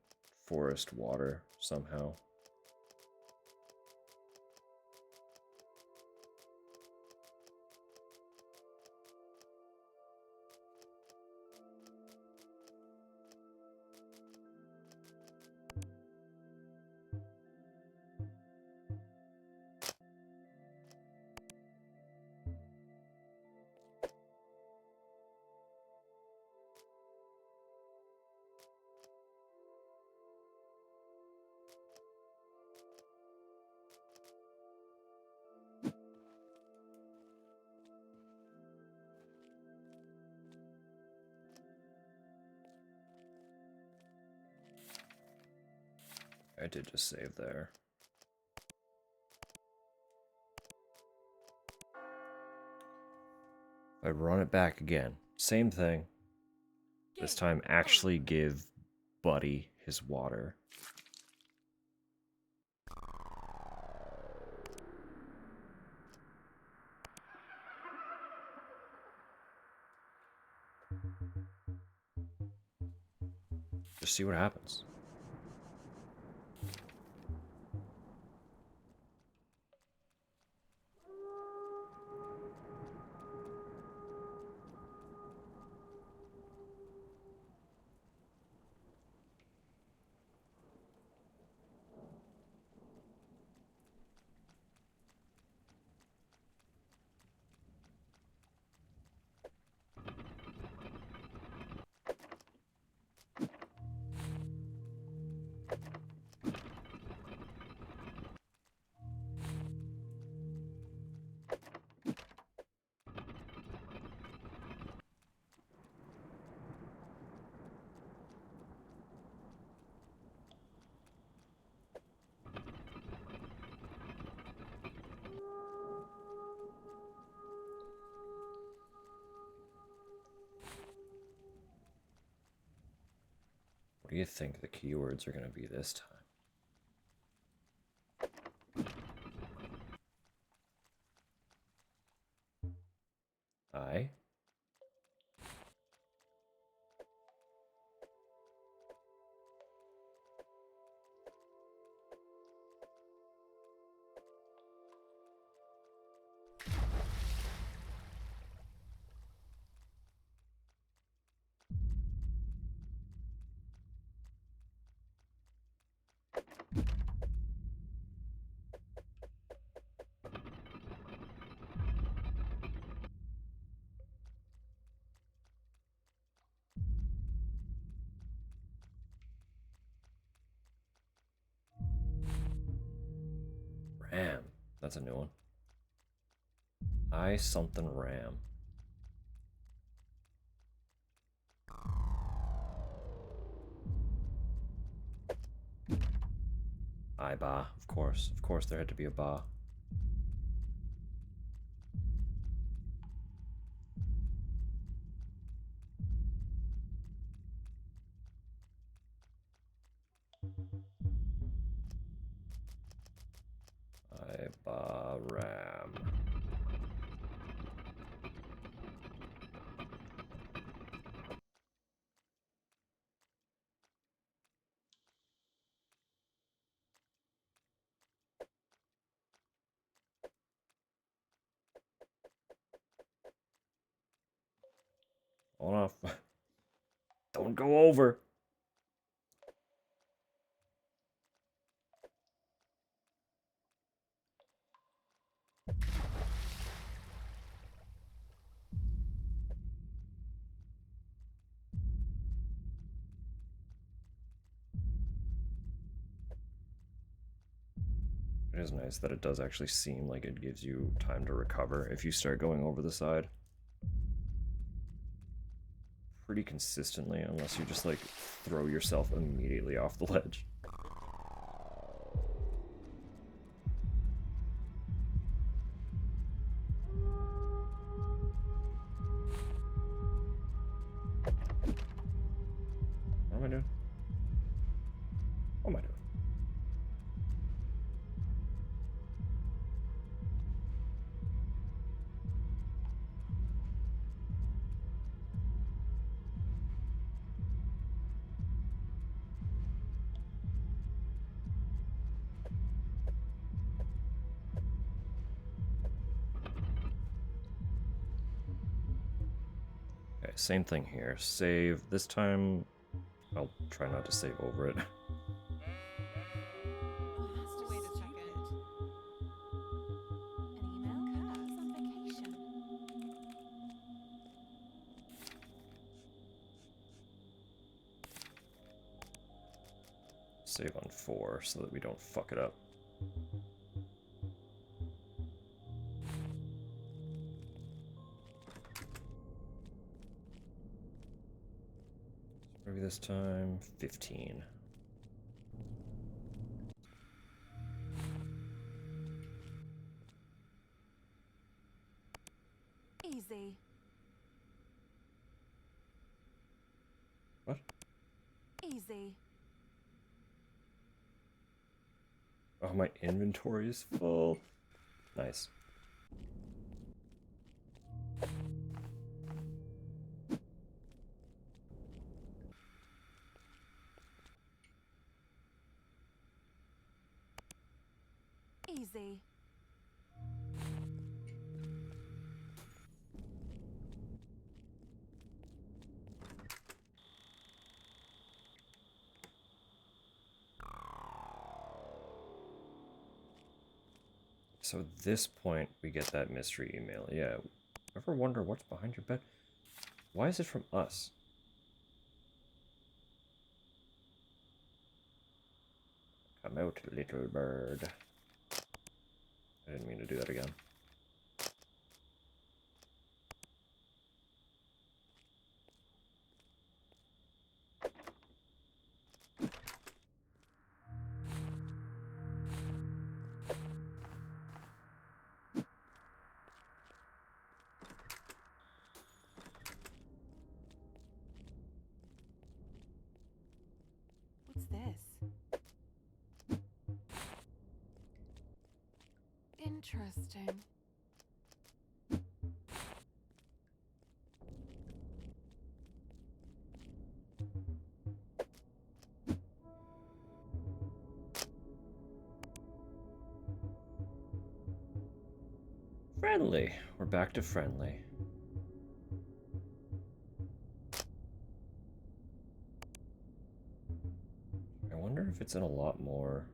Forest water somehow. I did just save there. I run it back again. Same thing. This time actually give Buddy his water. Just see what happens. What do you think the keywords are going to be this time? I? Ram. That's a new one. I something Ram. I ba. Of course there had to be a ba. Ram. Hold off. Don't go over. It is nice that it does actually seem like it gives you time to recover if you start going over the side. Pretty consistently, unless you just like throw yourself immediately off the ledge. What am I doing? What am I doing? Okay, same thing here. Save. This time, I'll try not to save over it. Oh, that's just Wait a second. An email? Kurt's on vacation. Save on 4 so that we don't fuck it up. Maybe this time 15. Easy. What? Easy. Oh, my inventory is full. Nice. Easy. So at this point, we get that mystery email. Yeah. Ever wonder what's behind your bed? Why is it from us? Come out, little bird. I didn't mean to do that again. What's this? Interesting. Friendly. We're back to friendly. I wonder if it's in a lot more.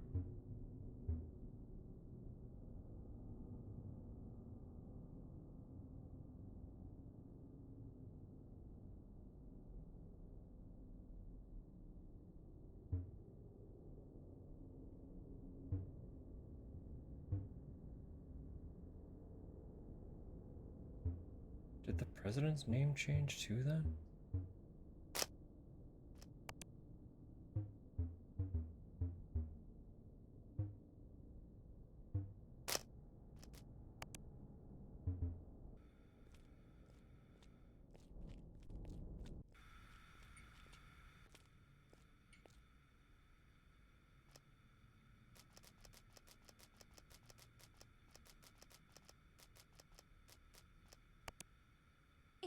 Did the president's name change too then?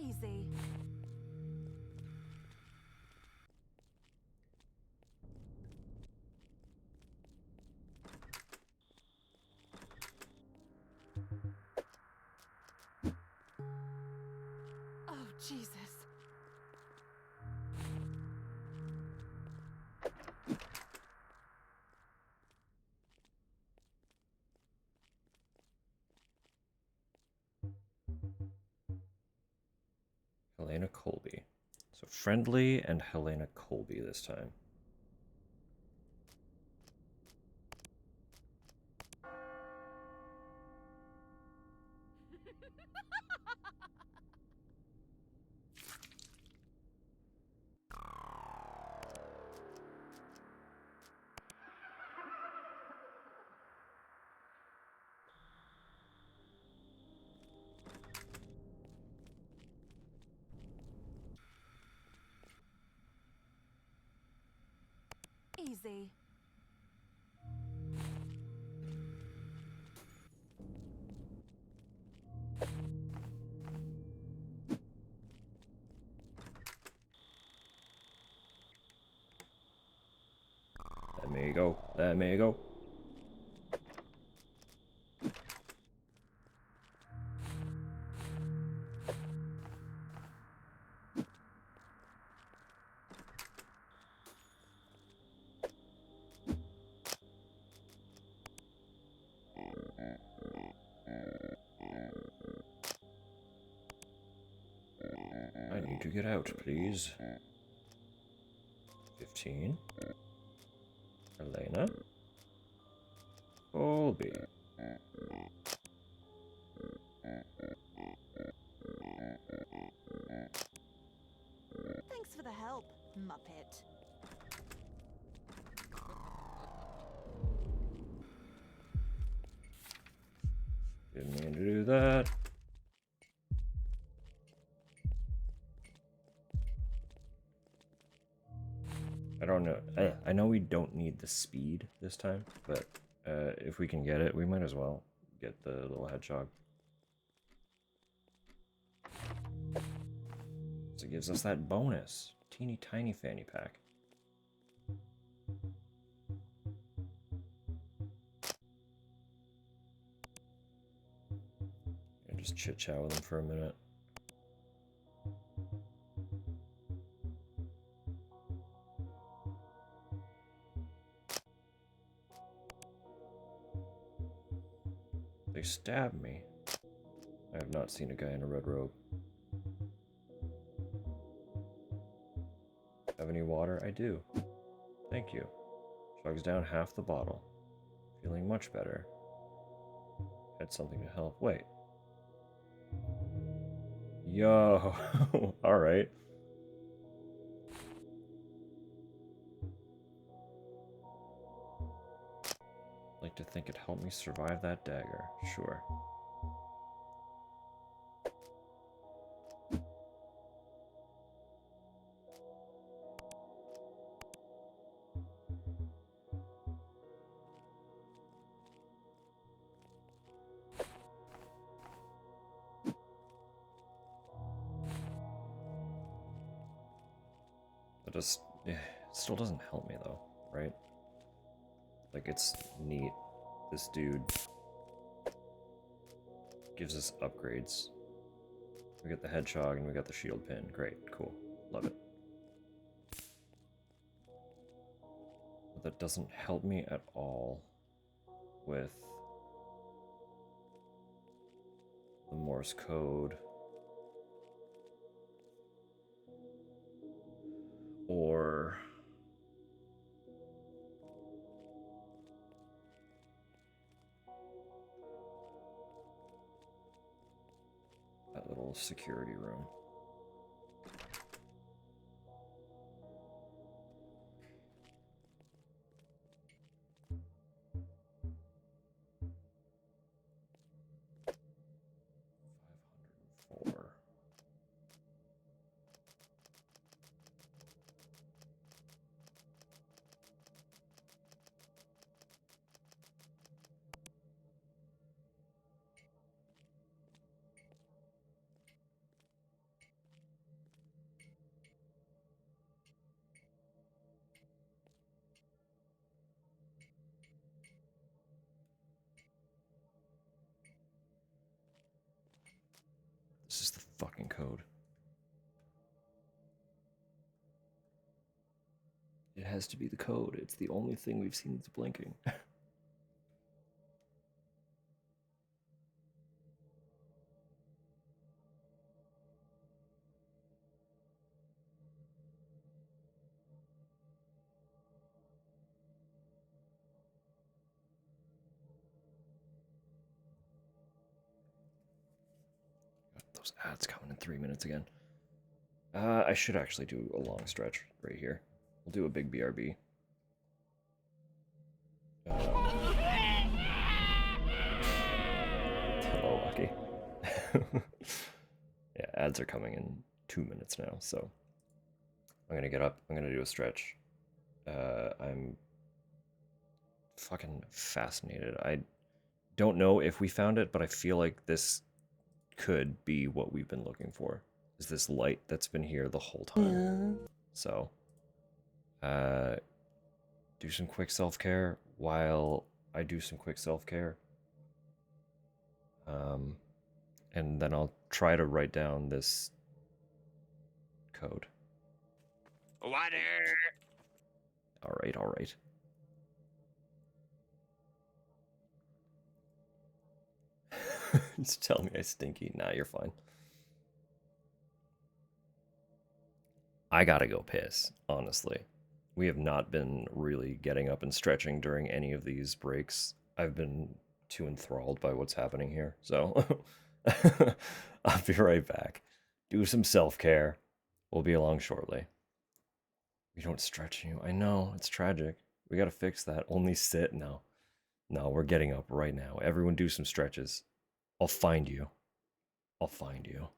Easy. Oh, Jesus. Helena Colby. So Friendly and Helena Colby this time. Easy. Let me go. Let me go. I need to get out, please. 15. Helena. Colby. Thanks for the help, Muppet. Didn't mean to do that. I don't know. I know we don't need the speed this time, but if we can get it, we might as well get the little hedgehog. So it gives us that bonus. Teeny tiny fanny pack. And just chit chat with him for a minute. They stabbed me. I have not seen a guy in a red robe. Have any water? I do. Thank you. Chugs down half the bottle. Feeling much better. Had something to help. Wait. Yo. Alright. Like to think it helped me survive that dagger. Sure. It just it still doesn't help me though, right? Like it's neat. This dude gives us upgrades. We got the hedgehog and we got the shield pin. Great, cool. Love it. But that doesn't help me at all with the Morse code or that little security room. $504. fucking code. It has to be the code. It's the only thing we've seen that's blinking. Those ads coming in 3 minutes again. I should actually do a long stretch right here. We'll do a big BRB. Hello, Lucky. Yeah, ads are coming in 2 minutes now, so I'm gonna get up. I'm gonna do a stretch. I'm fucking fascinated. I don't know if we found it, but I feel like this could be what we've been looking for. Is this light that's been here the whole time? Yeah. So, do some quick self-care while I do some quick self-care. And then I'll try to write down this code. Water. All right, all right. Just tell me I stinky. Nah, you're fine. I gotta go piss, honestly. We have not been really getting up and stretching during any of these breaks. I've been too enthralled by what's happening here, so I'll be right back. Do some self-care. We'll be along shortly. We don't stretch you. I know, it's tragic. We gotta fix that. Only sit now. No, we're getting up right now. Everyone do some stretches. I'll find you. I'll find you.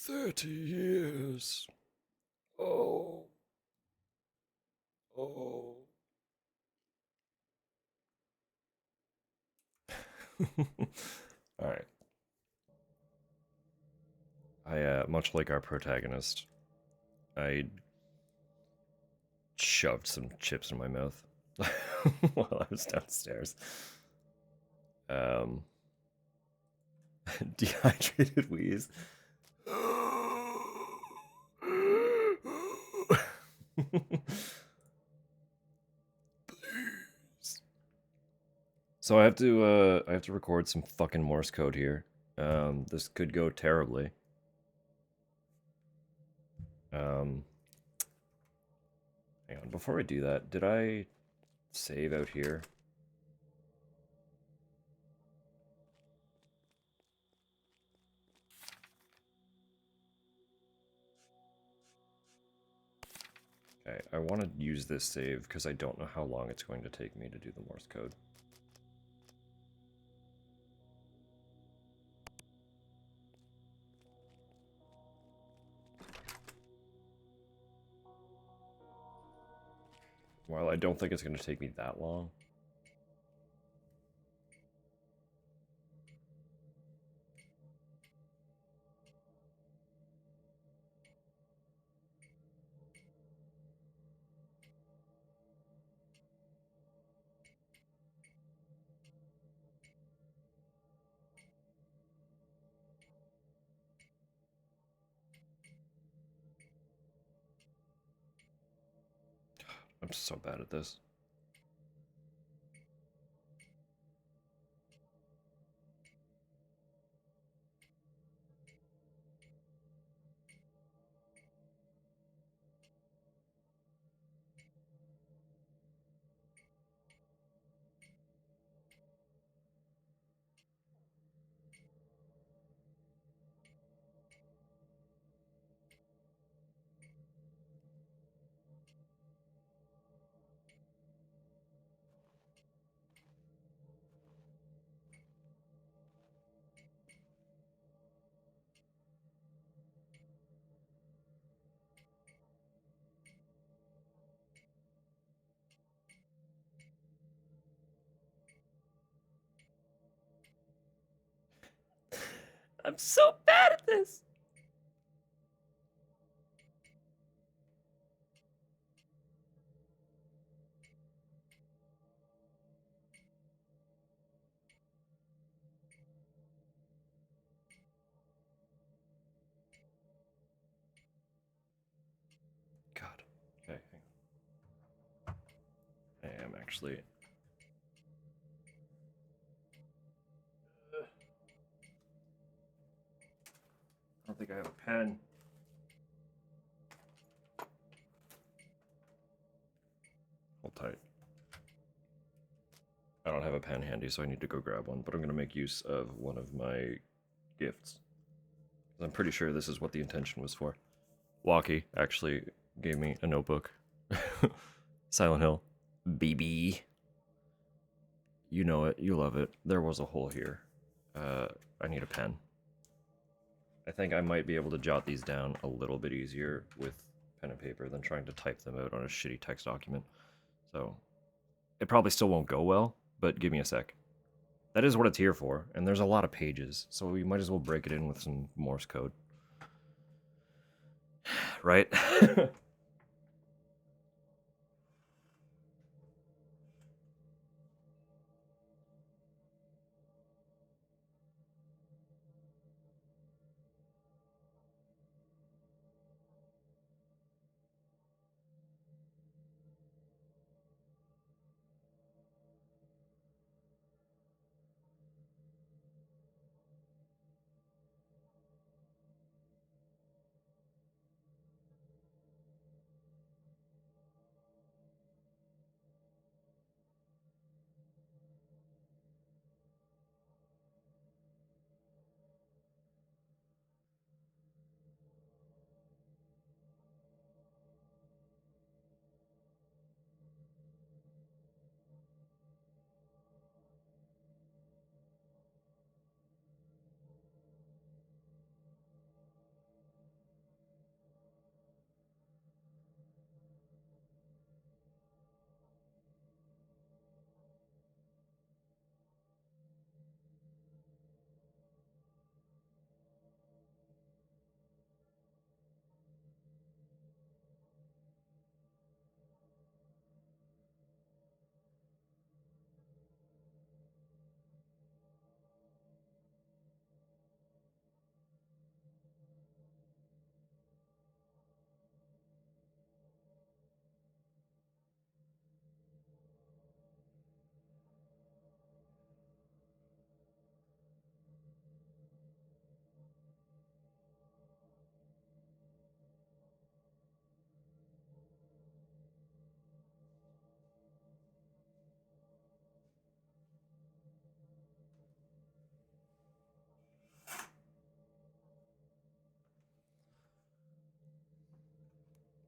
30 years. Oh. Oh. All right. Much like our protagonist, I shoved some chips in my mouth while I was downstairs. Dehydrated wheeze. Please. So I have to record some fucking Morse code here. This could go terribly. Hang on, before I do that, did I save out here? Okay, I want to use this save because I don't know how long it's going to take me to do the Morse code. While I don't think it's going to take me that long. I'm so bad at this. I'm so bad at this. God. Okay, hang on. I am actually. I don't think I have a pen. Hold tight. I don't have a pen handy, so I need to go grab one, but I'm going to make use of one of my gifts. I'm pretty sure this is what the intention was for. Walkie actually gave me a notebook. Silent Hill. BB. You know it. You love it. There was a hole here. I need a pen. I think I might be able to jot these down a little bit easier with pen and paper than trying to type them out on a shitty text document. So, it probably still won't go well, but give me a sec. That is what it's here for, and there's a lot of pages, so we might as well break it in with some Morse code. Right?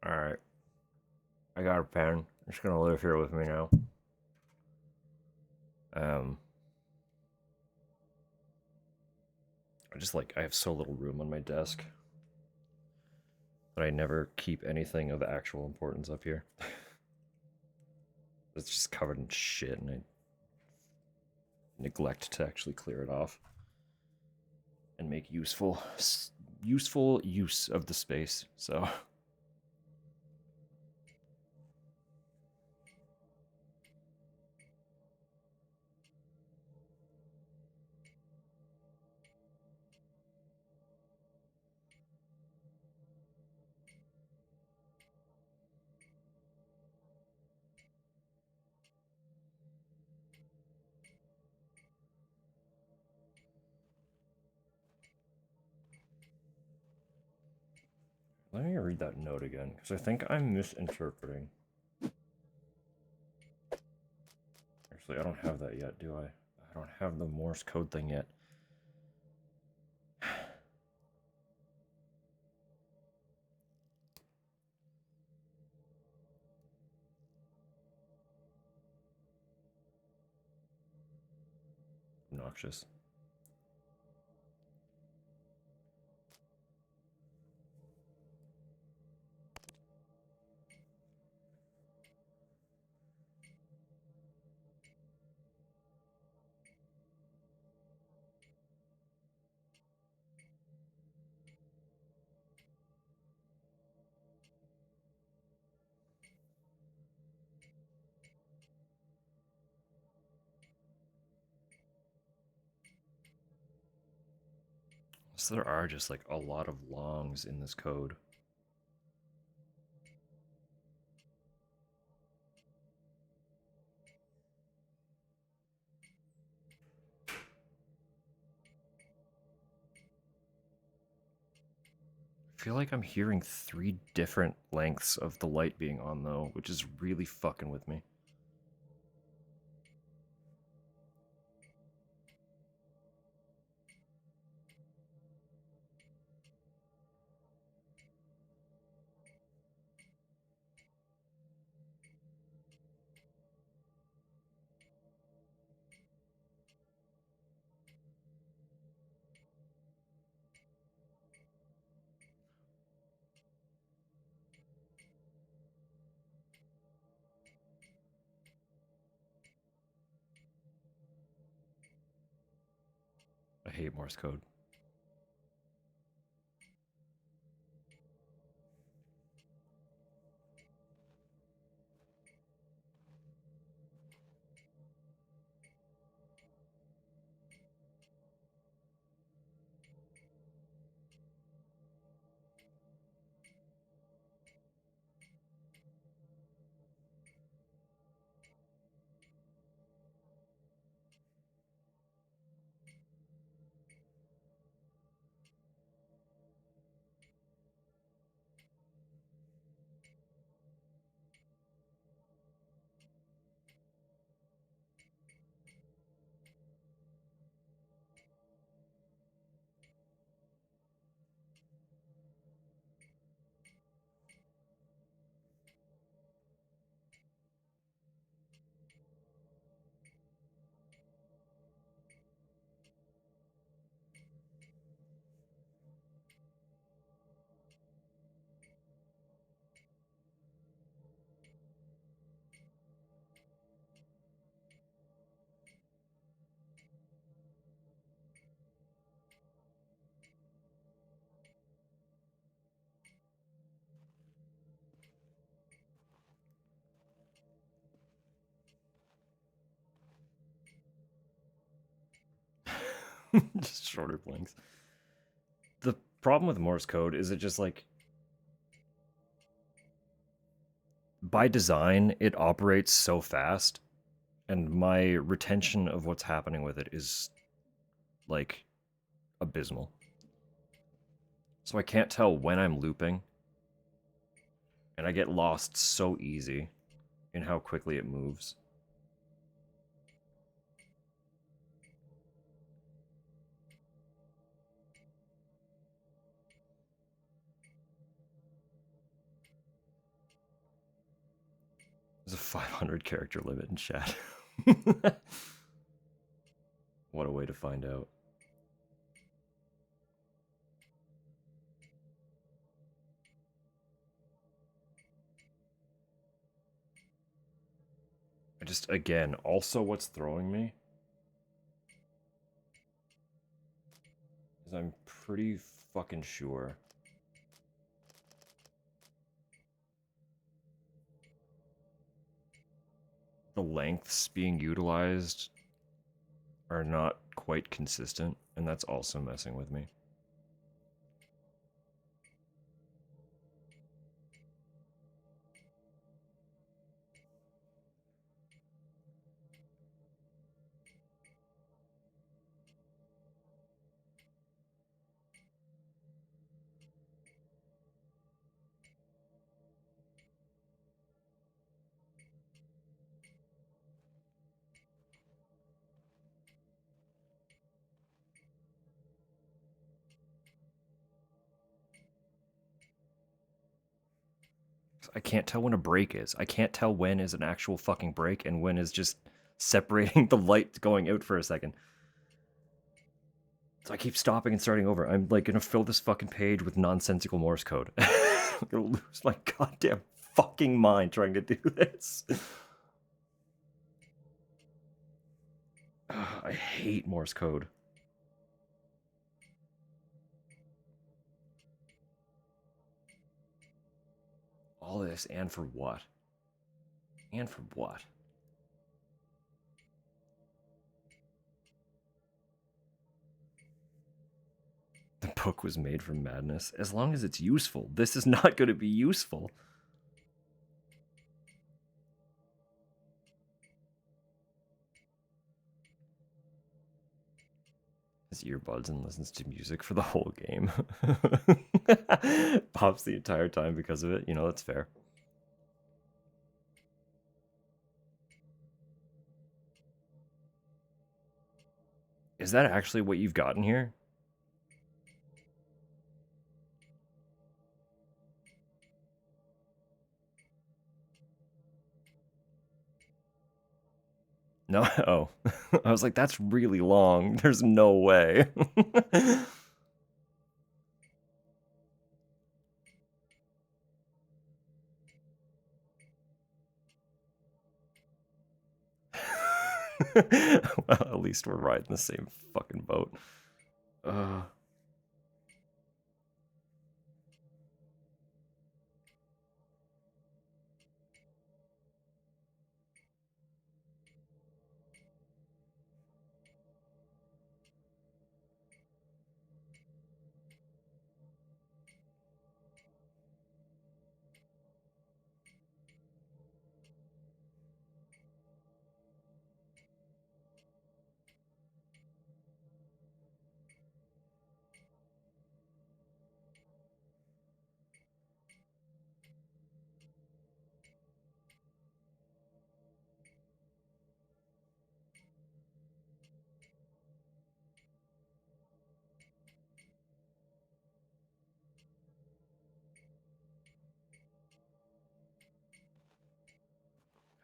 Alright. I got a pen. It's gonna live here with me now. I have so little room on my desk that I never keep anything of actual importance up here. It's just covered in shit, and I neglect to actually clear it off and make useful use of the space. So let me read that note again, because I think I'm misinterpreting. Actually, I don't have that yet, do I? I don't have the Morse code thing yet. Obnoxious. So there are just like a lot of longs in this code. I feel like I'm hearing 3 different lengths of the light being on though, which is really fucking with me. I hate Morse code. Just shorter blinks. The problem with Morse code is it just like, by design, it operates so fast, and my retention of what's happening with it is like abysmal. So I can't tell when I'm looping, and I get lost so easy in how quickly it moves. 500 character limit in chat. What a way to find out. I just, again, also what's throwing me is I'm pretty fucking sure the lengths being utilized are not quite consistent, and that's also messing with me. I can't tell when a break is. I can't tell when is an actual fucking break and when is just separating the light going out for a second. So I keep stopping and starting over. I'm like gonna fill this fucking page with nonsensical Morse code. I'm gonna lose my goddamn fucking mind trying to do this. I hate Morse code. All this, and for what? And for what? The book was made for madness. As long as it's useful. This is not going to be useful. His earbuds and listens to music for the whole game. Pops the entire time because of it. You know, that's fair. Is that actually what you've gotten here? No? Oh. I was like, that's really long. There's no way. Well, at least we're riding the same fucking boat.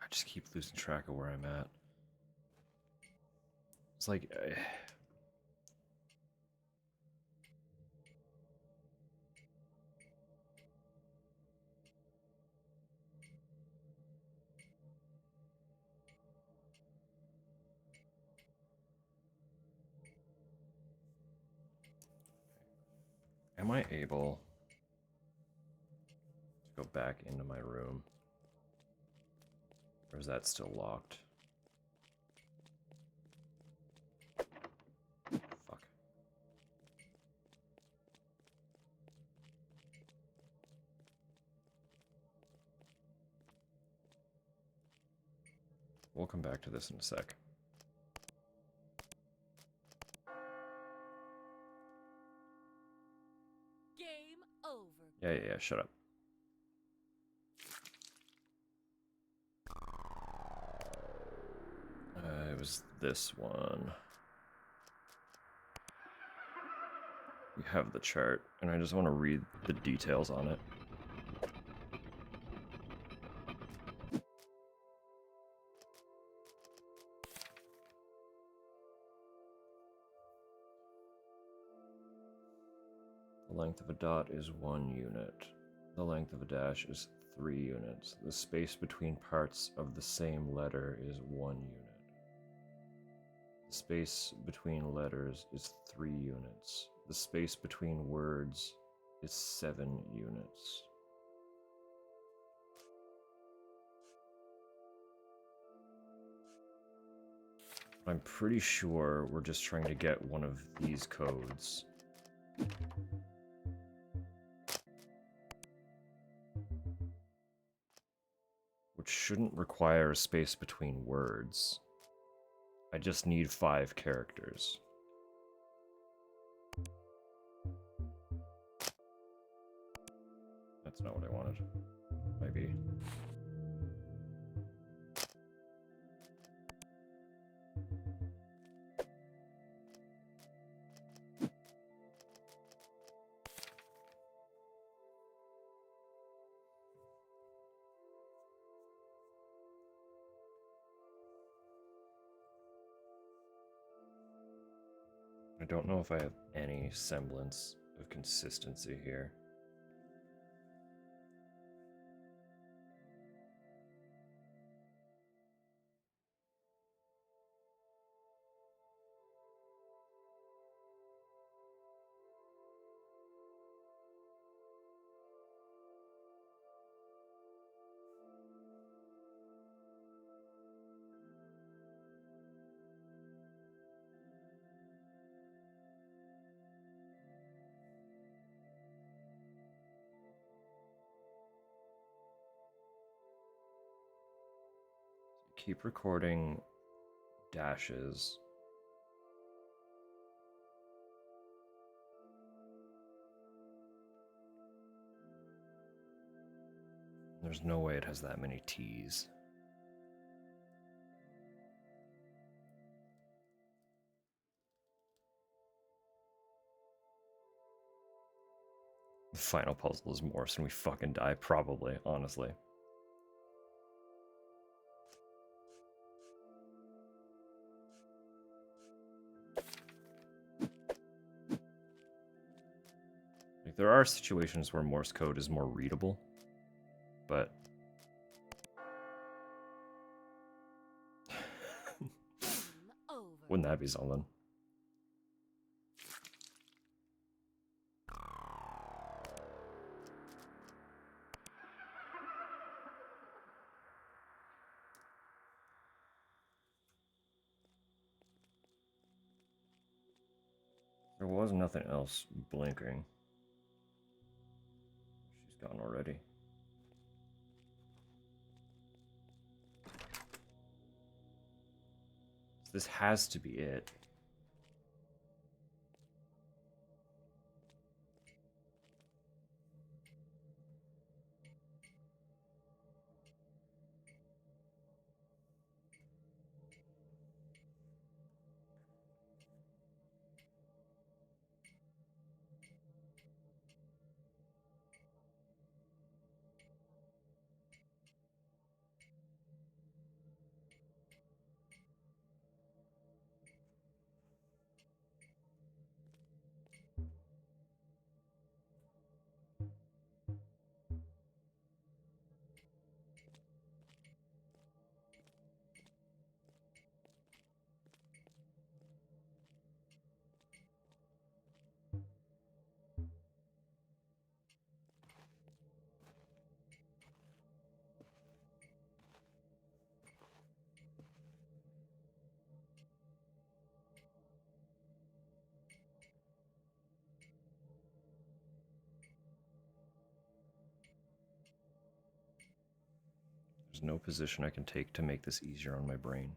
I just keep losing track of where I'm at. It's like... Am I able to go back into my room? Or is that still locked? Fuck. We'll come back to this in a sec. Game over. Yeah, shut up. It was this one. We have the chart, and I just want to read the details on it. length of a dot is 1 unit. The length of a dash is 3 units. The space between parts of the same letter is 1 unit. The space between letters is 3 units. The space between words is 7 units. I'm pretty sure we're just trying to get one of these codes. Which shouldn't require a space between words. I just need 5 characters. That's not what I wanted. Maybe. I don't know if I have any semblance of consistency here. Keep recording dashes. There's no way it has that many T's. The final puzzle is Morse and we fucking die, probably, honestly. Like, there are situations where Morse code is more readable, but Over. wouldn't that be something? There was nothing else blinking. She's gone already. This has to be it. There's no position I can take to make this easier on my brain.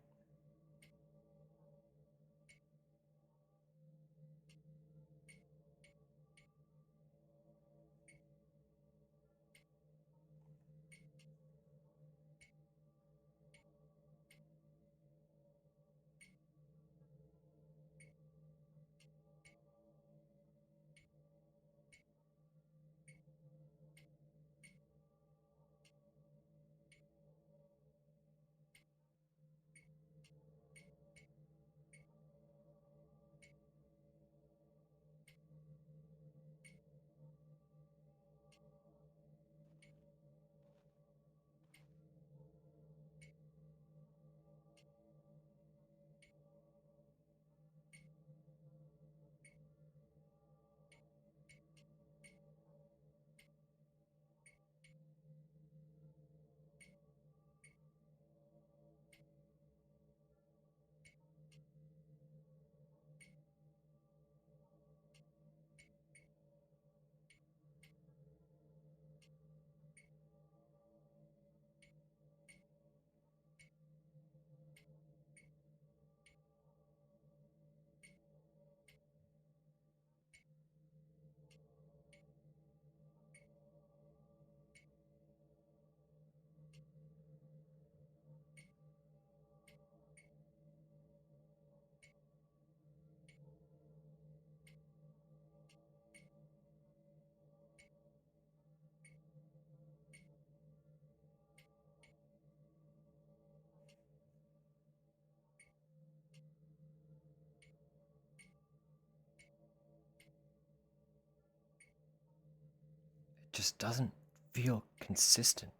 just doesn't feel consistent.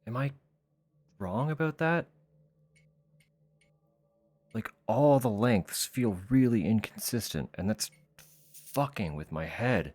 Am I wrong about that? Like, all the lengths feel really inconsistent, and that's fucking with my head.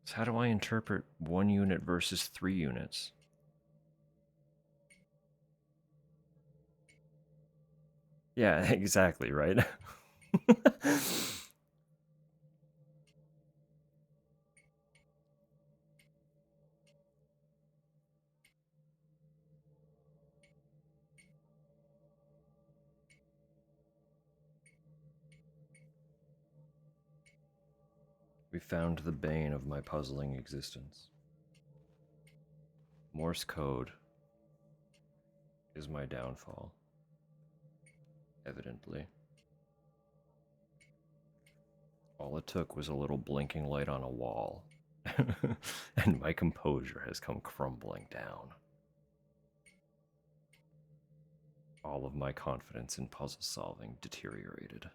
So how do I interpret 1 unit versus 3 units? Yeah, exactly, right? We found the bane of my puzzling existence. Morse code is my downfall. Evidently. All it took was a little blinking light on a wall, and my composure has come crumbling down. All of my confidence in puzzle solving deteriorated.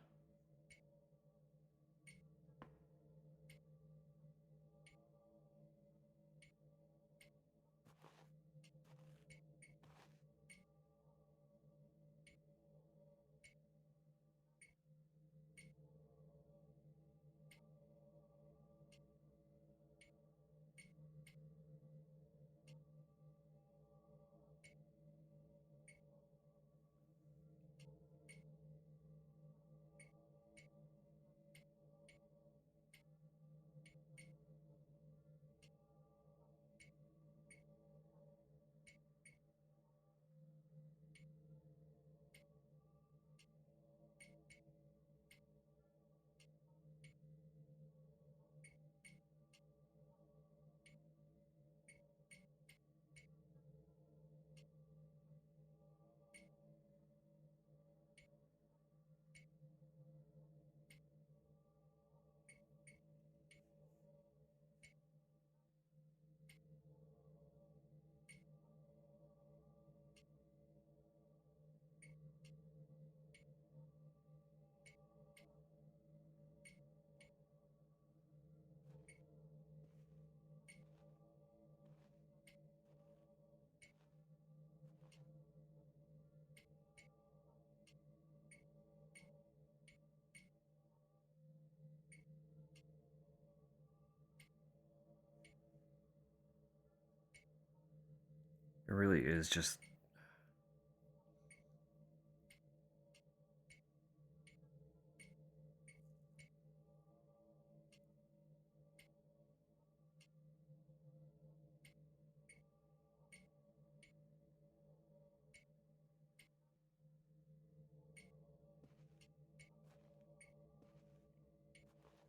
It really is just.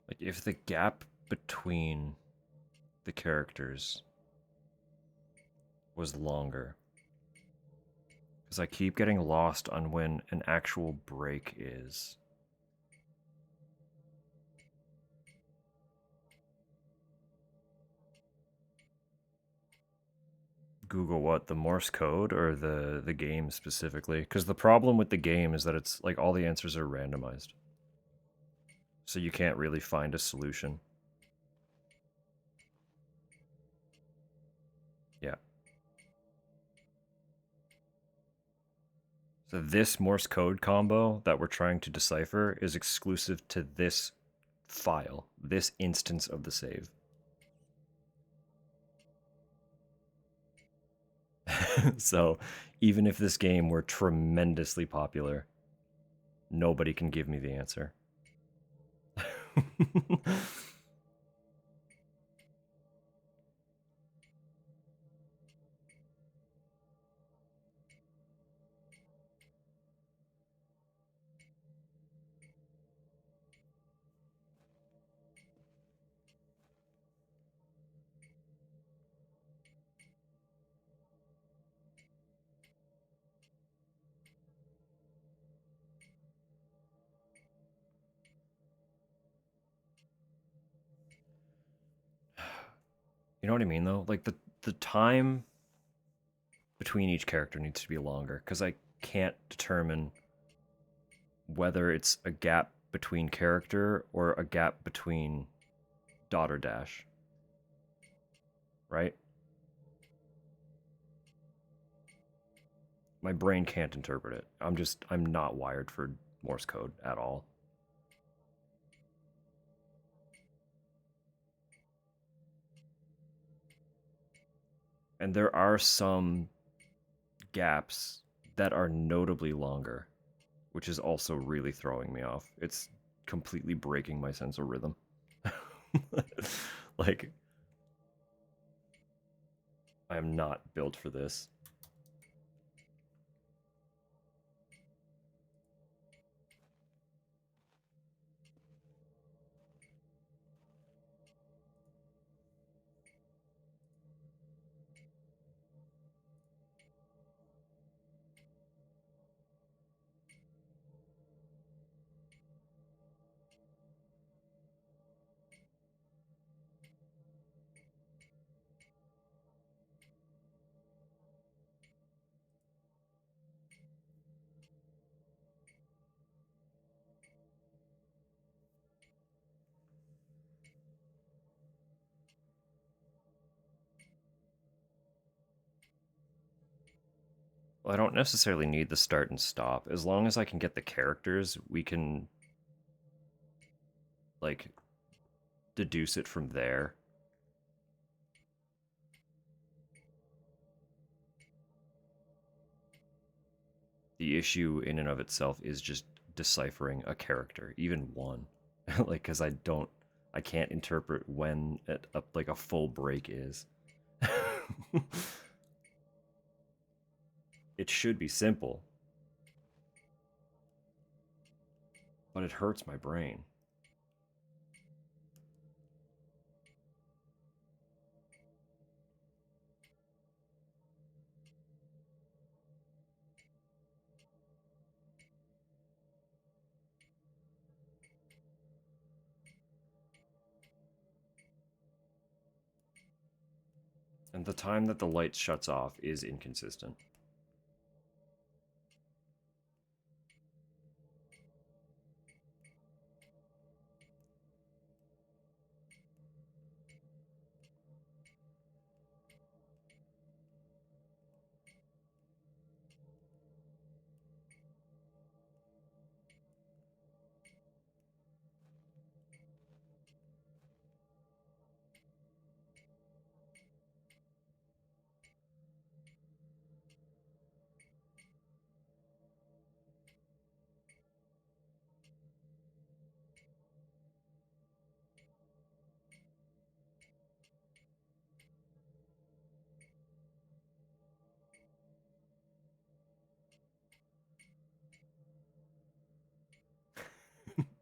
Like, if the gap between the characters was longer. Because I keep getting lost on when an actual break is. Google what? The Morse code or the game specifically? Because the problem with the game is that it's like all the answers are randomized. So you can't really find a solution. Yeah. So this Morse code combo that we're trying to decipher is exclusive to this file, this instance of the save. So even if this game were tremendously popular, nobody can give me the answer. You know what I mean, though? Like, the time between each character needs to be longer, because I can't determine whether it's a gap between character or a gap between dot or dash. Right? My brain can't interpret it. I'm not wired for Morse code at all. And there are some gaps that are notably longer, which is also really throwing me off. It's completely breaking my sense of rhythm. Like, I am not built for this. Well, I don't necessarily need the start and stop. As long as I can get the characters, we can, like, deduce it from there. The issue in and of itself is just deciphering a character, even one. Like, because I can't interpret when like a full break is. It should be simple, but it hurts my brain. And the time that the light shuts off is inconsistent.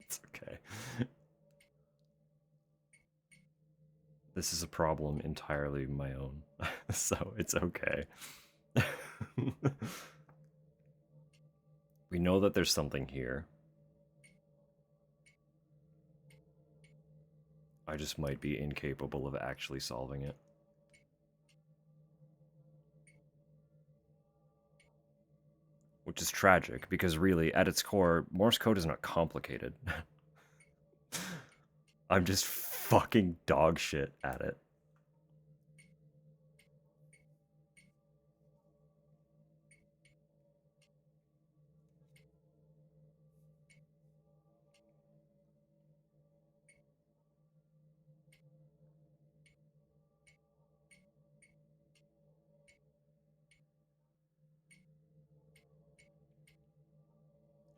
It's okay. This is a problem entirely my own, so it's okay. We know that there's something here. I just might be incapable of actually solving it. Which is tragic, because really, at its core, Morse code is not complicated. I'm just fucking dog shit at it.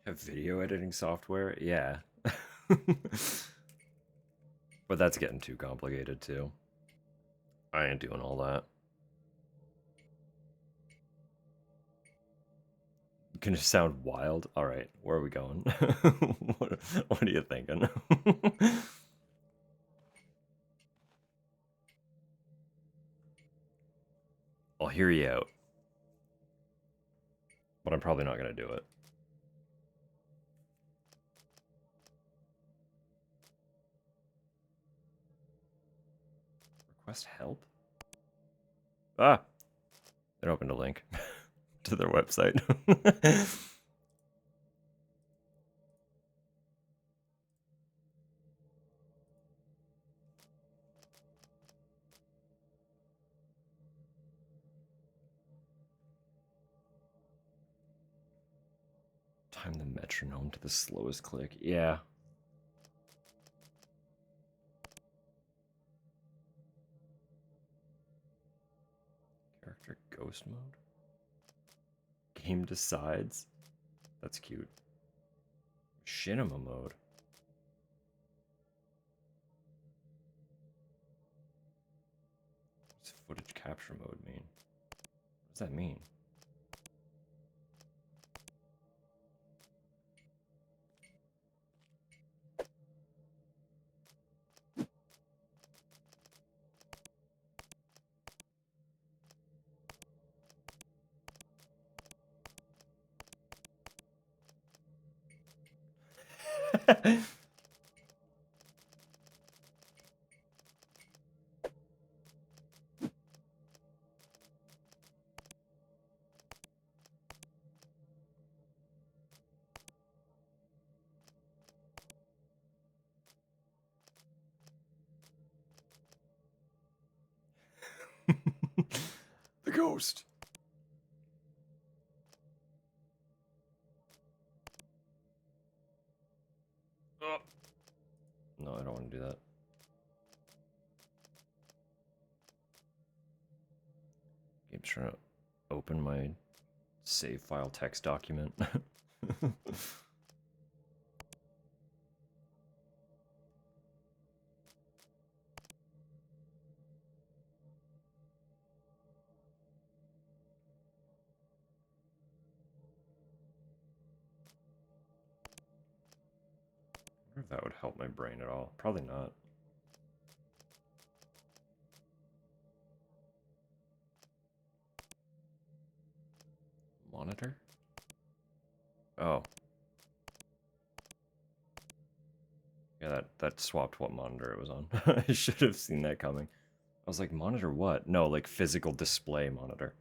Have video editing software? Yeah. But that's getting too complicated too. I ain't doing all that. Gonna sound wild? Alright, where are we going? what are you thinking? I'll hear you out. But I'm probably not gonna do it. Request help? Ah! It opened a link to their website. Time the metronome to the slowest click. Yeah. Character ghost mode? Game decides? That's cute. Machinima mode. What's footage capture mode mean? What does that mean? The ghost. Oh. No, I don't want to do that. Game's trying to open my save file text document. I wonder if that would help my brain at all. Probably not. Monitor? Oh. Yeah, that swapped what monitor it was on. I should have seen that coming. I was like, monitor what? No, like physical display monitor.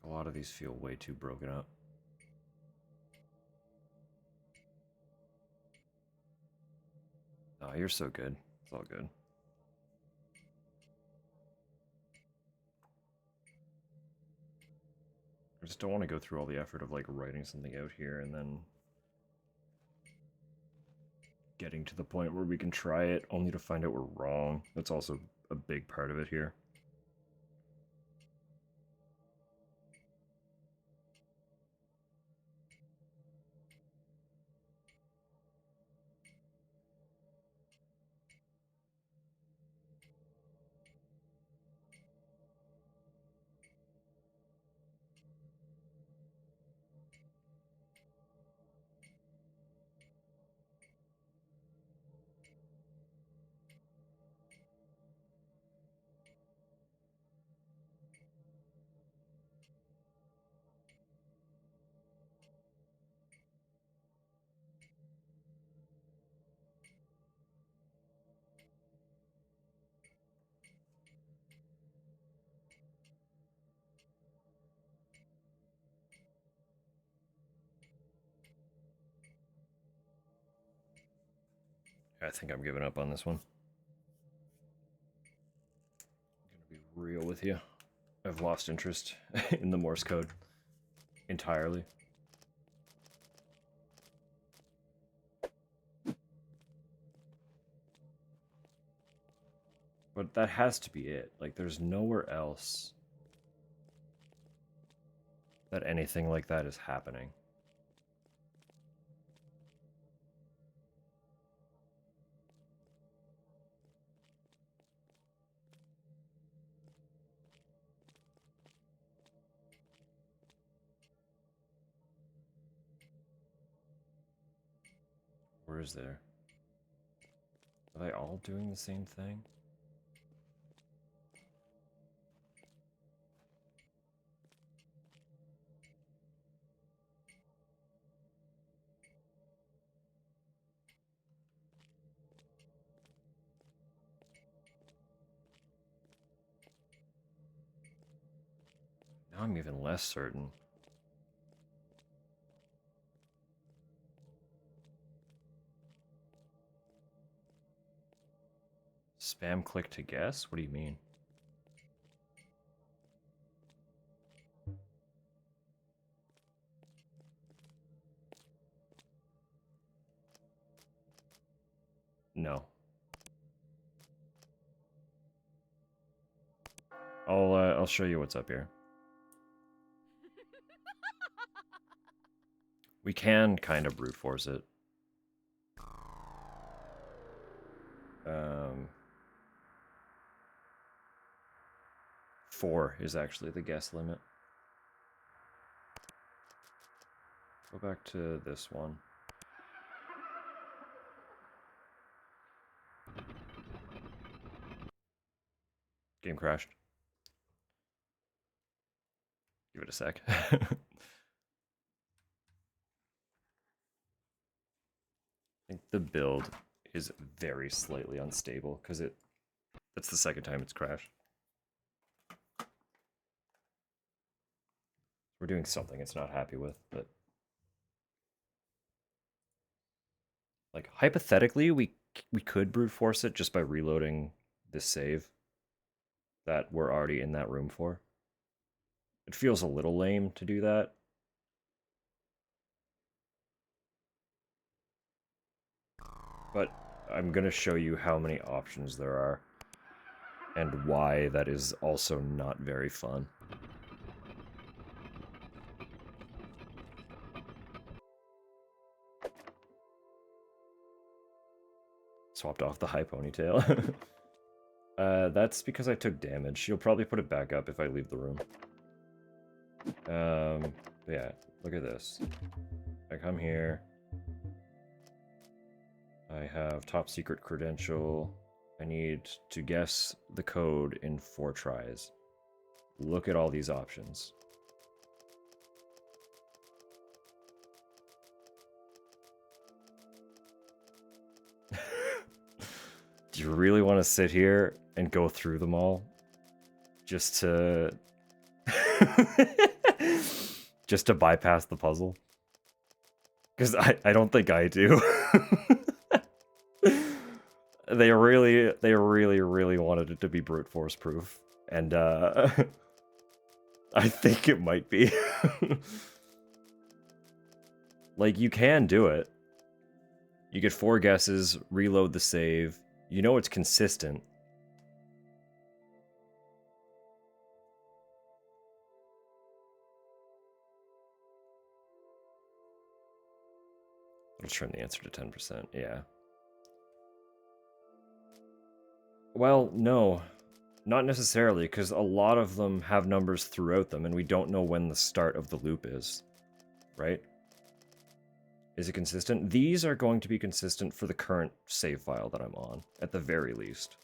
A lot of these feel way too broken up. Oh, you're so good. It's all good. I just don't want to go through all the effort of like writing something out here and then getting to the point where we can try it only to find out we're wrong. That's also a big part of it here. I think I'm giving up on this one. I'm gonna be real with you. I've lost interest in the Morse code entirely. But that has to be it. Like, there's nowhere else that anything like that is happening. Where is there? Are they all doing the same thing? Now I'm even less certain. Spam click to guess? What do you mean? No. I'll show you what's up here. We can kind of brute force it. 4 is actually the guess limit. Go back to this one. Game crashed. Give it a sec. I think the build is very slightly unstable because that's the second time it's crashed. We're doing something it's not happy with, but like hypothetically we could brute force it just by reloading this save that we're already in that room for. It feels a little lame to do that. But I'm going to show you how many options there are and why that is also not very fun. Swapped off the high ponytail. That's because I took damage. She'll probably put it back up if I leave the room. Yeah, look at this. I come here. I have top secret credential. I need to guess the code in 4 tries. Look at all these options. Do you really want to sit here and go through them all? Just to... just to bypass the puzzle? Because I don't think I do. They really wanted it to be brute force proof. And I think it might be. Like, you can do it. You get 4 guesses, reload the save. You know it's consistent. I'll turn the answer to 10%, yeah. Well, no. Not necessarily, because a lot of them have numbers throughout them, and we don't know when the start of the loop is. Right? Is it consistent? These are going to be consistent for the current save file that I'm on, at the very least.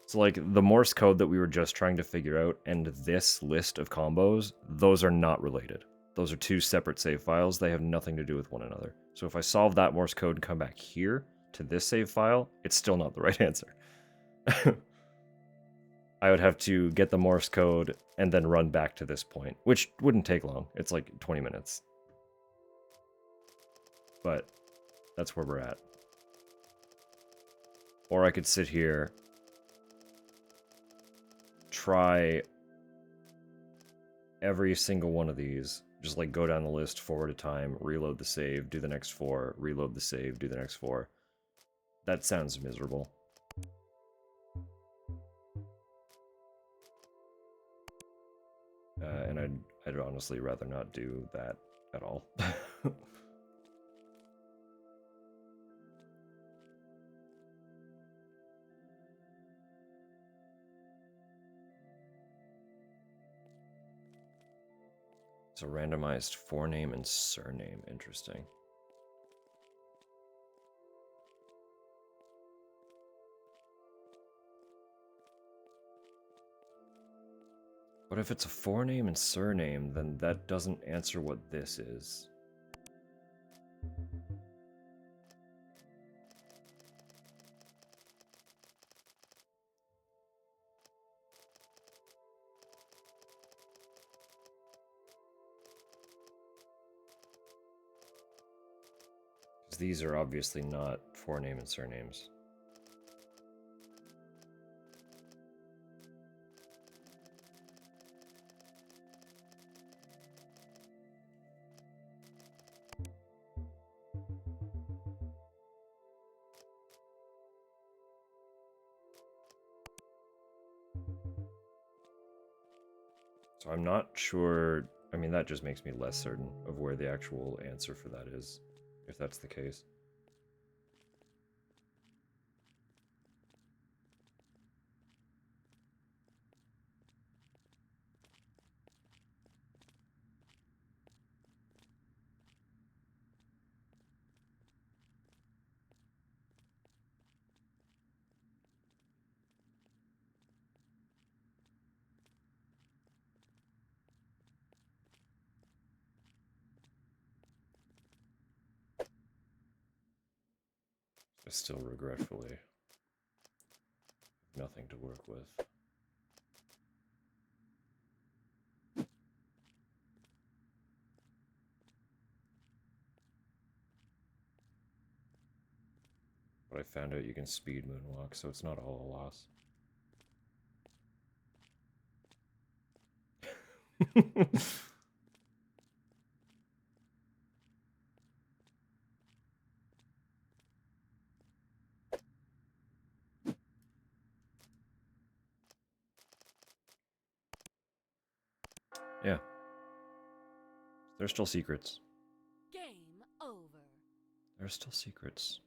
So, like, the Morse code that we were just trying to figure out and this list of combos, those are not related. Those are 2 separate save files. They have nothing to do with one another. So if I solve that Morse code and come back here to this save file, it's still not the right answer. I would have to get the Morse code and then run back to this point, which wouldn't take long. It's like 20 minutes. but that's where we're at. Or I could sit here, try every single one of these, just like go down the list 4 at a time, reload the save, do the next 4, reload the save, do the next 4. That sounds miserable. And I'd honestly rather not do that at all. So randomized forename and surname, interesting. But if it's a forename and surname, then that doesn't answer what this is. Because these are obviously not forename and surnames. So I'm not sure. I mean, that just makes me less certain of where the actual answer for that is, if that's the case. I still regretfully nothing to work with. But I found out you can speed moonwalk, so it's not all a loss. Yeah. There's still secrets. Game over. There's still secrets.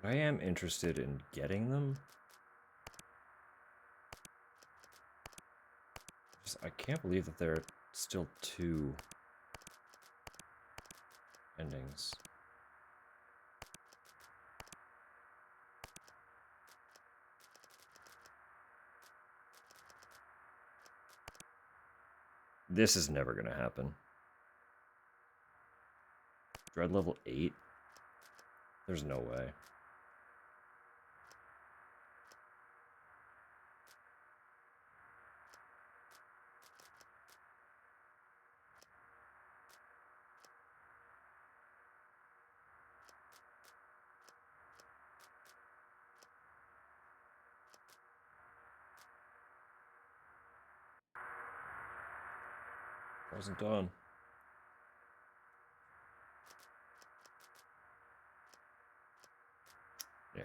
I am interested in getting them. I can't believe that there are still 2 endings. This is never gonna happen. Dread level 8? There's no way. Wasn't done. Yeah.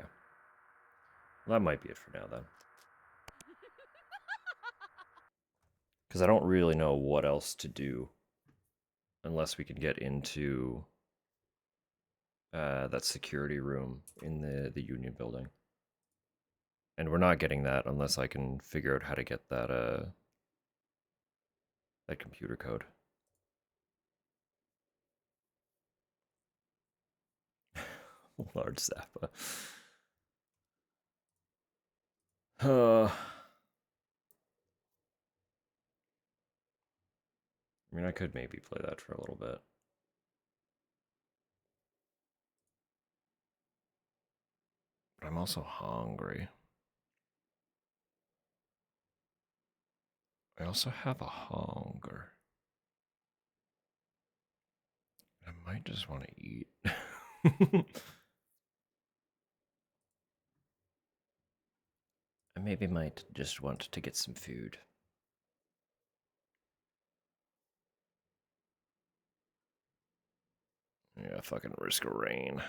Well, that might be it for now, then. Because I don't really know what else to do unless we can get into that security room in the Union building. And we're not getting that unless I can figure out how to get that that computer code. Large Zappa. I mean, I could maybe play that for a little bit. But I'm also hungry. I also have a hunger. might just want to eat. I maybe might just want to get some food. Yeah, fucking Risk of Rain.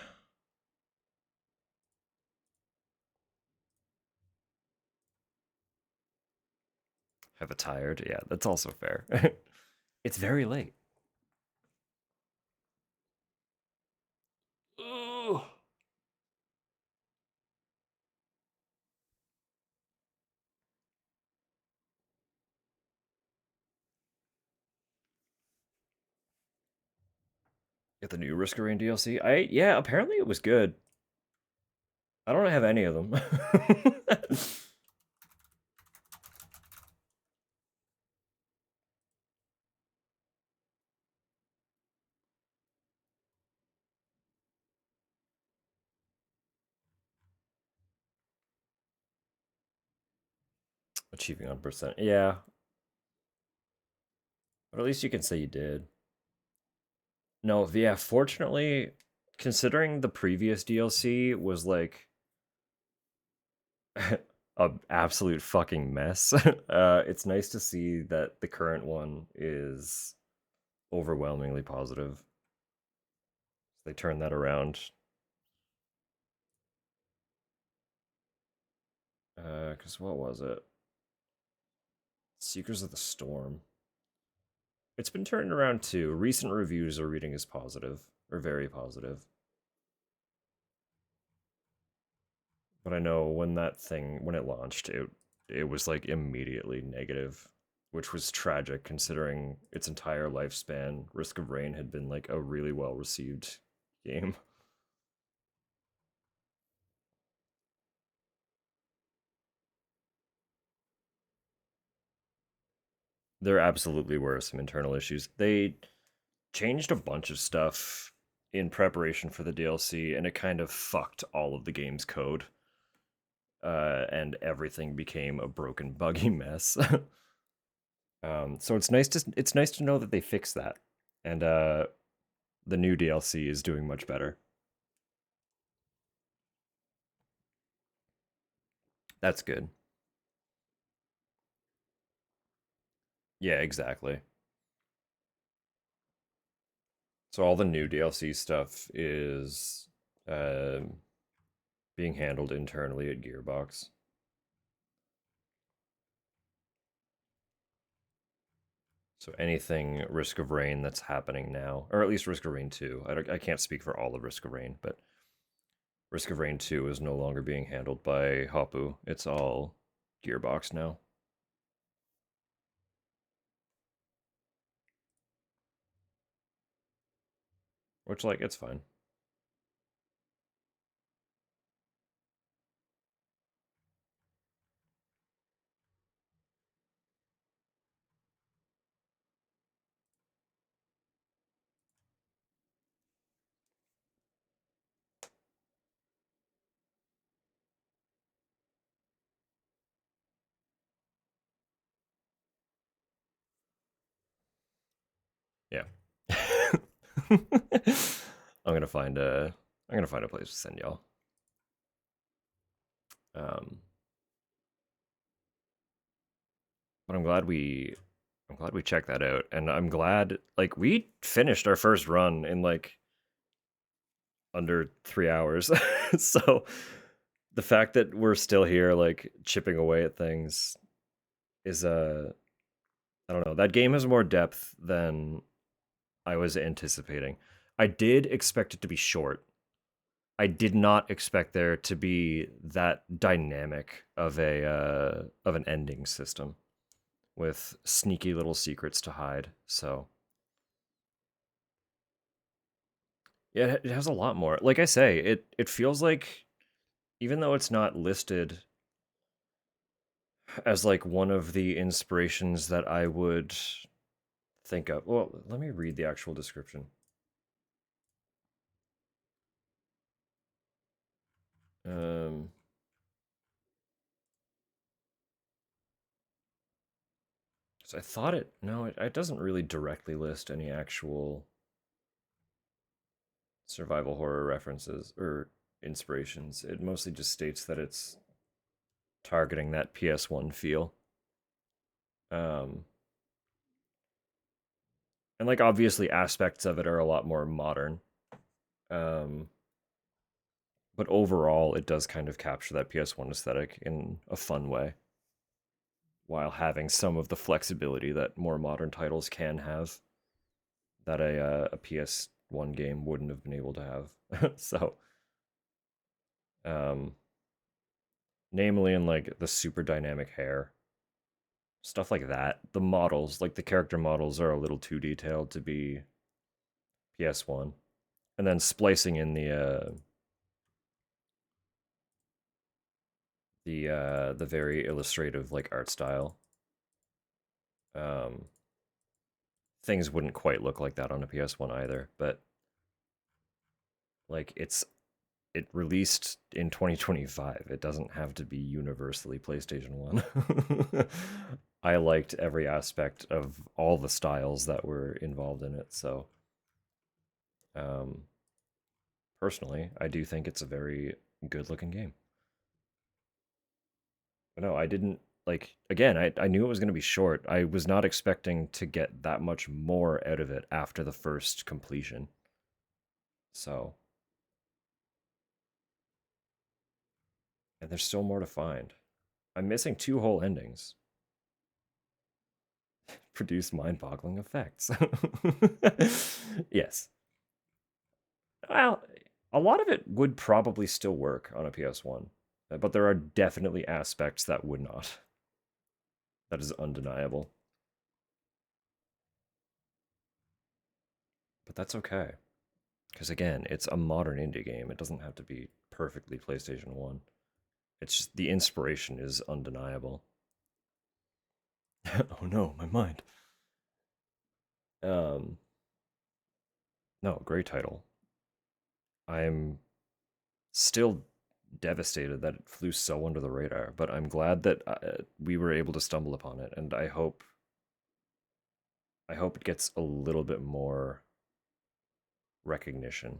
Have a tired? Yeah, that's also fair. It's very late. Ugh. Get the new Risk of Rain DLC. Yeah, apparently it was good. I don't have any of them. Achieving 100%. Yeah. But at least you can say you did. No, yeah, fortunately, considering the previous DLC was like a absolute fucking mess, it's nice to see that the current one is overwhelmingly positive. They turned that around. Because what was it? Seekers of the Storm. It's been turned around too. Recent reviews are reading as positive, or very positive. But I know when it launched, it was like immediately negative, which was tragic considering its entire lifespan. Risk of Rain had been like a really well received game. There absolutely were some internal issues. They changed a bunch of stuff in preparation for the DLC, and it kind of fucked all of the game's code. And everything became a broken, buggy mess. So it's nice to know that they fixed that, and the new DLC is doing much better. That's good. Yeah, exactly. So all the new DLC stuff is being handled internally at Gearbox. So anything Risk of Rain that's happening now, or at least Risk of Rain 2, I can't speak for all of Risk of Rain, but Risk of Rain 2 is no longer being handled by Hoppu. It's all Gearbox now. Which, like, it's fine. Yeah. I'm gonna find a place to send y'all. Um, but I'm glad we checked that out, and I'm glad like we finished our first run in like under 3 hours. So the fact that we're still here, like chipping away at things, is I don't know. That game has more depth than I was anticipating. I did expect it to be short. I did not expect there to be that dynamic of an ending system with sneaky little secrets to hide. So yeah, it has a lot more. Like I say, it feels like even though it's not listed as like one of the inspirations that I would think of. Well, let me read the actual description. Um, so I thought it. No, it doesn't really directly list any actual survival horror references or inspirations. It mostly just states that it's targeting that PS1 feel. And like obviously aspects of it are a lot more modern. But overall it does kind of capture that PS1 aesthetic in a fun way, while having some of the flexibility that more modern titles can have that a PS1 game wouldn't have been able to have. So namely in like the super dynamic hair, stuff like that. The models, like the character models, are a little too detailed to be PS1. And then splicing in the very illustrative like art style. Things wouldn't quite look like that on a PS1 either, but like it released in 2025. It doesn't have to be universally PlayStation 1. I liked every aspect of all the styles that were involved in it, so personally, I do think it's a very good-looking game. But no, I didn't like again, I knew it was going to be short. I was not expecting to get that much more out of it after the first completion. So, and there's still more to find. I'm missing 2 whole endings. Produce mind-boggling effects. Yes. Well, a lot of it would probably still work on a PS1, but there are definitely aspects that would not. That is undeniable. But that's okay. Because again, it's a modern indie game. It doesn't have to be perfectly PlayStation 1. It's just the inspiration is undeniable. Oh no, my mind. No, great title. I'm still devastated that it flew so under the radar, but I'm glad that we were able to stumble upon it, and I hope it gets a little bit more recognition,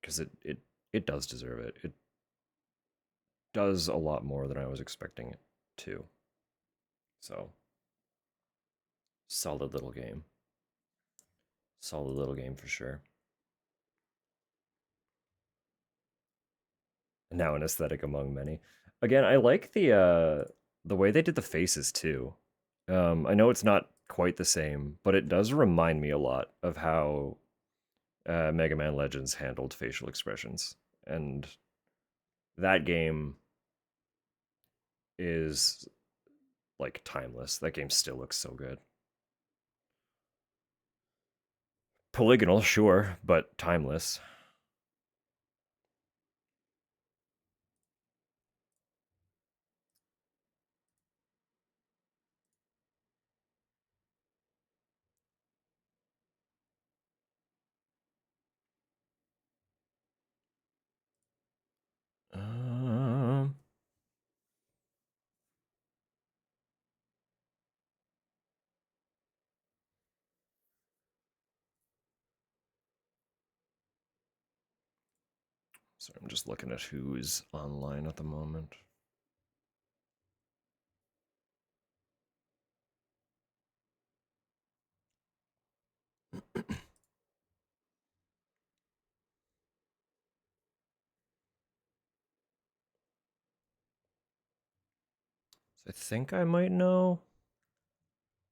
because it does deserve it. It does a lot more than I was expecting it to. So, solid little game. Solid little game for sure. Now an aesthetic among many. Again, I like the way they did the faces too. I know it's not quite the same, but it does remind me a lot of how Mega Man Legends handled facial expressions, and that game is like timeless. That game still looks so good. Polygonal, sure, but timeless. So I'm just looking at who's online at the moment. I think I might know.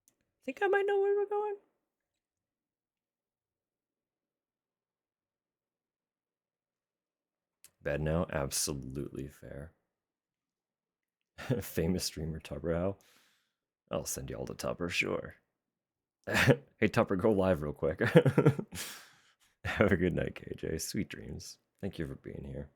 I think I might know where we're going. Bed now? Absolutely fair. Famous streamer Tupper How? I'll send y'all to Tupper, sure. Hey Tupper, go live real quick. Have a good night, KJ. Sweet dreams. Thank you for being here.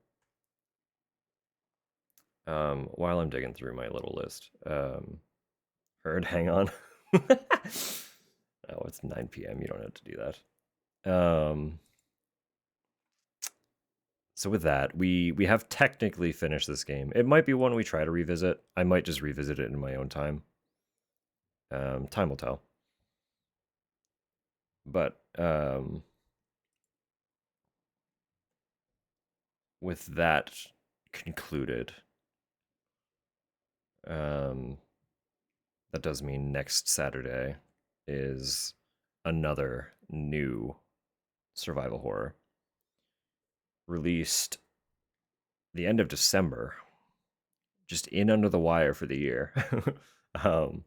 While I'm digging through my little list, Heard, hang on. Oh, it's 9 p.m. You don't have to do that. So with that, we have technically finished this game. It might be one we try to revisit. I might just revisit it in my own time. Time will tell. But with that concluded, that does mean next Saturday is another new survival horror released the end of December, just in under the wire for the year. um,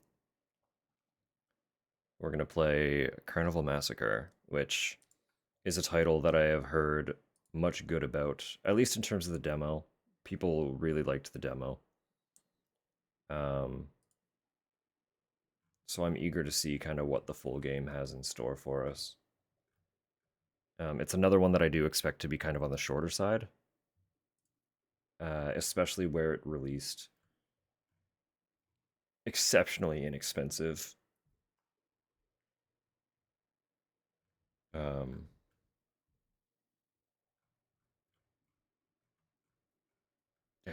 we're going to play Carnival Massacre, which is a title that I have heard much good about, at least in terms of the demo. People really liked the demo. So I'm eager to see kind of what the full game has in store for us. It's another one that I do expect to be kind of on the shorter side, especially where it released exceptionally inexpensive. Yeah,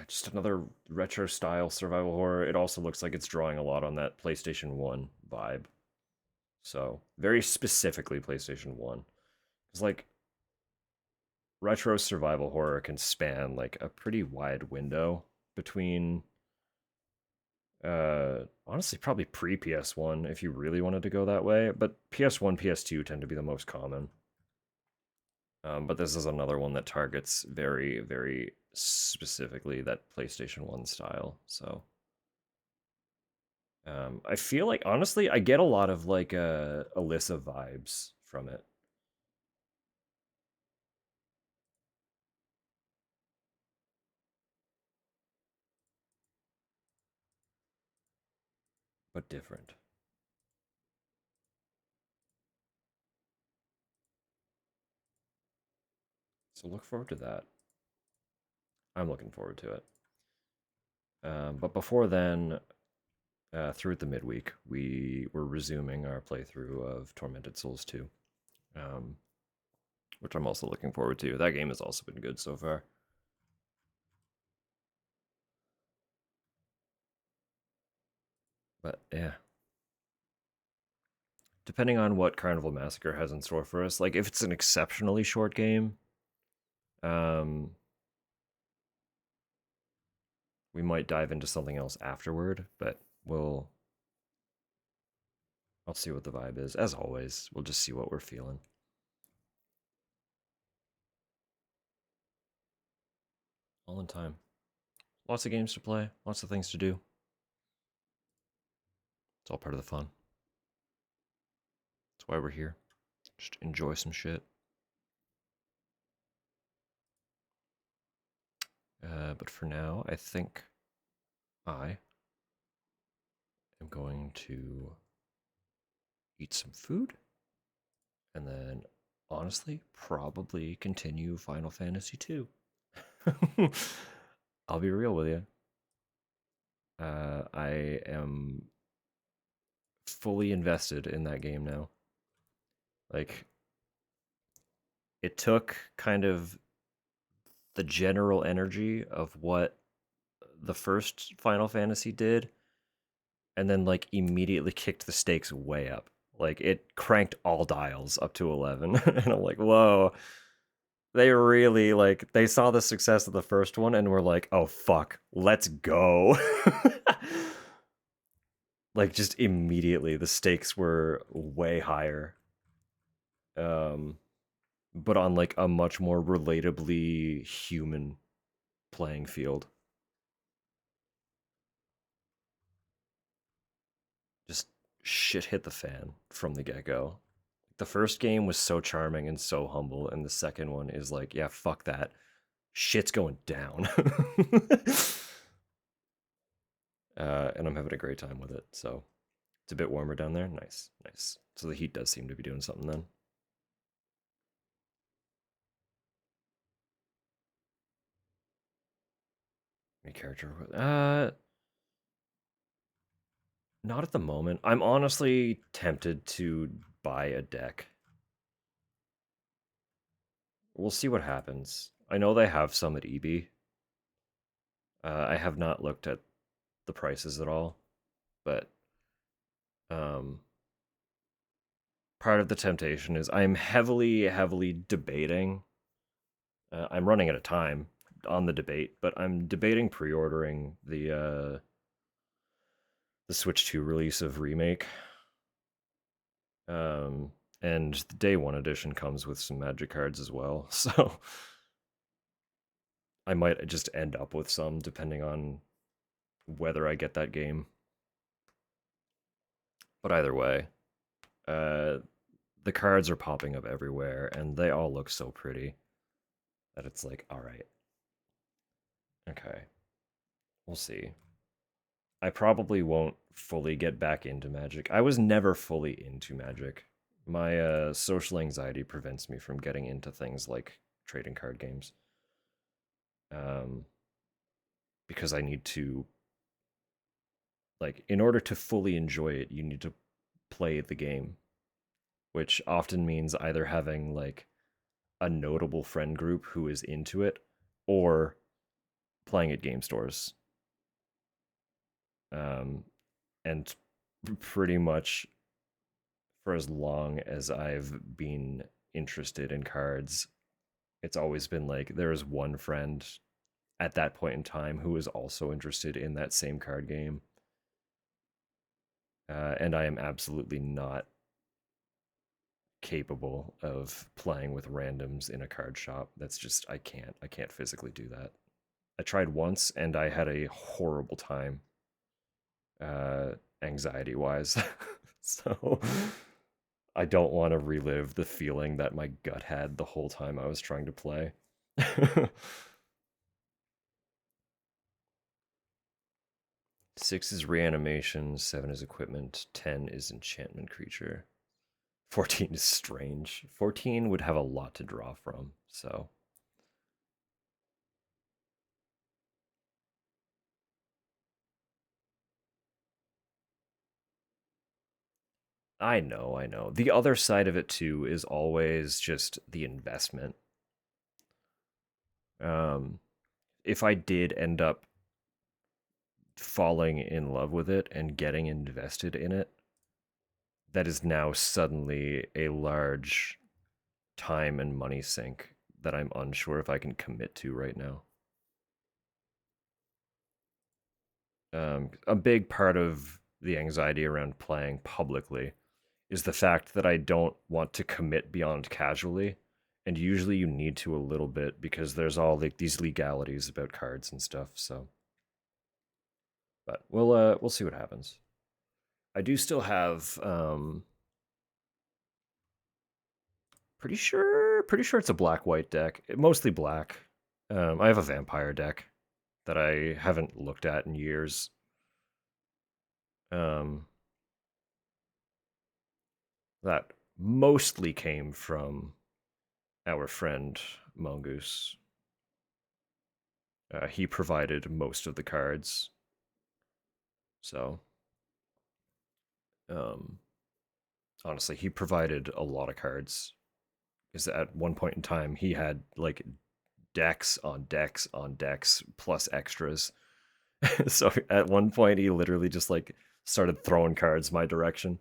just another retro style survival horror. It also looks like it's drawing a lot on that PlayStation 1 vibe. So, very specifically PlayStation 1. It's like retro survival horror can span like a pretty wide window between honestly probably pre PS1 if you really wanted to go that way, but PS1, PS2 tend to be the most common. But this is another one that targets very, very specifically that PlayStation 1 style. So I feel like honestly, I get a lot of like Alyssa vibes from it. But different. So look forward to that. I'm looking forward to it. But before then, throughout the midweek, we were resuming our playthrough of Tormented Souls 2, which I'm also looking forward to. That game has also been good so far. But yeah. Depending on what Carnival Massacre has in store for us, like if it's an exceptionally short game, we might dive into something else afterward, but I'll see what the vibe is. As always, we'll just see what we're feeling. All in time. Lots of games to play, lots of things to do. It's all part of the fun. That's why we're here. Just enjoy some shit. But for now, I think I am going to eat some food and then honestly probably continue Final Fantasy 2. I'll be real with you. I am fully invested in that game now. Like, it took kind of the general energy of what the first Final Fantasy did, and then like immediately kicked the stakes way up. Like, it cranked all dials up to 11, and I'm like, whoa. They really like they saw the success of the first one and were like, "Oh fuck, let's go." Like just immediately the stakes were way higher. But on like a much more relatably human playing field. Just shit hit the fan from the get-go. The first game was so charming and so humble, and the second one is like, yeah, fuck that. Shit's going down. And I'm having a great time with it. So it's a bit warmer down there. Nice, nice. So the heat does seem to be doing something then. Any character? Not at the moment. I'm honestly tempted to buy a deck. We'll see what happens. I know they have some at EB. I have not looked at the prices at all, but part of the temptation is I'm heavily debating. I'm running out of time on the debate, but I'm debating pre-ordering the Switch 2 release of Remake. And the day one edition comes with some magic cards as well, so I might just end up with some depending on whether I get that game. But either way, the cards are popping up everywhere, and they all look so pretty that it's like, all right, okay, we'll see. I probably won't fully get back into Magic. I was never fully into Magic. My social anxiety prevents me from getting into things like trading card games. Because I need to, like, in order to fully enjoy it, you need to play the game, which often means either having like a notable friend group who is into it or playing at game stores. And pretty much for as long as I've been interested in cards, it's always been like there is one friend at that point in time who is also interested in that same card game. And I am absolutely not capable of playing with randoms in a card shop. That's just, I can't physically do that. I tried once and I had a horrible time, anxiety wise. So I don't want to relive the feeling that my gut had the whole time I was trying to play. 6 is reanimation, 7 is equipment, 10 is enchantment creature. 14 is strange. 14 would have a lot to draw from, so. I know. The other side of it too is always just the investment. If I did end up falling in love with it and getting invested in it, that is now suddenly a large time and money sink that I'm unsure if I can commit to right now. A big part of the anxiety around playing publicly is the fact that I don't want to commit beyond casually, and usually you need to a little bit because there's all like these legalities about cards and stuff. So, but we'll see what happens. I do still have pretty sure it's a black-white deck, mostly black. I have a vampire deck that I haven't looked at in years. That mostly came from our friend Mongoose. He provided most of the cards. So, honestly, he provided a lot of cards. Because at one point in time, he had like decks on decks on decks plus extras. So at one point, he literally just like started throwing cards my direction.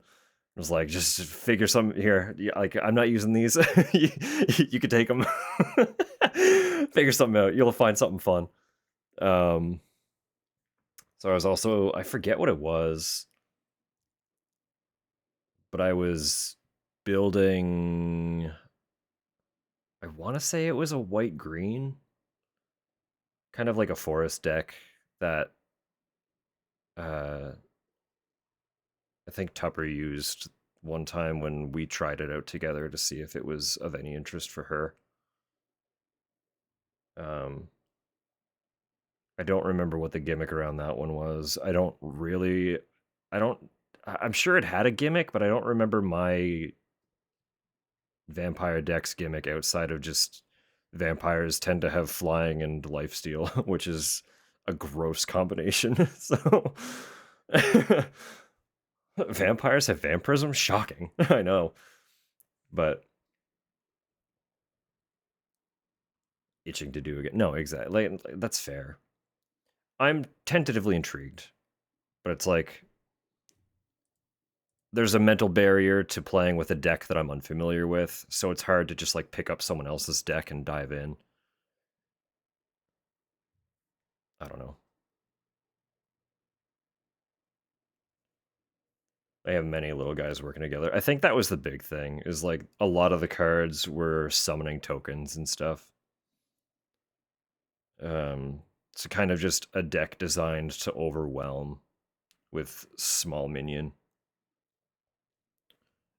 I was like, just figure something here. Like, I'm not using these. You could take them. Figure something out. You'll find something fun. So I was also, I forget what it was, but I was building, I want to say it was a white green, kind of like a forest deck that I think Tupper used one time when we tried it out together to see if it was of any interest for her. I don't remember what the gimmick around that one was. I'm sure it had a gimmick, but I don't remember my vampire deck's gimmick outside of just vampires tend to have flying and lifesteal, which is a gross combination. So vampires have vampirism? Shocking. I know. But itching to do again. No, exactly. Like, that's fair. I'm tentatively intrigued, but it's like there's a mental barrier to playing with a deck that I'm unfamiliar with, so it's hard to just like pick up someone else's deck and dive in. I don't know. They have many little guys working together. I think that was the big thing, is like a lot of the cards were summoning tokens and stuff. It's kind of just a deck designed to overwhelm with small minion.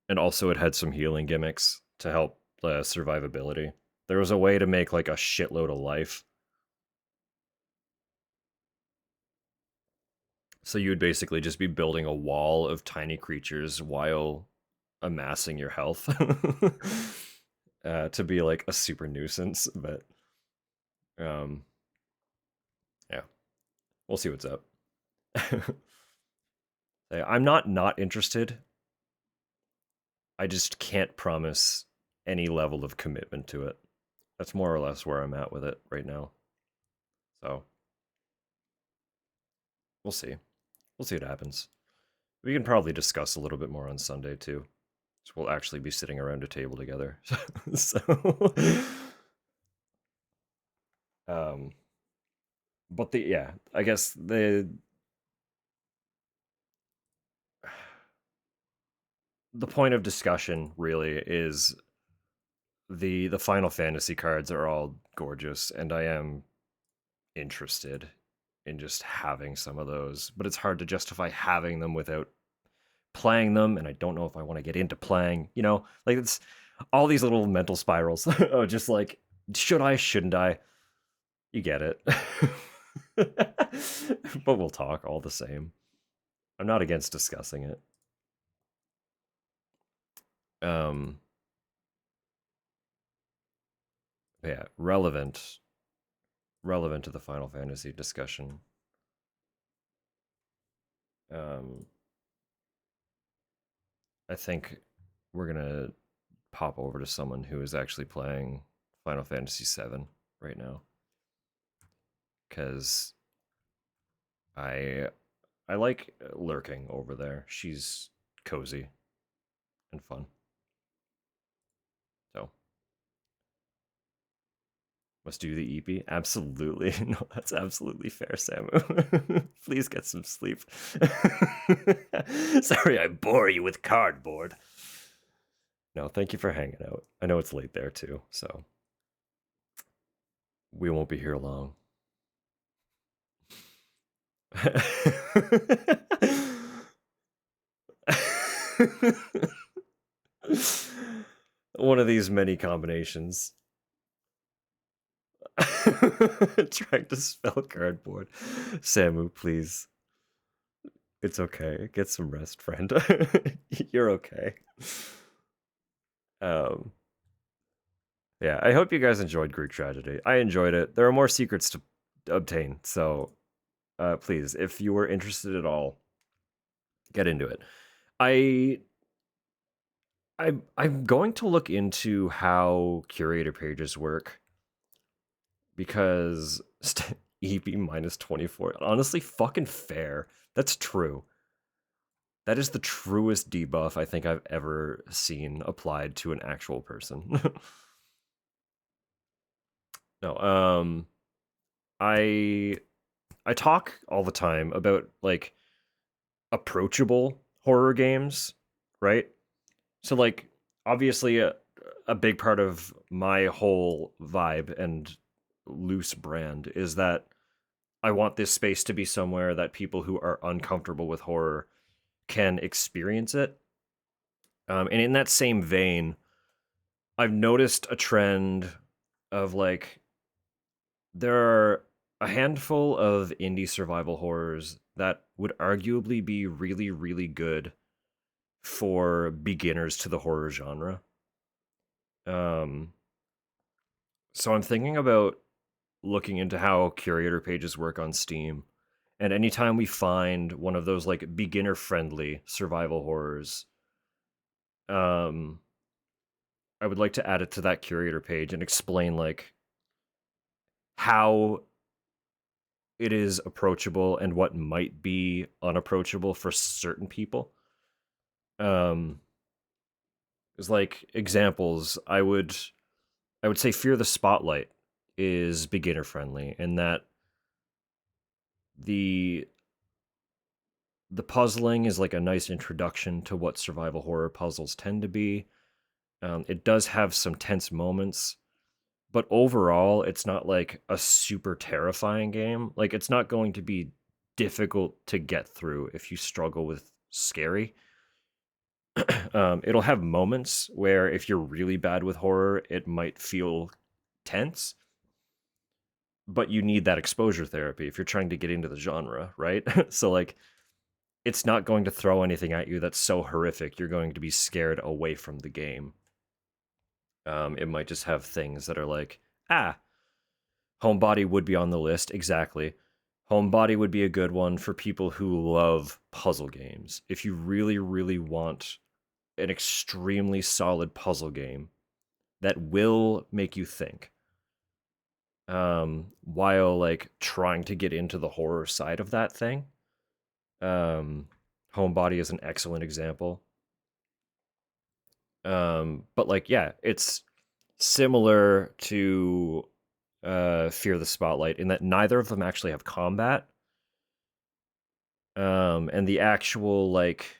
And also it had some healing gimmicks to help survivability. There was a way to make like a shitload of life. So you would basically just be building a wall of tiny creatures while amassing your health to be like a super nuisance, but yeah, we'll see what's up. I'm not interested. I just can't promise any level of commitment to it. That's more or less where I'm at with it right now. So we'll see. We'll see what happens. We can probably discuss a little bit more on Sunday too. So we'll actually be sitting around a table together. So but I guess the point of discussion really is the Final Fantasy cards are all gorgeous, and I am interested in just having some of those, but it's hard to justify having them without playing them, and I don't know if I want to get into playing, like it's all these little mental spirals of just like, should I, shouldn't I? You get it. But we'll talk all the same. I'm not against discussing it. Yeah, relevant to the Final Fantasy discussion. I think we're gonna pop over to someone who is actually playing Final Fantasy VII right now, because I like lurking over there. She's cozy and fun. So must do the EP? Absolutely. No, that's absolutely fair, Samu. Please get some sleep. Sorry I bore you with cardboard. No, thank you for hanging out. I know it's late there too, so we won't be here long. One of these many combinations. Trying to spell cardboard. Samu, please. It's okay. Get some rest, friend. You're okay. Yeah, I hope you guys enjoyed Greek Tragedy. I enjoyed it. There are more secrets to obtain, so please, if you were interested at all, get into it. I'm going to look into how curator pages work, because EP minus 24, honestly, fucking fair. That's true. That is the truest debuff I think I've ever seen applied to an actual person. No, I talk all the time about like approachable horror games, right? So like obviously a big part of my whole vibe and loose brand is that I want this space to be somewhere that people who are uncomfortable with horror can experience it. And in that same vein, I've noticed a trend of like, there are a handful of indie survival horrors that would arguably be really, really good for beginners to the horror genre. So I'm thinking about looking into how curator pages work on Steam. And anytime we find one of those like beginner friendly survival horrors, I would like to add it to that curator page and explain like how it is approachable and what might be unapproachable for certain people. Um, is like examples. I would say Fear the Spotlight is beginner friendly in that the the puzzling is like a nice introduction to what survival horror puzzles tend to be. It does have some tense moments, but overall, it's not like a super terrifying game. Like, it's not going to be difficult to get through if you struggle with scary. It'll have moments where if you're really bad with horror, it might feel tense, but you need that exposure therapy if you're trying to get into the genre, right? So, like, it's not going to throw anything at you that's so horrific you're going to be scared away from the game. It might just have things that are like, Homebody would be on the list, exactly. Homebody would be a good one for people who love puzzle games. If you really, really want an extremely solid puzzle game that will make you think, while like trying to get into the horror side of that thing, Homebody is an excellent example. But like, yeah, it's similar to Fear the Spotlight in that neither of them actually have combat. And the actual like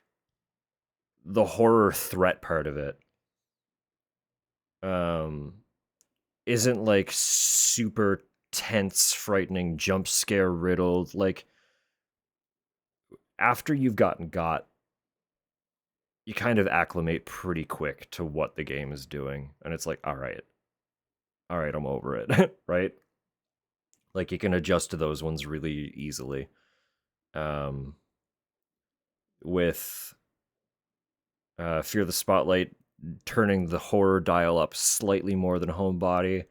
the horror threat part of it um isn't like super tense, frightening, jump scare riddled. Like after you've gotten got, you kind of acclimate pretty quick to what the game is doing, and it's like, all right, I'm over it, right? Like you can adjust to those ones really easily. Um, with Fear the Spotlight turning the horror dial up slightly more than Homebody,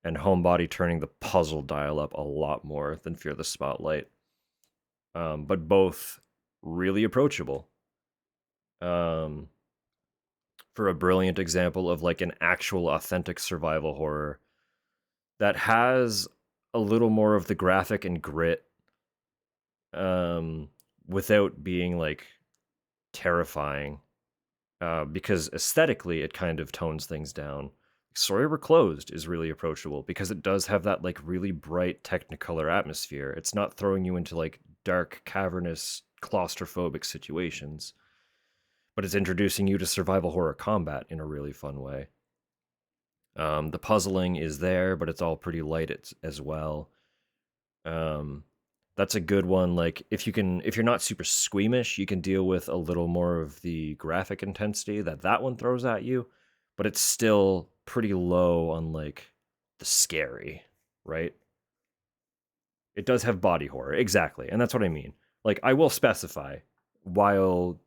and Homebody turning the puzzle dial up a lot more than Fear the Spotlight. But both really approachable. For a brilliant example of like an actual authentic survival horror that has a little more of the graphic and grit, without being like terrifying, because aesthetically it kind of tones things down. Story We're Closed is really approachable because it does have that like really bright Technicolor atmosphere. It's not throwing you into like dark, cavernous, claustrophobic situations, but it's introducing you to survival horror combat in a really fun way. The puzzling is there, but it's all pretty light as well. Um, that's a good one. Like if you're not super squeamish, you can deal with a little more of the graphic intensity that one throws at you, but it's still pretty low on like the scary, right? It does have body horror, exactly, and that's what I mean. Like I will specify while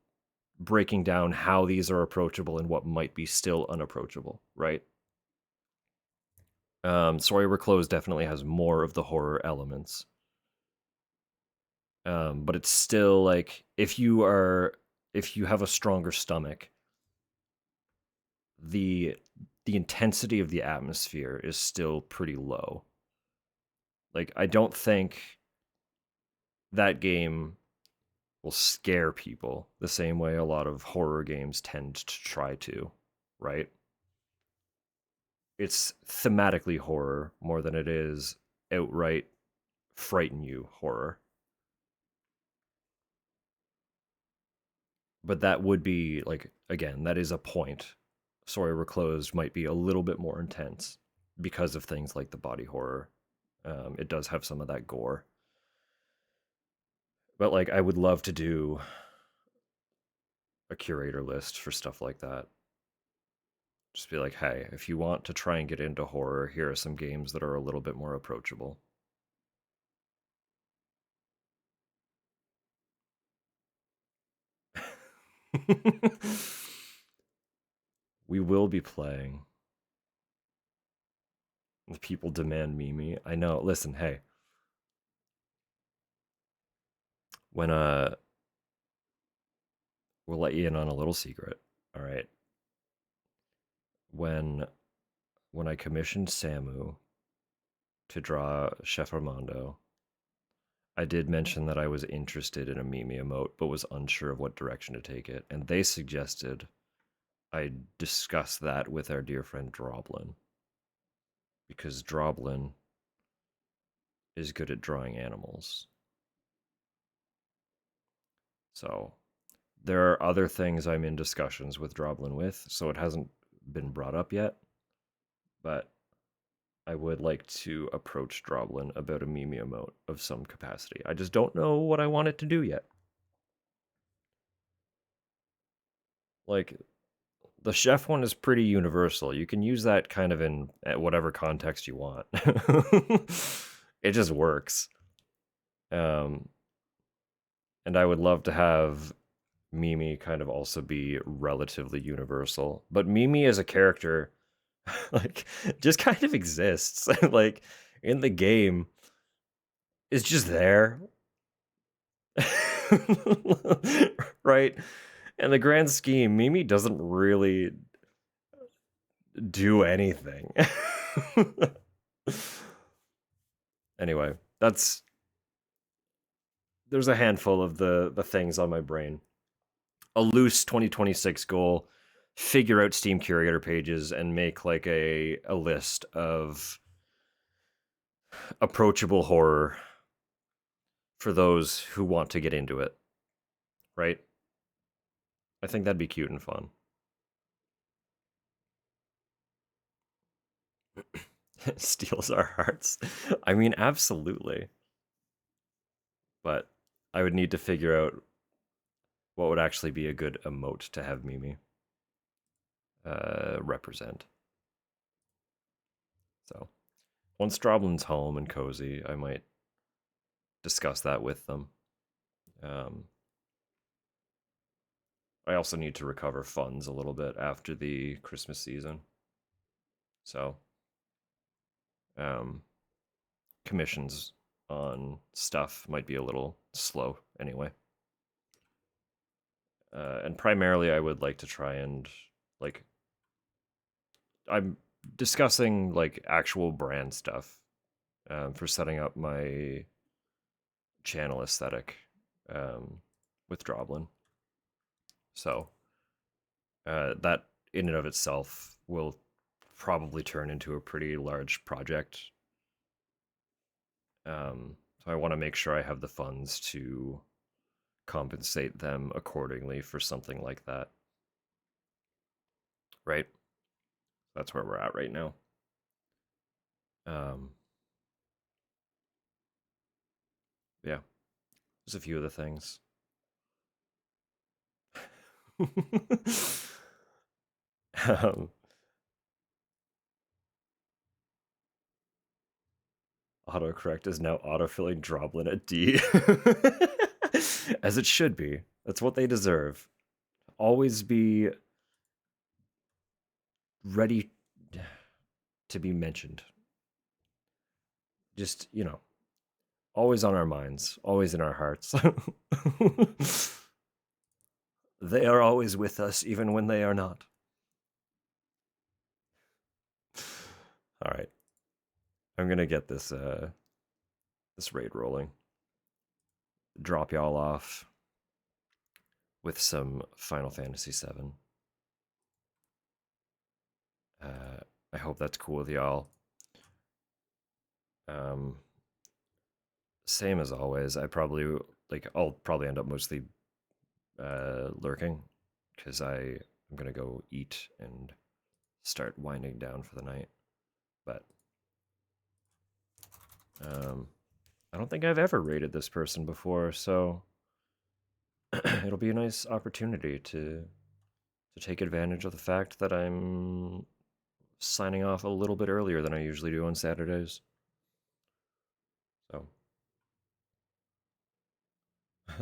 breaking down how these are approachable and what might be still unapproachable, right? Story We're Closed definitely has more of the horror elements. But it's still like if you have a stronger stomach, the intensity of the atmosphere is still pretty low. Like I don't think that game will scare people the same way a lot of horror games tend to try to, right? It's thematically horror more than it is outright frighten you horror. But that would be like, again, that is a point. Story We're Closed might be a little bit more intense because of things like the body horror. It does have some of that gore. But like I would love to do a curator list for stuff like that. Just be like, hey, if you want to try and get into horror, here are some games that are a little bit more approachable. We will be playing. The people demand Mimi. I know. Listen, hey. When we'll let you in on a little secret. All right. When I commissioned Samu to draw Chef Armando, I did mention that I was interested in a Mimi emote, but was unsure of what direction to take it, and they suggested I discuss that with our dear friend Droblin, because Droblin is good at drawing animals. So there are other things I'm in discussions with Droblin with, so it hasn't been brought up yet, but I would like to approach Droblin about a Mimi emote of some capacity. I just don't know what I want it to do yet. Like, the chef one is pretty universal. You can use that kind of in whatever context you want. It just works. And I would love to have Mimi kind of also be relatively universal. But Mimi as a character, like, just kind of exists. Like, in the game, it's just there. Right? In the grand scheme, Mimi doesn't really do anything. Anyway, there's a handful of the things on my brain. A loose 2026 goal, figure out Steam curator pages and make like a list of approachable horror for those who want to get into it. Right? I think that'd be cute and fun. Steals our hearts. I mean, absolutely. But I would need to figure out what would actually be a good emote to have Mimi represent. So once Droblin's home and cozy, I might discuss that with them. I also need to recover funds a little bit after the Christmas season. So commissions on stuff might be a little slow anyway. And primarily I would like to try and, like, I'm discussing like actual brand stuff for setting up my channel aesthetic with Droblin. So that in and of itself will probably turn into a pretty large project. So I want to make sure I have the funds to compensate them accordingly for something like that. Right? That's where we're at right now. Yeah. There's a few of the things. Autocorrect is now autofilling Droblin at D. As it should be. That's what they deserve. Always be ready to be mentioned. Just, you know, always on our minds, always in our hearts. They are always with us, even when they are not. All right. I'm going to get this this raid rolling. Drop y'all off with some Final Fantasy VII. I hope that's cool with y'all. Same as always. I'll probably end up mostly lurking because I'm gonna go eat and start winding down for the night. But I don't think I've ever raided this person before, so it'll be a nice opportunity to take advantage of the fact that I'm signing off a little bit earlier than I usually do on Saturdays. So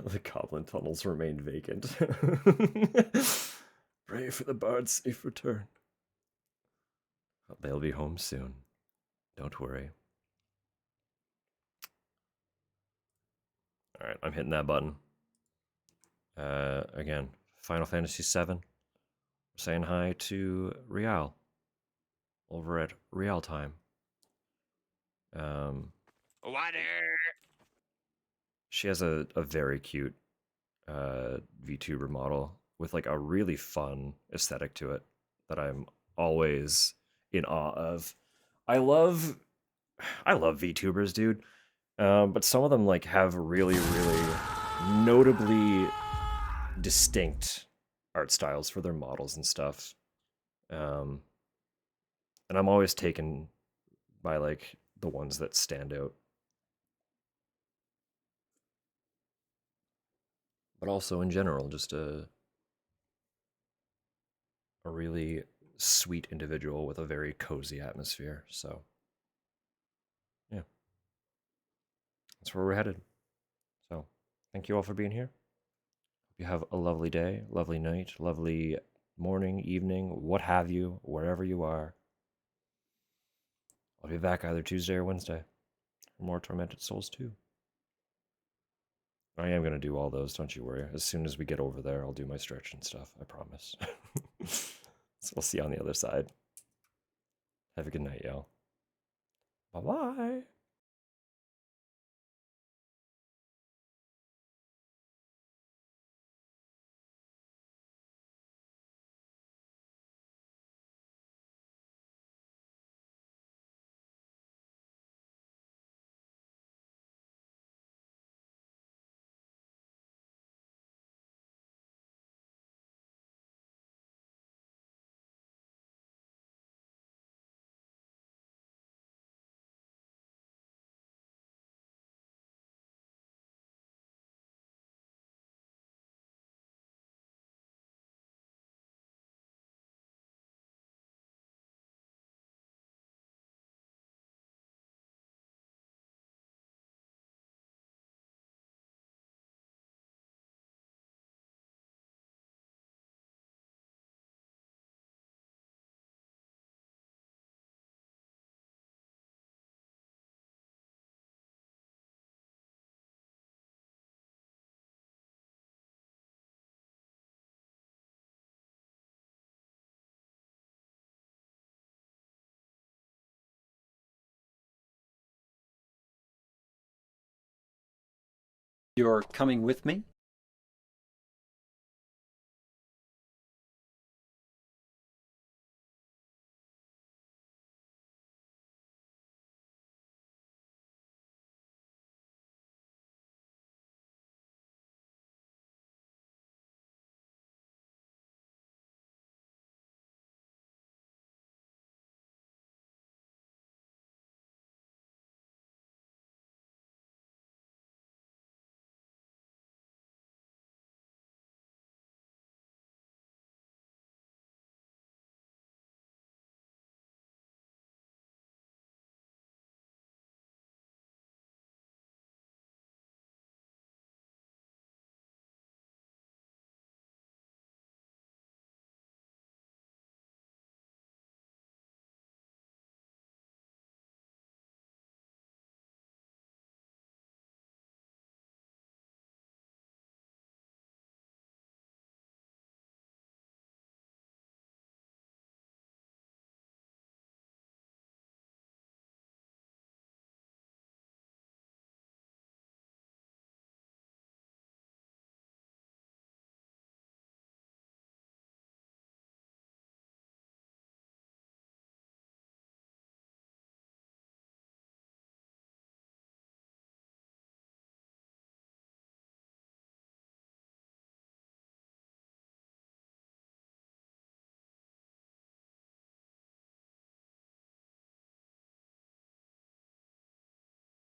the goblin tunnels remain vacant. Pray for the bard's safe return. They'll be home soon. Don't worry. All right, I'm hitting that button. Again, Final Fantasy VII. Saying hi to Real over at Real Time. Water. she has a very cute VTuber model with like a really fun aesthetic to it that I'm always in awe of. I love VTubers, dude. But some of them like have really notably distinct art styles for their models and stuff. And I'm always taken by like the ones that stand out. But also in general, just a really sweet individual with a very cozy atmosphere. So yeah, that's where we're headed. So thank you all for being here. Hope you have a lovely day, lovely night, lovely morning, evening, what have you, wherever you are. I'll be back either Tuesday or Wednesday for more Tormented Souls 2. I am going to do all those, don't you worry. As soon as we get over there, I'll do my stretch and stuff, I promise. So we'll see you on the other side. Have a good night, y'all. Bye-bye. You're coming with me?